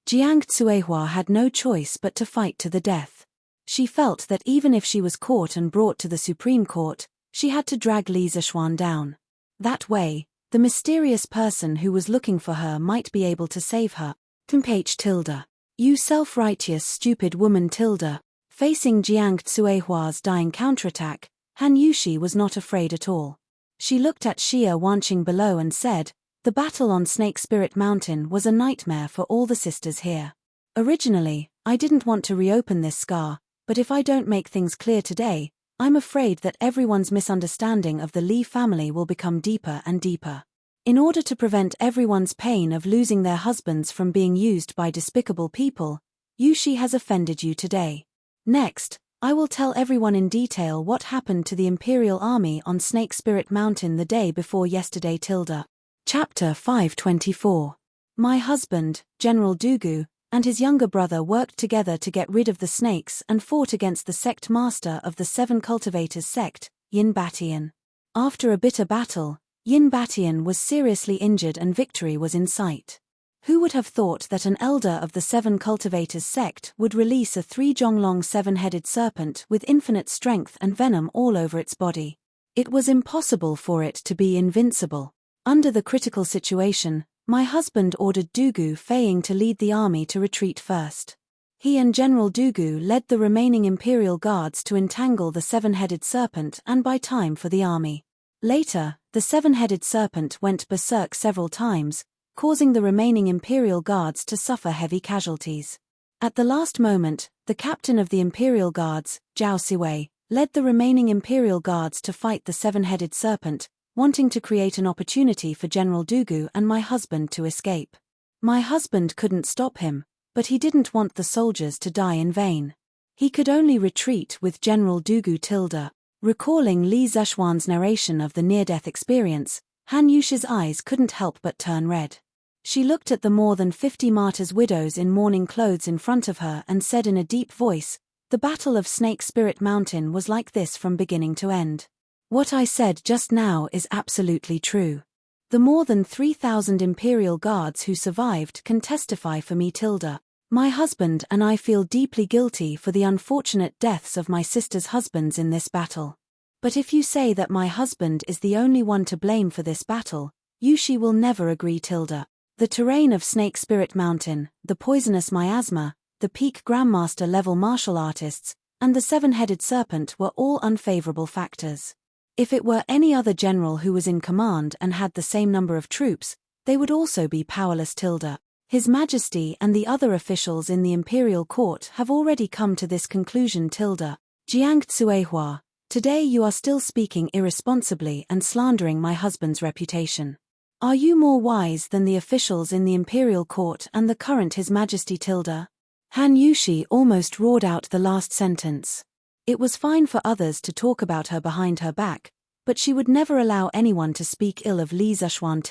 Jiang Tsuehua had no choice but to fight to the death. She felt that even if she was caught and brought to the Supreme Court, she had to drag Li Zishuan down. That way, the mysterious person who was looking for her might be able to save her. H tilde. You self-righteous stupid woman tilde. Facing Jiang Tsuehua's dying counterattack, Han Yushi was not afraid at all. She looked at Xia Wanqing below and said, the battle on Snake Spirit Mountain was a nightmare for all the sisters here. Originally, I didn't want to reopen this scar, but if I don't make things clear today, I'm afraid that everyone's misunderstanding of the Li family will become deeper and deeper. In order to prevent everyone's pain of losing their husbands from being used by despicable people, Yushi has offended you today. Next, I will tell everyone in detail what happened to the Imperial Army on Snake Spirit Mountain the day before yesterday tilde. Chapter 524. My husband, General Dugu, and his younger brother worked together to get rid of the snakes and fought against the sect master of the Seven Cultivators sect, Yin Batian. After a bitter battle, Yin Batian was seriously injured and victory was in sight. Who would have thought that an elder of the Seven Cultivators sect would release a 3-jonglong 7-headed serpent with infinite strength and venom all over its body? It was impossible for it to be invincible. Under the critical situation, my husband ordered Dugu Feiying to lead the army to retreat first. He and General Dugu led the remaining Imperial Guards to entangle the 7-headed serpent and buy time for the army. Later, the 7-headed serpent went berserk several times, causing the remaining Imperial Guards to suffer heavy casualties. At the last moment, the captain of the Imperial Guards, Zhao Siwei, led the remaining Imperial Guards to fight the 7-headed serpent, wanting to create an opportunity for General Dugu and my husband to escape. My husband couldn't stop him, but he didn't want the soldiers to die in vain. He could only retreat with General Dugu tilde. Recalling Li Zishuan's narration of the near-death experience, Han Yushi's eyes couldn't help but turn red. She looked at the more than 50 martyrs' widows in mourning clothes in front of her and said in a deep voice, the Battle of Snake Spirit Mountain was like this from beginning to end. What I said just now is absolutely true. The more than 3,000 Imperial Guards who survived can testify for me tilde. My husband and I feel deeply guilty for the unfortunate deaths of my sister's husbands in this battle. But if you say that my husband is the only one to blame for this battle, Yushi will never agree tilde. The terrain of Snake Spirit Mountain, the poisonous miasma, the peak Grandmaster level martial artists, and the 7-headed serpent were all unfavorable factors. If it were any other general who was in command and had the same number of troops, they would also be powerless tilde. His Majesty and the other officials in the imperial court have already come to this conclusion. Jiang Tsuehua, today you are still speaking irresponsibly and slandering my husband's reputation. Are you more wise than the officials in the imperial court and the current His Majesty? Han Yushi almost roared out the last sentence. It was fine for others to talk about her behind her back, but she would never allow anyone to speak ill of Li Zishuan.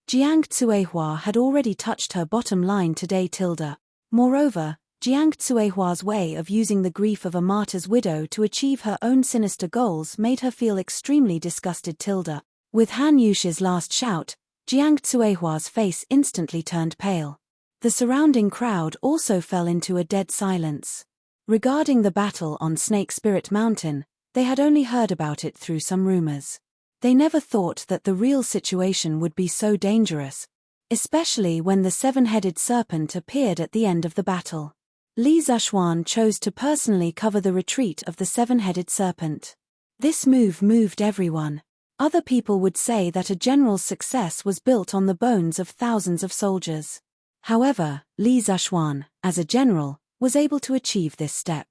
Jiang Tsuehua had already touched her bottom line today. Moreover, Jiang Tsuehua's way of using the grief of a martyr's widow to achieve her own sinister goals made her feel extremely disgusted. With Han Yushi's last shout, Jiang Tsuehua's face instantly turned pale. The surrounding crowd also fell into a dead silence. Regarding the battle on Snake Spirit Mountain, they had only heard about it through some rumors. They never thought that the real situation would be so dangerous, especially when the seven-headed serpent appeared at the end of the battle. Li Zishuan chose to personally cover the retreat of the seven-headed serpent. This move moved everyone. Other people would say that a general's success was built on the bones of thousands of soldiers. However, Li Zishuan, as a general, was able to achieve this step.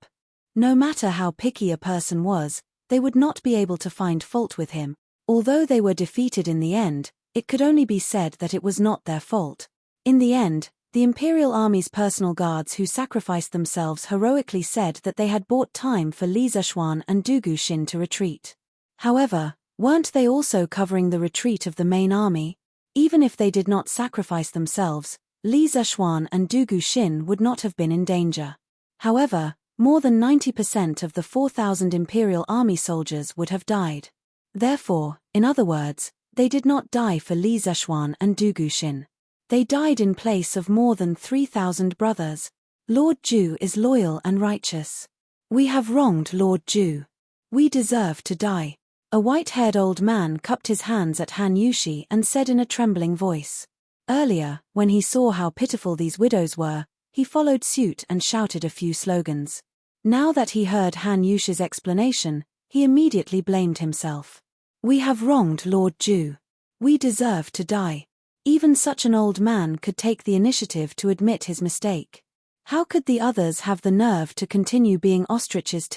No matter how picky a person was, they would not be able to find fault with him. Although they were defeated in the end, it could only be said that it was not their fault. In the end, the Imperial Army's personal guards who sacrificed themselves heroically said that they had bought time for Li Zishuan and Du Guxin to retreat. However, weren't they also covering the retreat of the main army? Even if they did not sacrifice themselves, Li Zishuan and Du Guxin would not have been in danger. However, more than 90% of the 4,000 Imperial Army soldiers would have died. Therefore, in other words, they did not die for Li Zishuan and Du Guxin. They died in place of more than 3,000 brothers. Lord Zhu is loyal and righteous. We have wronged Lord Zhu. We deserve to die. A white-haired old man cupped his hands at Han Yushi and said in a trembling voice. Earlier, when he saw how pitiful these widows were, he followed suit and shouted a few slogans. Now that he heard Han Yushi's explanation, he immediately blamed himself. We have wronged Lord Zhu. We deserve to die. Even such an old man could take the initiative to admit his mistake. How could the others have the nerve to continue being ostriches?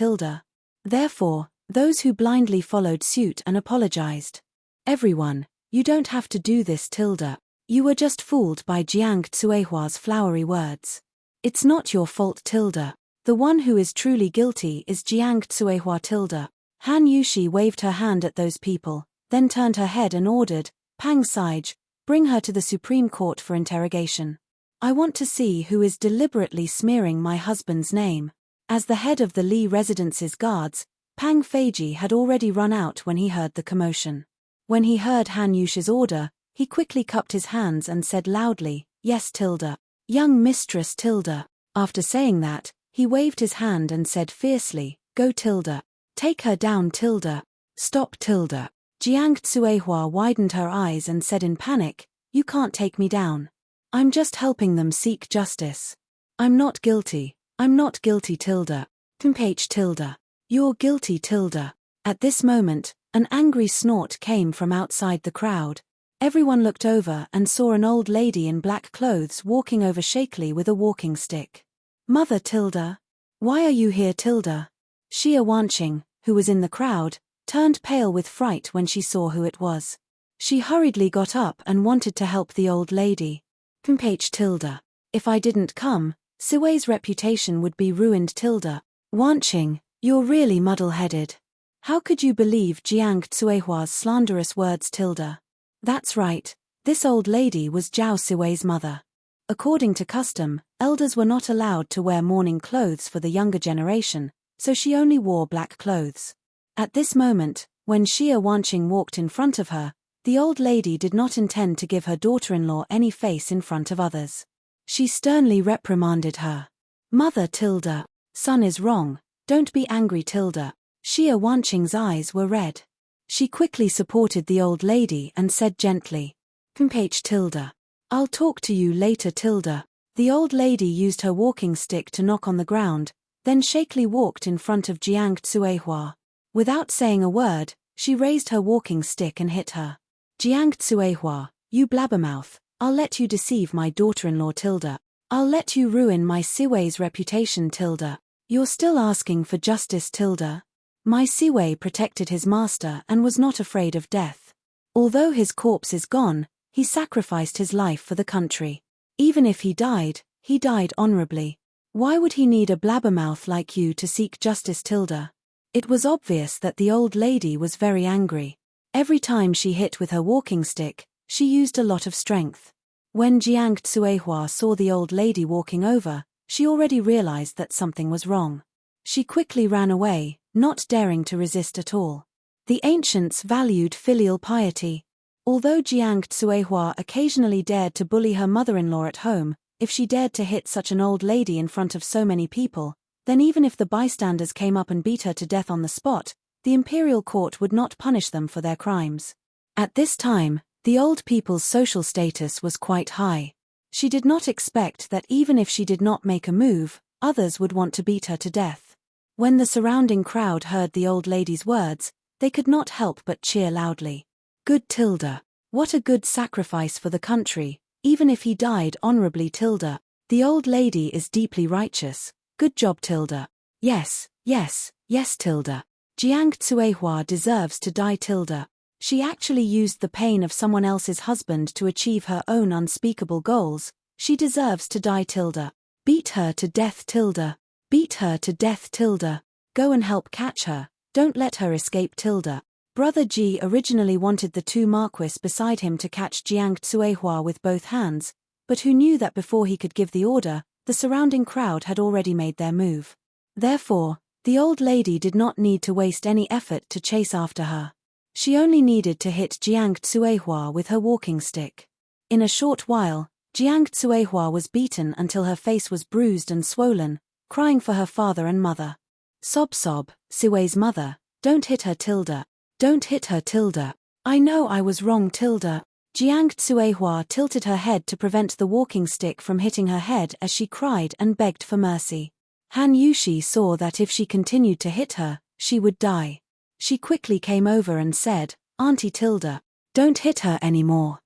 Therefore, those who blindly followed suit and apologized. Everyone, you don't have to do this. You were just fooled by Jiang Tsuehua's flowery words. It's not your fault. The one who is truly guilty is Jiang Tsuehua. Han Yushi waved her hand at those people, then turned her head and ordered, Pang Sage, bring her to the Supreme Court for interrogation. I want to see who is deliberately smearing my husband's name. As the head of the Li residence's guards, Pang Feiji had already run out when he heard the commotion. When he heard Han Yushi's order, he quickly cupped his hands and said loudly, Yes. Young mistress. After saying that, he waved his hand and said fiercely, Go. Take her down. Stop. Jiang Tsuehua widened her eyes and said in panic, You can't take me down. I'm just helping them seek justice. I'm not guilty. I'm not guilty. You're guilty. At this moment, an angry snort came from outside the crowd. Everyone looked over and saw an old lady in black clothes walking over shakily with a walking stick. Mother. Why are you here? Xia Wanqing, who was in the crowd, turned pale with fright when she saw who it was. She hurriedly got up and wanted to help the old lady. If I didn't come, Siwei's reputation would be ruined. Wanqing, you're really muddle-headed. How could you believe Jiang Tsuehua's slanderous words? That's right, this old lady was Zhao Siwei's mother. According to custom, elders were not allowed to wear mourning clothes for the younger generation, so she only wore black clothes. At this moment, when Xia Wanqing walked in front of her, the old lady did not intend to give her daughter-in-law any face in front of others. She sternly reprimanded her. Mother. Son is wrong, don't be angry. Xia Wanqing's eyes were red. She quickly supported the old lady and said gently, I'll talk to you later. The old lady used her walking stick to knock on the ground, then shakily walked in front of Jiang Tsuehua. Without saying a word, she raised her walking stick and hit her. Jiang Tsuehua, you blabbermouth, I'll let you deceive my daughter-in-law Tilda. I'll let you ruin my Siwei's reputation Tilda. You're still asking for justice Tilda? My Siwei protected his master and was not afraid of death. Although his corpse is gone, he sacrificed his life for the country. Even if he died honorably. Why would he need a blabbermouth like you to seek justice Tilda? It was obvious that the old lady was very angry. Every time she hit with her walking stick, she used a lot of strength. When Jiang Tsuehua saw the old lady walking over, she already realized that something was wrong. She quickly ran away, not daring to resist at all. The ancients valued filial piety. Although Jiang Tsuehua occasionally dared to bully her mother-in-law at home, if she dared to hit such an old lady in front of so many people, then even if the bystanders came up and beat her to death on the spot, the imperial court would not punish them for their crimes. At this time, the old people's social status was quite high. She did not expect that even if she did not make a move, others would want to beat her to death. When the surrounding crowd heard the old lady's words, they could not help but cheer loudly. Good Tilda. What a good sacrifice for the country, even if he died honorably Tilda. The old lady is deeply righteous. Good job Tilda. Yes, yes, yes Tilda. Jiang Tsuehua deserves to die Tilda. She actually used the pain of someone else's husband to achieve her own unspeakable goals. She deserves to die Tilda. Beat her to death Tilda. Beat her to death Tilda. Go and help catch her. Don't let her escape Tilda. Brother Ji originally wanted the two marquis beside him to catch Jiang Tsuehua with both hands, but who knew that before he could give the order, the surrounding crowd had already made their move. Therefore, the old lady did not need to waste any effort to chase after her. She only needed to hit Jiang Tsuehua with her walking stick. In a short while, Jiang Tsuehua was beaten until her face was bruised and swollen, crying for her father and mother. Sob sob, Siwei's mother, don't hit her Tilda. Don't hit her Tilda. I know I was wrong Tilda. Jiang Tsuehua tilted her head to prevent the walking stick from hitting her head as she cried and begged for mercy. Han Yushi saw that if she continued to hit her, she would die. She quickly came over and said, Auntie Tilda, don't hit her anymore.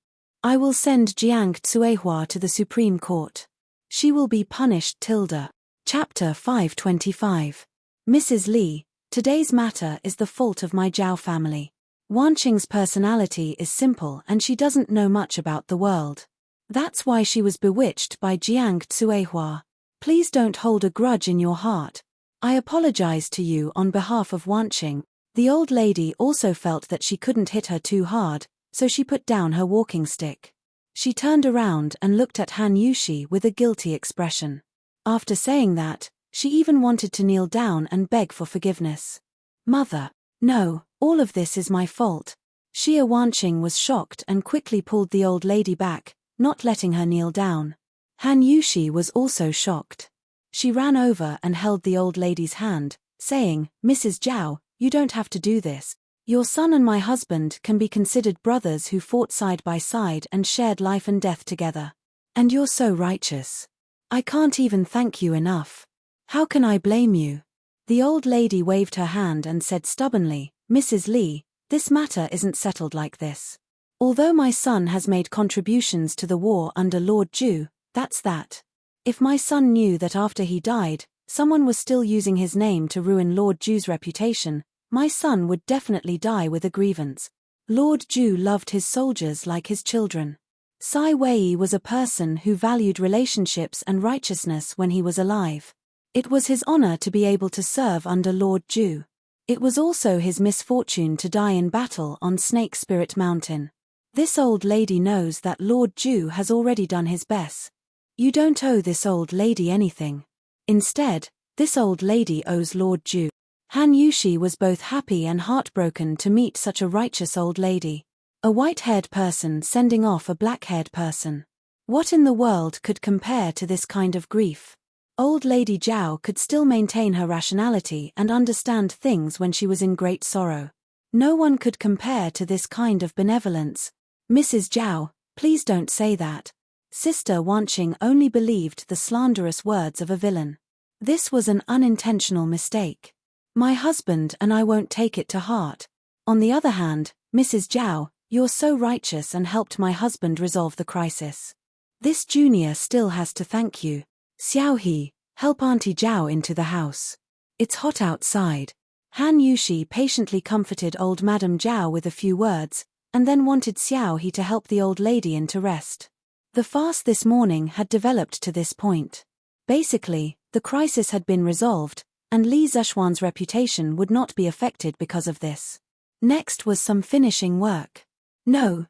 I will send Jiang Tsuehua to the Supreme Court. She will be punished Tilda. Chapter 525. Mrs. Li, today's matter is the fault of my Zhao family. Wanqing's personality is simple and she doesn't know much about the world. That's why she was bewitched by Jiang Tsuehua. Please don't hold a grudge in your heart. I apologize to you on behalf of Wanqing. The old lady also felt that she couldn't hit her too hard, so she put down her walking stick. She turned around and looked at Han Yushi with a guilty expression. After saying that, she even wanted to kneel down and beg for forgiveness. Mother, no, all of this is my fault. Xia Wanqing was shocked and quickly pulled the old lady back, not letting her kneel down. Han Yushi was also shocked. She ran over and held the old lady's hand, saying, Mrs. Zhao, you don't have to do this. Your son and my husband can be considered brothers who fought side by side and shared life and death together. And you're so righteous. I can't even thank you enough. How can I blame you? The old lady waved her hand and said stubbornly, Mrs. Li, this matter isn't settled like this. Although my son has made contributions to the war under Lord Zhu, that's that. If my son knew that after he died, someone was still using his name to ruin Lord Zhu's reputation, my son would definitely die with a grievance. Lord Zhu loved his soldiers like his children. Sai Wei was a person who valued relationships and righteousness when he was alive. It was his honor to be able to serve under Lord Zhu. It was also his misfortune to die in battle on Snake Spirit Mountain. This old lady knows that Lord Zhu has already done his best. You don't owe this old lady anything. Instead, this old lady owes Lord Zhu. Han Yushi was both happy and heartbroken to meet such a righteous old lady. A white-haired person sending off a black-haired person. What in the world could compare to this kind of grief? Old Lady Zhao could still maintain her rationality and understand things when she was in great sorrow. No one could compare to this kind of benevolence. Mrs. Zhao, please don't say that. Sister Wanqing only believed the slanderous words of a villain. This was an unintentional mistake. My husband and I won't take it to heart. On the other hand, Mrs. Zhao, You're so righteous and helped my husband resolve the crisis. This junior still has to thank you. Xiao He, help Auntie Zhao into the house. It's hot outside. Han Yushi patiently comforted old Madame Zhao with a few words, and then wanted Xiao He to help the old lady into rest. The fast this morning had developed to this point. Basically, the crisis had been resolved, and Li Zishuan's reputation would not be affected because of this. Next was some finishing work. No,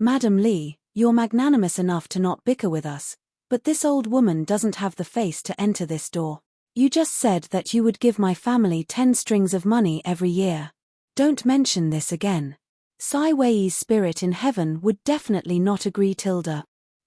Madam Li, you're magnanimous enough to not bicker with us, but this old woman doesn't have the face to enter this door. You just said that you would give my family 10 strings of money every year. Don't mention this again. Sai Wei's spirit in heaven would definitely not agree.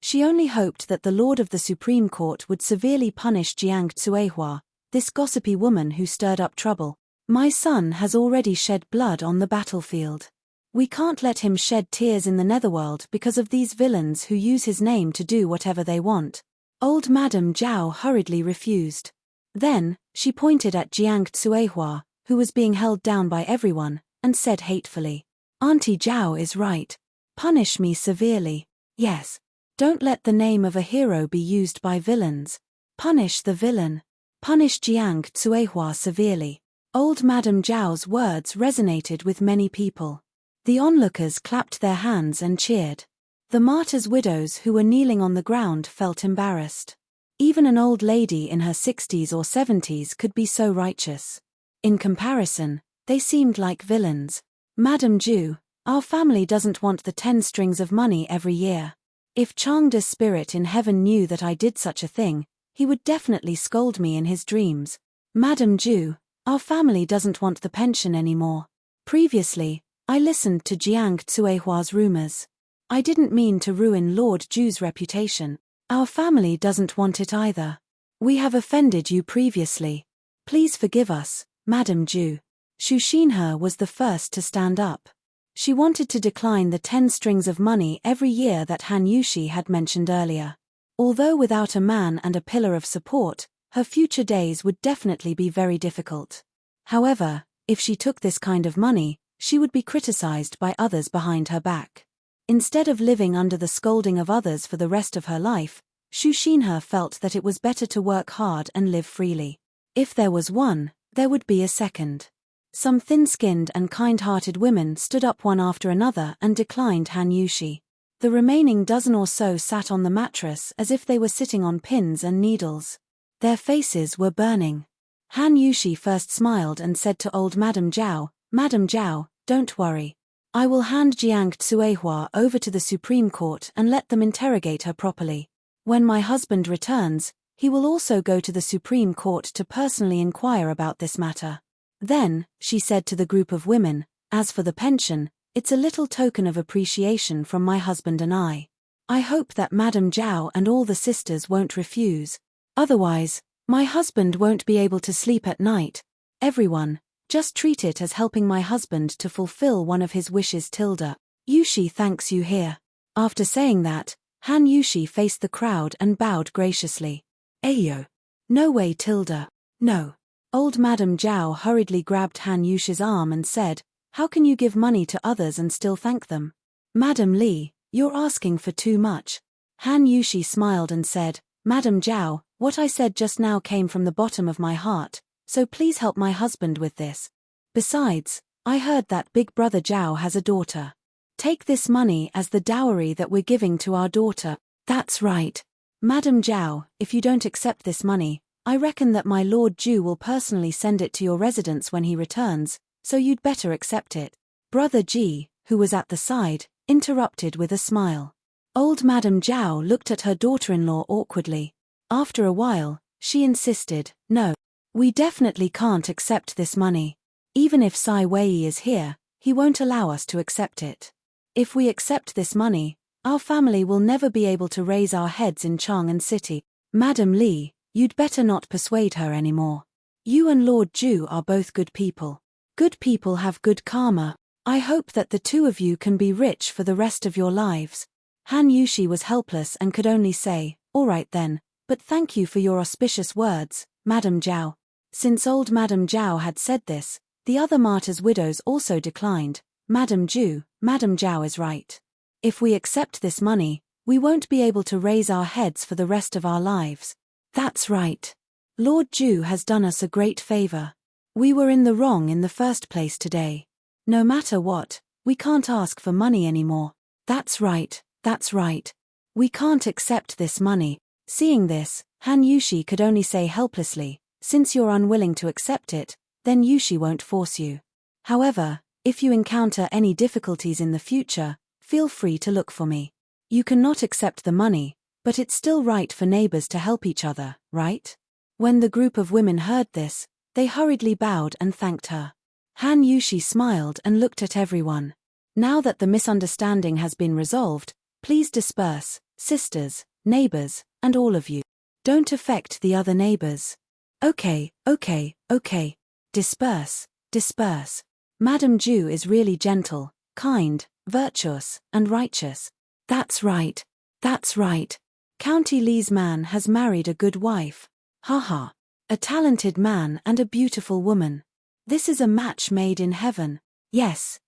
She only hoped that the Lord of the Supreme Court would severely punish Jiang Tsuehua, this gossipy woman who stirred up trouble. My son has already shed blood on the battlefield. We can't let him shed tears in the netherworld because of these villains who use his name to do whatever they want. Old Madame Zhao hurriedly refused. Then, she pointed at Jiang Tsuehua, who was being held down by everyone, and said hatefully, Auntie Zhao is right. Punish me severely. Yes. Don't let the name of a hero be used by villains. Punish the villain. Punish Jiang Tsuehua severely. Old Madame Zhao's words resonated with many people. The onlookers clapped their hands and cheered. The martyrs' widows who were kneeling on the ground felt embarrassed. Even an old lady in her 60s or 70s could be so righteous. In comparison, they seemed like villains. Madam Zhu, our family doesn't want the 10 strings of money every year. If Changda's spirit in heaven knew that I did such a thing, he would definitely scold me in his dreams. Madam Zhu, our family doesn't want the pension anymore. Previously, I listened to Jiang Tsuehua's rumors. I didn't mean to ruin Lord Zhu's reputation. Our family doesn't want it either. We have offended you previously. Please forgive us, Madam Zhu. Xu Xinhe was the first to stand up. She wanted to decline the 10 strings of money every year that Han Yushi had mentioned earlier. Although without a man and a pillar of support, her future days would definitely be very difficult. However, if she took this kind of money, she would be criticized by others behind her back. Instead of living under the scolding of others for the rest of her life, Xu Xinhe felt that it was better to work hard and live freely. If there was one, there would be a second. Some thin-skinned and kind-hearted women stood up one after another and declined Han Yushi. The remaining dozen or so sat on the mattress as if they were sitting on pins and needles. Their faces were burning. Han Yushi first smiled and said to old Madame Zhao, Madame Zhao, don't worry. I will hand Jiang Tsuehua over to the Supreme Court and let them interrogate her properly. When my husband returns, he will also go to the Supreme Court to personally inquire about this matter. Then, she said to the group of women, as for the pension, it's a little token of appreciation from my husband and I. I hope that Madame Zhao and all the sisters won't refuse. Otherwise, my husband won't be able to sleep at night. Everyone, just treat it as helping my husband to fulfill one of his wishes. Yushi thanks you here. After saying that, Han Yushi faced the crowd and bowed graciously. Ayo. No way. No. Old Madame Zhao hurriedly grabbed Han Yushi's arm and said, how can you give money to others and still thank them? Madam Li, you're asking for too much. Han Yushi smiled and said, Madam Zhao, what I said just now came from the bottom of my heart, so please help my husband with this. Besides, I heard that Big Brother Zhao has a daughter. Take this money as the dowry that we're giving to our daughter. That's right. Madam Zhao, if you don't accept this money, I reckon that my Lord Zhu will personally send it to your residence when he returns, so you'd better accept it. Brother Ji, who was at the side, interrupted with a smile. Old Madame Zhao looked at her daughter-in-law awkwardly. After a while, she insisted, no. We definitely can't accept this money. Even if Sai Wei is here, he won't allow us to accept it. If we accept this money, our family will never be able to raise our heads in Chang'an City. Madam Li, you'd better not persuade her anymore. You and Lord Zhu are both good people. Good people have good karma. I hope that the two of you can be rich for the rest of your lives. Han Yushi was helpless and could only say, all right then, but thank you for your auspicious words, Madam Zhao. Since old Madam Zhao had said this, the other martyrs' widows also declined. Madam Zhu, Madame Zhao is right. If we accept this money, we won't be able to raise our heads for the rest of our lives. That's right. Lord Zhu has done us a great favor. We were in the wrong in the first place today. No matter what, we can't ask for money anymore. That's right, that's right. We can't accept this money. Seeing this, Han Yushi could only say helplessly, since you're unwilling to accept it, then Yushi won't force you. However, if you encounter any difficulties in the future, feel free to look for me. You cannot accept the money, but it's still right for neighbors to help each other, right? When the group of women heard this, they hurriedly bowed and thanked her. Han Yushi smiled and looked at everyone. Now that the misunderstanding has been resolved, please disperse, sisters, neighbors, and all of you. Don't affect the other neighbors. Okay. Disperse, disperse. Madame Zhu is really gentle, kind, virtuous, and righteous. That's right. That's right. County Li's man has married a good wife. Haha. A talented man and a beautiful woman. This is a match made in heaven. Yes.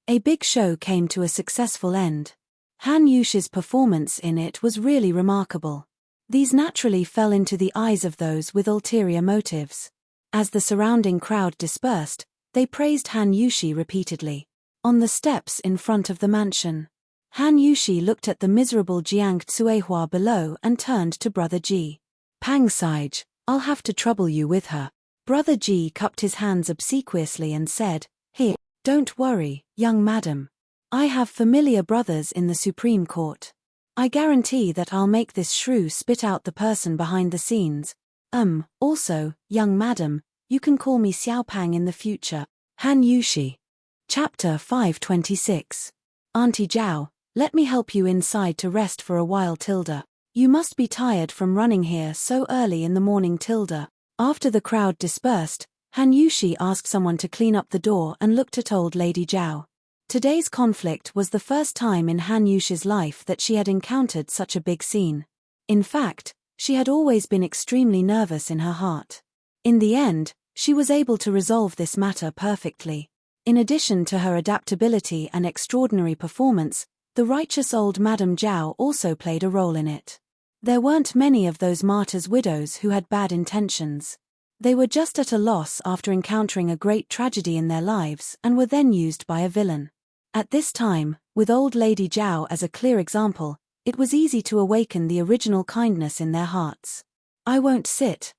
A big show came to a successful end. Han Yushi's performance in it was really remarkable. These naturally fell into the eyes of those with ulterior motives. As the surrounding crowd dispersed, they praised Han Yushi repeatedly. On the steps in front of the mansion, Han Yushi looked at the miserable Jiang Tsuehua below and turned to Brother Ji. Pang Saij, I'll have to trouble you with her. Brother Ji cupped his hands obsequiously and said, Here, don't worry, young madam. I have familiar brothers in the Supreme Court. I guarantee that I'll make this shrew spit out the person behind the scenes. Also, young madam, you can call me Xiao Pang in the future. Han Yushi. Chapter 526. Auntie Zhao, let me help you inside to rest for a while tilde. You must be tired from running here so early in the morning tilde. After the crowd dispersed, Han Yushi asked someone to clean up the door and looked at old Lady Zhao. Today's conflict was the first time in Han Yushi's life that she had encountered such a big scene. In fact, she had always been extremely nervous in her heart. In the end, she was able to resolve this matter perfectly. In addition to her adaptability and extraordinary performance, the righteous old Madame Zhao also played a role in it. There weren't many of those martyrs' widows who had bad intentions. They were just at a loss after encountering a great tragedy in their lives and were then used by a villain. At this time, with old Lady Zhao as a clear example, it was easy to awaken the original kindness in their hearts. I won't sit.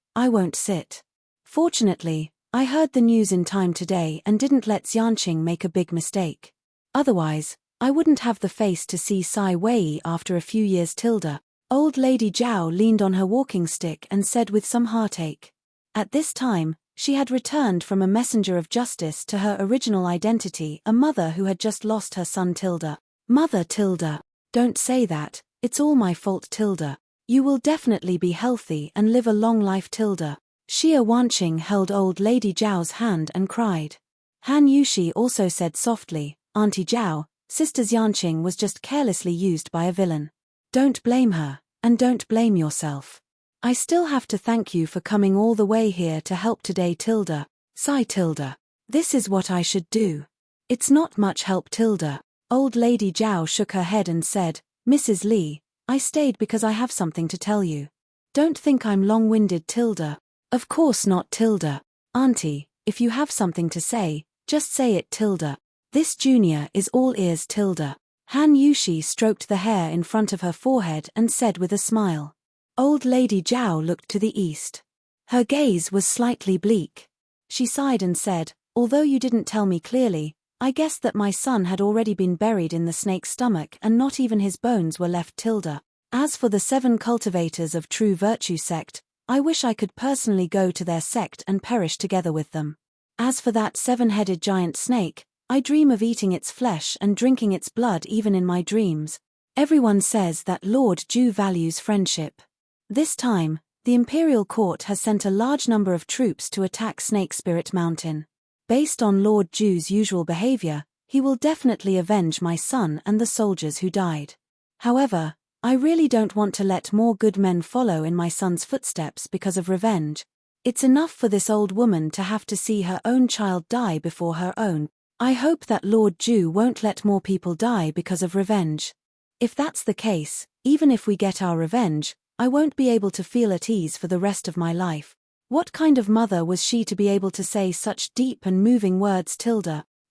Fortunately, I heard the news in time today and didn't let Xianqing make a big mistake. Otherwise, I wouldn't have the face to see Sai Wei after a few years tilde. Old Lady Zhao leaned on her walking stick and said with some heartache. At this time, she had returned from a messenger of justice to her original identity, a mother who had just lost her son tilde. Mother tilde. Don't say that, it's all my fault tilde. You will definitely be healthy and live a long life tilde. Xia Wanqing held old Lady Zhao's hand and cried. Han Yushi also said softly, Auntie Zhao, Sister Xianqing was just carelessly used by a villain. Don't blame her, and don't blame yourself. I still have to thank you for coming all the way here to help today tilde. Sigh tilde. This is what I should do. It's not much help tilde. Old Lady Zhao shook her head and said, Mrs. Li, I stayed because I have something to tell you. Don't think I'm long-winded tilde. Of course not tilde. Auntie, if you have something to say, just say it tilde. This junior is all ears tilde. Han Yushi stroked the hair in front of her forehead and said with a smile. Old Lady Zhao looked to the east. Her gaze was slightly bleak. She sighed and said, although you didn't tell me clearly, I guessed that my son had already been buried in the snake's stomach and not even his bones were left tilde. As for the 7 cultivators of true virtue sect, I wish I could personally go to their sect and perish together with them. As for that 7-headed giant snake, I dream of eating its flesh and drinking its blood even in my dreams. Everyone says that Lord Zhu values friendship. This time, the Imperial Court has sent a large number of troops to attack Snake Spirit Mountain. Based on Lord Zhu's usual behavior, he will definitely avenge my son and the soldiers who died. However, I really don't want to let more good men follow in my son's footsteps because of revenge. It's enough for this old woman to have to see her own child die before her own. I hope that Lord Ju won't let more people die because of revenge. If that's the case, even if we get our revenge, I won't be able to feel at ease for the rest of my life. What kind of mother was she to be able to say such deep and moving words?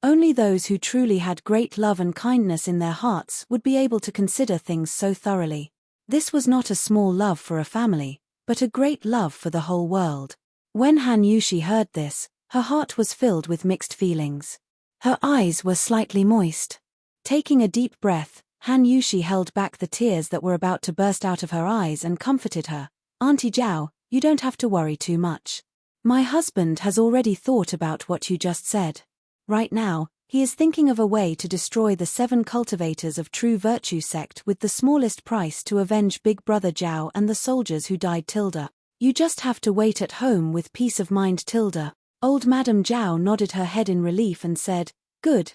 Only those who truly had great love and kindness in their hearts would be able to consider things so thoroughly. This was not a small love for a family, but a great love for the whole world. When Han Yushi heard this, her heart was filled with mixed feelings. Her eyes were slightly moist. Taking a deep breath, Han Yushi held back the tears that were about to burst out of her eyes and comforted her. Auntie Zhao, you don't have to worry too much. My husband has already thought about what you just said. Right now, he is thinking of a way to destroy the 7 cultivators of true virtue sect with the smallest price to avenge Big Brother Zhao and the soldiers who died. You just have to wait at home with peace of mind. Old Madame Zhao nodded her head in relief and said, Good.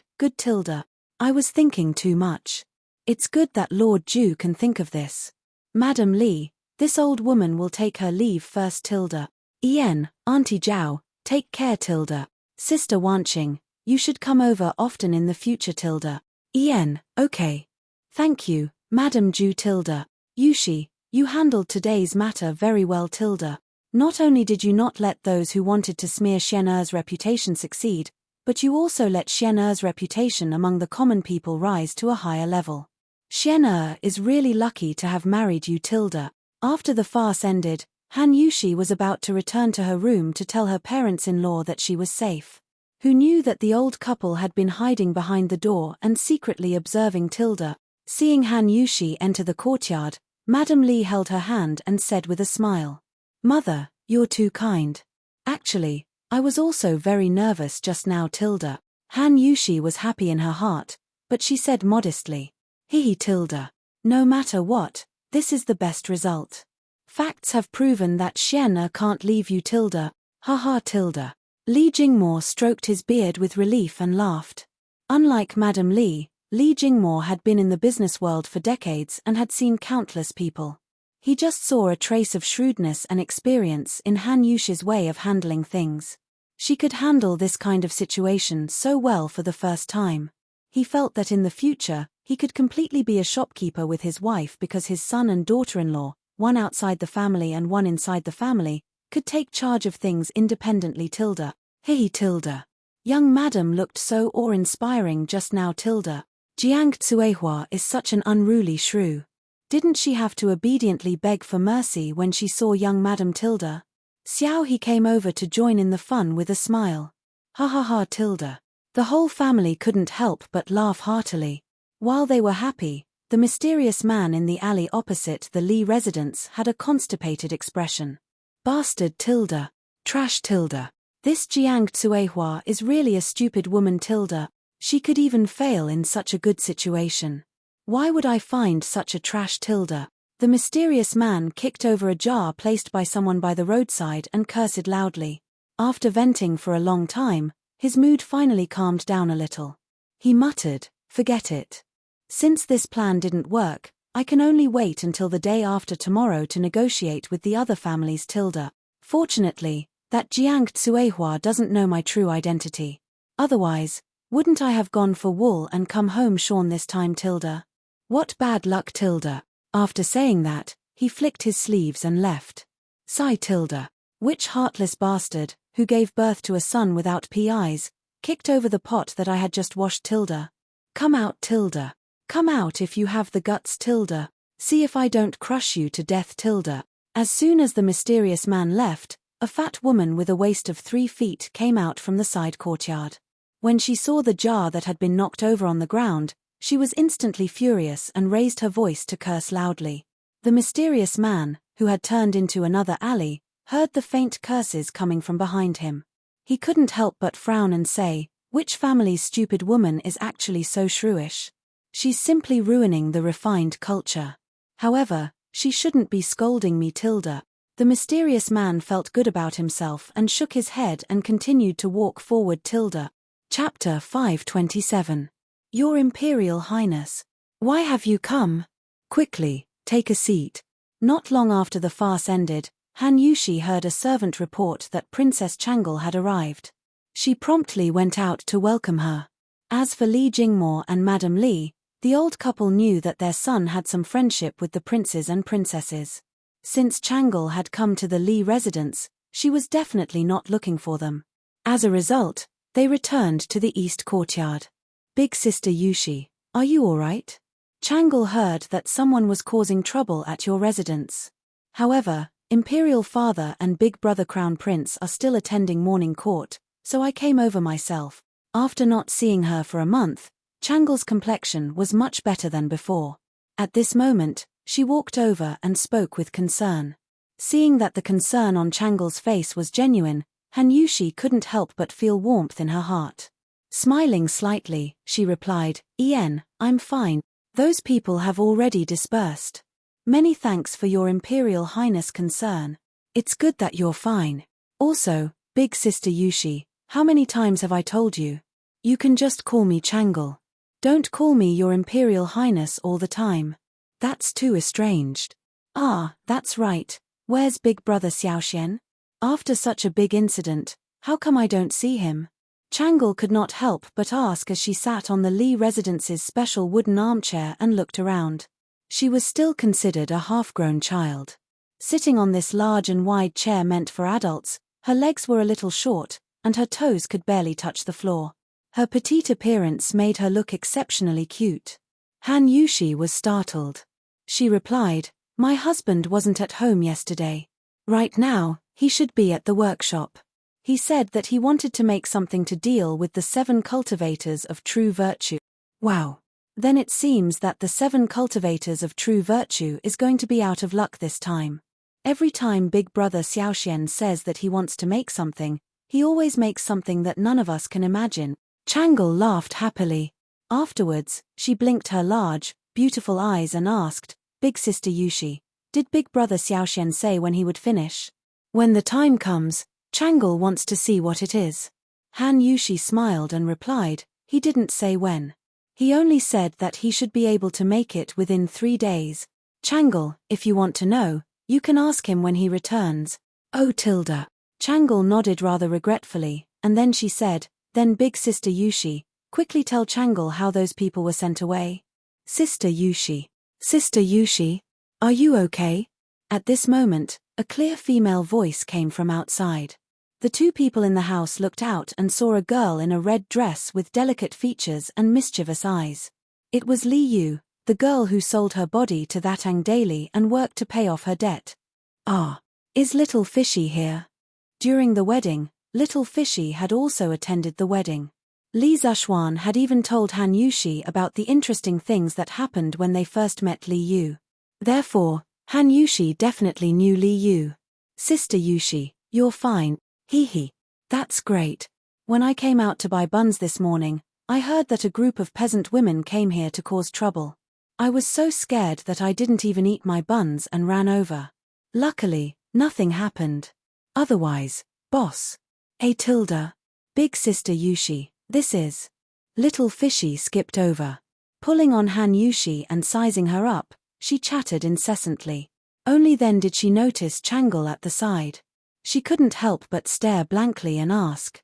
I was thinking too much. It's good that Lord Ju can think of this. Madam Li, this old woman will take her leave first. Auntie Zhao, take care. Sister Wanqing, you should come over often in the future. Okay. Thank you, Madam Ju. Yushi, you handled today's matter very well. Not only did you not let those who wanted to smear Xian'er's reputation succeed, but you also let Xian'er's reputation among the common people rise to a higher level. Xian'er is really lucky to have married you. After the farce ended, Han Yushi was about to return to her room to tell her parents-in-law that she was safe. Who knew that the old couple had been hiding behind the door and secretly observing. Seeing Han Yushi enter the courtyard, Madame Li held her hand and said with a smile, Mother, you're too kind. Actually, I was also very nervous just now. Han Yushi was happy in her heart, but she said modestly, No matter what, this is the best result. Facts have proven that Xian'er can't leave you. Haha. Li Jingmo stroked his beard with relief and laughed. Unlike Madame Li, Li Jingmo had been in the business world for decades and had seen countless people. He just saw a trace of shrewdness and experience in Han Yushi's way of handling things. She could handle this kind of situation so well for the first time. He felt that in the future, he could completely be a shopkeeper with his wife because his son and daughter-in-law, one outside the family and one inside the family, could take charge of things independently. Young madam looked so awe-inspiring just now. Jiang Tsuehua is such an unruly shrew. Didn't she have to obediently beg for mercy when she saw young Madam Xiao he came over to join in the fun with a smile. The whole family couldn't help but laugh heartily. While they were happy, the mysterious man in the alley opposite the Li residence had a constipated expression. Bastard. Trash. This Jiang Tsuehua is really a stupid woman. She could even fail in such a good situation. Why would I find such a trash. The mysterious man kicked over a jar placed by someone by the roadside and cursed loudly. After venting for a long time, his mood finally calmed down a little. He muttered, Forget it. Since this plan didn't work, I can only wait until the day after tomorrow to negotiate with the other families. Fortunately, that Jiang Tsuehua doesn't know my true identity. Otherwise, wouldn't I have gone for wool and come home shorn this time. What bad luck. After saying that, he flicked his sleeves and left. Sigh. Which heartless bastard, who gave birth to a son without PIs, kicked over the pot that I had just washed. Come out. Come out if you have the guts. See if I don't crush you to death. As soon as the mysterious man left, a fat woman with a waist of 3 feet came out from the side courtyard. When she saw the jar that had been knocked over on the ground, she was instantly furious and raised her voice to curse loudly. The mysterious man, who had turned into another alley, heard the faint curses coming from behind him. He couldn't help but frown and say, Which family's stupid woman is actually so shrewish? She's simply ruining the refined culture. However, she shouldn't be scolding me. The mysterious man felt good about himself and shook his head and continued to walk forward. Chapter 527. Your Imperial Highness. Why have you come? Quickly, take a seat. Not long after the farce ended, Han Yushi heard a servant report that Princess Changle had arrived. She promptly went out to welcome her. As for Li Jingmo and Madame Li, the old couple knew that their son had some friendship with the princes and princesses. Since Changle had come to the Li residence, she was definitely not looking for them. As a result, they returned to the east courtyard. Big sister Yushi, are you alright? Changle heard that someone was causing trouble at your residence. However, Imperial Father and Big Brother Crown Prince are still attending morning court, so I came over myself. After not seeing her for a month, Changle's complexion was much better than before. At this moment, she walked over and spoke with concern. Seeing that the concern on Changle's face was genuine, Han Yushi couldn't help but feel warmth in her heart. Smiling slightly, she replied, I'm fine. Those people have already dispersed. Many thanks for your Imperial Highness concern. It's good that you're fine. Also, big sister Yushi, how many times have I told you? You can just call me Changle. Don't call me your Imperial Highness all the time. That's too estranged. Ah, that's right. Where's Big Brother Xiaoxian? After such a big incident, how come I don't see him? Changle could not help but ask as she sat on the Li residence's special wooden armchair and looked around. She was still considered a half-grown child. Sitting on this large and wide chair meant for adults, her legs were a little short, and her toes could barely touch the floor. Her petite appearance made her look exceptionally cute. Han Yushi was startled. She replied, my husband wasn't at home yesterday. Right now, he should be at the workshop. He said that he wanted to make something to deal with the 7 cultivators of true virtue. Wow. Then it seems that the 7 cultivators of true virtue is going to be out of luck this time. Every time Big Brother Xiaoxian says that he wants to make something, he always makes something that none of us can imagine. Changle laughed happily. Afterwards, she blinked her large, beautiful eyes and asked, Big sister Yushi, did Big Brother Xiaoxian say when he would finish? When the time comes, Changle wants to see what it is. Han Yushi smiled and replied, he didn't say when. He only said that he should be able to make it within 3 days. Changle, if you want to know, you can ask him when he returns. Oh Tilda. Changle nodded rather regretfully, and then she said, then big sister Yushi, quickly tell Changle how those people were sent away. Sister Yushi. Sister Yushi, are you okay? At this moment, a clear female voice came from outside. The 2 people in the house looked out and saw a girl in a red dress with delicate features and mischievous eyes. It was Li Yu, the girl who sold her body to that Ang daily and worked to pay off her debt. Ah, is little Fishy here? During the wedding, little Fishy had also attended the wedding. Li Zhuan had even told Han Yushi about the interesting things that happened when they first met Li Yu. Therefore, Han Yushi definitely knew Li Yu. Sister Yushi, you're fine. Hee. That's great. When I came out to buy buns this morning, I heard that a group of peasant women came here to cause trouble. I was so scared that I didn't even eat my buns and ran over. Luckily, nothing happened. Otherwise, boss. Tilda. Big sister Yushi, this is. Little Fishy skipped over. Pulling on Han Yushi and sizing her up, she chattered incessantly. Only then did she notice Changle at the side. She couldn't help but stare blankly and ask.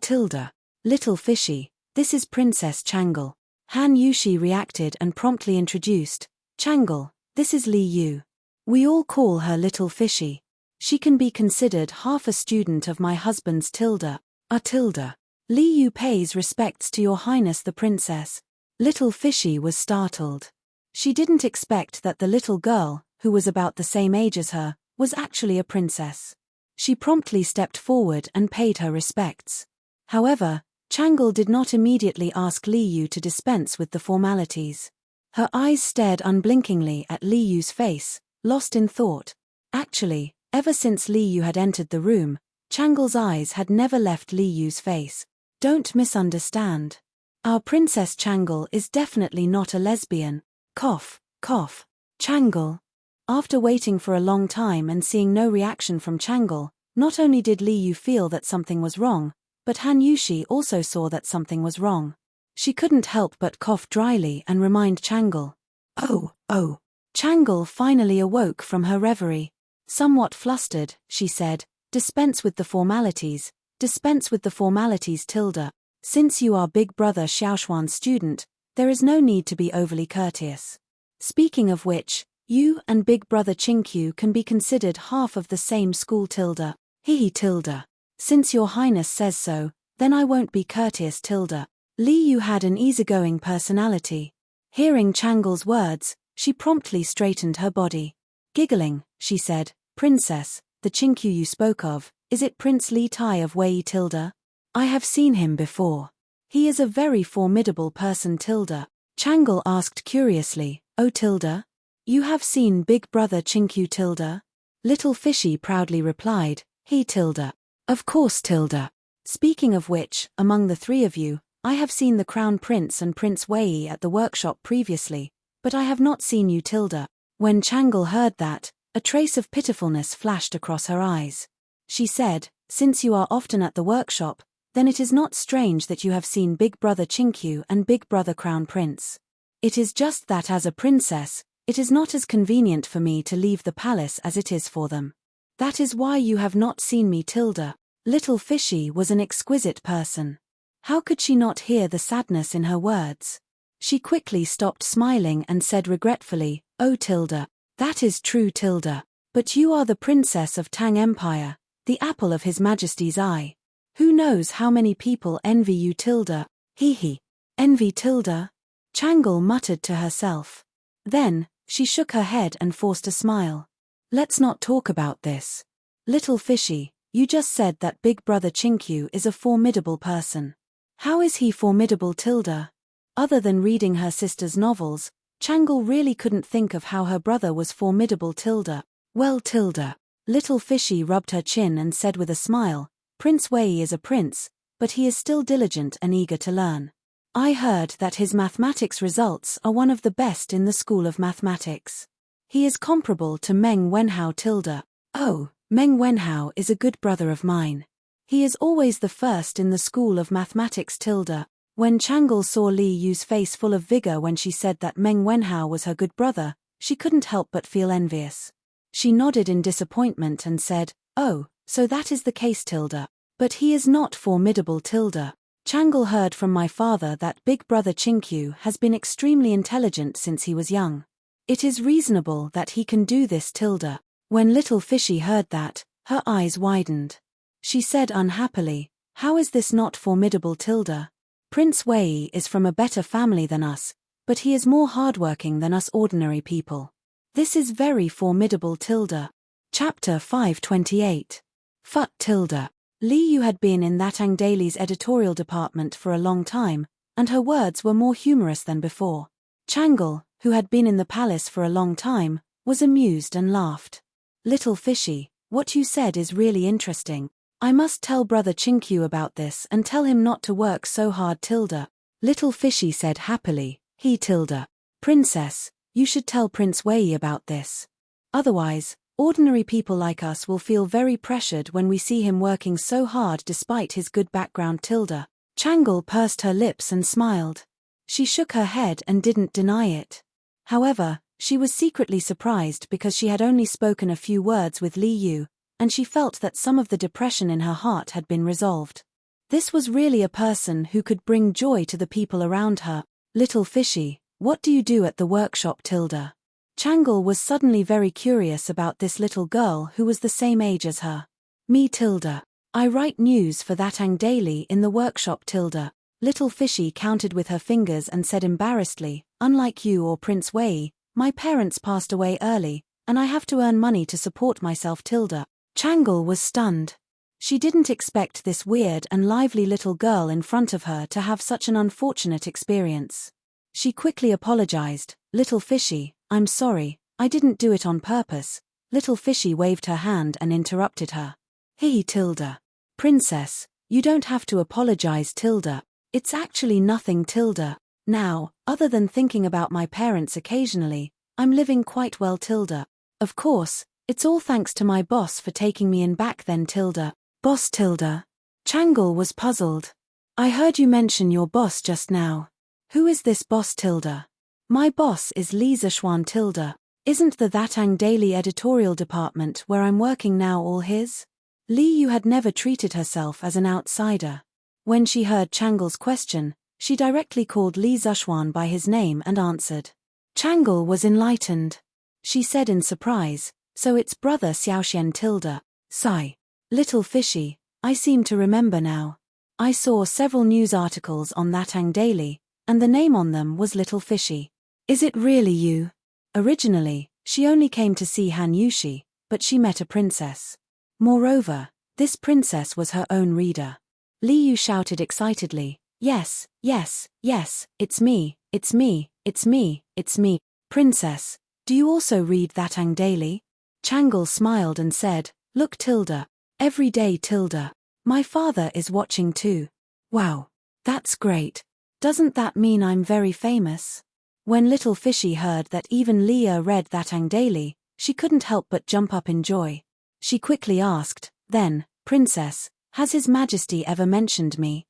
Tilda. Little Fishy, this is Princess Changle. Han Yushi reacted and promptly introduced. Changle, this is Li Yu. We all call her Little Fishy. She can be considered half a student of my husband's Tilda. Tilda. Li Yu pays respects to your highness the princess. Little Fishy was startled. She didn't expect that the little girl, who was about the same age as her, was actually a princess. She promptly stepped forward and paid her respects. However, Changle did not immediately ask Li Yu to dispense with the formalities. Her eyes stared unblinkingly at Li Yu's face, lost in thought. Actually, ever since Li Yu had entered the room, Changle's eyes had never left Li Yu's face. Don't misunderstand. Our Princess Changle is definitely not a lesbian. Cough, cough. Changle. After waiting for a long time and seeing no reaction from Changle, not only did Li Yu feel that something was wrong, but Han Yushi also saw that something was wrong. She couldn't help but cough dryly and remind Changle. Oh. Changle finally awoke from her reverie. Somewhat flustered, she said, dispense with the formalities, Tilda. Since you are Big Brother Xiaoshuan's student, there is no need to be overly courteous. Speaking of which, you and Big Brother Qinkyu can be considered half of the same school tilde. Hehe tilde. Since your highness says so, then I won't be courteous tilde. Li Yu had an easygoing personality. Hearing Changle's words, she promptly straightened her body. Giggling, she said, Princess, the Qinkyu you spoke of, is it Prince Li Tai of Wei tilde? I have seen him before. He is a very formidable person tilde. Changle asked curiously, oh tilde? You have seen Big Brother Qinkyu tilde? Little Fishy proudly replied, he tilde. Of course tilde. Speaking of which, among the three of you, I have seen the Crown Prince and Prince Wei at the workshop previously, but I have not seen you tilde. When Changle heard that, a trace of pitifulness flashed across her eyes. She said, since you are often at the workshop, then it is not strange that you have seen Big Brother Qinkyu and Big Brother Crown Prince. It is just that as a princess, it is not as convenient for me to leave the palace as it is for them. That is why you have not seen me tilde. Little Fishy was an exquisite person. How could she not hear the sadness in her words? She quickly stopped smiling and said regretfully, oh tilde, that is true tilde. But you are the princess of Tang Empire, the apple of His Majesty's eye. Who knows how many people envy you tilde. Hee. Envy tilde? Changle muttered to herself. Then, she shook her head and forced a smile. Let's not talk about this. Little Fishy, you just said that Big Brother Qinkyu is a formidable person. How is he formidable tilde? Other than reading her sister's novels, Changle really couldn't think of how her brother was formidable tilde. Well tilde. Little Fishy rubbed her chin and said with a smile, Prince Wei is a prince, but he is still diligent and eager to learn. I heard that his mathematics results are one of the best in the School of Mathematics. He is comparable to Meng Wenhao tilde. Oh, Meng Wenhao is a good brother of mine. He is always the first in the School of Mathematics tilde. When Changle saw Li Yu's face full of vigor when she said that Meng Wenhao was her good brother, she couldn't help but feel envious. She nodded in disappointment and said, oh, so that is the case tilde. But he is not formidable tilde. Changle heard from my father that Big Brother Qinkyu has been extremely intelligent since he was young. It is reasonable that he can do this tilde. When Little Fishy heard that, her eyes widened. She said unhappily, how is this not formidable tilde? Prince Wei is from a better family than us, but he is more hardworking than us ordinary people. This is very formidable tilde. Chapter 528. Phut tilde. Li Yu had been in that Ang Daily's editorial department for a long time, and her words were more humorous than before. Changle, who had been in the palace for a long time, was amused and laughed. Little Fishy, what you said is really interesting. I must tell Brother Qinkyu about this and tell him not to work so hard tilde. Little Fishy said happily, he tilde. Princess, you should tell Prince Wei about this. Otherwise, ordinary people like us will feel very pressured when we see him working so hard despite his good background tilde. Changle pursed her lips and smiled. She shook her head and didn't deny it. However, she was secretly surprised because she had only spoken a few words with Li Yu, and she felt that some of the depression in her heart had been resolved. This was really a person who could bring joy to the people around her. Little Fishy, what do you do at the workshop tilde? Changle was suddenly very curious about this little girl who was the same age as her. Me tilde. I write news for that Ang Daily in the workshop tilde. Little Fishy counted with her fingers and said embarrassedly, unlike you or Prince Wei, my parents passed away early, and I have to earn money to support myself tilde. Changle was stunned. She didn't expect this weird and lively little girl in front of her to have such an unfortunate experience. She quickly apologized, Little Fishy, I'm sorry, I didn't do it on purpose. Little Fishy waved her hand and interrupted her. He tilde. Princess, you don't have to apologize tilde. It's actually nothing tilde. Now, other than thinking about my parents occasionally, I'm living quite well tilde. Of course, it's all thanks to my boss for taking me in back then tilde. Boss tilde. Changle was puzzled. I heard you mention your boss just now. Who is this boss tilde? My boss is Li Zishuan tilde. Isn't the That Ang Daily editorial department where I'm working now all his? Li Yu had never treated herself as an outsider. When she heard Changle's question, she directly called Li Zuxuan by his name and answered. Changle was enlightened. She said in surprise, so it's brother Xiaoxian tilde. Sigh. Little fishy, I seem to remember now. I saw several news articles on that Ang Daily, and the name on them was Little Fishy. Is it really you? Originally, she only came to see Han Yushi, but she met a princess. Moreover, this princess was her own reader. Li Yu shouted excitedly, yes, yes, yes, it's me, it's me, it's me, it's me. Princess, do you also read that Ang Daily? Changle smiled and said, look tilde. Every day tilde. My father is watching too. Wow. That's great. Doesn't that mean I'm very famous? When Little Fishy heard that even Leah read that Ang Daily, she couldn't help but jump up in joy. She quickly asked, then, Princess, has His Majesty ever mentioned me?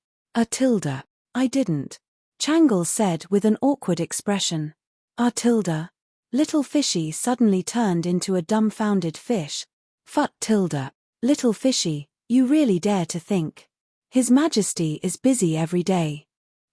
Tilde. I didn't. Changle said with an awkward expression. Tilde. Little Fishy suddenly turned into a dumbfounded fish. Phut tilde. Little Fishy, you really dare to think. His Majesty is busy every day.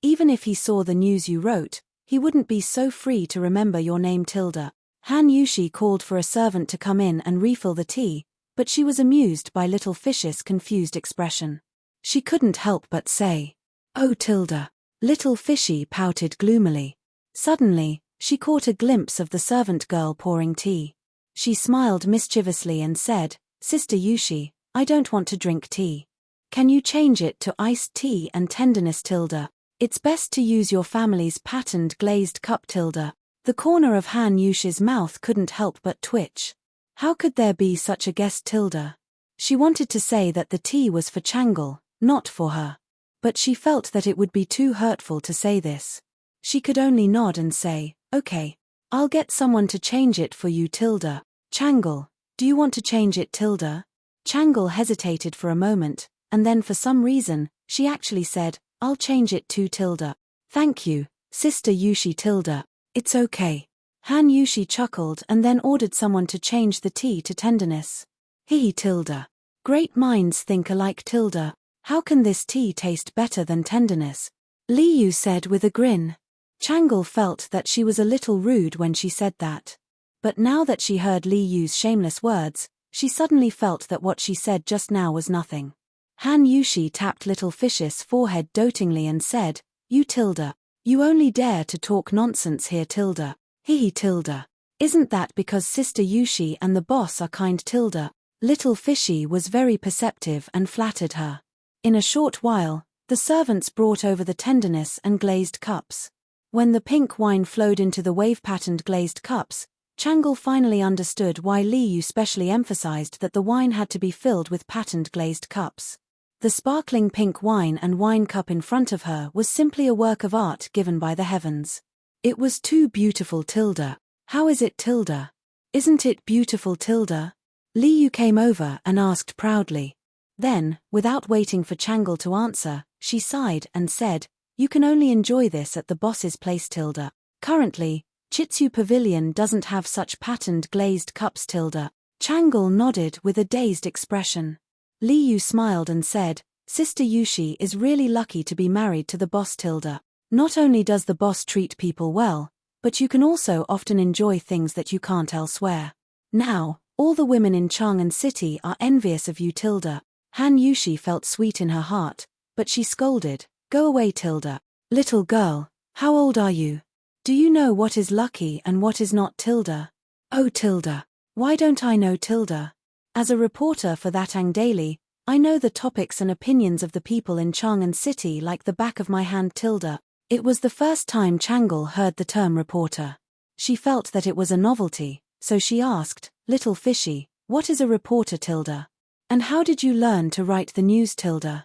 Even if he saw the news you wrote, he wouldn't be so free to remember your name tilde. Han Yushi called for a servant to come in and refill the tea, but she was amused by Little Fish's confused expression. She couldn't help but say, oh tilde. Little Fishy pouted gloomily. Suddenly, she caught a glimpse of the servant girl pouring tea. She smiled mischievously and said, Sister Yushi, I don't want to drink tea. Can you change it to iced tea and tenderness tilde? It's best to use your family's patented glazed cup tilde. The corner of Han Yushi's mouth couldn't help but twitch. How could there be such a guest tilde? She wanted to say that the tea was for Changle, not for her. But she felt that it would be too hurtful to say this. She could only nod and say, okay. I'll get someone to change it for you tilde. Changle, do you want to change it tilde? Changle hesitated for a moment, and then for some reason, she actually said, I'll change it to tilde. Thank you, Sister Yushi tilde. It's okay. Han Yushi chuckled and then ordered someone to change the tea to tenderness. Hee tilde. Great minds think alike tilde. How can this tea taste better than tenderness? Li Yu said with a grin. Changle felt that she was a little rude when she said that. But now that she heard Li Yu's shameless words, she suddenly felt that what she said just now was nothing. Han Yushi tapped Little Fish's forehead dotingly and said, you tilde. You only dare to talk nonsense here tilde. Hee tilde. Isn't that because Sister Yushi and the boss are kind tilde? Little Fishy was very perceptive and flattered her. In a short while, the servants brought over the tenderness and glazed cups. When the pink wine flowed into the wave-patterned glazed cups, Changle finally understood why Li Yu specially emphasized that the wine had to be filled with patterned glazed cups. The sparkling pink wine and wine cup in front of her was simply a work of art given by the heavens. It was too beautiful tilde. How is it tilde? Isn't it beautiful tilde? Li Yu came over and asked proudly. Then, without waiting for Changle to answer, she sighed and said, you can only enjoy this at the boss's place tilde. Currently, Chitsu Pavilion doesn't have such patterned glazed cups tilde. Changle nodded with a dazed expression. Li Yu smiled and said, Sister Yushi is really lucky to be married to the boss tilde. Not only does the boss treat people well, but you can also often enjoy things that you can't elsewhere. Now, all the women in Chang'an City are envious of you tilde. Han Yushi felt sweet in her heart, but she scolded, go away tilde. Little girl, how old are you? Do you know what is lucky and what is not tilde? Oh tilde. Why don't I know tilde? As a reporter for that Ang Daily, I know the topics and opinions of the people in Chang'an City like the back of my hand tilde. It was the first time Changle heard the term reporter. She felt that it was a novelty, so she asked, Little Fishy, what is a reporter tilde? And how did you learn to write the news tilde?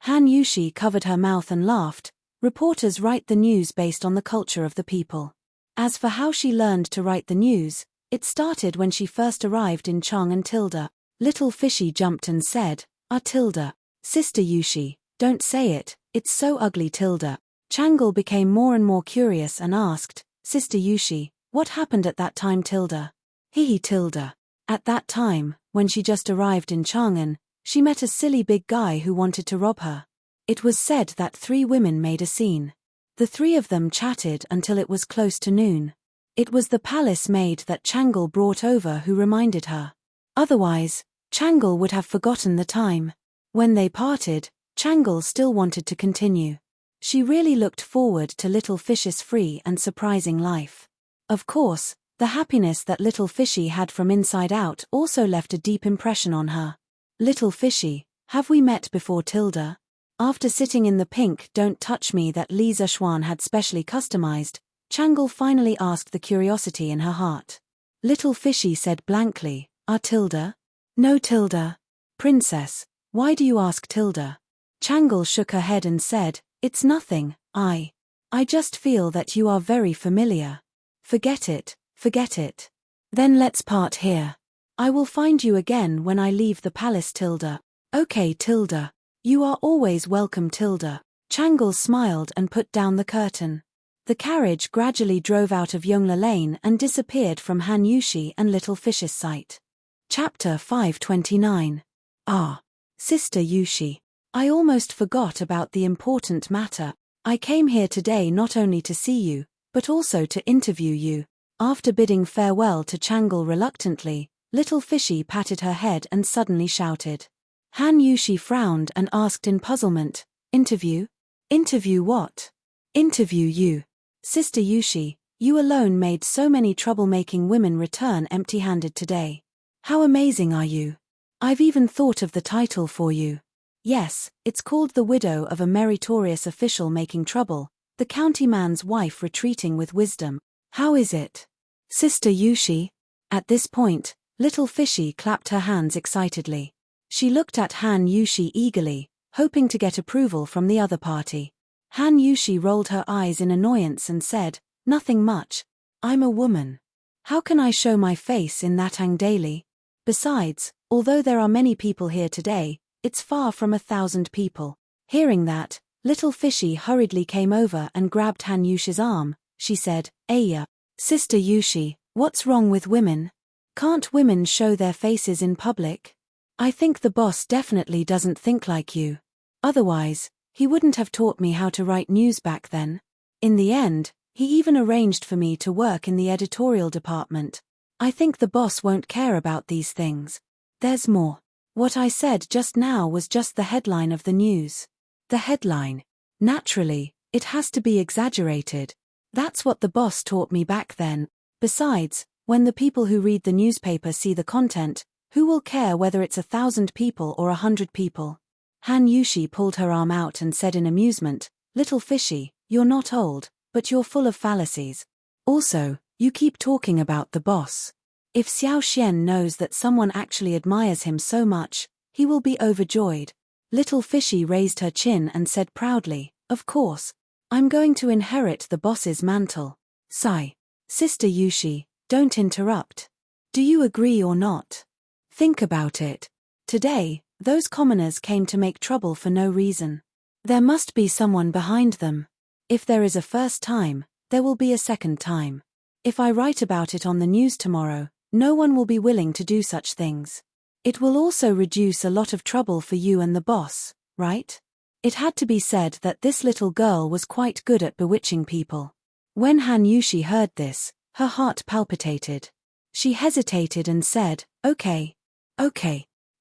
Han Yushi covered her mouth and laughed. Reporters write the news based on the culture of the people. As for how she learned to write the news, it started when she first arrived in Chang'an tilde. Little Fishy jumped and said, tilde. Sister Yushi, don't say it, it's so ugly tilde. Changle became more and more curious and asked, Sister Yushi, what happened at that time tilde? Hee tilde. At that time, when she just arrived in Chang'an, she met a silly big guy who wanted to rob her. It was said that 3 women made a scene. The 3 of them chatted until it was close to noon. It was the palace maid that Changle brought over who reminded her. Otherwise, Changle would have forgotten the time. When they parted, Changle still wanted to continue. She really looked forward to Little Fish's free and surprising life. Of course, the happiness that Little Fishy had from inside out also left a deep impression on her. Little Fishy, have we met before, Tilda? After sitting in the pink "Don't Touch Me" that Li Zishuan had specially customized, Changle finally asked the curiosity in her heart. Little Fishy said blankly, Tilda? No, Tilda. Princess, why do you ask, Tilda? Changle shook her head and said, it's nothing, I just feel that you are very familiar. Forget it, forget it. Then let's part here. I will find you again when I leave the palace, Tilda. Okay, Tilda. You are always welcome, Tilda. Changle smiled and put down the curtain. The carriage gradually drove out of Yongla Lane and disappeared from Han Yushi and Little Fish's sight. Chapter 529. Sister Yushi. I almost forgot about the important matter. I came here today not only to see you, but also to interview you. After bidding farewell to Changle reluctantly, Little Fishy patted her head and suddenly shouted. Han Yushi frowned and asked in puzzlement, Interview? Interview what? Interview you. Sister Yushi, you alone made so many troublemaking women return empty-handed today. How amazing are you? I've even thought of the title for you. Yes, it's called The Widow of a Meritorious Official Making Trouble, the county man's wife retreating with wisdom. How is it? Sister Yushi? At this point, Little Fishy clapped her hands excitedly. She looked at Han Yushi eagerly, hoping to get approval from the other party. Han Yushi rolled her eyes in annoyance and said, Nothing much. I'm a woman. How can I show my face in that daily? Besides, although there are many people here today, it's far from 1,000 people. Hearing that, Little Fishy hurriedly came over and grabbed Han Yushi's arm. She said, Aya. Sister Yushi, what's wrong with women? Can't women show their faces in public? I think the boss definitely doesn't think like you. Otherwise, he wouldn't have taught me how to write news back then. In the end, he even arranged for me to work in the editorial department. I think the boss won't care about these things. There's more. What I said just now was just the headline of the news. The headline. Naturally, it has to be exaggerated. That's what the boss taught me back then. Besides, when the people who read the newspaper see the content, who will care whether it's 1,000 people or 100 people? Han Yushi pulled her arm out and said in amusement, Little Fishy, you're not old, but you're full of fallacies. Also, you keep talking about the boss. If Xiao Xian knows that someone actually admires him so much, he will be overjoyed. Little Fishy raised her chin and said proudly, Of course. I'm going to inherit the boss's mantle. Sigh. Sister Yushi, don't interrupt. Do you agree or not? Think about it. Today, those commoners came to make trouble for no reason. There must be someone behind them. If there is a first time, there will be a second time. If I write about it on the news tomorrow, no one will be willing to do such things. It will also reduce a lot of trouble for you and the boss, right? It had to be said that this little girl was quite good at bewitching people. When Han Yushi heard this, her heart palpitated. She hesitated and said, Okay.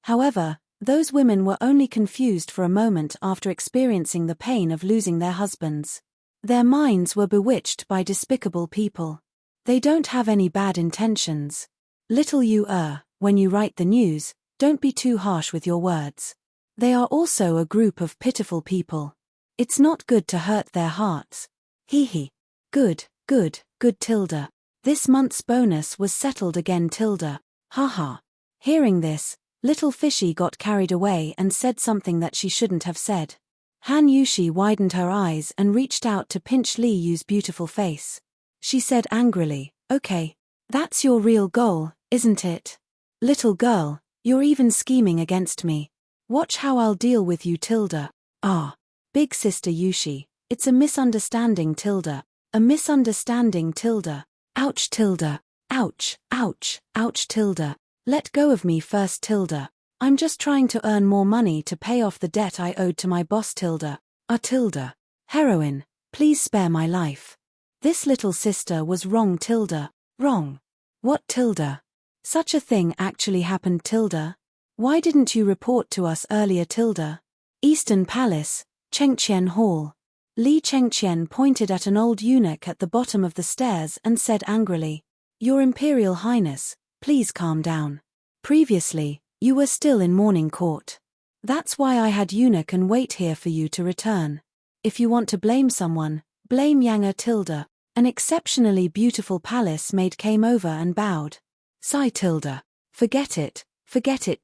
However, those women were only confused for a moment after experiencing the pain of losing their husbands. Their minds were bewitched by despicable people. They don't have any bad intentions. Little you when you write the news, don't be too harsh with your words. They are also a group of pitiful people. It's not good to hurt their hearts. Hee. Good, Tilda. This month's bonus was settled again, Tilda. Haha. Hearing this, Little Fishy got carried away and said something that she shouldn't have said. Han Yushi widened her eyes and reached out to pinch Li Yu's beautiful face. She said angrily, Okay. That's your real goal, isn't it? Little girl, you're even scheming against me. Watch how I'll deal with you, Tilda. Big sister Yushi, it's a misunderstanding, Tilda. A misunderstanding, Tilda. Ouch, Tilda. Ouch, Tilda. Let go of me first, Tilda. I'm just trying to earn more money to pay off the debt I owed to my boss Tilda. Tilda. Heroine, please spare my life. This little sister was wrong Tilda. Wrong. What Tilda? Such a thing actually happened Tilda? Why didn't you report to us earlier Tilda? Eastern Palace, Chengqian Hall. Li Chengqian pointed at an old eunuch at the bottom of the stairs and said angrily, Your Imperial Highness, please calm down. Previously, you were still in mourning court. That's why I had eunuch and wait here for you to return. If you want to blame someone, blame Yang Tilda. An exceptionally beautiful palace maid came over and bowed. Sigh Tilda. Forget it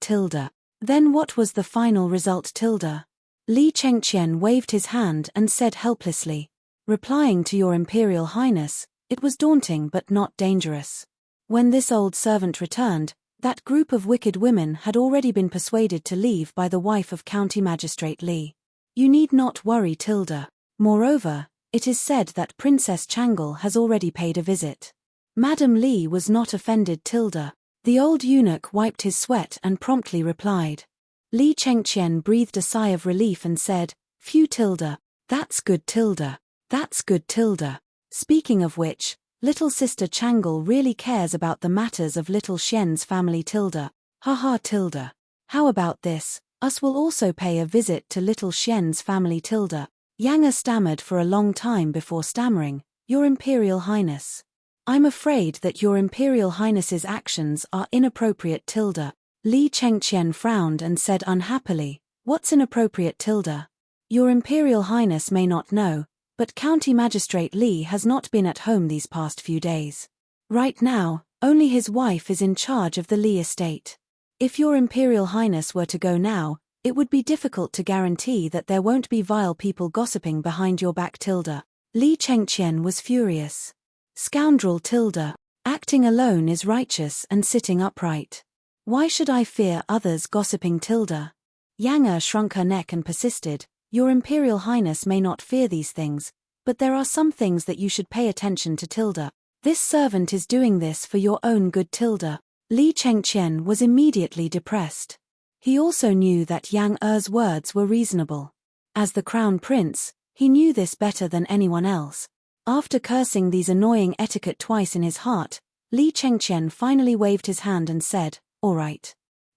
Tilda. Then what was the final result Tilda? Li Chengqian waved his hand and said helplessly, replying to Your Imperial Highness, it was daunting but not dangerous. When this old servant returned, that group of wicked women had already been persuaded to leave by the wife of County Magistrate Li. You need not worry Tilda. Moreover, it is said that Princess Changle has already paid a visit. Madame Li was not offended Tilda. The old eunuch wiped his sweat and promptly replied. Li Chengqian breathed a sigh of relief and said, Phew Tilda, that's good Tilda. That's good Tilda. Speaking of which, little sister Changle really cares about the matters of little Xian's family Tilda. Haha Tilda. How about this, us will also pay a visit to little Xian's family Tilda. Yang stammered for a long time before stammering, Your Imperial Highness. I'm afraid that Your Imperial Highness's actions are inappropriate Tilda. Li Chengqian frowned and said unhappily, What's inappropriate Tilda? Your Imperial Highness may not know, but County Magistrate Li has not been at home these past few days. Right now, only his wife is in charge of the Li estate. If Your Imperial Highness were to go now, it would be difficult to guarantee that there won't be vile people gossiping behind your back Tilda. Li Chengqian was furious. Scoundrel Tilda. Acting alone is righteous and sitting upright. Why should I fear others gossiping Tilda? Yang shrunk her neck and persisted, Your Imperial Highness may not fear these things, but there are some things that you should pay attention to Tilda. This servant is doing this for your own good Tilda. Li Chengqian was immediately depressed. He also knew that Yang words were reasonable. As the Crown Prince, he knew this better than anyone else. After cursing these annoying etiquette twice in his heart, Li Chengqian finally waved his hand and said, All right.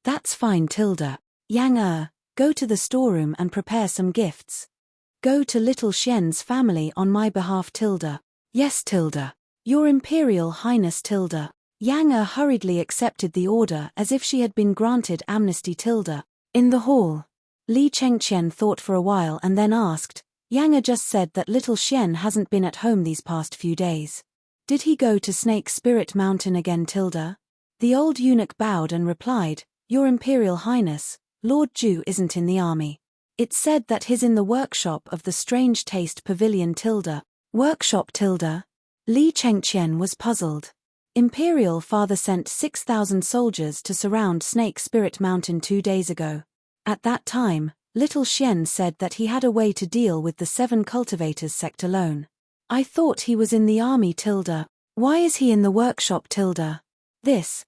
That's fine Tilda. Yang go to the storeroom and prepare some gifts. Go to little Xian's family on my behalf Tilda. Yes Tilda. Your Imperial Highness Tilda. Yang hurriedly accepted the order as if she had been granted amnesty Tilda. In the hall. Li Chengqian thought for a while and then asked, Yang just said that little Xian hasn't been at home these past few days. Did he go to Snake Spirit Mountain again Tilda? The old eunuch bowed and replied, Your Imperial Highness, Lord Ju isn't in the army. It's said that he's in the workshop of the Strange Taste Pavilion Tilda. Workshop Tilda? Li Chengqian was puzzled. Imperial Father sent 6,000 soldiers to surround Snake Spirit Mountain 2 days ago. At that time, little Xian said that he had a way to deal with the 7 cultivators sect alone. I thought he was in the army Tilda. Why is he in the workshop Tilda? This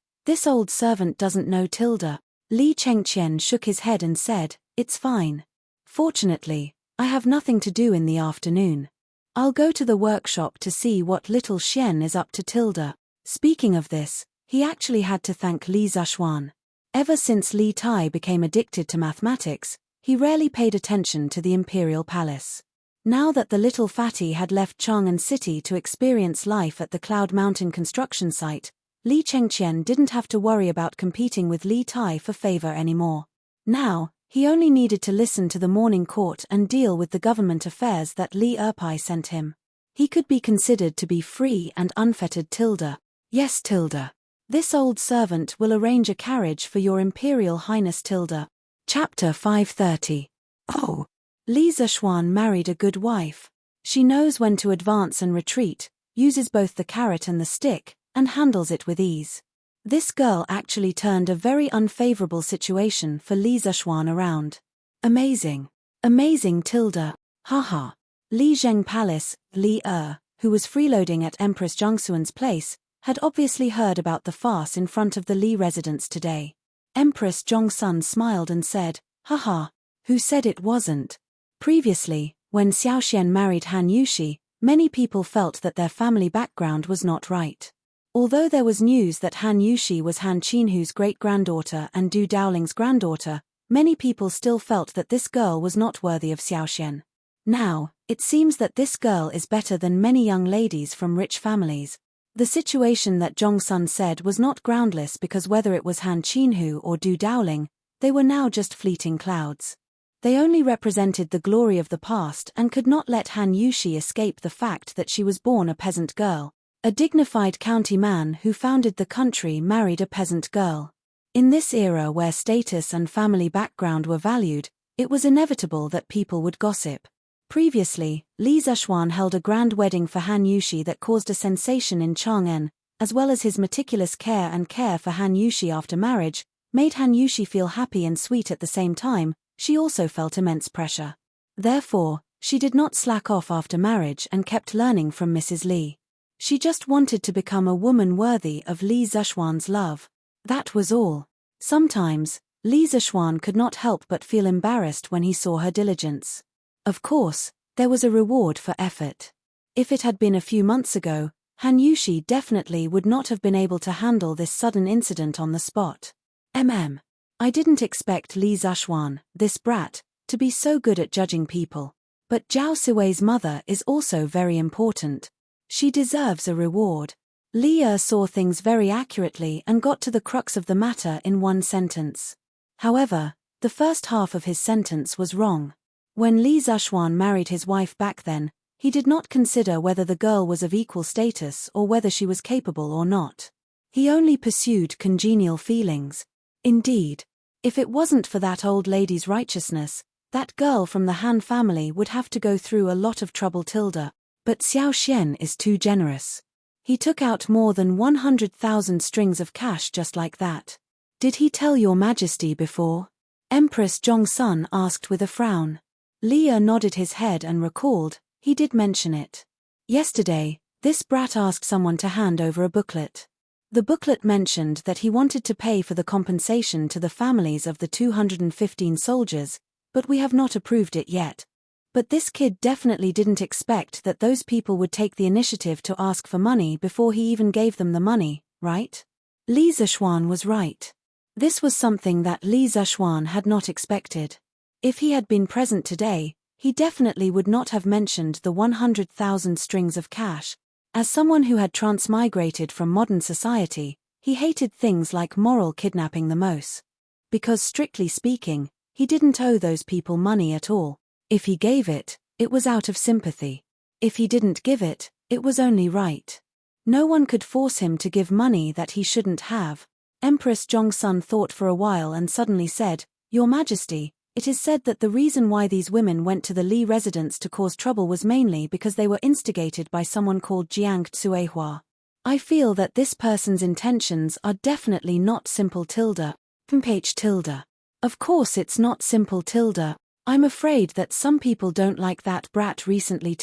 old servant doesn't know Tilda. Li Chengqian shook his head and said, It's fine. Fortunately, I have nothing to do in the afternoon. I'll go to the workshop to see what little Xian is up to Tilda. Speaking of this, he actually had to thank Li Zhuan. Ever since Li Tai became addicted to mathematics, he rarely paid attention to the Imperial Palace. Now that the little fatty had left Chang'an City to experience life at the Cloud Mountain construction site, Li Chengqian didn't have to worry about competing with Li Tai for favor anymore. Now, he only needed to listen to the morning court and deal with the government affairs that Li Erpai sent him. He could be considered to be free and unfettered Tilda. Yes Tilda. This old servant will arrange a carriage for your Imperial Highness Tilda. Chapter 530. Oh. Li Zhuan married a good wife. She knows when to advance and retreat, uses both the carrot and the stick, and handles it with ease. This girl actually turned a very unfavorable situation for Li Zhuan around. Amazing. Amazing Tilda. Haha. Li Zheng Palace, Li who was freeloading at Empress Zhangxuan's place, had obviously heard about the farce in front of the Li residence today. Empress Zhongsun smiled and said, haha, who said it wasn't? Previously, when Xiaoxian married Han Yushi, many people felt that their family background was not right. Although there was news that Han Yushi was Han Qinhu's great-granddaughter and Du Daoling's granddaughter, many people still felt that this girl was not worthy of Xiaoxian. Now, it seems that this girl is better than many young ladies from rich families. The situation that Zhongsun said was not groundless because whether it was Han Qinhu or Du Daoling, they were now just fleeting clouds. They only represented the glory of the past and could not let Han Yushi escape the fact that she was born a peasant girl. A dignified county man who founded the country married a peasant girl. In this era where status and family background were valued, it was inevitable that people would gossip. Previously, Li Zishuan held a grand wedding for Han Yushi that caused a sensation in Chang'an, as well as his meticulous care for Han Yushi after marriage, made Han Yushi feel happy and sweet at the same time. She also felt immense pressure. Therefore, she did not slack off after marriage and kept learning from Mrs. Li. She just wanted to become a woman worthy of Li Zishuan's love. That was all. Sometimes, Li Zishuan could not help but feel embarrassed when he saw her diligence. Of course, there was a reward for effort. If it had been a few months ago, Han Yushi definitely would not have been able to handle this sudden incident on the spot. I didn't expect Li Zishuan, this brat, to be so good at judging people. But Zhao Siwei's mother is also very important. She deserves a reward. Li saw things very accurately and got to the crux of the matter in one sentence. However, the first half of his sentence was wrong. When Li Zishuan married his wife back then, he did not consider whether the girl was of equal status or whether she was capable or not. He only pursued congenial feelings. Indeed, if it wasn't for that old lady's righteousness, that girl from the Han family would have to go through a lot of trouble. But Xiaoxian is too generous. He took out more than 100,000 strings of cash just like that. Did he tell your majesty before? Empress Zhongsun asked with a frown. Li nodded his head and recalled, he did mention it. Yesterday, this brat asked someone to hand over a booklet. The booklet mentioned that he wanted to pay for the compensation to the families of the 215 soldiers, but we have not approved it yet. But this kid definitely didn't expect that those people would take the initiative to ask for money before he even gave them the money, right? Li Zishuan was right. This was something that Li Zishuan had not expected. If he had been present today, he definitely would not have mentioned the 100,000 strings of cash. As someone who had transmigrated from modern society, he hated things like moral kidnapping the most. Because strictly speaking, he didn't owe those people money at all. If he gave it, it was out of sympathy. If he didn't give it, it was only right. No one could force him to give money that he shouldn't have. Empress Zhongsun thought for a while and suddenly said, Your Majesty, it is said that the reason why these women went to the Li residence to cause trouble was mainly because they were instigated by someone called Jiang Tsuehua. I feel that this person's intentions are definitely not simple. Of course it's not simple. I'm afraid that some people don't like that brat recently.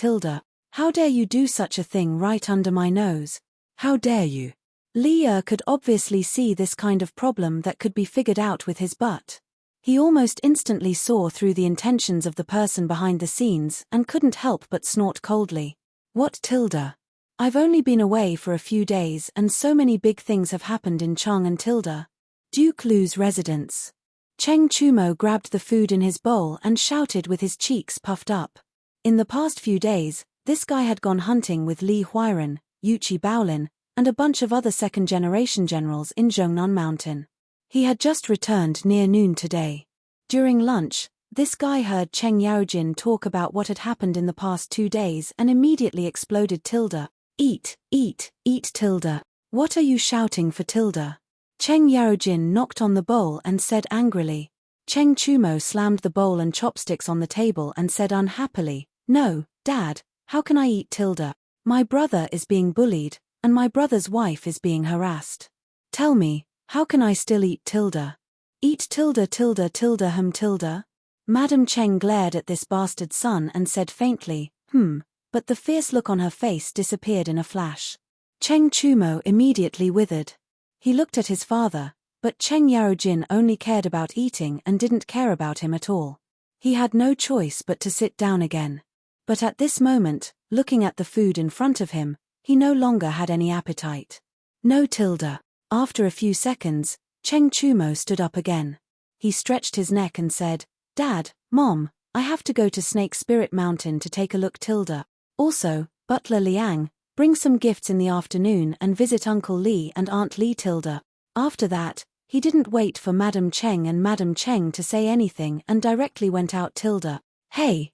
How dare you do such a thing right under my nose? How dare you? Li could obviously see this kind of problem that could be figured out with his butt. He almost instantly saw through the intentions of the person behind the scenes and couldn't help but snort coldly. What? I've only been away for a few days and so many big things have happened in Chang'an. Duke Lu's residence. Cheng Chumo grabbed the food in his bowl and shouted with his cheeks puffed up. In the past few days, this guy had gone hunting with Li Huiran, Yuchi Baolin, and a bunch of other second-generation generals in Zhongnan Mountain. He had just returned near noon today. During lunch, this guy heard Cheng Yaojin talk about what had happened in the past 2 days and immediately exploded. Eat. What are you shouting for? Cheng Yaojin knocked on the bowl and said angrily. Cheng Chumo slammed the bowl and chopsticks on the table and said unhappily, No, Dad, how can I eat? My brother is being bullied, and my brother's wife is being harassed. Tell me, how can I still eat? Eat. Madam Cheng glared at this bastard son and said faintly, but the fierce look on her face disappeared in a flash. Cheng Chumo immediately withered. He looked at his father, But Cheng Yarojin only cared about eating and didn't care about him at all. He had no choice but to sit down again. But at this moment, looking at the food in front of him, he no longer had any appetite. No tilde. After a few seconds, Cheng Chumo stood up again. He stretched his neck and said, "Dad, Mom, I have to go to Snake Spirit Mountain to take a look tilde. Also, Butler Liang, bring some gifts in the afternoon and visit Uncle Li and Aunt Li tilde." After that, he didn't wait for Madam Cheng and Madam Cheng to say anything and directly went out tilde. Hey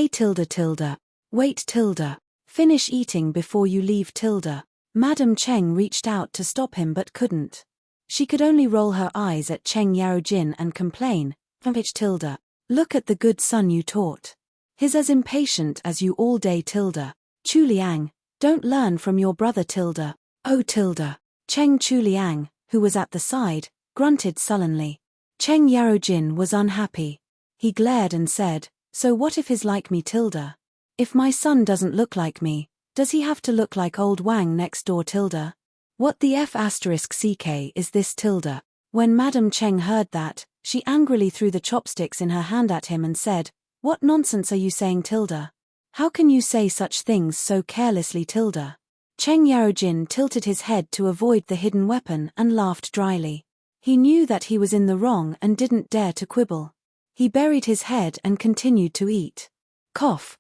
tilde. Wait tilde. Finish eating before you leave tilde. Madam Cheng reached out to stop him but couldn't. She could only roll her eyes at Cheng Yarojin and complain, "Vampich tilde. Look at the good son you taught. He's as impatient as you all day tilde. Chu Liang, don't learn from your brother tilde. Oh tilde." Cheng Chu Liang, who was at the side, grunted sullenly. Cheng Yarojin was unhappy. He glared and said, "So what if he's like me tilde? If my son doesn't look like me, does he have to look like old Wang next door tilde? What the f***ck is this tilde?" When Madam Cheng heard that, she angrily threw the chopsticks in her hand at him and said, "What nonsense are you saying tilde? How can you say such things so carelessly tilde?" Cheng Yarojin tilted his head to avoid the hidden weapon and laughed dryly. He knew that he was in the wrong and didn't dare to quibble. He buried his head and continued to eat. Cough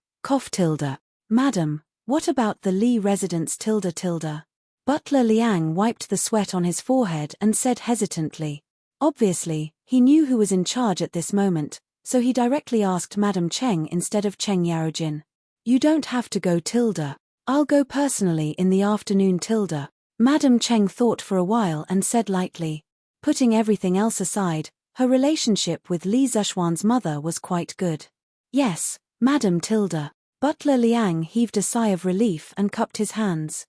tilde. "Madam, what about the Li residence tilde?" Butler Liang wiped the sweat on his forehead and said hesitantly. Obviously, he knew who was in charge at this moment, so he directly asked Madam Cheng instead of Cheng Yarojin. "You don't have to go tilde. I'll go personally in the afternoon tilde." Madam Cheng thought for a while and said lightly. Putting everything else aside, her relationship with Li Zexuan's mother was quite good. "Yes, Madam tilde." Butler Liang heaved a sigh of relief and cupped his hands.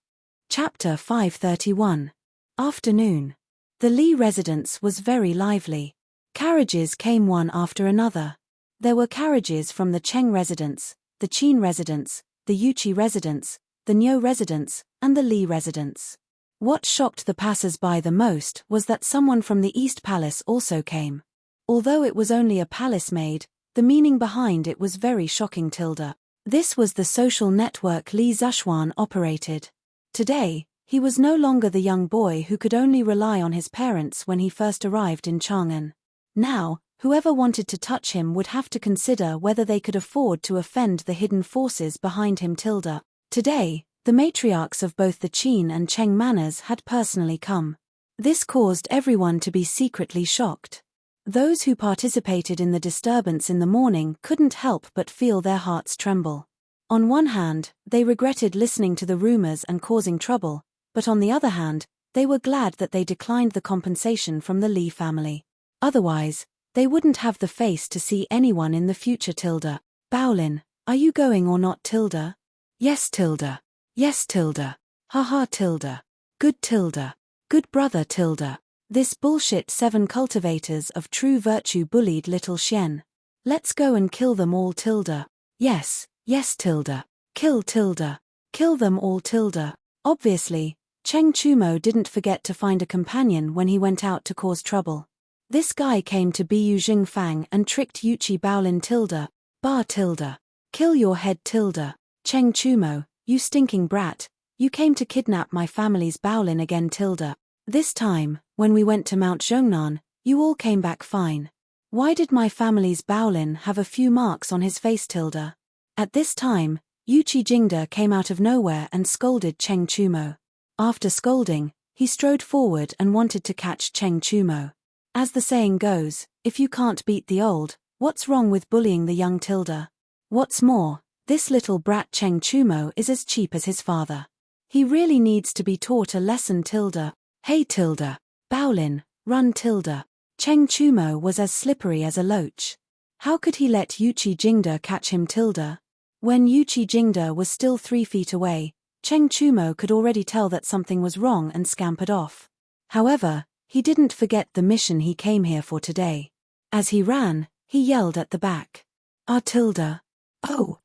Chapter 531. Afternoon. The Li residence was very lively. Carriages came one after another. There were carriages from the Cheng residence, the Qin residence, the Yuqi residence, the Niu residence, and the Li residence. What shocked the passers-by the most was that someone from the East Palace also came. Although it was only a palace maid, the meaning behind it was very shocking tilde. This was the social network Li Zexuan operated. Today, he was no longer the young boy who could only rely on his parents when he first arrived in Chang'an. Now, whoever wanted to touch him would have to consider whether they could afford to offend the hidden forces behind him tilde. Today, the matriarchs of both the Qin and Cheng manors had personally come. This caused everyone to be secretly shocked. Those who participated in the disturbance in the morning couldn't help but feel their hearts tremble. On one hand, they regretted listening to the rumors and causing trouble, but on the other hand, they were glad that they declined the compensation from the Li family. Otherwise, they wouldn't have the face to see anyone in the future tilde. "Baolin, are you going or not tilde?" "Yes tilde. Yes tilde. Haha tilde. Good tilde. Good brother tilde." This bullshit 7 cultivators of true virtue bullied little Xian. "Let's go and kill them all tilde." Yes tilde. Kill tilde. Kill them all tilde. Obviously, Cheng Chumo didn't forget to find a companion when he went out to cause trouble. This guy came to Bu Jingfang and tricked Yuqi Baolin tilde. Bar tilde. Kill your head tilde. "Cheng Chumo, you stinking brat, you came to kidnap my family's Baolin again tilde. This time, when we went to Mount Zhongnan, you all came back fine. Why did my family's Baolin have a few marks on his face tilde?" At this time, Yuqi Jingde came out of nowhere and scolded Cheng Chumo. After scolding, he strode forward and wanted to catch Cheng Chumo. As the saying goes, if you can't beat the old, what's wrong with bullying the young tilde? What's more, this little brat Cheng Chumo is as cheap as his father. He really needs to be taught a lesson tilde. Hey tilde. Baolin, run tilde. Cheng Chumo was as slippery as a loach. How could he let Yuqi Jingde catch him tilde? When Yuqi Jingde was still 3 feet away, Cheng Chumo could already tell that something was wrong and scampered off. However, he didn't forget the mission he came here for today. As he ran, he yelled at the back. "Ah tilde. Oh.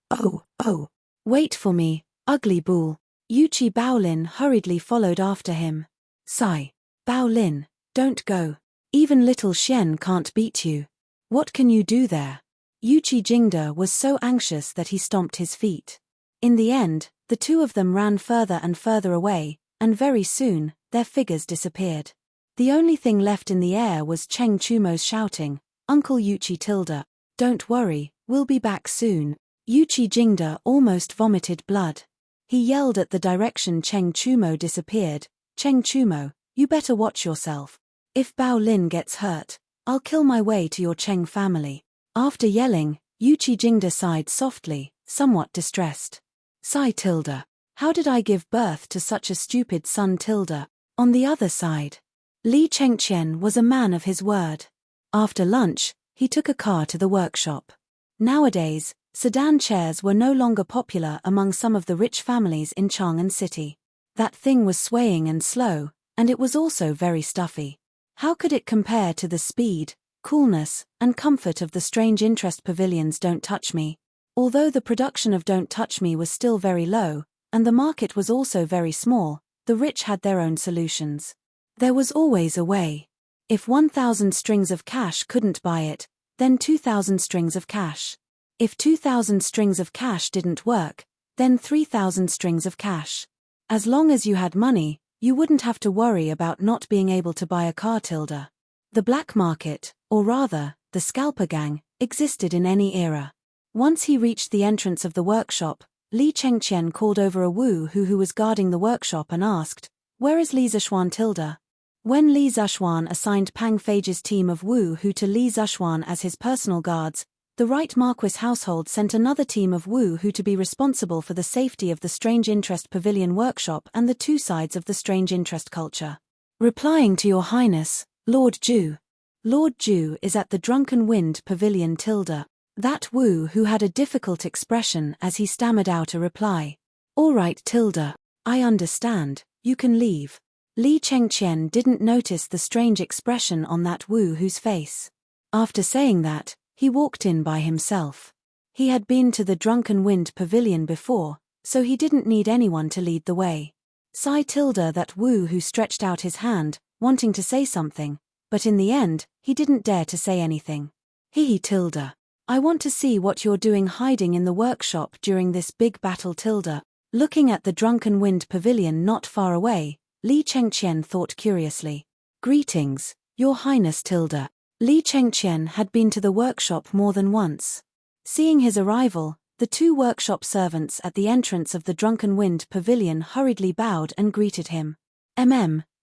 Wait for me, ugly bull." Yuqi Baolin hurriedly followed after him. "Sigh. Baolin, Don't go. Even little Xian can't beat you. What can you do there? Yuqi Jingde was so anxious that he stomped his feet. In the end, the two of them ran further and further away, and very soon, their figures disappeared. The only thing left in the air was Cheng Chumo's shouting, "Uncle Yuqi Tilde, don't worry, we'll be back soon." Yuqi Jingde almost vomited blood. He yelled at the direction Cheng Chumo disappeared, "Cheng Chumo, you better watch yourself. If Bao Lin gets hurt, I'll kill my way to your Cheng family." After yelling, Yuqi Jingde sighed softly, somewhat distressed. Sigh Tilde. How did I give birth to such a stupid son Tilde? On the other side, Li Chengqian was a man of his word. After lunch, he took a car to the workshop. Nowadays, sedan chairs were no longer popular among some of the rich families in Chang'an City. That thing was swaying and slow, and it was also very stuffy. How could it compare to the speed, coolness, and comfort of the Strange Interest Pavilion's Don't Touch Me? Although the production of Don't Touch Me was still very low, and the market was also very small, the rich had their own solutions. There was always a way. If 1,000 strings of cash couldn't buy it, then 2,000 strings of cash. If 2,000 strings of cash didn't work, then 3,000 strings of cash. As long as you had money, you wouldn't have to worry about not being able to buy a car Tilde. The black market, or rather, the scalper gang, existed in any era. Once he reached the entrance of the workshop, Li Chengqian called over a Wu who was guarding the workshop and asked, "Where is Li Zishuan Tilde?" When Li Zishuan assigned Pang Feige's team of Wu to Li Zishuan as his personal guards, the Right Marquis household sent another team of Wu to be responsible for the safety of the Strange Interest Pavilion workshop and the two sides of the Strange Interest culture. Replying to Your Highness, Lord Ju. Lord Ju is at the Drunken Wind Pavilion Tilde. That Wu had a difficult expression as he stammered out a reply. All right Tilde, I understand, you can leave. Li Chengqian didn't notice the strange expression on that Wu's face. After saying that, he walked in by himself. He had been to the Drunken Wind Pavilion before, so he didn't need anyone to lead the way. Sigh Tilde that Wu stretched out his hand, wanting to say something, but in the end, he didn't dare to say anything. Hee Tilde. I want to see what you're doing hiding in the workshop during this big battle Tilde. Looking at the Drunken Wind Pavilion not far away, Li Chengqian thought curiously. Greetings, Your Highness Tilde. Li Chengqian had been to the workshop more than once. Seeing his arrival, the two workshop servants at the entrance of the Drunken Wind Pavilion hurriedly bowed and greeted him.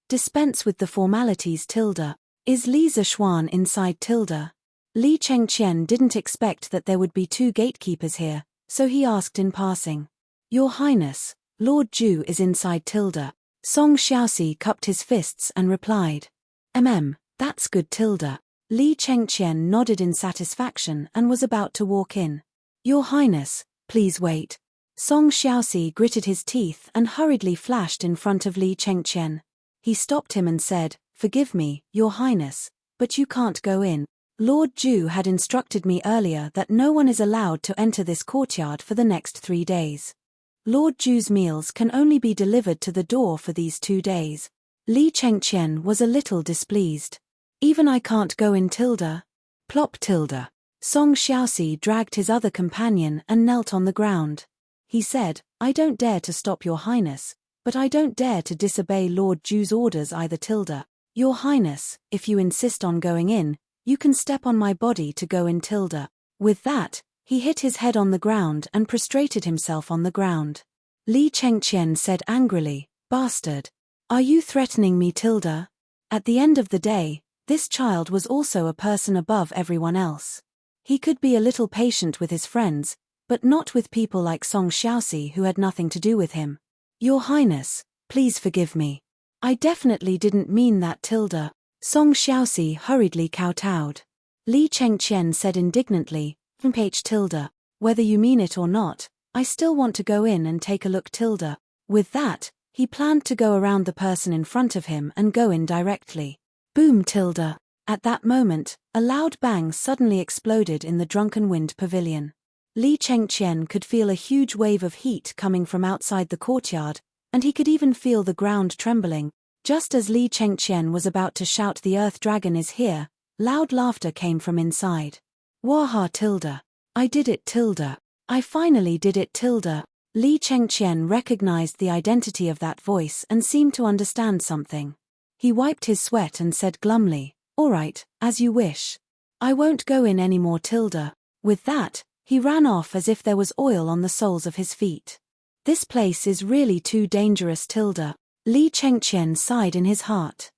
Dispense with the formalities Tilde. Is Li Zishuan inside Tilde? Li Chengqian didn't expect that there would be two gatekeepers here, so he asked in passing. Your Highness, Lord Ju is inside Tilde. Song Xiaoxi cupped his fists and replied. That's good Tilde. Li Chengqian nodded in satisfaction and was about to walk in. Your Highness, please wait. Song Xiaoxi gritted his teeth and hurriedly flashed in front of Li Chengqian. He stopped him and said, Forgive me, Your Highness, but you can't go in. Lord Ju had instructed me earlier that no one is allowed to enter this courtyard for the next 3 days. Lord Ju's meals can only be delivered to the door for these 2 days. Li Chengqian was a little displeased. Even I can't go in Tilde. Plop Tilde. Song Xiaoxi dragged his other companion and knelt on the ground. He said, I don't dare to stop Your Highness, but I don't dare to disobey Lord Ju's orders either Tilde. Your Highness, if you insist on going in, you can step on my body to go in Tilde. With that, he hit his head on the ground and prostrated himself on the ground. Li Chengqian said angrily, Bastard. Are you threatening me Tilde? At the end of the day, this child was also a person above everyone else. He could be a little patient with his friends, but not with people like Song Xiaoxi who had nothing to do with him. Your Highness, please forgive me. I definitely didn't mean that Tilde. Song Xiaoxi hurriedly kowtowed. Li Chengqian said indignantly, Tilde, whether you mean it or not, I still want to go in and take a look Tilde. With that, he planned to go around the person in front of him and go in directly. Boom Tilde. At that moment, a loud bang suddenly exploded in the Drunken Wind Pavilion. Li Chengqian could feel a huge wave of heat coming from outside the courtyard, and he could even feel the ground trembling. Just as Li Chengqian was about to shout the Earth Dragon is here, loud laughter came from inside. Waha tilde. I did it tilde. I finally did it tilde. Li Chengqian recognized the identity of that voice and seemed to understand something. He wiped his sweat and said glumly, all right, as you wish. I won't go in any more tilde. With that, he ran off as if there was oil on the soles of his feet. This place is really too dangerous tilde. Li Chengqian sighed in his heart.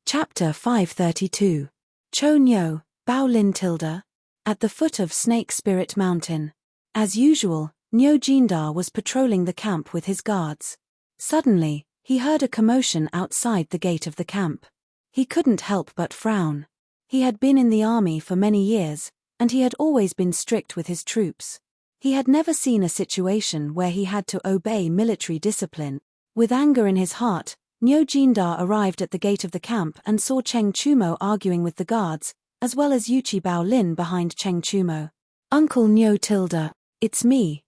Chapter 532. Cho Nyo, Bao Lin tilde. At the foot of Snake Spirit Mountain. As usual, Nyo Jindar was patrolling the camp with his guards. Suddenly, he heard a commotion outside the gate of the camp. He couldn't help but frown. He had been in the army for many years, and he had always been strict with his troops. He had never seen a situation where he had to obey military discipline. With anger in his heart, Nyo Jindar arrived at the gate of the camp and saw Cheng Chumo arguing with the guards, as well as Yuchi Bao Lin behind Cheng Chumo. Uncle Nyo tilde. It's me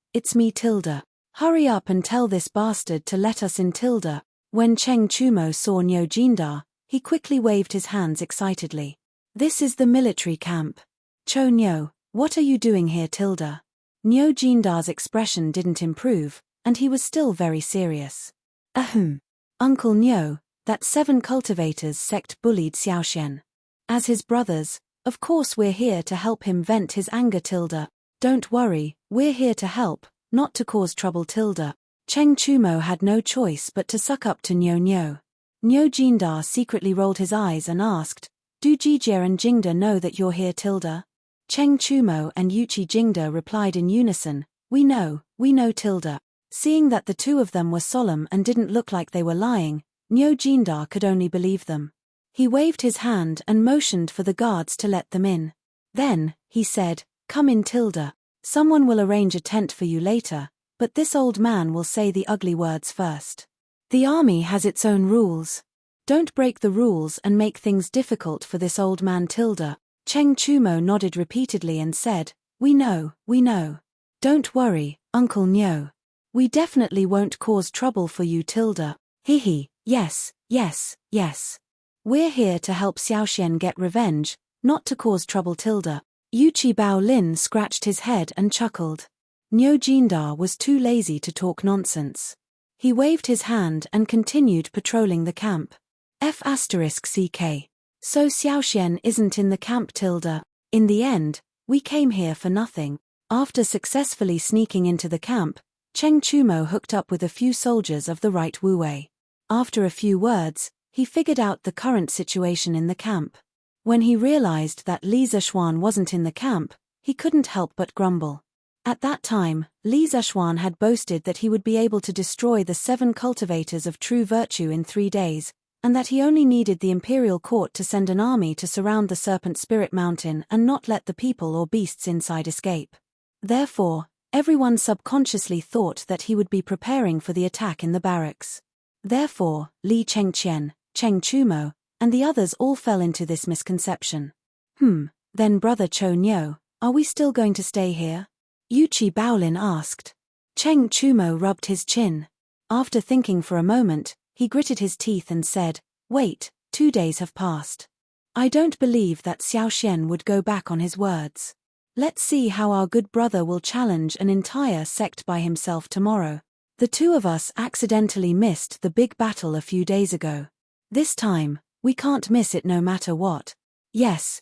tilde. Hurry up and tell this bastard to let us in tilde. When Cheng Chumo saw Nyo Jindar, he quickly waved his hands excitedly. This is the military camp. Cho Nyo, what are you doing here tilde? Nyo Jindar's expression didn't improve, and he was still very serious. Ahem. Uncle Nyo, that 7 cultivators sect bullied Xiaoxian. As his brothers, of course we're here to help him vent his anger tilde. Don't worry, we're here to help, not to cause trouble tilde. Cheng Chumo had no choice but to suck up to Nyo Nyo. Nyo Jindar secretly rolled his eyes and asked, do Jijia and Jingda know that you're here tilde? Cheng Chumo and Yuchi Jingda replied in unison, we know tilde. Seeing that the two of them were solemn and didn't look like they were lying, Nyo Jindar could only believe them. He waved his hand and motioned for the guards to let them in. Then, he said, come in tilde. Someone will arrange a tent for you later, but this old man will say the ugly words first. The army has its own rules. Don't break the rules and make things difficult for this old man tilde. Cheng Chumo nodded repeatedly and said, we know. Don't worry, Uncle Nyo. We definitely won't cause trouble for you tilde. Hehe, yes. We're here to help Xiaoxian get revenge, not to cause trouble tilde. Yuchi Bao Lin scratched his head and chuckled. Nyo Jindar was too lazy to talk nonsense. He waved his hand and continued patrolling the camp. F***ck. So Xiaoxian isn't in the camp tilde. In the end, we came here for nothing. After successfully sneaking into the camp, Cheng Chumo hooked up with a few soldiers of the right Wu Wei. After a few words, he figured out the current situation in the camp. When he realized that Li Zishuan wasn't in the camp, he couldn't help but grumble. At that time, Li Zishuan had boasted that he would be able to destroy the 7 cultivators of true virtue in 3 days, and that he only needed the imperial court to send an army to surround the Serpent Spirit Mountain and not let the people or beasts inside escape. Therefore, everyone subconsciously thought that he would be preparing for the attack in the barracks. Therefore, Li Chengqian, Cheng Chumo, and the others all fell into this misconception. Then Brother Cho Nyo, are we still going to stay here? Yuchi Bao Lin asked. Cheng Chumo rubbed his chin. After thinking for a moment, he gritted his teeth and said, wait, 2 days have passed. I don't believe that Xiaoxian would go back on his words. Let's see how our good brother will challenge an entire sect by himself tomorrow. The two of us accidentally missed the big battle a few days ago. This time, we can't miss it no matter what. Yes,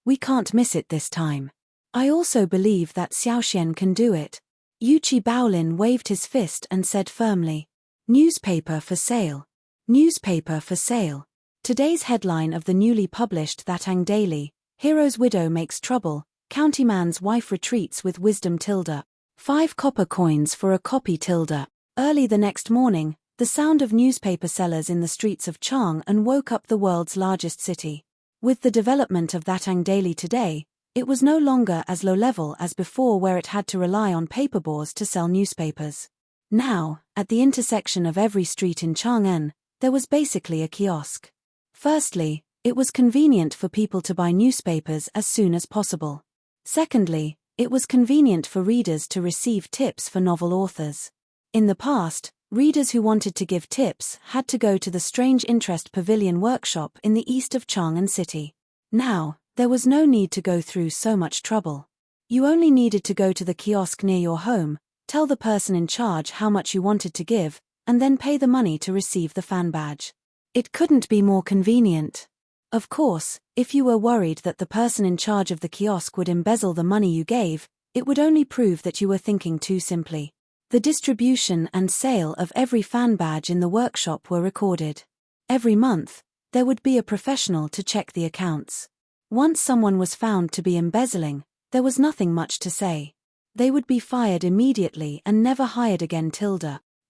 we can't miss it this time. I also believe that Xiaoxian can do it. Yuchi Bao Lin waved his fist and said firmly, newspaper for sale. Newspaper for sale. Today's headline of the newly published Thatang Daily, Hero's Widow Makes Trouble, Countyman's Wife Retreats with Wisdom tilde. 5 copper coins for a copy tilde. Early the next morning, the sound of newspaper sellers in the streets of Chang'an woke up the world's largest city. With the development of Thatang Daily today, it was no longer as low level as before where it had to rely on paperboards to sell newspapers. Now, at the intersection of every street in Chang'an, there was basically a kiosk. Firstly, it was convenient for people to buy newspapers as soon as possible. Secondly, it was convenient for readers to receive tips for novel authors. In the past, Readers who wanted to give tips had to go to the Strange Interest Pavilion workshop in the east of Chang'an City. Now, there was no need to go through so much trouble. You only needed to go to the kiosk near your home, tell the person in charge how much you wanted to give, and then pay the money to receive the fan badge. It couldn't be more convenient. Of course, if you were worried that the person in charge of the kiosk would embezzle the money you gave, it would only prove that you were thinking too simply. The distribution and sale of every fan badge in the workshop were recorded. Every month, there would be a professional to check the accounts. Once someone was found to be embezzling, there was nothing much to say. They would be fired immediately and never hired again.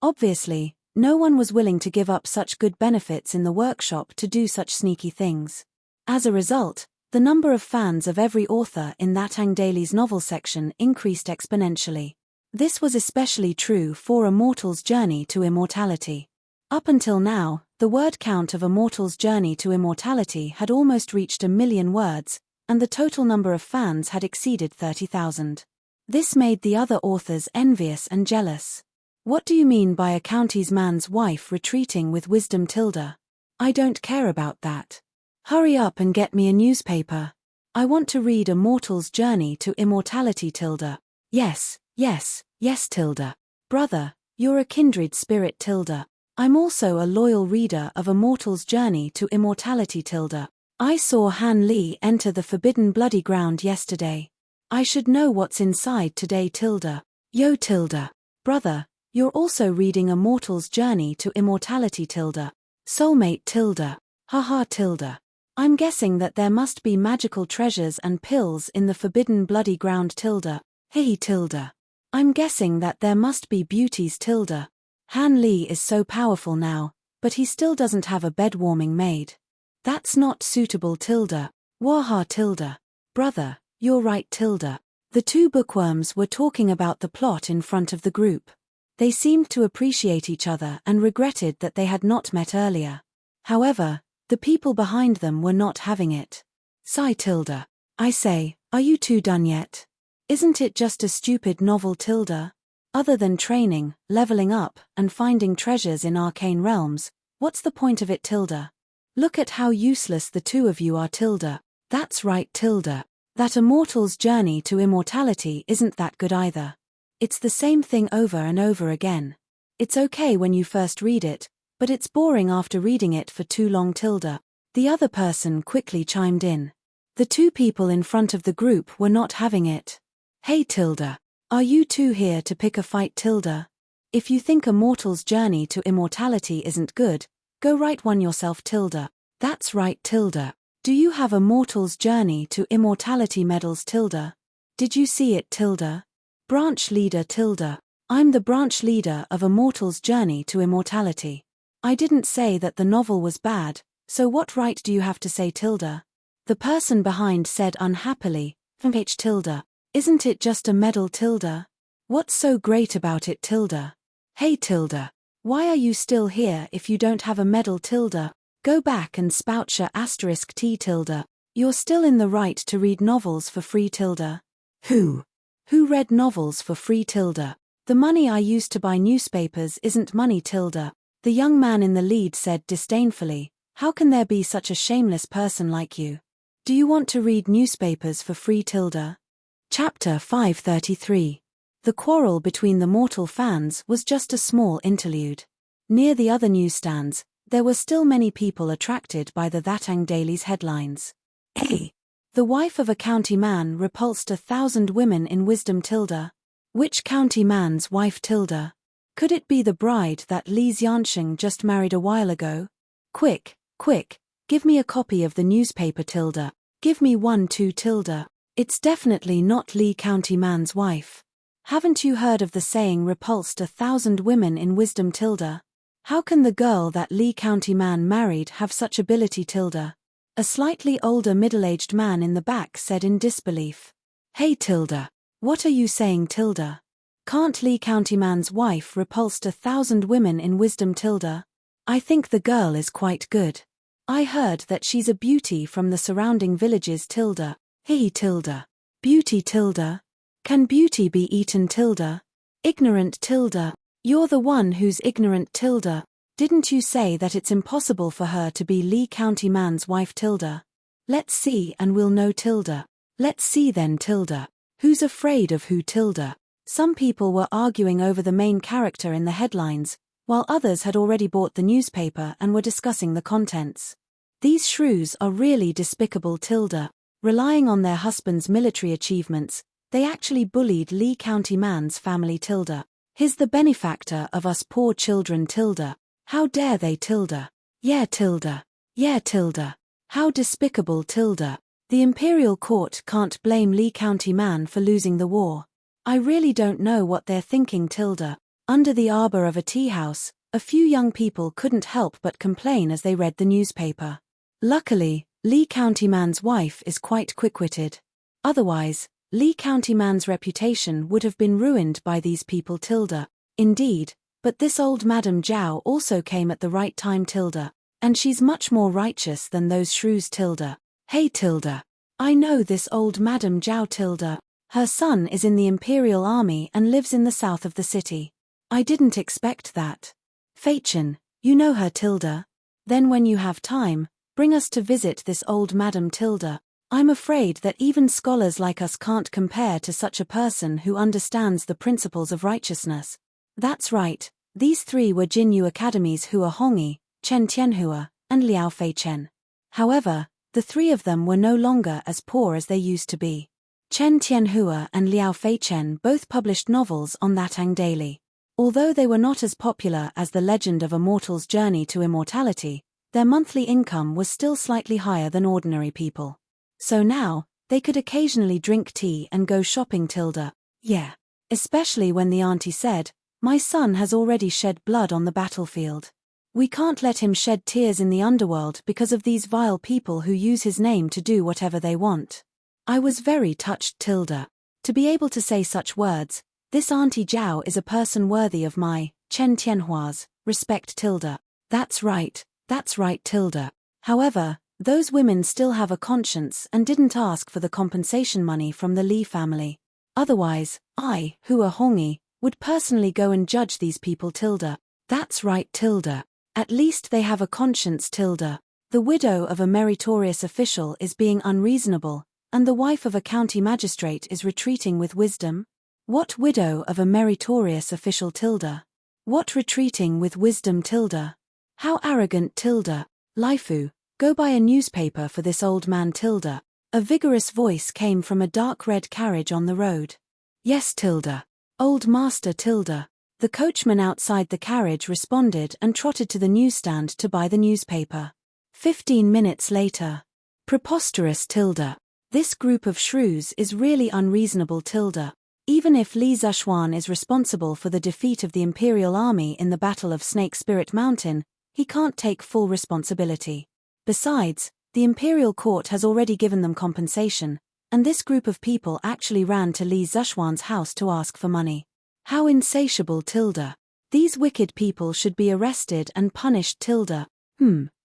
Obviously, no one was willing to give up such good benefits in the workshop to do such sneaky things. As a result, the number of fans of every author in that Enchanting Daily's novel section increased exponentially. This was especially true for A Mortal's Journey to Immortality. Up until now, the word count of A Mortal's Journey to Immortality had almost reached 1 million words, and the total number of fans had exceeded 30,000. This made the other authors envious and jealous. What do you mean by a county's man's wife retreating with wisdom? I don't care about that. Hurry up and get me a newspaper. I want to read A Mortal's Journey to Immortality. Yes. Yes, Brother, you're a kindred spirit. I'm also a loyal reader of A Mortal's Journey to Immortality. I saw Han Li enter the forbidden bloody ground yesterday. I should know what's inside today. Yo, Brother, you're also reading A Mortal's Journey to Immortality. Soulmate. Haha. I'm guessing that there must be magical treasures and pills in the forbidden bloody ground. Hey. I'm guessing that there must be beauties. Han Li is so powerful now, but he still doesn't have a bed-warming maid. That's not suitable. Waha. Brother, you're right. The two bookworms were talking about the plot in front of the group. They seemed to appreciate each other and regretted that they had not met earlier. However, the people behind them were not having it. Sigh. I say, are you two done yet? Isn't it just a stupid novel? Other than training, leveling up, and finding treasures in arcane realms, what's the point of it? Look at how useless the two of you are. That's right. That A Mortal's Journey to Immortality isn't that good either. It's the same thing over and over again. It's okay when you first read it, but it's boring after reading it for too long. The other person quickly chimed in. The two people in front of the group were not having it. Hey. Are you two here to pick a fight? If you think A Mortal's Journey to Immortality isn't good, go write one yourself. That's right. Do you have A Mortal's Journey to Immortality medals? Did you see it? Branch leader. I'm the branch leader of A Mortal's Journey to Immortality. I didn't say that the novel was bad, so what right do you have to say? The person behind said unhappily, H. Isn't it just a medal? What's so great about it? Hey. Why are you still here if you don't have a medal? Go back and spout your *t. You're still in the right to read novels for free. Who read novels for free? The money I used to buy newspapers isn't money. The young man in the lead said disdainfully, how can there be such a shameless person like you? Do you want to read newspapers for free? Chapter 533. The quarrel between the mortal fans was just a small interlude. Near the other newsstands, there were still many people attracted by the Thatang Daily's headlines. A. The wife of a county man repulsed 1,000 women in wisdom. Which county man's wife? Could it be the bride that Li Xianxing just married a while ago? Quick, give me a copy of the newspaper. Give me one too. It's definitely not Li County man's wife. Haven't you heard of the saying repulsed 1,000 women in wisdom? How can the girl that Li County man married have such ability? A slightly older middle-aged man in the back said in disbelief. Hey. What are you saying? Can't Li County man's wife repulsed 1,000 women in wisdom? I think the girl is quite good. I heard that she's a beauty from the surrounding villages. Hey. Beauty. Can beauty be eaten? Ignorant. You're the one who's ignorant, Tilda. Didn't you say that it's impossible for her to be Lee County man's wife, Tilda? Let's see and we'll know, Tilda. Let's see then, Tilda. Who's afraid of who, Tilda? Some people were arguing over the main character in the headlines, while others had already bought the newspaper and were discussing the contents. These shrews are really despicable, Tilda. Relying on their husband's military achievements, they actually bullied Lee County man's family, Tilda. He's the benefactor of us poor children, Tilda. How dare they, Tilda? Yeah, Tilda. Yeah, Tilda. How despicable, Tilda. The Imperial Court can't blame Lee County man for losing the war. I really don't know what they're thinking, Tilda. Under the arbor of a tea house, a few young people couldn't help but complain as they read the newspaper. Luckily, Lee County man's wife is quite quick-witted. Otherwise, Lee County man's reputation would have been ruined by these people, Tilda. Indeed, but this old Madame Zhao also came at the right time, Tilda. And she's much more righteous than those shrews, Tilda. Hey, Tilda. I know this old Madame Zhao, Tilda. Her son is in the Imperial Army and lives in the south of the city. I didn't expect that. Fei Chen, you know her, Tilda. Then when you have time, bring us to visit this old Madame, Tilda. I'm afraid that even scholars like us can't compare to such a person who understands the principles of righteousness. That's right, these three were Jinyu Academy's Hua Hongyi, Chen Tianhua, and Liao Fei Chen. However, the three of them were no longer as poor as they used to be. Chen Tianhua and Liao Fei Chen both published novels on that Ang daily. Although they were not as popular as The Legend of a Mortal's Journey to Immortality, their monthly income was still slightly higher than ordinary people. So now, they could occasionally drink tea and go shopping, Tilda. Yeah. Especially when the auntie said, "My son has already shed blood on the battlefield. We can't let him shed tears in the underworld because of these vile people who use his name to do whatever they want." I was very touched, Tilda. To be able to say such words, this Auntie Zhao is a person worthy of my, Chen Tianhua's, respect, Tilda. That's right, Tilda. However, those women still have a conscience and didn't ask for the compensation money from the Li family. Otherwise, I, Hua Hongyi, would personally go and judge these people, Tilda. That's right, Tilda. At least they have a conscience, Tilda. The widow of a meritorious official is being unreasonable, and the wife of a county magistrate is retreating with wisdom? What widow of a meritorious official, Tilda? What retreating with wisdom, Tilda? How arrogant, Tilda. Laifu, go buy a newspaper for this old man, Tilda. A vigorous voice came from a dark red carriage on the road. Yes, Tilda. Old master, Tilda. The coachman outside the carriage responded and trotted to the newsstand to buy the newspaper. 15 minutes later. Preposterous, Tilda. This group of shrews is really unreasonable, Tilda. Even if Li Zishuan is responsible for the defeat of the Imperial Army in the Battle of Snake Spirit Mountain, he can't take full responsibility. Besides, the Imperial Court has already given them compensation, and this group of people actually ran to Li Zishuan's house to ask for money. How insatiable, Tilda. These wicked people should be arrested and punished, Tilda.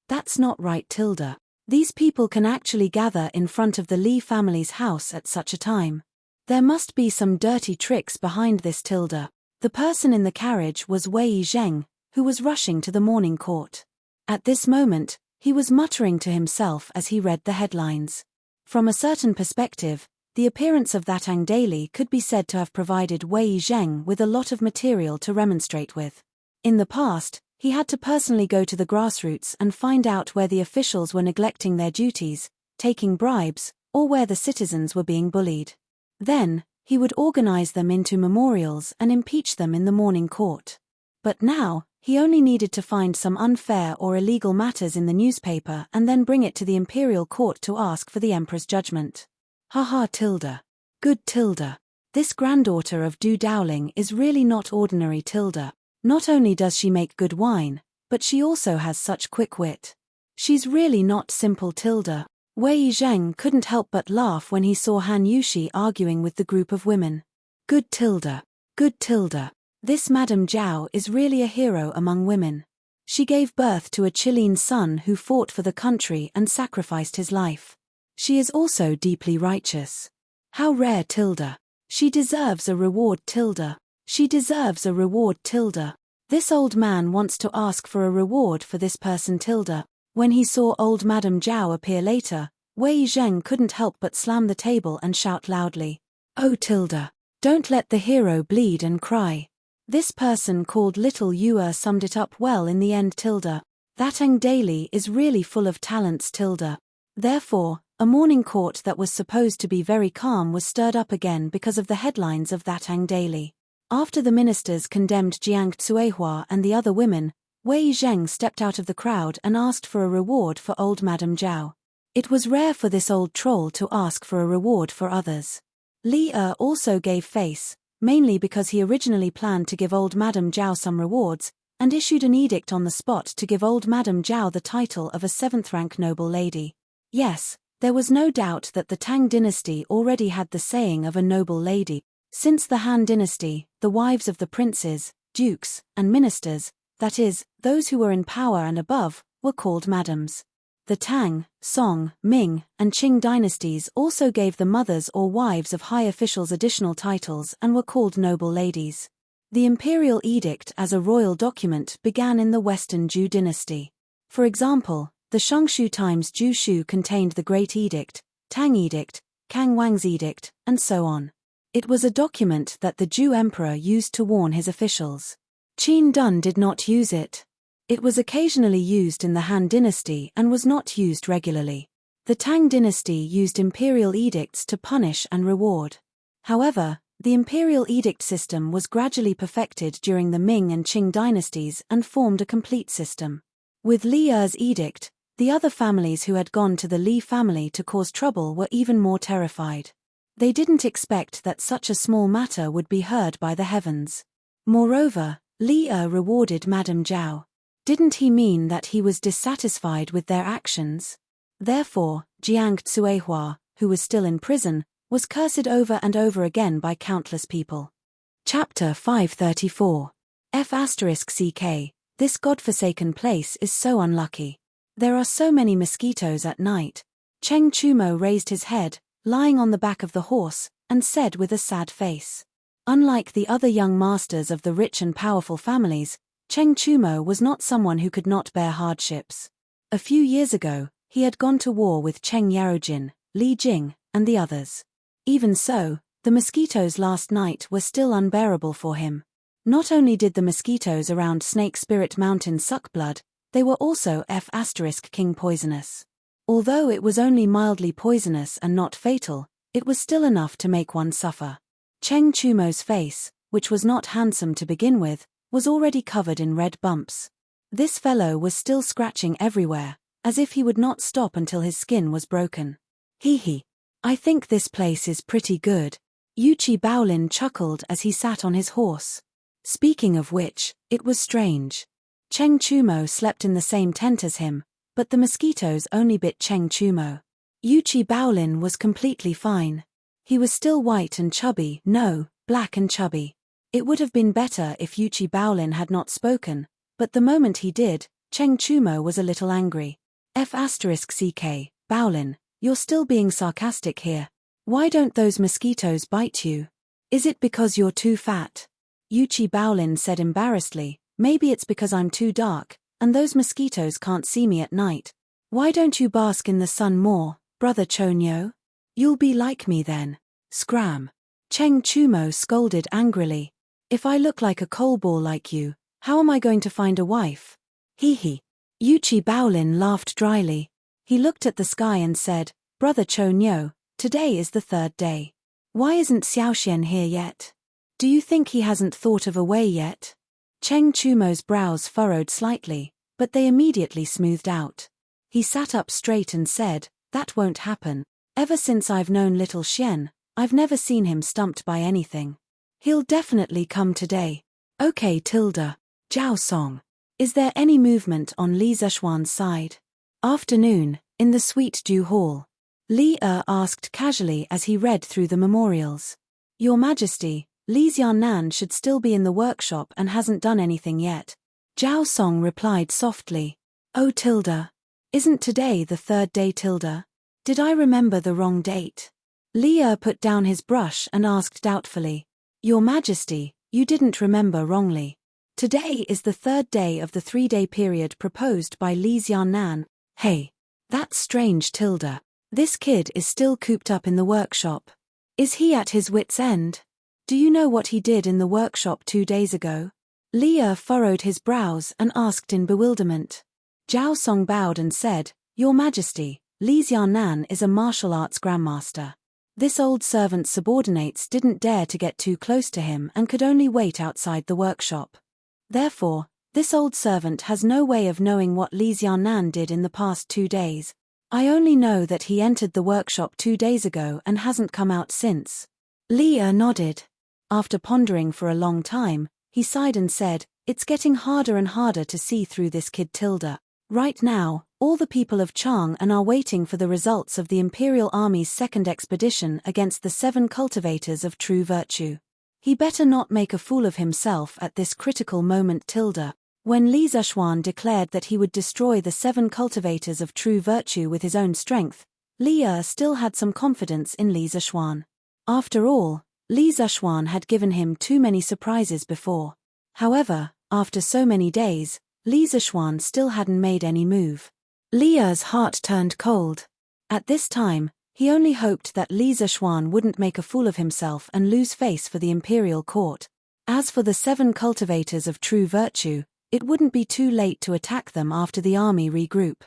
That's not right, Tilda. These people can actually gather in front of the Li family's house at such a time. There must be some dirty tricks behind this, Tilda. The person in the carriage was Wei Zheng, who was rushing to the morning court. At this moment, he was muttering to himself as he read the headlines. From a certain perspective, the appearance of that Ang daily could be said to have provided Wei Zheng with a lot of material to remonstrate with. In the past, he had to personally go to the grassroots and find out where the officials were neglecting their duties, taking bribes, or where the citizens were being bullied. Then, he would organize them into memorials and impeach them in the morning court. But now, he only needed to find some unfair or illegal matters in the newspaper and then bring it to the Imperial Court to ask for the Empress judgment. Haha, Tilda. Good, Tilda. This granddaughter of Du Dowling is really not ordinary, Tilda. Not only does she make good wine, but she also has such quick wit. She's really not simple, Tilda. Wei Zheng couldn't help but laugh when he saw Han Yushi arguing with the group of women. Good, Tilda. Good, Tilda. This Madame Zhao is really a hero among women. She gave birth to a Chilean son who fought for the country and sacrificed his life. She is also deeply righteous. How rare, Tilda. She deserves a reward, Tilda. She deserves a reward tilde. This old man wants to ask for a reward for this person tilde. When he saw old Madame Zhao appear later, Wei Zheng couldn't help but slam the table and shout loudly. Oh tilde. Don't let the hero bleed and cry. This person called Little Yue summed it up well in the end tilde. That Eng Daily is really full of talents tilde. Therefore, a morning court that was supposed to be very calm was stirred up again because of the headlines of that Eng Daily. After the ministers condemned Jiang Tsuehua and the other women, Wei Zheng stepped out of the crowd and asked for a reward for old Madame Zhao. It was rare for this old troll to ask for a reward for others. Li Er also gave face, mainly because he originally planned to give old Madame Zhao some rewards, and issued an edict on the spot to give old Madame Zhao the title of a 7th-rank noble lady. Yes, there was no doubt that the Tang dynasty already had the saying of a noble lady. Since the Han dynasty, the wives of the princes, dukes, and ministers, that is, those who were in power and above, were called madams. The Tang, Song, Ming, and Qing dynasties also gave the mothers or wives of high officials additional titles and were called noble ladies. The imperial edict as a royal document began in the Western Zhou dynasty. For example, the Shengshu times Zhu Shu contained the Great Edict, Tang Edict, Kang Wang's Edict, and so on. It was a document that the Zhou emperor used to warn his officials. Qin Dun did not use it. It was occasionally used in the Han dynasty and was not used regularly. The Tang dynasty used imperial edicts to punish and reward. However, the imperial edict system was gradually perfected during the Ming and Qing dynasties and formed a complete system. With Li Er's edict, the other families who had gone to the Li family to cause trouble were even more terrified. They didn't expect that such a small matter would be heard by the heavens. Moreover, Li Er rewarded Madame Zhao. Didn't he mean that he was dissatisfied with their actions? Therefore, Jiang Tsuehua, who was still in prison, was cursed over and over again by countless people. Chapter 534. F***ck. This godforsaken place is so unlucky. There are so many mosquitoes at night. Cheng Chumo raised his head, lying on the back of the horse, and said with a sad face. Unlike the other young masters of the rich and powerful families, Cheng Chumo was not someone who could not bear hardships. A few years ago, he had gone to war with Cheng Yarojin, Li Jing, and the others. Even so, the mosquitoes last night were still unbearable for him. Not only did the mosquitoes around Snake Spirit Mountain suck blood, they were also F***king poisonous. Although it was only mildly poisonous and not fatal, it was still enough to make one suffer. Cheng Chumo's face, which was not handsome to begin with, was already covered in red bumps. This fellow was still scratching everywhere, as if he would not stop until his skin was broken. Hee. I think this place is pretty good. Yuchi Baolin chuckled as he sat on his horse. Speaking of which, it was strange. Cheng Chumo slept in the same tent as him, but the mosquitoes only bit Cheng Chumo. Yuchi Baolin was completely fine. He was still white and chubby, no, black and chubby. It would have been better if Yuchi Baolin had not spoken, but the moment he did, Cheng Chumo was a little angry. F***ck, Baolin, you're still being sarcastic here. Why don't those mosquitoes bite you? Is it because you're too fat? Yuchi Baolin said embarrassedly, maybe it's because I'm too dark, and those mosquitoes can't see me at night. Why don't you bask in the sun more, brother Chonyo? You'll be like me then. Scram. Cheng Chumo scolded angrily. If I look like a coal ball like you, how am I going to find a wife? Hee. Yuchi Baolin laughed dryly. He looked at the sky and said, Brother Chonyo, today is the 3rd day. Why isn't Xiaoxian here yet? Do you think he hasn't thought of a way yet? Cheng Chumo's brows furrowed slightly, but they immediately smoothed out. He sat up straight and said, that won't happen. Ever since I've known little Xian, I've never seen him stumped by anything. He'll definitely come today. Okay tilde. Zhao Song. Is there any movement on Li Zishuan's side? Afternoon, in the Sweet Dew Hall. Li Er asked casually as he read through the memorials. Your Majesty, Li Xianan should still be in the workshop and hasn't done anything yet. Zhao Song replied softly. Oh tilde. Isn't today the 3rd day tilde? Did I remember the wrong date? Li Er put down his brush and asked doubtfully. Your Majesty, You didn't remember wrongly. Today is the third day of the 3-day period proposed by Li Xiaonan. Hey. That's strange, Tilda. This kid is still cooped up in the workshop. Is he at his wit's end? Do you know what he did in the workshop 2 days ago? Leah furrowed his brows and asked in bewilderment. Zhao Song bowed and said, Your Majesty, Li Xiaonan is a martial arts grandmaster. This old servant's subordinates didn't dare to get too close to him and could only wait outside the workshop. Therefore, this old servant has no way of knowing what Li Xiaonan did in the past 2 days. I only know that he entered the workshop 2 days ago and hasn't come out since. Leah nodded. After pondering for a long time, he sighed and said, It's getting harder and harder to see through this kid Tilda. Right now, all the people of Chang'an are waiting for the results of the Imperial Army's second expedition against the 7 cultivators of true virtue. He better not make a fool of himself at this critical moment, Tilda. When Li Zishuan declared that he would destroy the 7 cultivators of true virtue with his own strength, Leah still had some confidence in Li Zishuan. After all, Li Zishuan had given him too many surprises before. However, after so many days, Li Zishuan still hadn't made any move. Leah's heart turned cold. At this time, he only hoped that Li Zishuan wouldn't make a fool of himself and lose face for the imperial court. As for the 7 cultivators of true virtue, it wouldn't be too late to attack them after the army regroup.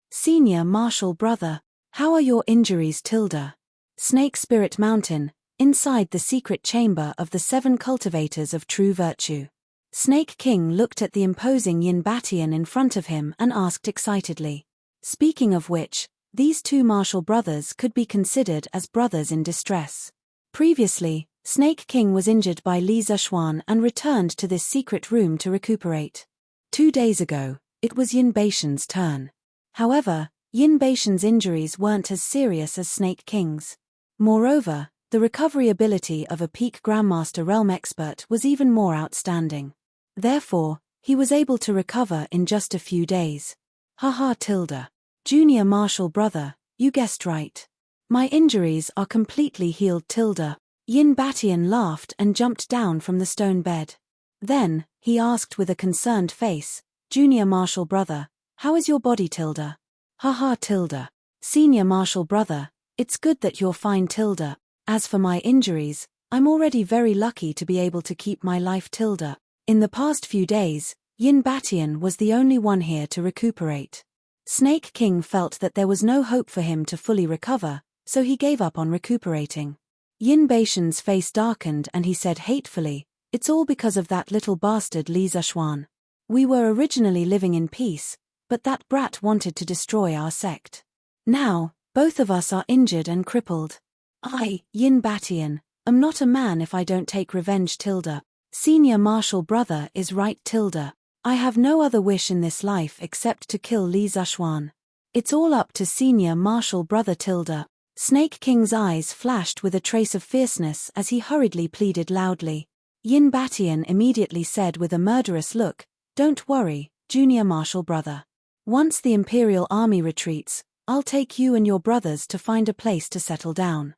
Senior Marshal Brother, how are your injuries, Tilda? Snake Spirit Mountain, inside the secret chamber of the 7 cultivators of true virtue. Snake King looked at the imposing Yin Batian in front of him and asked excitedly. Speaking of which, these 2 martial brothers could be considered as brothers in distress. Previously, Snake King was injured by Li Zishuan and returned to this secret room to recuperate. 2 days ago, it was Yin Baishan's turn. However, Yin Baishan's injuries weren't as serious as Snake King's. Moreover, the recovery ability of a peak Grandmaster Realm expert was even more outstanding. Therefore, he was able to recover in just a few days. Haha, Tilda. Junior Marshal Brother, you guessed right. My injuries are completely healed, Tilda. Yin Batian laughed and jumped down from the stone bed. Then, he asked with a concerned face, Junior Marshal Brother, how is your body, Tilda? Haha, Tilda. Senior Marshal Brother, it's good that you're fine, Tilda. As for my injuries, I'm already very lucky to be able to keep my life, Tilda. In the past few days, Yin Batian was the only one here to recuperate. Snake King felt that there was no hope for him to fully recover, so he gave up on recuperating. Yin Baishan's face darkened and he said hatefully, It's all because of that little bastard Li Zishuan. We were originally living in peace, but that brat wanted to destroy our sect. Now, both of us are injured and crippled. I, Yin Batian, am not a man if I don't take revenge, Tilda. Senior Marshal Brother is right, Tilda. I have no other wish in this life except to kill Li Zishuan. It's all up to Senior Marshal Brother, Tilda. Snake King's eyes flashed with a trace of fierceness as he hurriedly pleaded loudly. Yin Batian immediately said with a murderous look, Don't worry, Junior Marshal Brother. Once the Imperial Army retreats, I'll take you and your brothers to find a place to settle down.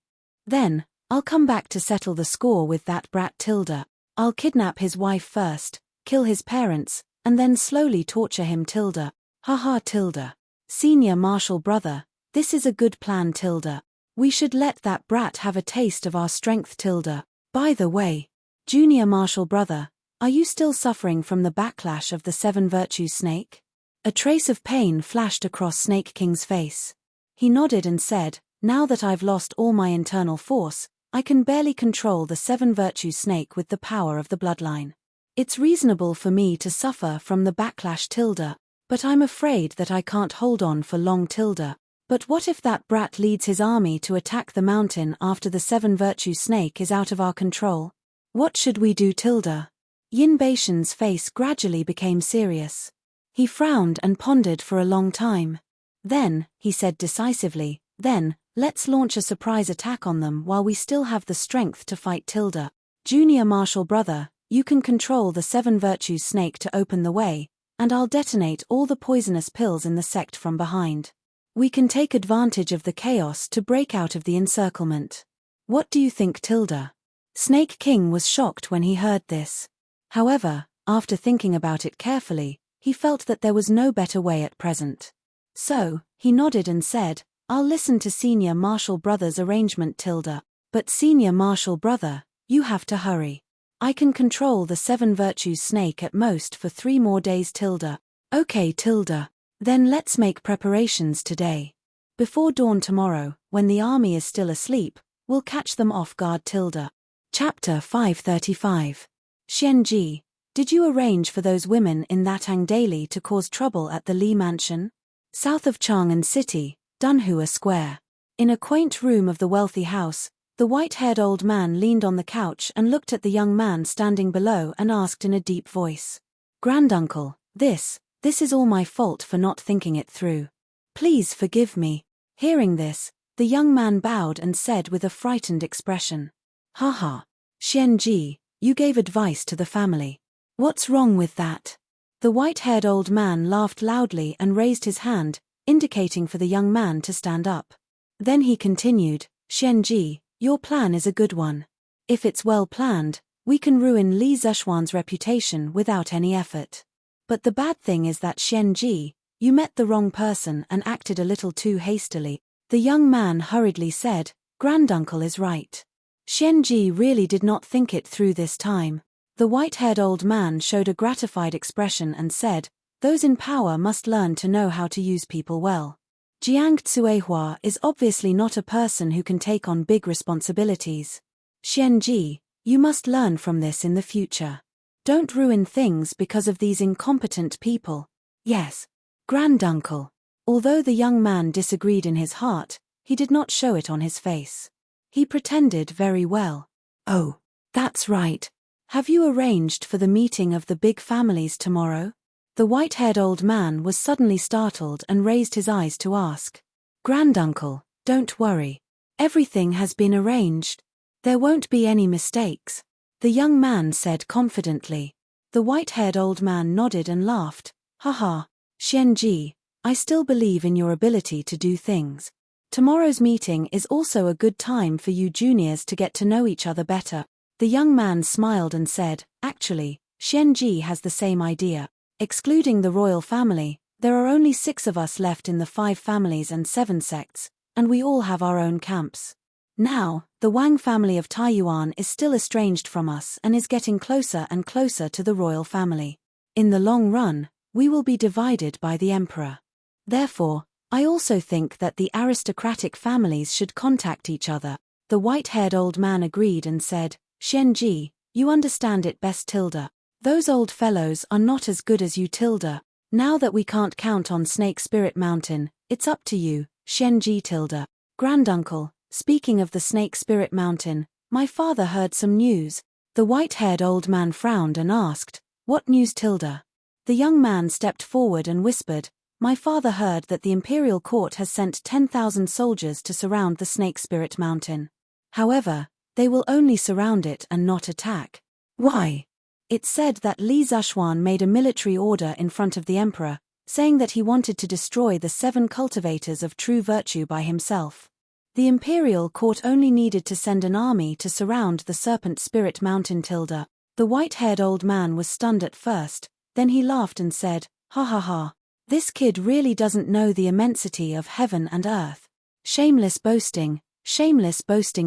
Then, I'll come back to settle the score with that brat Tilda. I'll kidnap his wife first, kill his parents, and then slowly torture him, Tilda. Haha, Tilda. Senior Marshal Brother, this is a good plan, Tilda. We should let that brat have a taste of our strength, Tilda. By the way, Junior Marshal Brother, are you still suffering from the backlash of the 7 virtue snake? A trace of pain flashed across Snake King's face. He nodded and said, Now that I've lost all my internal force, I can barely control the 7 virtue snake with the power of the bloodline. It's reasonable for me to suffer from the backlash, Tilda, but I'm afraid that I can't hold on for long, Tilda. But what if that brat leads his army to attack the mountain after the 7 virtue snake is out of our control? What should we do, Tilda? Yin Baishan's face gradually became serious. He frowned and pondered for a long time. Then, he said decisively, Then, let's launch a surprise attack on them while we still have the strength to fight, Tilda. Junior Marshal Brother, you can control the 7 virtue snake to open the way, and I'll detonate all the poisonous pills in the sect from behind. We can take advantage of the chaos to break out of the encirclement. What do you think, Tilda? Snake King was shocked when he heard this. However, after thinking about it carefully, he felt that there was no better way at present. So, he nodded and said, I'll listen to Senior Marshal Brother's arrangement, Tilda. But Senior Marshal Brother, you have to hurry. I can control the 7 virtues snake at most for 3 more days, Tilda. Okay, Tilda. Then let's make preparations today. Before dawn tomorrow, when the army is still asleep, we'll catch them off guard, Tilda. Chapter 535. Xianji, did you arrange for those women in that Ang daily to cause trouble at the Li Mansion? South of Chang'an City, Dunhua Square. In a quaint room of the wealthy house, the white-haired old man leaned on the couch and looked at the young man standing below and asked in a deep voice. Granduncle, this is all my fault for not thinking it through. Please forgive me. Hearing this, the young man bowed and said with a frightened expression. Haha. Xianji, you gave advice to the family. What's wrong with that? The white-haired old man laughed loudly and raised his hand, indicating for the young man to stand up. Then he continued, Xianji, your plan is a good one. If it's well planned, we can ruin Li Zishuan's reputation without any effort. But the bad thing is that Xianji, you met the wrong person and acted a little too hastily. The young man hurriedly said, Granduncle is right. Xianji really did not think it through this time. The white-haired old man showed a gratified expression and said, those in power must learn to know how to use people well. Jiang Tsuehua is obviously not a person who can take on big responsibilities. Xianji, you must learn from this in the future. Don't ruin things because of these incompetent people. Yes, Granduncle. Although the young man disagreed in his heart, he did not show it on his face. He pretended very well. Oh, that's right. Have you arranged for the meeting of the big families tomorrow? The white-haired old man was suddenly startled and raised his eyes to ask. Granduncle, don't worry. Everything has been arranged. There won't be any mistakes. The young man said confidently. The white-haired old man nodded and laughed. Haha, Xianji, I still believe in your ability to do things. Tomorrow's meeting is also a good time for you juniors to get to know each other better. The young man smiled and said, actually, Xianji has the same idea. Excluding the royal family, there are only 6 of us left in the 5 families and 7 sects, and we all have our own camps. Now, the Wang family of Taiyuan is still estranged from us and is getting closer and closer to the royal family. In the long run, we will be divided by the emperor. Therefore, I also think that the aristocratic families should contact each other. The white-haired old man agreed and said, Xianji, you understand it best, Tilda. Those old fellows are not as good as you, Tilda. Now that we can't count on Snake Spirit Mountain, it's up to you, Xianji, Tilda. Granduncle, speaking of the Snake Spirit Mountain, my father heard some news. The white-haired old man frowned and asked, what news, Tilda? The young man stepped forward and whispered, my father heard that the imperial court has sent 10,000 soldiers to surround the Snake Spirit Mountain. However, they will only surround it and not attack. Why? It's said that Li Zishuan made a military order in front of the emperor, saying that he wanted to destroy the 7 cultivators of true virtue by himself. The imperial court only needed to send an army to surround the Serpent Spirit Mountain, Tilda. The white-haired old man was stunned at first, then he laughed and said, ha ha ha. This kid really doesn't know the immensity of heaven and earth. Shameless boasting,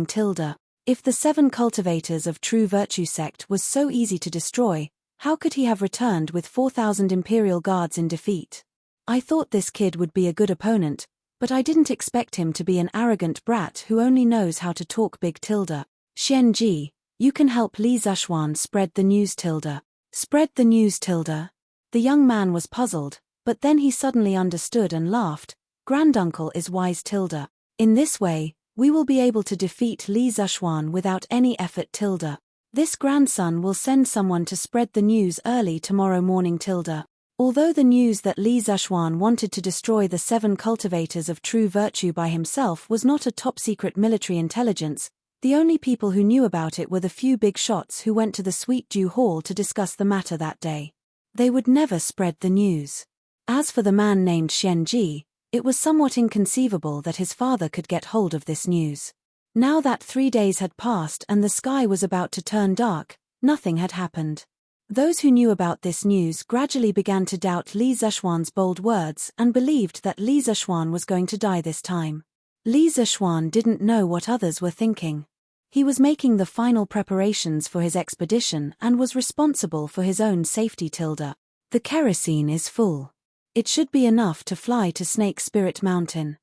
Tilda. If the 7 cultivators of true virtue sect was so easy to destroy, how could he have returned with 4,000 imperial guards in defeat? I thought this kid would be a good opponent, but I didn't expect him to be an arrogant brat who only knows how to talk big, Tilda. Xianji, you can help Li Zishuan spread the news, Tilda. Spread the news, Tilda? The young man was puzzled, but then he suddenly understood and laughed. Granduncle is wise, Tilda. In this way, we will be able to defeat Li Zishuan without any effort, Tilda. This grandson will send someone to spread the news early tomorrow morning, Tilda. Although the news that Li Zishuan wanted to destroy the 7 cultivators of true virtue by himself was not a top-secret military intelligence, the only people who knew about it were the few big shots who went to the Sweet Dew Hall to discuss the matter that day. They would never spread the news. As for the man named Xianji, it was somewhat inconceivable that his father could get hold of this news. Now that 3 days had passed and the sky was about to turn dark, nothing had happened. Those who knew about this news gradually began to doubt Li Zishuan's bold words and believed that Li Zishuan was going to die this time. Li Zishuan didn't know what others were thinking. He was making the final preparations for his expedition and was responsible for his own safety. The kerosene is full. It should be enough to fly to Snake Spirit Mountain.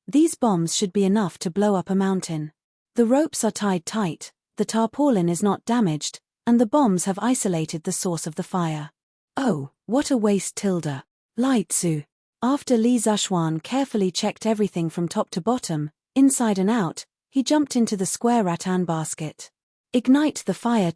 These bombs should be enough to blow up a mountain. The ropes are tied tight, the tarpaulin is not damaged, and the bombs have isolated the source of the fire. Oh, what a waste. Lai Tzu. After Li Zishuan carefully checked everything from top to bottom, inside and out, he jumped into the square rattan basket. Ignite the fire.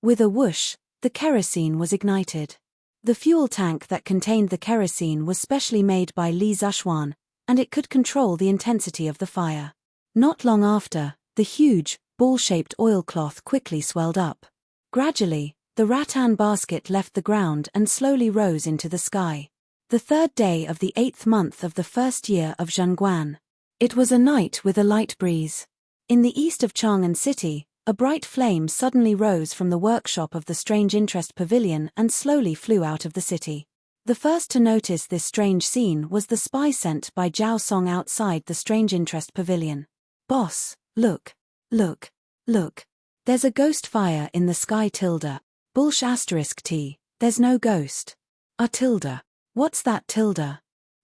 With a whoosh, the kerosene was ignited. The fuel tank that contained the kerosene was specially made by Li Zishuan, and it could control the intensity of the fire. Not long after, the huge, ball-shaped oilcloth quickly swelled up. Gradually, the rattan basket left the ground and slowly rose into the sky. The 3rd day of the 8th month of the 1st year of Zhengguan. It was a night with a light breeze. In the east of Chang'an City, a bright flame suddenly rose from the workshop of the Strange Interest Pavilion and slowly flew out of the city. The first to notice this strange scene was the spy sent by Zhao Song outside the Strange Interest Pavilion. Boss, look. Look. Look. There's a ghost fire in the sky. Bullsh *t. There's no ghost. What's that?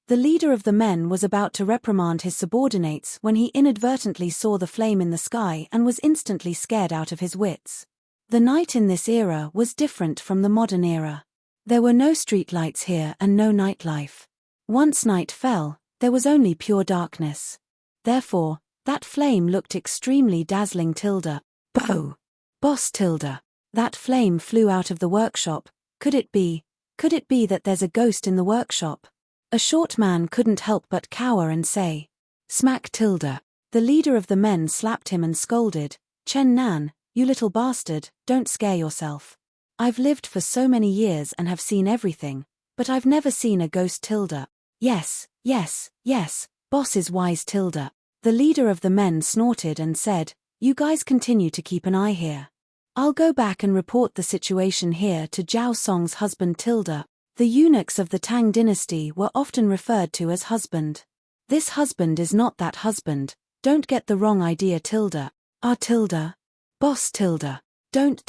The leader of the men was about to reprimand his subordinates when he inadvertently saw the flame in the sky and was instantly scared out of his wits. The night in this era was different from the modern era. There were no streetlights here and no nightlife. Once night fell, there was only pure darkness. Therefore, that flame looked extremely dazzling. Boh! Boss. That flame flew out of the workshop. Could it be that there's a ghost in the workshop? A short man couldn't help but cower and say, "Smack." The leader of the men slapped him and scolded, "Chen Nan, you little bastard, don't scare yourself. I've lived for so many years and have seen everything, but I've never seen a ghost. Yes, boss is wise. The leader of the men snorted and said, "You guys continue to keep an eye here. I'll go back and report the situation here to Zhao Song's husband. The eunuchs of the Tang dynasty were often referred to as husband. This husband is not that husband, don't get the wrong idea. Boss. Don't.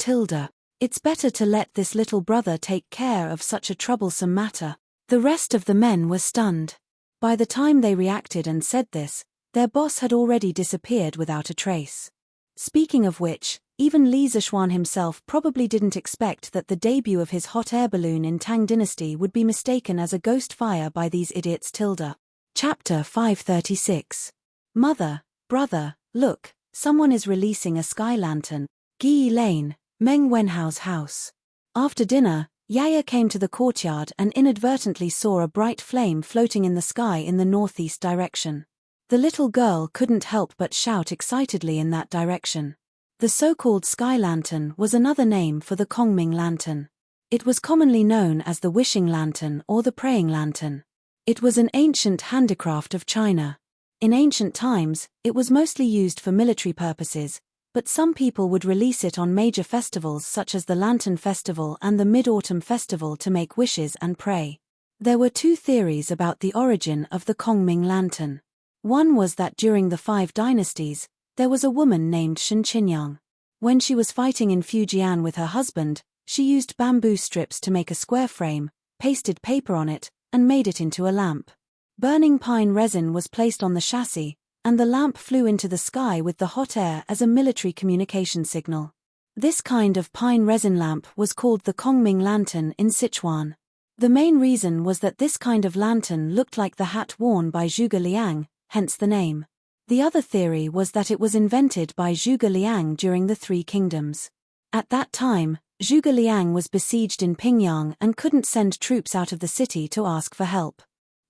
It's better to let this little brother take care of such a troublesome matter." The rest of the men were stunned. By the time they reacted and said this, their boss had already disappeared without a trace. Speaking of which, even Li Zishuan himself probably didn't expect that the debut of his hot air balloon in Tang Dynasty would be mistaken as a ghost fire by these idiots. Chapter 536. Mother, brother, look, someone is releasing a sky lantern. Gi Lane, Meng Wenhao's house. After dinner, Yaya came to the courtyard and inadvertently saw a bright flame floating in the sky in the northeast direction. The little girl couldn't help but shout excitedly in that direction. The so-called sky lantern was another name for the Kongming lantern. It was commonly known as the wishing lantern or the praying lantern. It was an ancient handicraft of China. In ancient times, it was mostly used for military purposes, but some people would release it on major festivals such as the Lantern Festival and the Mid-Autumn Festival to make wishes and pray. There were 2 theories about the origin of the Kongming lantern. One was that during the 5 dynasties, there was a woman named Shen Qinyang. When she was fighting in Fujian with her husband, she used bamboo strips to make a square frame, pasted paper on it, and made it into a lamp. Burning pine resin was placed on the chassis, and the lamp flew into the sky with the hot air as a military communication signal. This kind of pine resin lamp was called the Kongming lantern in Sichuan. The main reason was that this kind of lantern looked like the hat worn by Zhuge Liang, hence the name. The other theory was that it was invented by Zhuge Liang during the 3 Kingdoms. At that time, Zhuge Liang was besieged in Pingyang and couldn't send troops out of the city to ask for help.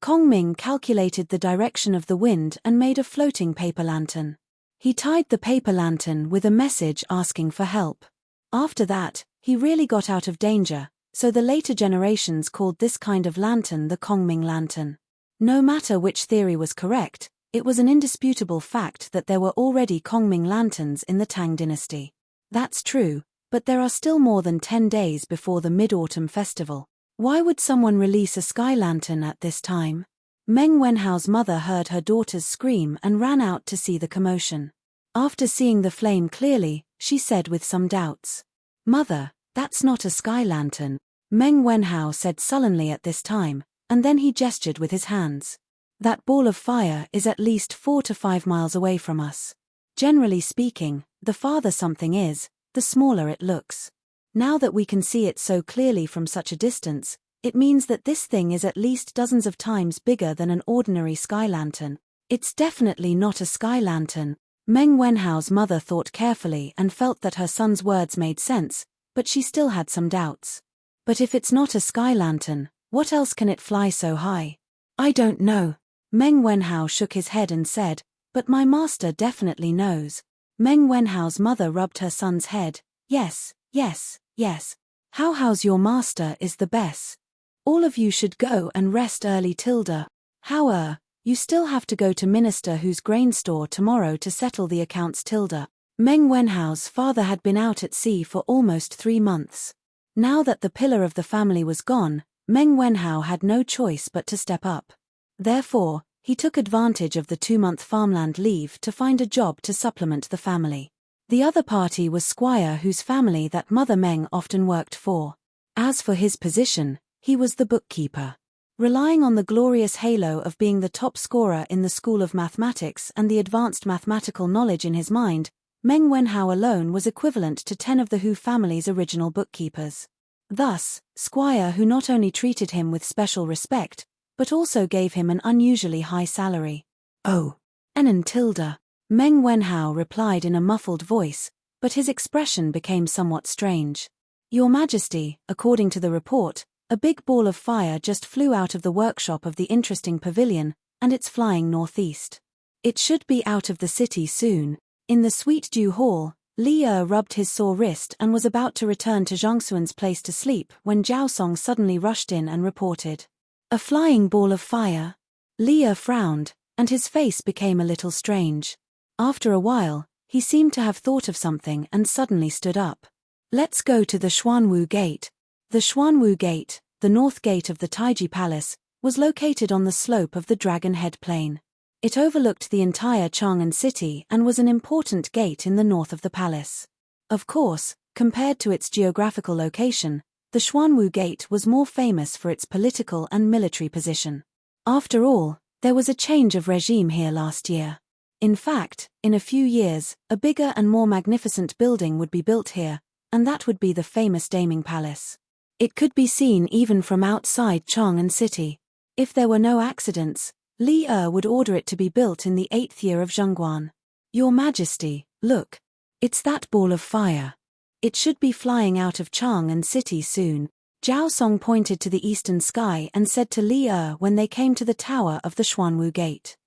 Kongming calculated the direction of the wind and made a floating paper lantern. He tied the paper lantern with a message asking for help. After that, he really got out of danger, so the later generations called this kind of lantern the Kongming lantern. No matter which theory was correct, It was an indisputable fact that there were already Kongming lanterns in the Tang dynasty. That's true, but there are still more than 10 days before the Mid-Autumn Festival. Why would someone release a sky lantern at this time? Meng Wenhao's mother heard her daughter's scream and ran out to see the commotion. After seeing the flame clearly, she said with some doubts, "Mother, that's not a sky lantern." Meng Wenhao said sullenly at this time, and then he gestured with his hands. "That ball of fire is at least 4 to 5 miles away from us. Generally speaking, the farther something is, the smaller it looks. Now that we can see it so clearly from such a distance, it means that this thing is at least dozens of times bigger than an ordinary sky lantern. It's definitely not a sky lantern." Meng Wenhao's mother thought carefully and felt that her son's words made sense, but she still had some doubts. "But if it's not a sky lantern, what else can it fly so high?" "I don't know." Meng Wenhao shook his head and said, "But my master definitely knows." Meng Wenhao's mother rubbed her son's head. "Yes, yes, yes. How's your master is the best. All of you should go and rest early, Tilda. How you still have to go to Minister Hu's grain store tomorrow to settle the accounts, Tilda." Meng Wenhao's father had been out at sea for almost 3 months. Now that the pillar of the family was gone, Meng Wenhao had no choice but to step up. Therefore, he took advantage of the 2-month farmland leave to find a job to supplement the family. The other party was Squire, whose family that Mother Meng often worked for. As for his position, he was the bookkeeper. Relying on the glorious halo of being the top scorer in the School of Mathematics and the advanced mathematical knowledge in his mind, Meng Wenhao alone was equivalent to 10 of the Hu family's original bookkeepers. Thus, Squire Hu not only treated him with special respect, but also gave him an unusually high salary. "Oh, Enan Tilda," Meng Wenhao replied in a muffled voice, but his expression became somewhat strange. "Your Majesty, according to the report, a big ball of fire just flew out of the workshop of the interesting pavilion, and it's flying northeast. It should be out of the city soon." In the Sweet Dew Hall, Li rubbed his sore wrist and was about to return to Zhang Xuan's place to sleep when Zhao Song suddenly rushed in and reported, "A flying ball of fire." Li frowned, and his face became a little strange. After a while, he seemed to have thought of something and suddenly stood up. "Let's go to the Xuanwu Gate." The Xuanwu Gate, the north gate of the Taiji Palace, was located on the slope of the Dragon Head Plain. It overlooked the entire Chang'an city and was an important gate in the north of the palace. Of course, compared to its geographical location, the Xuanwu Gate was more famous for its political and military position. After all, there was a change of regime here last year. In fact, in a few years, a bigger and more magnificent building would be built here, and that would be the famous Daming Palace. It could be seen even from outside Chang'an City. If there were no accidents, Li would order it to be built in the 8th year of Zhongguan. "Your Majesty, look. It's that ball of fire. It should be flying out of Chang'an City soon." Zhao Song pointed to the eastern sky and said to Li when they came to the tower of the Xuanwu Gate.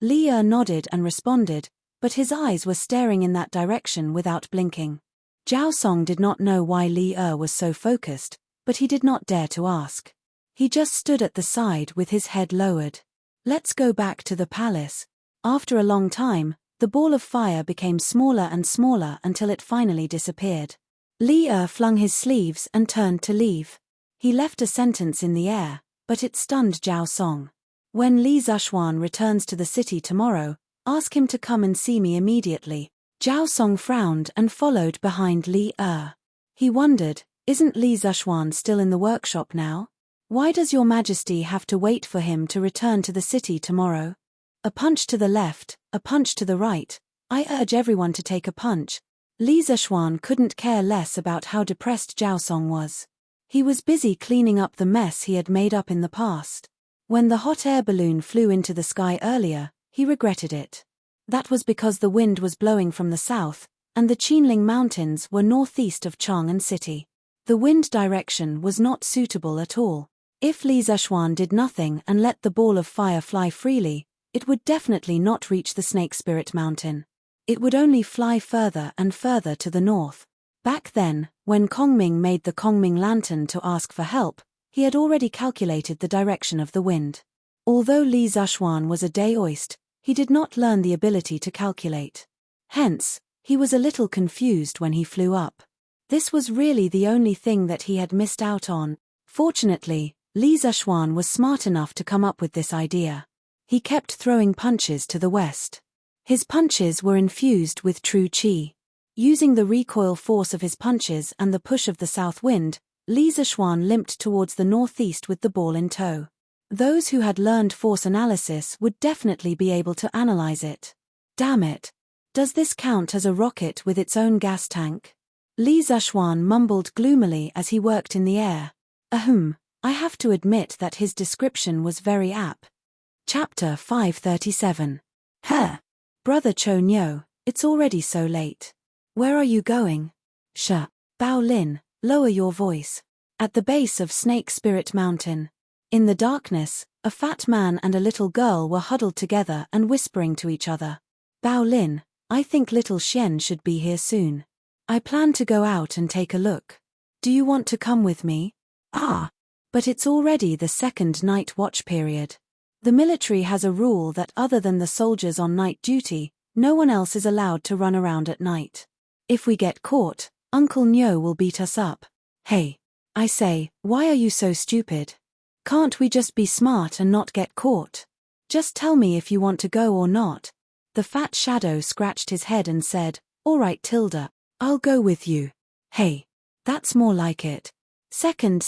Li nodded and responded, but his eyes were staring in that direction without blinking. Zhao Song did not know why Li was so focused, but he did not dare to ask. He just stood at the side with his head lowered. "Let's go back to the palace." After a long time, the ball of fire became smaller and smaller until it finally disappeared. Li flung his sleeves and turned to leave. He left a sentence in the air, but it stunned Zhao Song. "When Li Zishuan returns to the city tomorrow, ask him to come and see me immediately." Zhao Song frowned and followed behind Li. He wondered, isn't Li Zishuan still in the workshop now? Why does Your Majesty have to wait for him to return to the city tomorrow? A punch to the left, a punch to the right. I urge everyone to take a punch. Li Zishuan couldn't care less about how depressed Zhao Song was. He was busy cleaning up the mess he had made up in the past. When the hot air balloon flew into the sky earlier, he regretted it. That was because the wind was blowing from the south, and the Qinling Mountains were northeast of Chang'an City. The wind direction was not suitable at all. If Li Zishuan did nothing and let the ball of fire fly freely, it would definitely not reach the Snake Spirit Mountain. It would only fly further and further to the north. Back then, when Kongming made the Kongming Lantern to ask for help, he had already calculated the direction of the wind. Although Li Zhuan was a daoist, he did not learn the ability to calculate. Hence, he was a little confused when he flew up. This was really the only thing that he had missed out on. Fortunately, Li Zhuan was smart enough to come up with this idea. He kept throwing punches to the west. His punches were infused with true qi. Using the recoil force of his punches and the push of the south wind, Li Zhuan limped towards the northeast with the ball in tow. Those who had learned force analysis would definitely be able to analyze it. Damn it. Does this count as a rocket with its own gas tank? Li Zhuan mumbled gloomily as he worked in the air. I have to admit that his description was very apt. Chapter 537. Brother Cho Nyo, it's already so late. Where are you going? Bao Lin, lower your voice. At the base of Snake Spirit Mountain. In the darkness, a fat man and a little girl were huddled together and whispering to each other. Bao Lin, I think little Xian should be here soon. I plan to go out and take a look. Do you want to come with me? But it's already the second night watch period. The military has a rule that other than the soldiers on night duty, no one else is allowed to run around at night. If we get caught, Uncle Nyo will beat us up. Hey. I say, why are you so stupid? Can't we just be smart and not get caught? Just tell me if you want to go or not. The fat shadow scratched his head and said, All right Tilda, I'll go with you. Hey. That's more like it. Second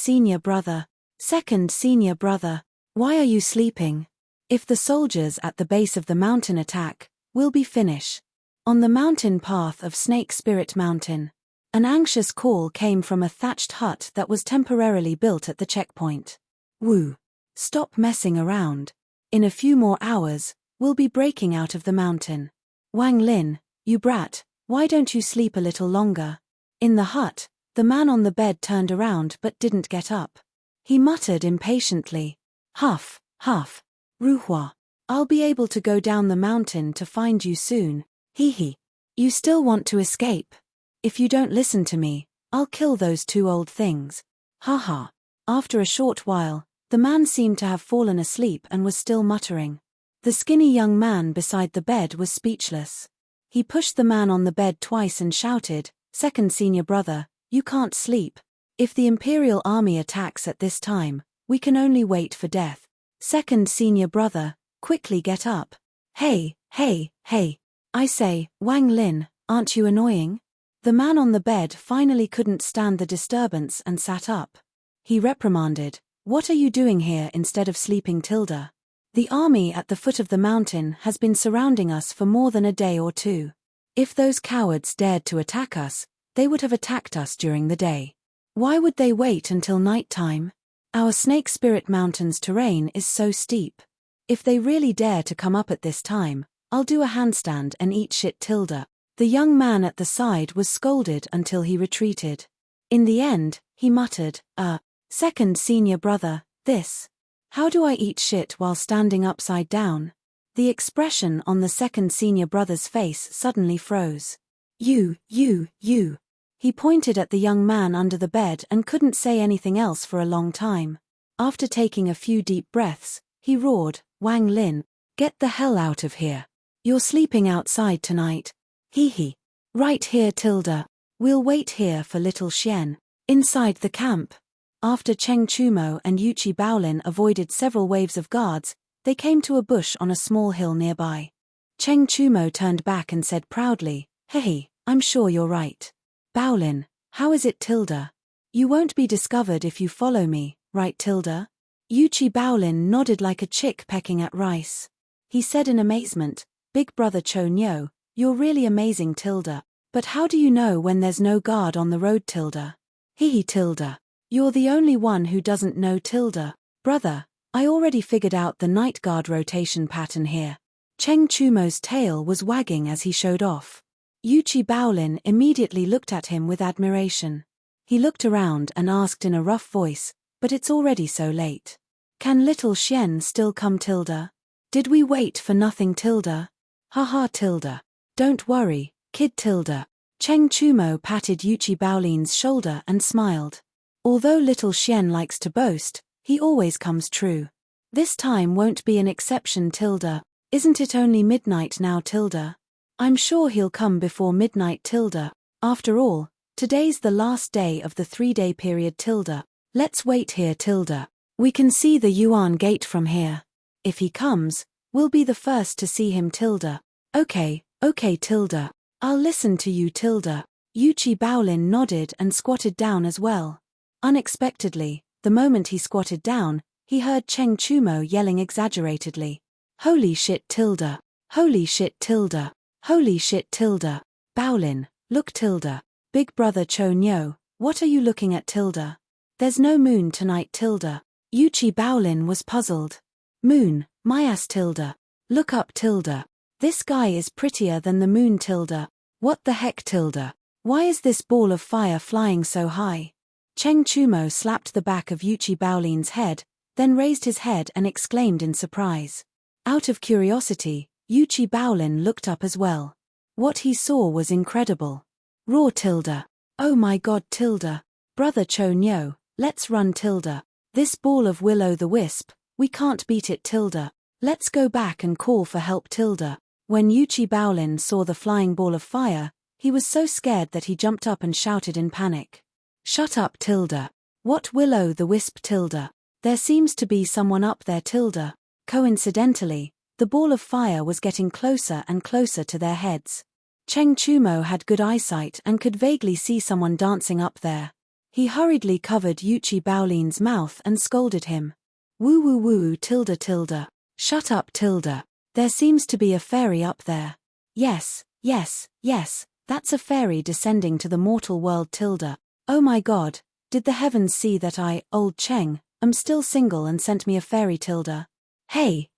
senior brother, why are you sleeping? If the soldiers at the base of the mountain attack, we'll be finished. On the mountain path of Snake Spirit Mountain, an anxious call came from a thatched hut that was temporarily built at the checkpoint. Woo! Stop messing around. In a few more hours, we'll be breaking out of the mountain. Wang Lin, you brat, why don't you sleep a little longer? In the hut, the man on the bed turned around but didn't get up. He muttered impatiently. Huff, huff. Ruhua. I'll be able to go down the mountain to find you soon. Hee. You still want to escape? If you don't listen to me, I'll kill those two old things. Ha. After a short while, the man seemed to have fallen asleep and was still muttering. The skinny young man beside the bed was speechless. He pushed the man on the bed twice and shouted, Second senior brother, you can't sleep. If the Imperial Army attacks at this time, we can only wait for death. Second senior brother, quickly get up. Hey. I say, Wang Lin, aren't you annoying? The man on the bed finally couldn't stand the disturbance and sat up. He reprimanded, What are you doing here instead of sleeping Tilda? The army at the foot of the mountain has been surrounding us for more than a day or two. If those cowards dared to attack us, they would have attacked us during the day. Why would they wait until night time? Our Snake Spirit Mountain's terrain is so steep. If they really dare to come up at this time, I'll do a handstand and eat shit Tilda. The young man at the side was scolded until he retreated. In the end, he muttered, Second senior brother, this. How do I eat shit while standing upside down? The expression on the second senior brother's face suddenly froze. You. He pointed at the young man under the bed and couldn't say anything else for a long time. After taking a few deep breaths, he roared, Wang Lin, get the hell out of here. You're sleeping outside tonight. Hee. Right here Tilda. We'll wait here for little Xian. Inside the camp. After Cheng Chumo and Yuchi Baolin avoided several waves of guards, they came to a bush on a small hill nearby. Cheng Chumo turned back and said proudly, Hey, I'm sure you're right. Baolin, how is it Tilda? You won't be discovered if you follow me, right Tilda? Yuchi Baolin nodded like a chick pecking at rice. He said in amazement, Big brother Cho Nyo, you're really amazing Tilda, but how do you know when there's no guard on the road Tilda? Hee Tilda. You're the only one who doesn't know Tilda. Brother, I already figured out the night guard rotation pattern here. Cheng Chumo's tail was wagging as he showed off. Yuchi Baolin immediately looked at him with admiration. He looked around and asked in a rough voice, but it's already so late. Can little Xian still come Tilda? Did we wait for nothing Tilda? Haha Tilda. Don't worry, kid Tilda. Cheng Chumo patted Yuchi Baolin's shoulder and smiled. Although little Xian likes to boast, he always comes true. This time won't be an exception, Tilda. Isn't it only midnight now, Tilda? I'm sure he'll come before midnight, Tilda. After all, today's the last day of the 3-day period, Tilda. Let's wait here, Tilda. We can see the Yuan gate from here. If he comes, we'll be the first to see him, Tilda. Okay, Tilda. I'll listen to you, Tilda. Yuchi Baolin nodded and squatted down as well. Unexpectedly, the moment he squatted down, he heard Cheng Chumo yelling exaggeratedly. Holy shit, Tilda. Holy shit, Tilda. Holy shit, Tilda. Baolin, look, Tilda. Big brother Cho Nyo, what are you looking at, Tilda? There's no moon tonight, Tilda. Yuchi Baolin was puzzled. Moon, my ass, Tilda. Look up, Tilda. This sky is prettier than the moon, Tilda. What the heck, Tilda? Why is this ball of fire flying so high? Cheng Chumo slapped the back of Yuchi Baolin's head, then raised his head and exclaimed in surprise. Out of curiosity, Yuchi Baolin looked up as well. What he saw was incredible. Roar, Tilda. Oh my god, Tilda. Brother Cho Nyo, let's run, Tilda. This ball of will-o'-the-wisp, we can't beat it, Tilda. Let's go back and call for help, Tilda. When Yuchi Baolin saw the flying ball of fire, he was so scared that he jumped up and shouted in panic. Shut up, Tilda. What will-o'-the-wisp, Tilda? There seems to be someone up there, Tilda. Coincidentally, the ball of fire was getting closer and closer to their heads. Cheng Chumo had good eyesight and could vaguely see someone dancing up there. He hurriedly covered Yuchi Baolin's mouth and scolded him. Woo woo woo, Tilda, Tilda. Shut up, Tilda. There seems to be a fairy up there. Yes, that's a fairy descending to the mortal world, Tilda. Oh my god, did the heavens see that I, old Cheng, am still single and sent me a fairy, Tilda? Hey,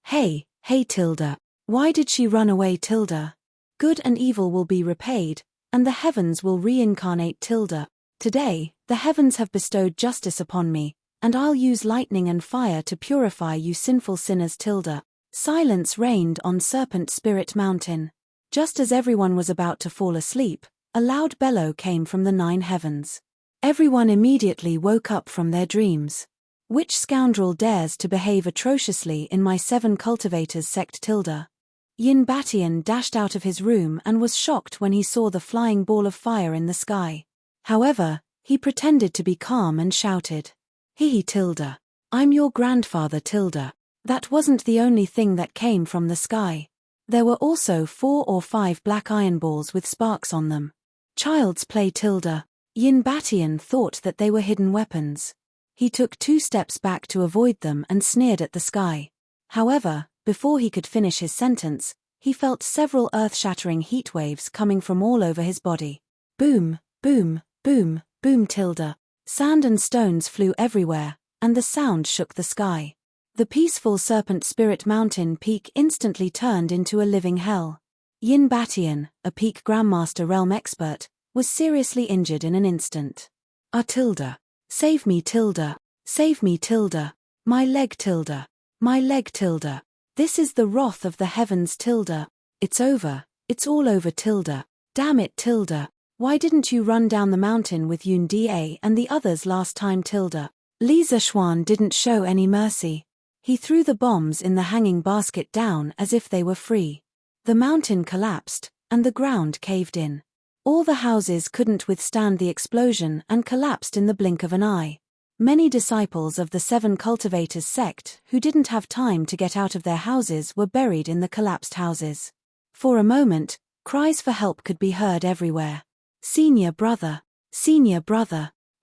Tilda. Why did she run away, Tilda? Good and evil will be repaid, and the heavens will reincarnate, Tilda. Today, the heavens have bestowed justice upon me, and I'll use lightning and fire to purify you sinful sinners, Tilda. Silence reigned on Serpent Spirit Mountain. Just as everyone was about to fall asleep, a loud bellow came from the 9 heavens. Everyone immediately woke up from their dreams. Which scoundrel dares to behave atrociously in my 7 cultivators sect, Tilda? Yin Batian dashed out of his room and was shocked when he saw the flying ball of fire in the sky. However, he pretended to be calm and shouted. Hee Tilda. I'm your grandfather, Tilda. That wasn't the only thing that came from the sky. There were also 4 or 5 black iron balls with sparks on them. Child's play, Tilda. Yin Batian thought that they were hidden weapons. He took 2 steps back to avoid them and sneered at the sky. However, before he could finish his sentence, he felt several earth-shattering heat waves coming from all over his body. Boom, boom, boom, boom, Tilda. Sand and stones flew everywhere, and the sound shook the sky. The peaceful Serpent Spirit Mountain peak instantly turned into a living hell. Yin Batian, a peak Grandmaster Realm expert, was seriously injured in an instant. Ah, Tilda. Save me, Tilda. Save me, Tilda. My leg, Tilda. My leg, Tilda. This is the wrath of the heavens, Tilda. It's over. It's all over, Tilda. Damn it, Tilda. Why didn't you run down the mountain with Yun Da and the others last time, Tilda? Li Zishuan didn't show any mercy. He threw the bombs in the hanging basket down as if they were free. The mountain collapsed, and the ground caved in. All the houses couldn't withstand the explosion and collapsed in the blink of an eye. Many disciples of the 7 cultivators sect who didn't have time to get out of their houses were buried in the collapsed houses. For a moment, cries for help could be heard everywhere. Senior brother,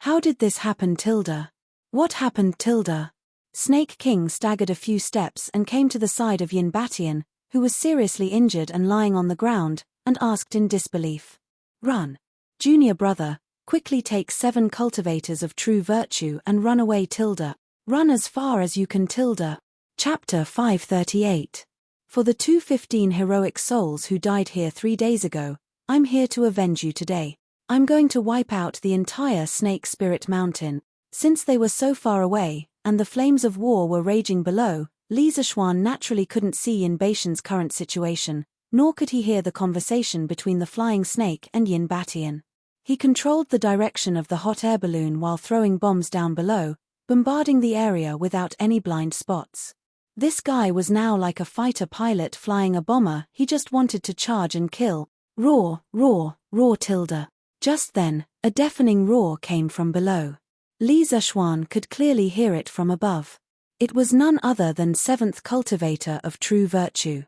how did this happen, Tilda? What happened, Tilda? Snake King staggered a few steps and came to the side of Yin Batian, who was seriously injured and lying on the ground, and asked in disbelief. Run. Junior brother, quickly take 7 cultivators of true virtue and run away, Tilda. Run as far as you can, Tilda. Chapter 538. For the 215 heroic souls who died here 3 days ago, I'm here to avenge you today. I'm going to wipe out the entire Snake Spirit Mountain. Since they were so far away, and the flames of war were raging below, Li Zishuan naturally couldn't see Yin Batian's current situation, nor could he hear the conversation between the flying snake and Yin Batian. He controlled the direction of the hot air balloon while throwing bombs down below, bombarding the area without any blind spots. This guy was now like a fighter pilot flying a bomber. He just wanted to charge and kill. Roar, roar, roar tilde. Just then, a deafening roar came from below. Li Zishuan could clearly hear it from above. It was none other than seventh cultivator of true virtue.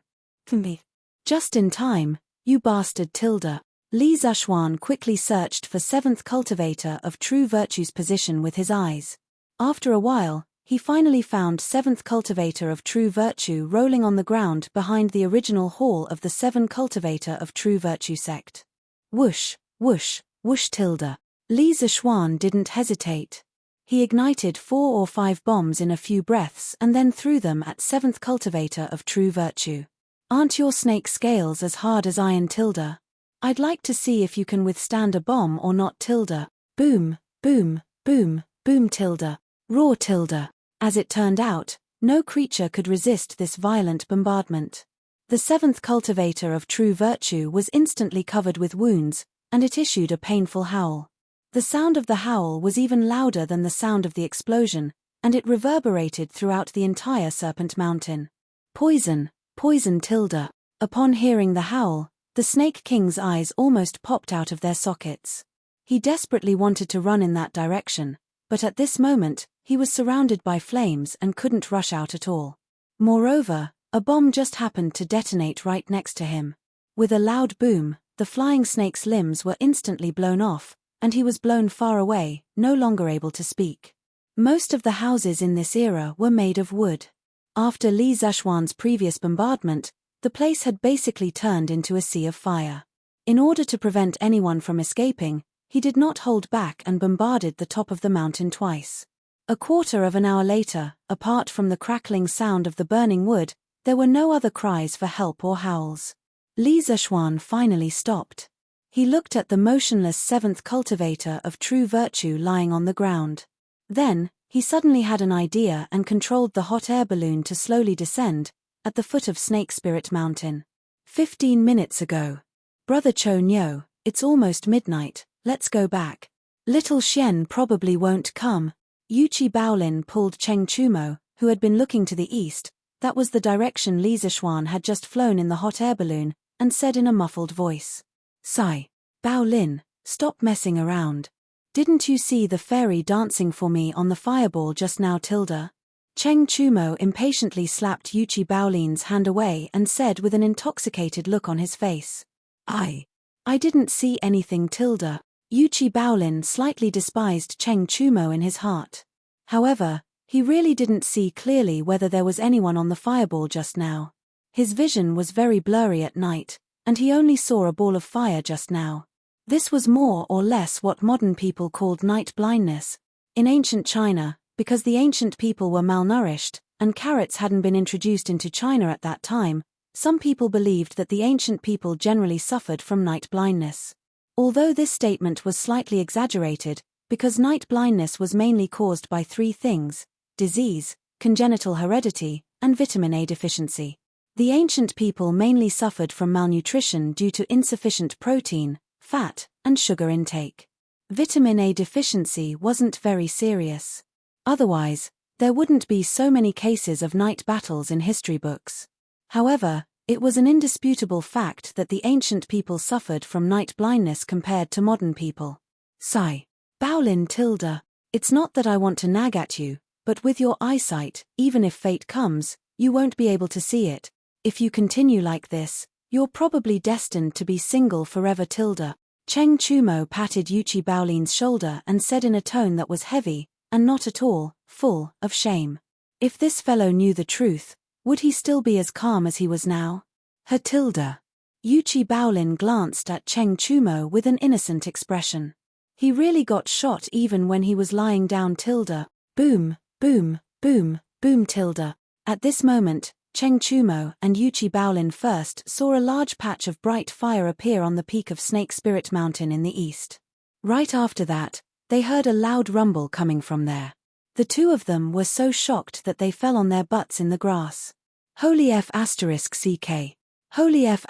Me. Just in time, you bastard tilde. Li Zishuan quickly searched for seventh cultivator of true virtue's position with his eyes. After a while, he finally found seventh cultivator of true virtue rolling on the ground behind the original hall of the seven cultivator of true virtue sect. Whoosh, whoosh, whoosh tilde. Li Zishuan didn't hesitate. He ignited 4 or 5 bombs in a few breaths and then threw them at seventh cultivator of true virtue. Aren't your snake scales as hard as iron tilde? I'd like to see if you can withstand a bomb or not tilde. Boom, boom, boom, boom tilde. Roar tilde. As it turned out, no creature could resist this violent bombardment. The seventh cultivator of true virtue was instantly covered with wounds, and it issued a painful howl. The sound of the howl was even louder than the sound of the explosion, and it reverberated throughout the entire Serpent Mountain. Poison, poison tilde. Upon hearing the howl, the Snake King's eyes almost popped out of their sockets. He desperately wanted to run in that direction, but at this moment, he was surrounded by flames and couldn't rush out at all. Moreover, a bomb just happened to detonate right next to him. With a loud boom, the flying snake's limbs were instantly blown off, and he was blown far away, no longer able to speak. Most of the houses in this era were made of wood. After Li Zishuan's previous bombardment, the place had basically turned into a sea of fire. In order to prevent anyone from escaping, he did not hold back and bombarded the top of the mountain twice. A quarter of an hour later, apart from the crackling sound of the burning wood, there were no other cries for help or howls. Li Zishuan finally stopped. He looked at the motionless seventh cultivator of true virtue lying on the ground. Then, he suddenly had an idea and controlled the hot air balloon to slowly descend, at the foot of Snake Spirit Mountain. 15 minutes ago. Brother Cho Nyo, it's almost midnight, let's go back. Little Xian probably won't come. Yuchi Baolin pulled Cheng Chumo, who had been looking to the east, that was the direction Li Zishuan had just flown in the hot air balloon, and said in a muffled voice. Sigh. Baolin, stop messing around. Didn't you see the fairy dancing for me on the fireball just now tilde? Cheng Chumo impatiently slapped Yuchi Baolin's hand away and said with an intoxicated look on his face. I didn't see anything tilde. Yuchi Baolin slightly despised Cheng Chumo in his heart. However, he really didn't see clearly whether there was anyone on the fireball just now. His vision was very blurry at night, and he only saw a ball of fire just now. This was more or less what modern people called night blindness. In ancient China, because the ancient people were malnourished, and carrots hadn't been introduced into China at that time, some people believed that the ancient people generally suffered from night blindness. Although this statement was slightly exaggerated, because night blindness was mainly caused by 3 things: disease, congenital heredity, and vitamin A deficiency. The ancient people mainly suffered from malnutrition due to insufficient protein, fat, and sugar intake. Vitamin A deficiency wasn't very serious. Otherwise, there wouldn't be so many cases of night battles in history books. However, it was an indisputable fact that the ancient people suffered from night blindness compared to modern people. Sigh. Baolin tilde. It's not that I want to nag at you, but with your eyesight, even if fate comes, you won't be able to see it. If you continue like this, you're probably destined to be single forever tilde. Cheng Chumo patted Yuchi Baolin's shoulder and said in a tone that was heavy, and not at all full of shame. If this fellow knew the truth, would he still be as calm as he was now? Her tilde. Yuchi Baolin glanced at Cheng Chumo with an innocent expression. He really got shot even when he was lying down tilde. Boom, boom, boom, boom tilde. At this moment, Cheng Chumo and Yuchi Baolin first saw a large patch of bright fire appear on the peak of Snake Spirit Mountain in the east. Right after that, they heard a loud rumble coming from there. The two of them were so shocked that they fell on their butts in the grass. Holy F***. Holy F***.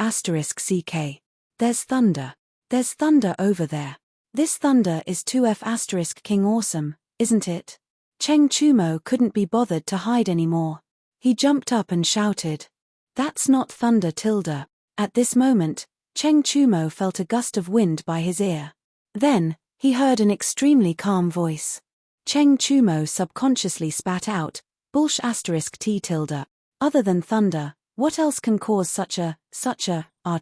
There's thunder. There's thunder over there. This thunder is 2F** King Awesome, isn't it? Cheng Chumo couldn't be bothered to hide anymore. He jumped up and shouted, "That's not thunder, Tilda." At this moment, Cheng Chumo felt a gust of wind by his ear. Then, he heard an extremely calm voice. Cheng Chumo subconsciously spat out, "Bullsh asterisk T tilde. Other than thunder, what else can cause such a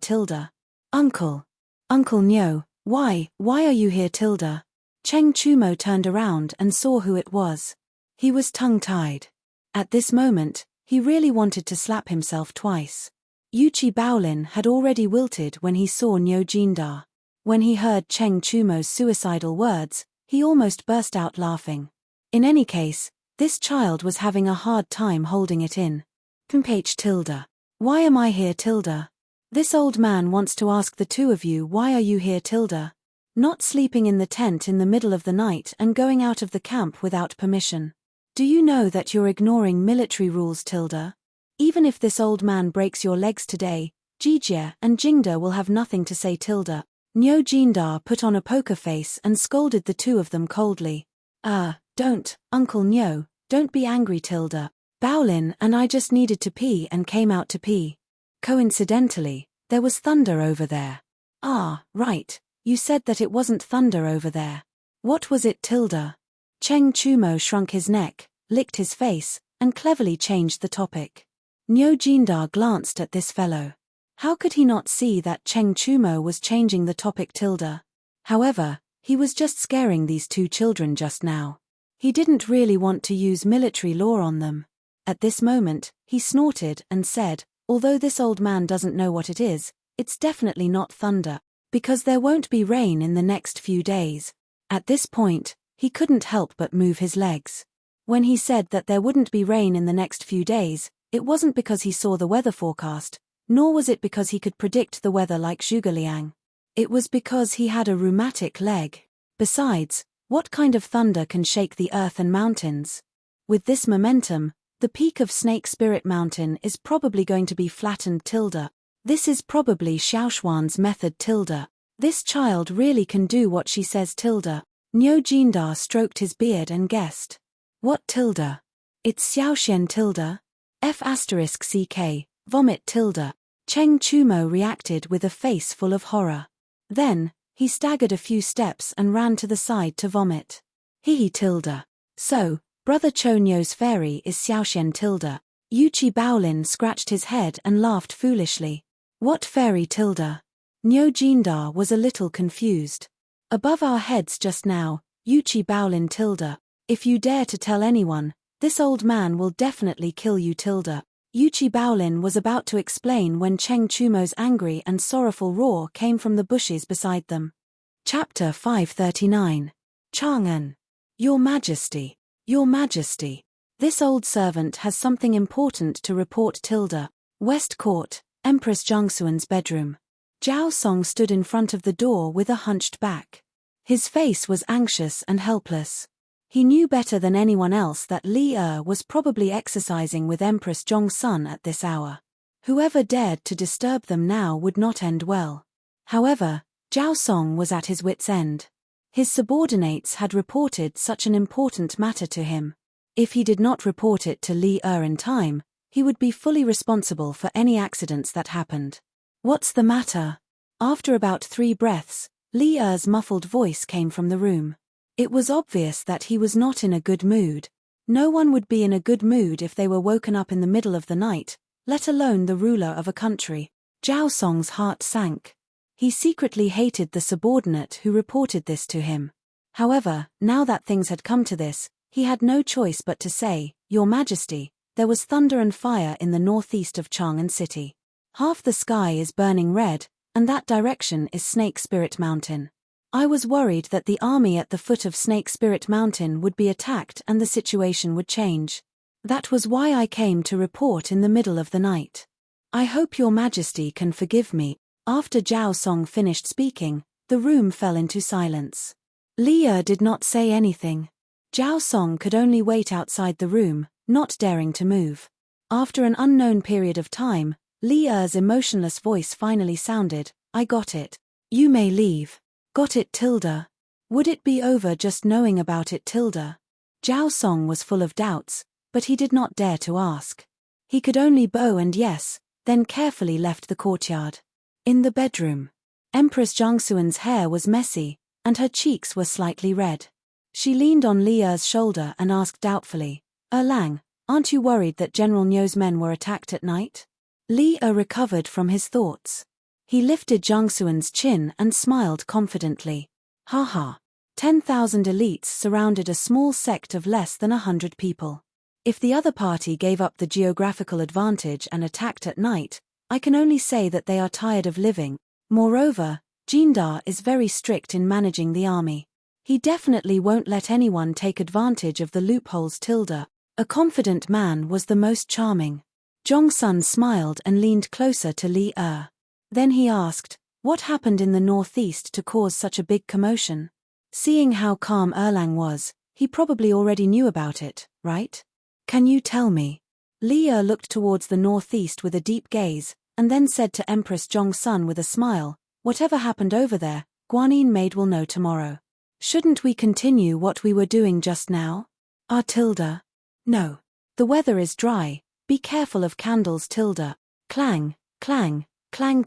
tilde? Uncle Nyo, why are you here, Tilda?" Cheng Chumo turned around and saw who it was. He was tongue-tied. At this moment, he really wanted to slap himself twice. Yuchi Baolin had already wilted when he saw Nyo Jindar. When he heard Cheng Chumo's suicidal words, he almost burst out laughing. In any case, this child was having a hard time holding it in. "Ph tilde. Why am I here, Tilda? This old man wants to ask the two of you, why are you here, Tilda? Not sleeping in the tent in the middle of the night and going out of the camp without permission. Do you know that you're ignoring military rules, Tilda? Even if this old man breaks your legs today, Jijie and Jingda will have nothing to say, Tilda." Nyo Jindar put on a poker face and scolded the two of them coldly. Don't, Uncle Nyo, don't be angry, Tilda. Baolin and I just needed to pee and came out to pee. Coincidentally, there was thunder over there." "Ah, right, you said that it wasn't thunder over there. What was it, Tilda?" Cheng Chumo shrunk his neck, licked his face, and cleverly changed the topic. Nyo Jindar glanced at this fellow. How could he not see that Cheng Chumo was changing the topic, Tilda? However, he was just scaring these two children just now. He didn't really want to use military law on them. At this moment, he snorted and said, "Although this old man doesn't know what it is, it's definitely not thunder, because there won't be rain in the next few days." At this point, he couldn't help but move his legs. When he said that there wouldn't be rain in the next few days, it wasn't because he saw the weather forecast, nor was it because he could predict the weather like Zhuge Liang. It was because he had a rheumatic leg. Besides, what kind of thunder can shake the earth and mountains? With this momentum, the peak of Snake Spirit Mountain is probably going to be flattened, Tilda. This is probably Xiaoshuan's method, Tilda. This child really can do what she says, Tilda. Nyo Jindar stroked his beard and guessed. "What, Tilda? It's Xiaoxian, Tilda. F*ck, vomit, Tilda." Cheng Chumo reacted with a face full of horror. Then, he staggered a few steps and ran to the side to vomit. "Hee Tilda. So, Brother Chonyo's fairy is Xiaoxian, Tilda." Yuchi Baolin scratched his head and laughed foolishly. "What fairy, Tilda?" Nyo Jindar was a little confused. "Above our heads just now, Yuchi Baolin, Tilda. If you dare to tell anyone, this old man will definitely kill you, Tilda." Yuchi Baolin was about to explain when Cheng Chumo's angry and sorrowful roar came from the bushes beside them. Chapter 539. Chang'an. "Your Majesty. Your Majesty. This old servant has something important to report, Tilda." West Court, Empress Jiangxuan's bedroom. Zhao Song stood in front of the door with a hunched back. His face was anxious and helpless. He knew better than anyone else that Li was probably exercising with Empress Zhongsun at this hour. Whoever dared to disturb them now would not end well. However, Zhao Song was at his wits' end. His subordinates had reported such an important matter to him. If he did not report it to Li in time, he would be fully responsible for any accidents that happened. "What's the matter?" After about 3 breaths, Li's muffled voice came from the room. It was obvious that he was not in a good mood. No one would be in a good mood if they were woken up in the middle of the night, let alone the ruler of a country. Zhao Song's heart sank. He secretly hated the subordinate who reported this to him. However, now that things had come to this, he had no choice but to say, "Your Majesty, there was thunder and fire in the northeast of Chang'an City. Half the sky is burning red, and that direction is Snake Spirit Mountain. I was worried that the army at the foot of Snake Spirit Mountain would be attacked and the situation would change. That was why I came to report in the middle of the night. I hope Your Majesty can forgive me." After Zhao Song finished speaking, the room fell into silence. Li did not say anything. Zhao Song could only wait outside the room, not daring to move. After an unknown period of time, Li's emotionless voice finally sounded, "I got it. You may leave." "Got it, Tilda? Would it be over just knowing about it, Tilda?" Zhao Song was full of doubts, but he did not dare to ask. He could only bow and yes, then carefully left the courtyard. In the bedroom, Empress Jungsuan's hair was messy, and her cheeks were slightly red. She leaned on Li Er's shoulder and asked doubtfully, Erlang, aren't you worried that General Nyo's men were attacked at night? Li Er recovered from his thoughts. He lifted Jungsuan's chin and smiled confidently. Haha. 10,000 elites surrounded a small sect of less than 100 people. If the other party gave up the geographical advantage and attacked at night, I can only say that they are tired of living. Moreover, Jindar is very strict in managing the army. He definitely won't let anyone take advantage of the loopholes. A confident man was the most charming. Jongsun smiled and leaned closer to Li Er. Then he asked, what happened in the northeast to cause such a big commotion? Seeing how calm Erlang was, he probably already knew about it, right? Can you tell me? Li Er looked towards the northeast with a deep gaze, and then said to Empress Jongsun with a smile, whatever happened over there, Guanyin maid will know tomorrow. Shouldn't we continue what we were doing just now? No. The weather is dry, be careful of candles. Clang, clang, clang.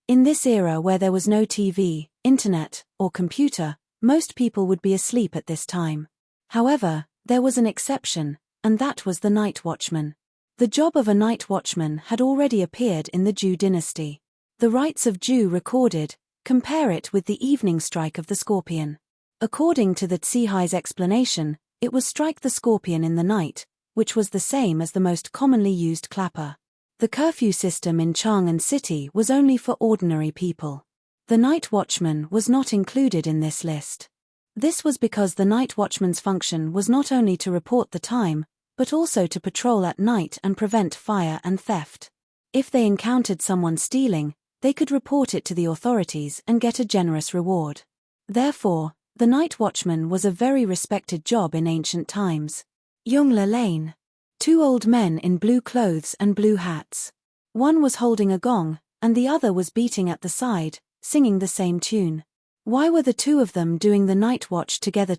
In this era where there was no TV, internet, or computer, most people would be asleep at this time. However, there was an exception, and that was the night watchman. The job of a night watchman had already appeared in the Zhou dynasty. The rites of Zhou recorded, compare it with the evening strike of the scorpion. According to the Tsihai's explanation, it was strike the scorpion in the night, which was the same as the most commonly used clapper. The curfew system in Chang'an City was only for ordinary people. The night watchman was not included in this list. This was because the night watchman's function was not only to report the time, but also to patrol at night and prevent fire and theft. If they encountered someone stealing, they could report it to the authorities and get a generous reward. Therefore, the night watchman was a very respected job in ancient times. Yongla Lane. 2 old men in blue clothes and blue hats. One was holding a gong, and the other was beating at the side, singing the same tune. Why were the two of them doing the night watch together?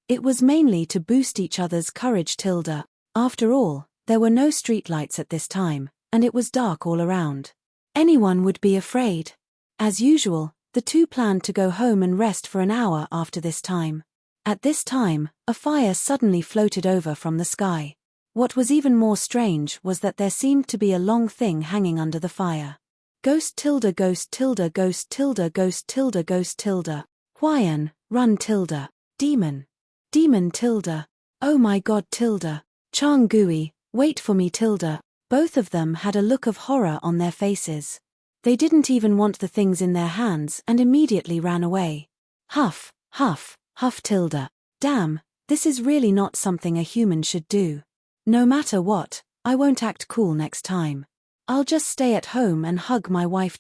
It was mainly to boost each other's courage. After all, there were no streetlights at this time, and it was dark all around. Anyone would be afraid. As usual, the two planned to go home and rest for an hour after this time. At this time, a fire suddenly floated over from the sky. What was even more strange was that there seemed to be a long thing hanging under the fire. Ghost. Ghost. Ghost. Ghost. Huayan, run. Demon. Demon. Oh my god. Chang Gui, wait for me. Both of them had a look of horror on their faces. They didn't even want the things in their hands and immediately ran away. Huff, huff, huff. Damn, this is really not something a human should do. No matter what, I won't act cool next time. I'll just stay at home and hug my wife.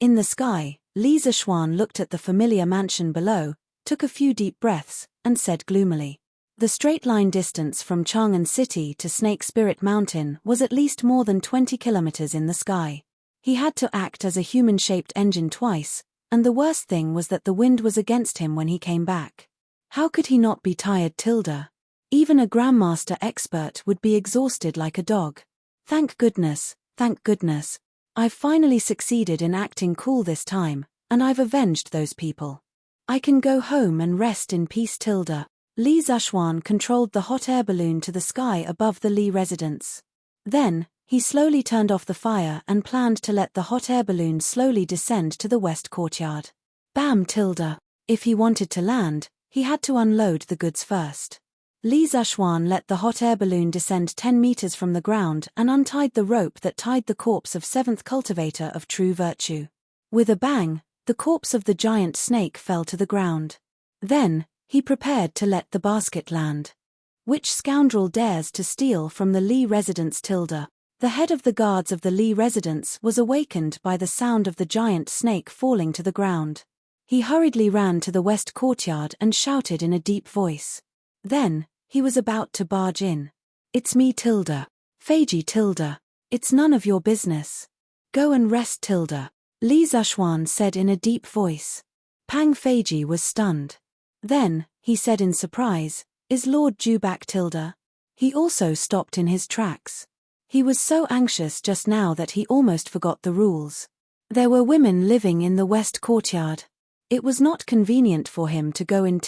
In the sky, Li Zishuan looked at the familiar mansion below, took a few deep breaths, and said gloomily. The straight-line distance from Chang'an City to Snake Spirit Mountain was at least more than 20 kilometers in the sky. He had to act as a human-shaped engine twice, and the worst thing was that the wind was against him when he came back. How could he not be tired? Even a Grandmaster expert would be exhausted like a dog. Thank goodness, I've finally succeeded in acting cool this time, and I've avenged those people. I can go home and rest in peace. Li Zishuan controlled the hot air balloon to the sky above the Li residence. Then, he slowly turned off the fire and planned to let the hot air balloon slowly descend to the west courtyard. Bam. If he wanted to land, he had to unload the goods first. Li Zishuan let the hot air balloon descend 10 meters from the ground and untied the rope that tied the corpse of 7th cultivator of true virtue. With a bang, the corpse of the giant snake fell to the ground. Then, he prepared to let the basket land. Which scoundrel dares to steal from the Li residence? The head of the guards of the Li residence was awakened by the sound of the giant snake falling to the ground. He hurriedly ran to the west courtyard and shouted in a deep voice. Then, he was about to barge in. It's me. Feiji. It's none of your business. Go and rest. Li Zishuan said in a deep voice. Pang Feiji was stunned. Then, he said in surprise, is Lord Zhu back? He also stopped in his tracks. He was so anxious just now that he almost forgot the rules. There were women living in the west courtyard. It was not convenient for him to go in.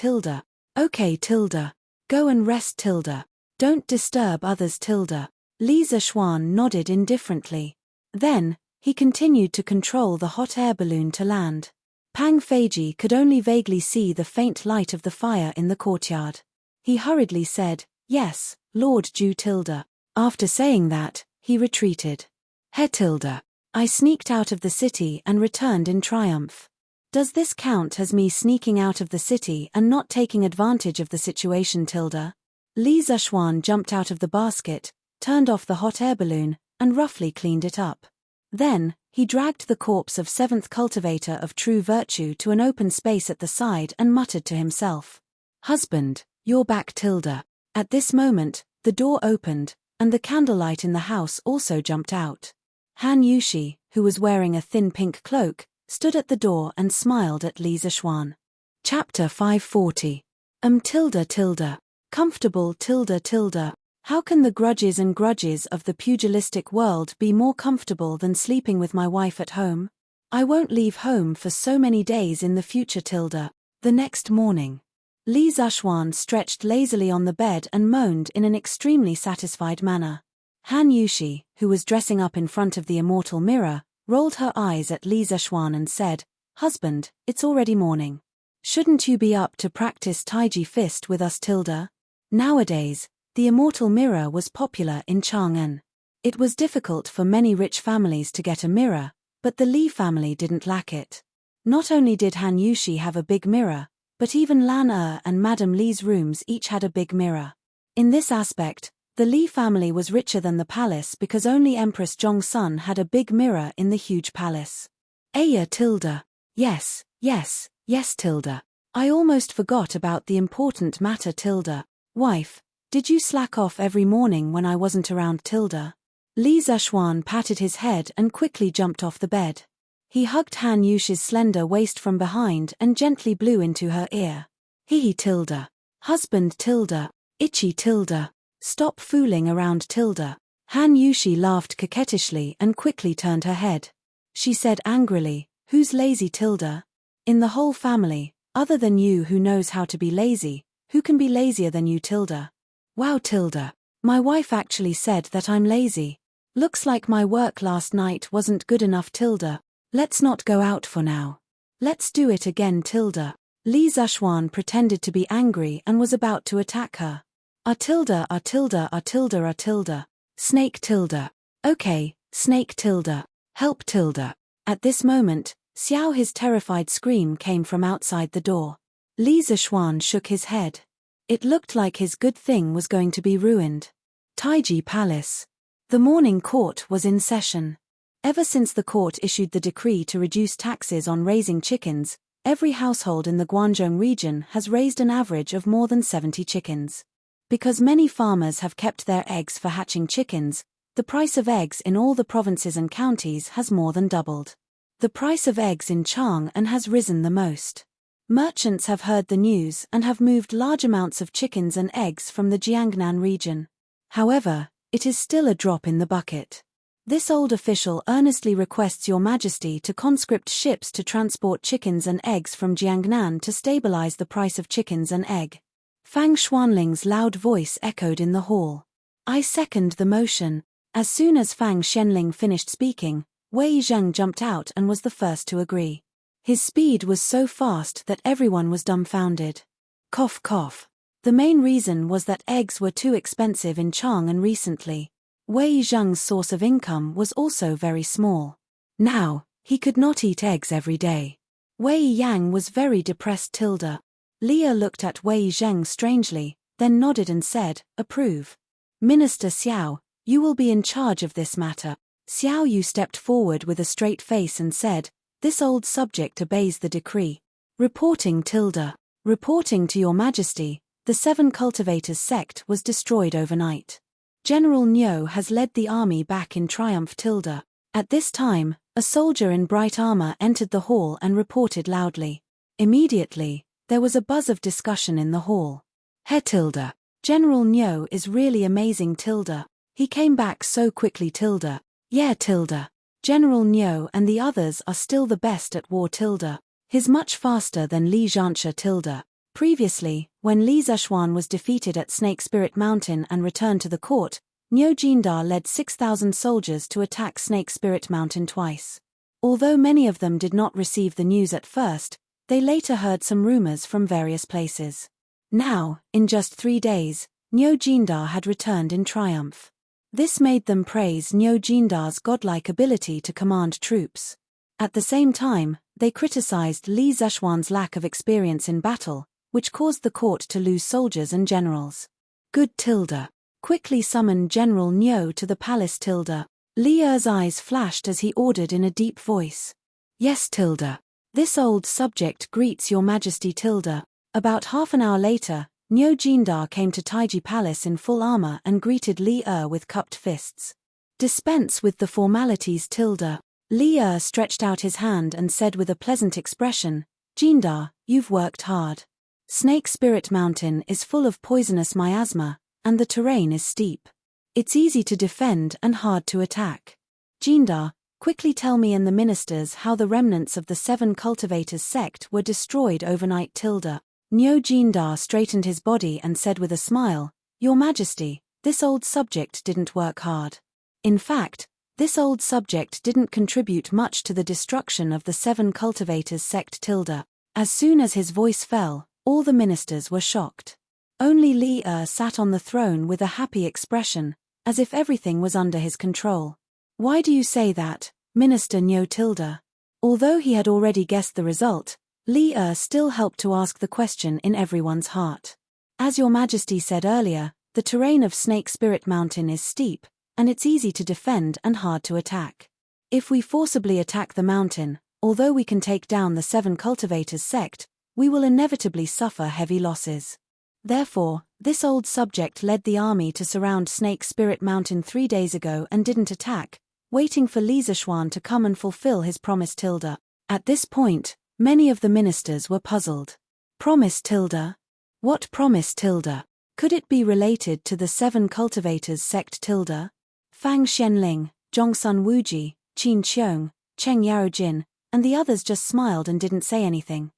Okay Tilda. Go and rest Tilda. Don't disturb others Tilda. Li Zishuan nodded indifferently. Then, he continued to control the hot air balloon to land. Pang Feiji could only vaguely see the faint light of the fire in the courtyard. He hurriedly said, "Yes, Lord Ju Tilda." After saying that, he retreated. "He Tilda. I sneaked out of the city and returned in triumph. Does this count as me sneaking out of the city and not taking advantage of the situation Tilda?" Li Zishuan jumped out of the basket, turned off the hot air balloon, and roughly cleaned it up. Then, he dragged the corpse of 7th cultivator of true virtue to an open space at the side and muttered to himself, "Husband, you're back Tilda." At this moment, the door opened, and the candlelight in the house also jumped out. Han Yushi, who was wearing a thin pink cloak, stood at the door and smiled at Li Zishuan. Chapter 540. Tilda. Comfortable Tilda. How can the grudges of the pugilistic world be more comfortable than sleeping with my wife at home? I won't leave home for so many days in the future Tilda. The next morning, Li Zishuan stretched lazily on the bed and moaned in an extremely satisfied manner. Han Yushi, who was dressing up in front of the immortal mirror, rolled her eyes at Li Zishuan and said, "Husband, it's already morning. Shouldn't you be up to practice Taiji fist with us Tilda?" Nowadays, the immortal mirror was popular in Chang'an. It was difficult for many rich families to get a mirror, but the Li family didn't lack it. Not only did Han Yushi have a big mirror, but even Lan and Madame Li's rooms each had a big mirror. In this aspect, the Li family was richer than the palace because only Empress Zhongsun had a big mirror in the huge palace. Aya Tilda. Yes Tilda. I almost forgot about the important matter Tilda. Wife, did you slack off every morning when I wasn't around Tilda? Li Zishuan patted his head and quickly jumped off the bed. He hugged Han Yushi's slender waist from behind and gently blew into her ear. Hee Tilda. Husband Tilda. Itchy Tilda. Stop fooling around Tilda. Han Yushi laughed coquettishly and quickly turned her head. She said angrily, "Who's lazy Tilda? In the whole family, other than you who knows how to be lazy, who can be lazier than you Tilda?" "Wow Tilda. My wife actually said that I'm lazy. Looks like my work last night wasn't good enough Tilda. Let's not go out for now. Let's do it again Tilda." Li Zishuan pretended to be angry and was about to attack her. Tilda. Snake Tilda. Okay, Snake Tilda. Help Tilda. At this moment, Xiao his terrified scream came from outside the door. Li Zishuan shook his head. It looked like his good thing was going to be ruined. Taiji Palace. The morning court was in session. Ever since the court issued the decree to reduce taxes on raising chickens, every household in the Guangzhou region has raised an average of more than 70 chickens. Because many farmers have kept their eggs for hatching chickens, the price of eggs in all the provinces and counties has more than doubled. The price of eggs in Chang'an has risen the most. Merchants have heard the news and have moved large amounts of chickens and eggs from the Jiangnan region. However, it is still a drop in the bucket. This old official earnestly requests Your Majesty to conscript ships to transport chickens and eggs from Jiangnan to stabilize the price of chickens and egg. Fang Xuanling's loud voice echoed in the hall. I second the motion. As soon as Fang Xianling finished speaking, Wei Zheng jumped out and was the first to agree. His speed was so fast that everyone was dumbfounded. Cough cough. The main reason was that eggs were too expensive in Chang'an recently. Wei Zheng's source of income was also very small. Now, he could not eat eggs every day. Wei Yang was very depressed Tilda. Leah looked at Wei Zheng strangely, then nodded and said, "Approve. Minister Xiao, you will be in charge of this matter." Xiao Yu stepped forward with a straight face and said, "This old subject obeys the decree. Reporting Tilda. Reporting to Your Majesty, the 7 cultivators sect was destroyed overnight. General Niu has led the army back in triumph Tilda." At this time, a soldier in bright armor entered the hall and reported loudly. Immediately, there was a buzz of discussion in the hall. He Tilda. General Niu is really amazing Tilda. He came back so quickly tilde. Yeah tilde. General Nyo and the others are still the best at war tilde. He's much faster than Li Zhanshe tilde. Previously, when Li Zexuan was defeated at Snake Spirit Mountain and returned to the court, Niu Jindar led 6,000 soldiers to attack Snake Spirit Mountain twice. Although many of them did not receive the news at first, they later heard some rumors from various places. Now, in just 3 days, Niu Jindar had returned in triumph. This made them praise Niu Jindar's godlike ability to command troops. At the same time, they criticized Li Zexuan's lack of experience in battle, which caused the court to lose soldiers and generals. Good tilde. Quickly summon General Niu to the palace tilde. Li Er's eyes flashed as he ordered in a deep voice. Yes tilde. This old subject greets your majesty tilde. About half an hour later, Niu Jindar came to Taiji Palace in full armor and greeted Li Er with cupped fists. Dispense with the formalities tilde. Li Er stretched out his hand and said with a pleasant expression, Jindar, you've worked hard. Snake Spirit Mountain is full of poisonous miasma, and the terrain is steep. It's easy to defend and hard to attack. Jindar, quickly tell me and the ministers how the remnants of the 7 cultivators sect were destroyed overnight tilde. Niu Jindar straightened his body and said with a smile, Your Majesty, this old subject didn't work hard. In fact, this old subject didn't contribute much to the destruction of the 7 cultivators sect tilde. As soon as his voice fell, all the ministers were shocked. Only Li Er sat on the throne with a happy expression, as if everything was under his control. Why do you say that, Minister Niu tilde? Although he had already guessed the result, Li Er still helped to ask the question in everyone's heart. As Your Majesty said earlier, the terrain of Snake Spirit Mountain is steep, and it's easy to defend and hard to attack. If we forcibly attack the mountain, although we can take down the 7 cultivators sect, we will inevitably suffer heavy losses. Therefore, this old subject led the army to surround Snake Spirit Mountain 3 days ago and didn't attack, waiting for Li Zexuan to come and fulfill his promise tilde. At this point, many of the ministers were puzzled. Promise tilde? What promise tilde? Could it be related to the 7 cultivators sect tilde? Fang Xianling, Zhongsun Wuji, Qin Qiong, Cheng Yaojin, and the others just smiled and didn't say anything.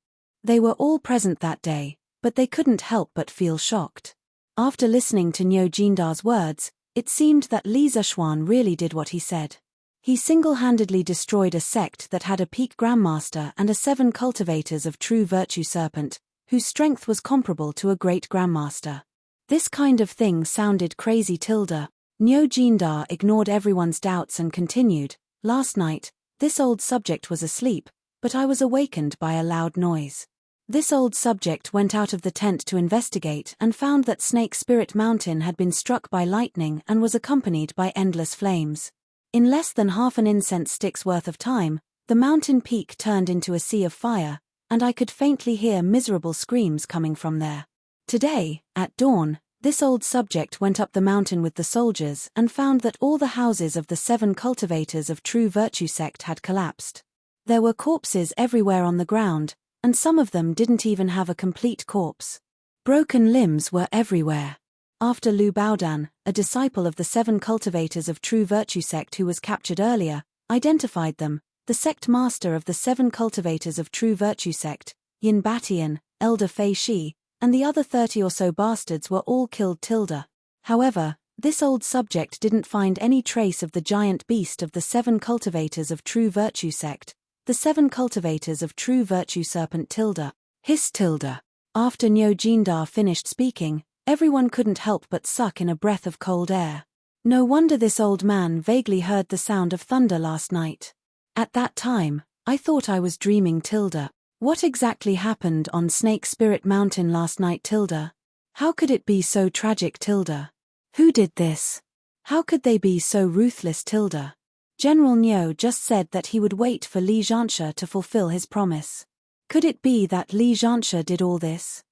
They were all present that day, but they couldn't help but feel shocked. After listening to Niu Jindar's words, it seemed that Li Zexuan really did what he said. He single-handedly destroyed a sect that had a peak grandmaster and a 7 cultivators of true virtue serpent, whose strength was comparable to a great grandmaster. This kind of thing sounded crazy tilde. Niu Jindar ignored everyone's doubts and continued, Last night, this old subject was asleep, but I was awakened by a loud noise. This old subject went out of the tent to investigate and found that Snake Spirit Mountain had been struck by lightning and was accompanied by endless flames. In less than half an incense stick's worth of time, the mountain peak turned into a sea of fire, and I could faintly hear miserable screams coming from there. Today, at dawn, this old subject went up the mountain with the soldiers and found that all the houses of the 7 cultivators of true virtue sect had collapsed. There were corpses everywhere on the ground, and some of them didn't even have a complete corpse. Broken limbs were everywhere. After Lu Baodan, a disciple of the 7 cultivators of true virtue sect who was captured earlier, identified them, the sect master of the 7 cultivators of true virtue sect, Yin Batian, Elder Fei Shi, and the other 30 or so bastards were all killed tilde. However, this old subject didn't find any trace of the giant beast of the 7 cultivators of true virtue sect, the 7 cultivators of true virtue serpent tilde. Hiss tilde. After Niu Jindar finished speaking, everyone couldn't help but suck in a breath of cold air. No wonder this old man vaguely heard the sound of thunder last night. At that time, I thought I was dreaming tilde. What exactly happened on Snake Spirit Mountain last night tilde? How could it be so tragic tilde? Who did this? How could they be so ruthless tilde? General Niu just said that he would wait for Li Zhanshe to fulfill his promise. Could it be that Li Zhanshe did all this?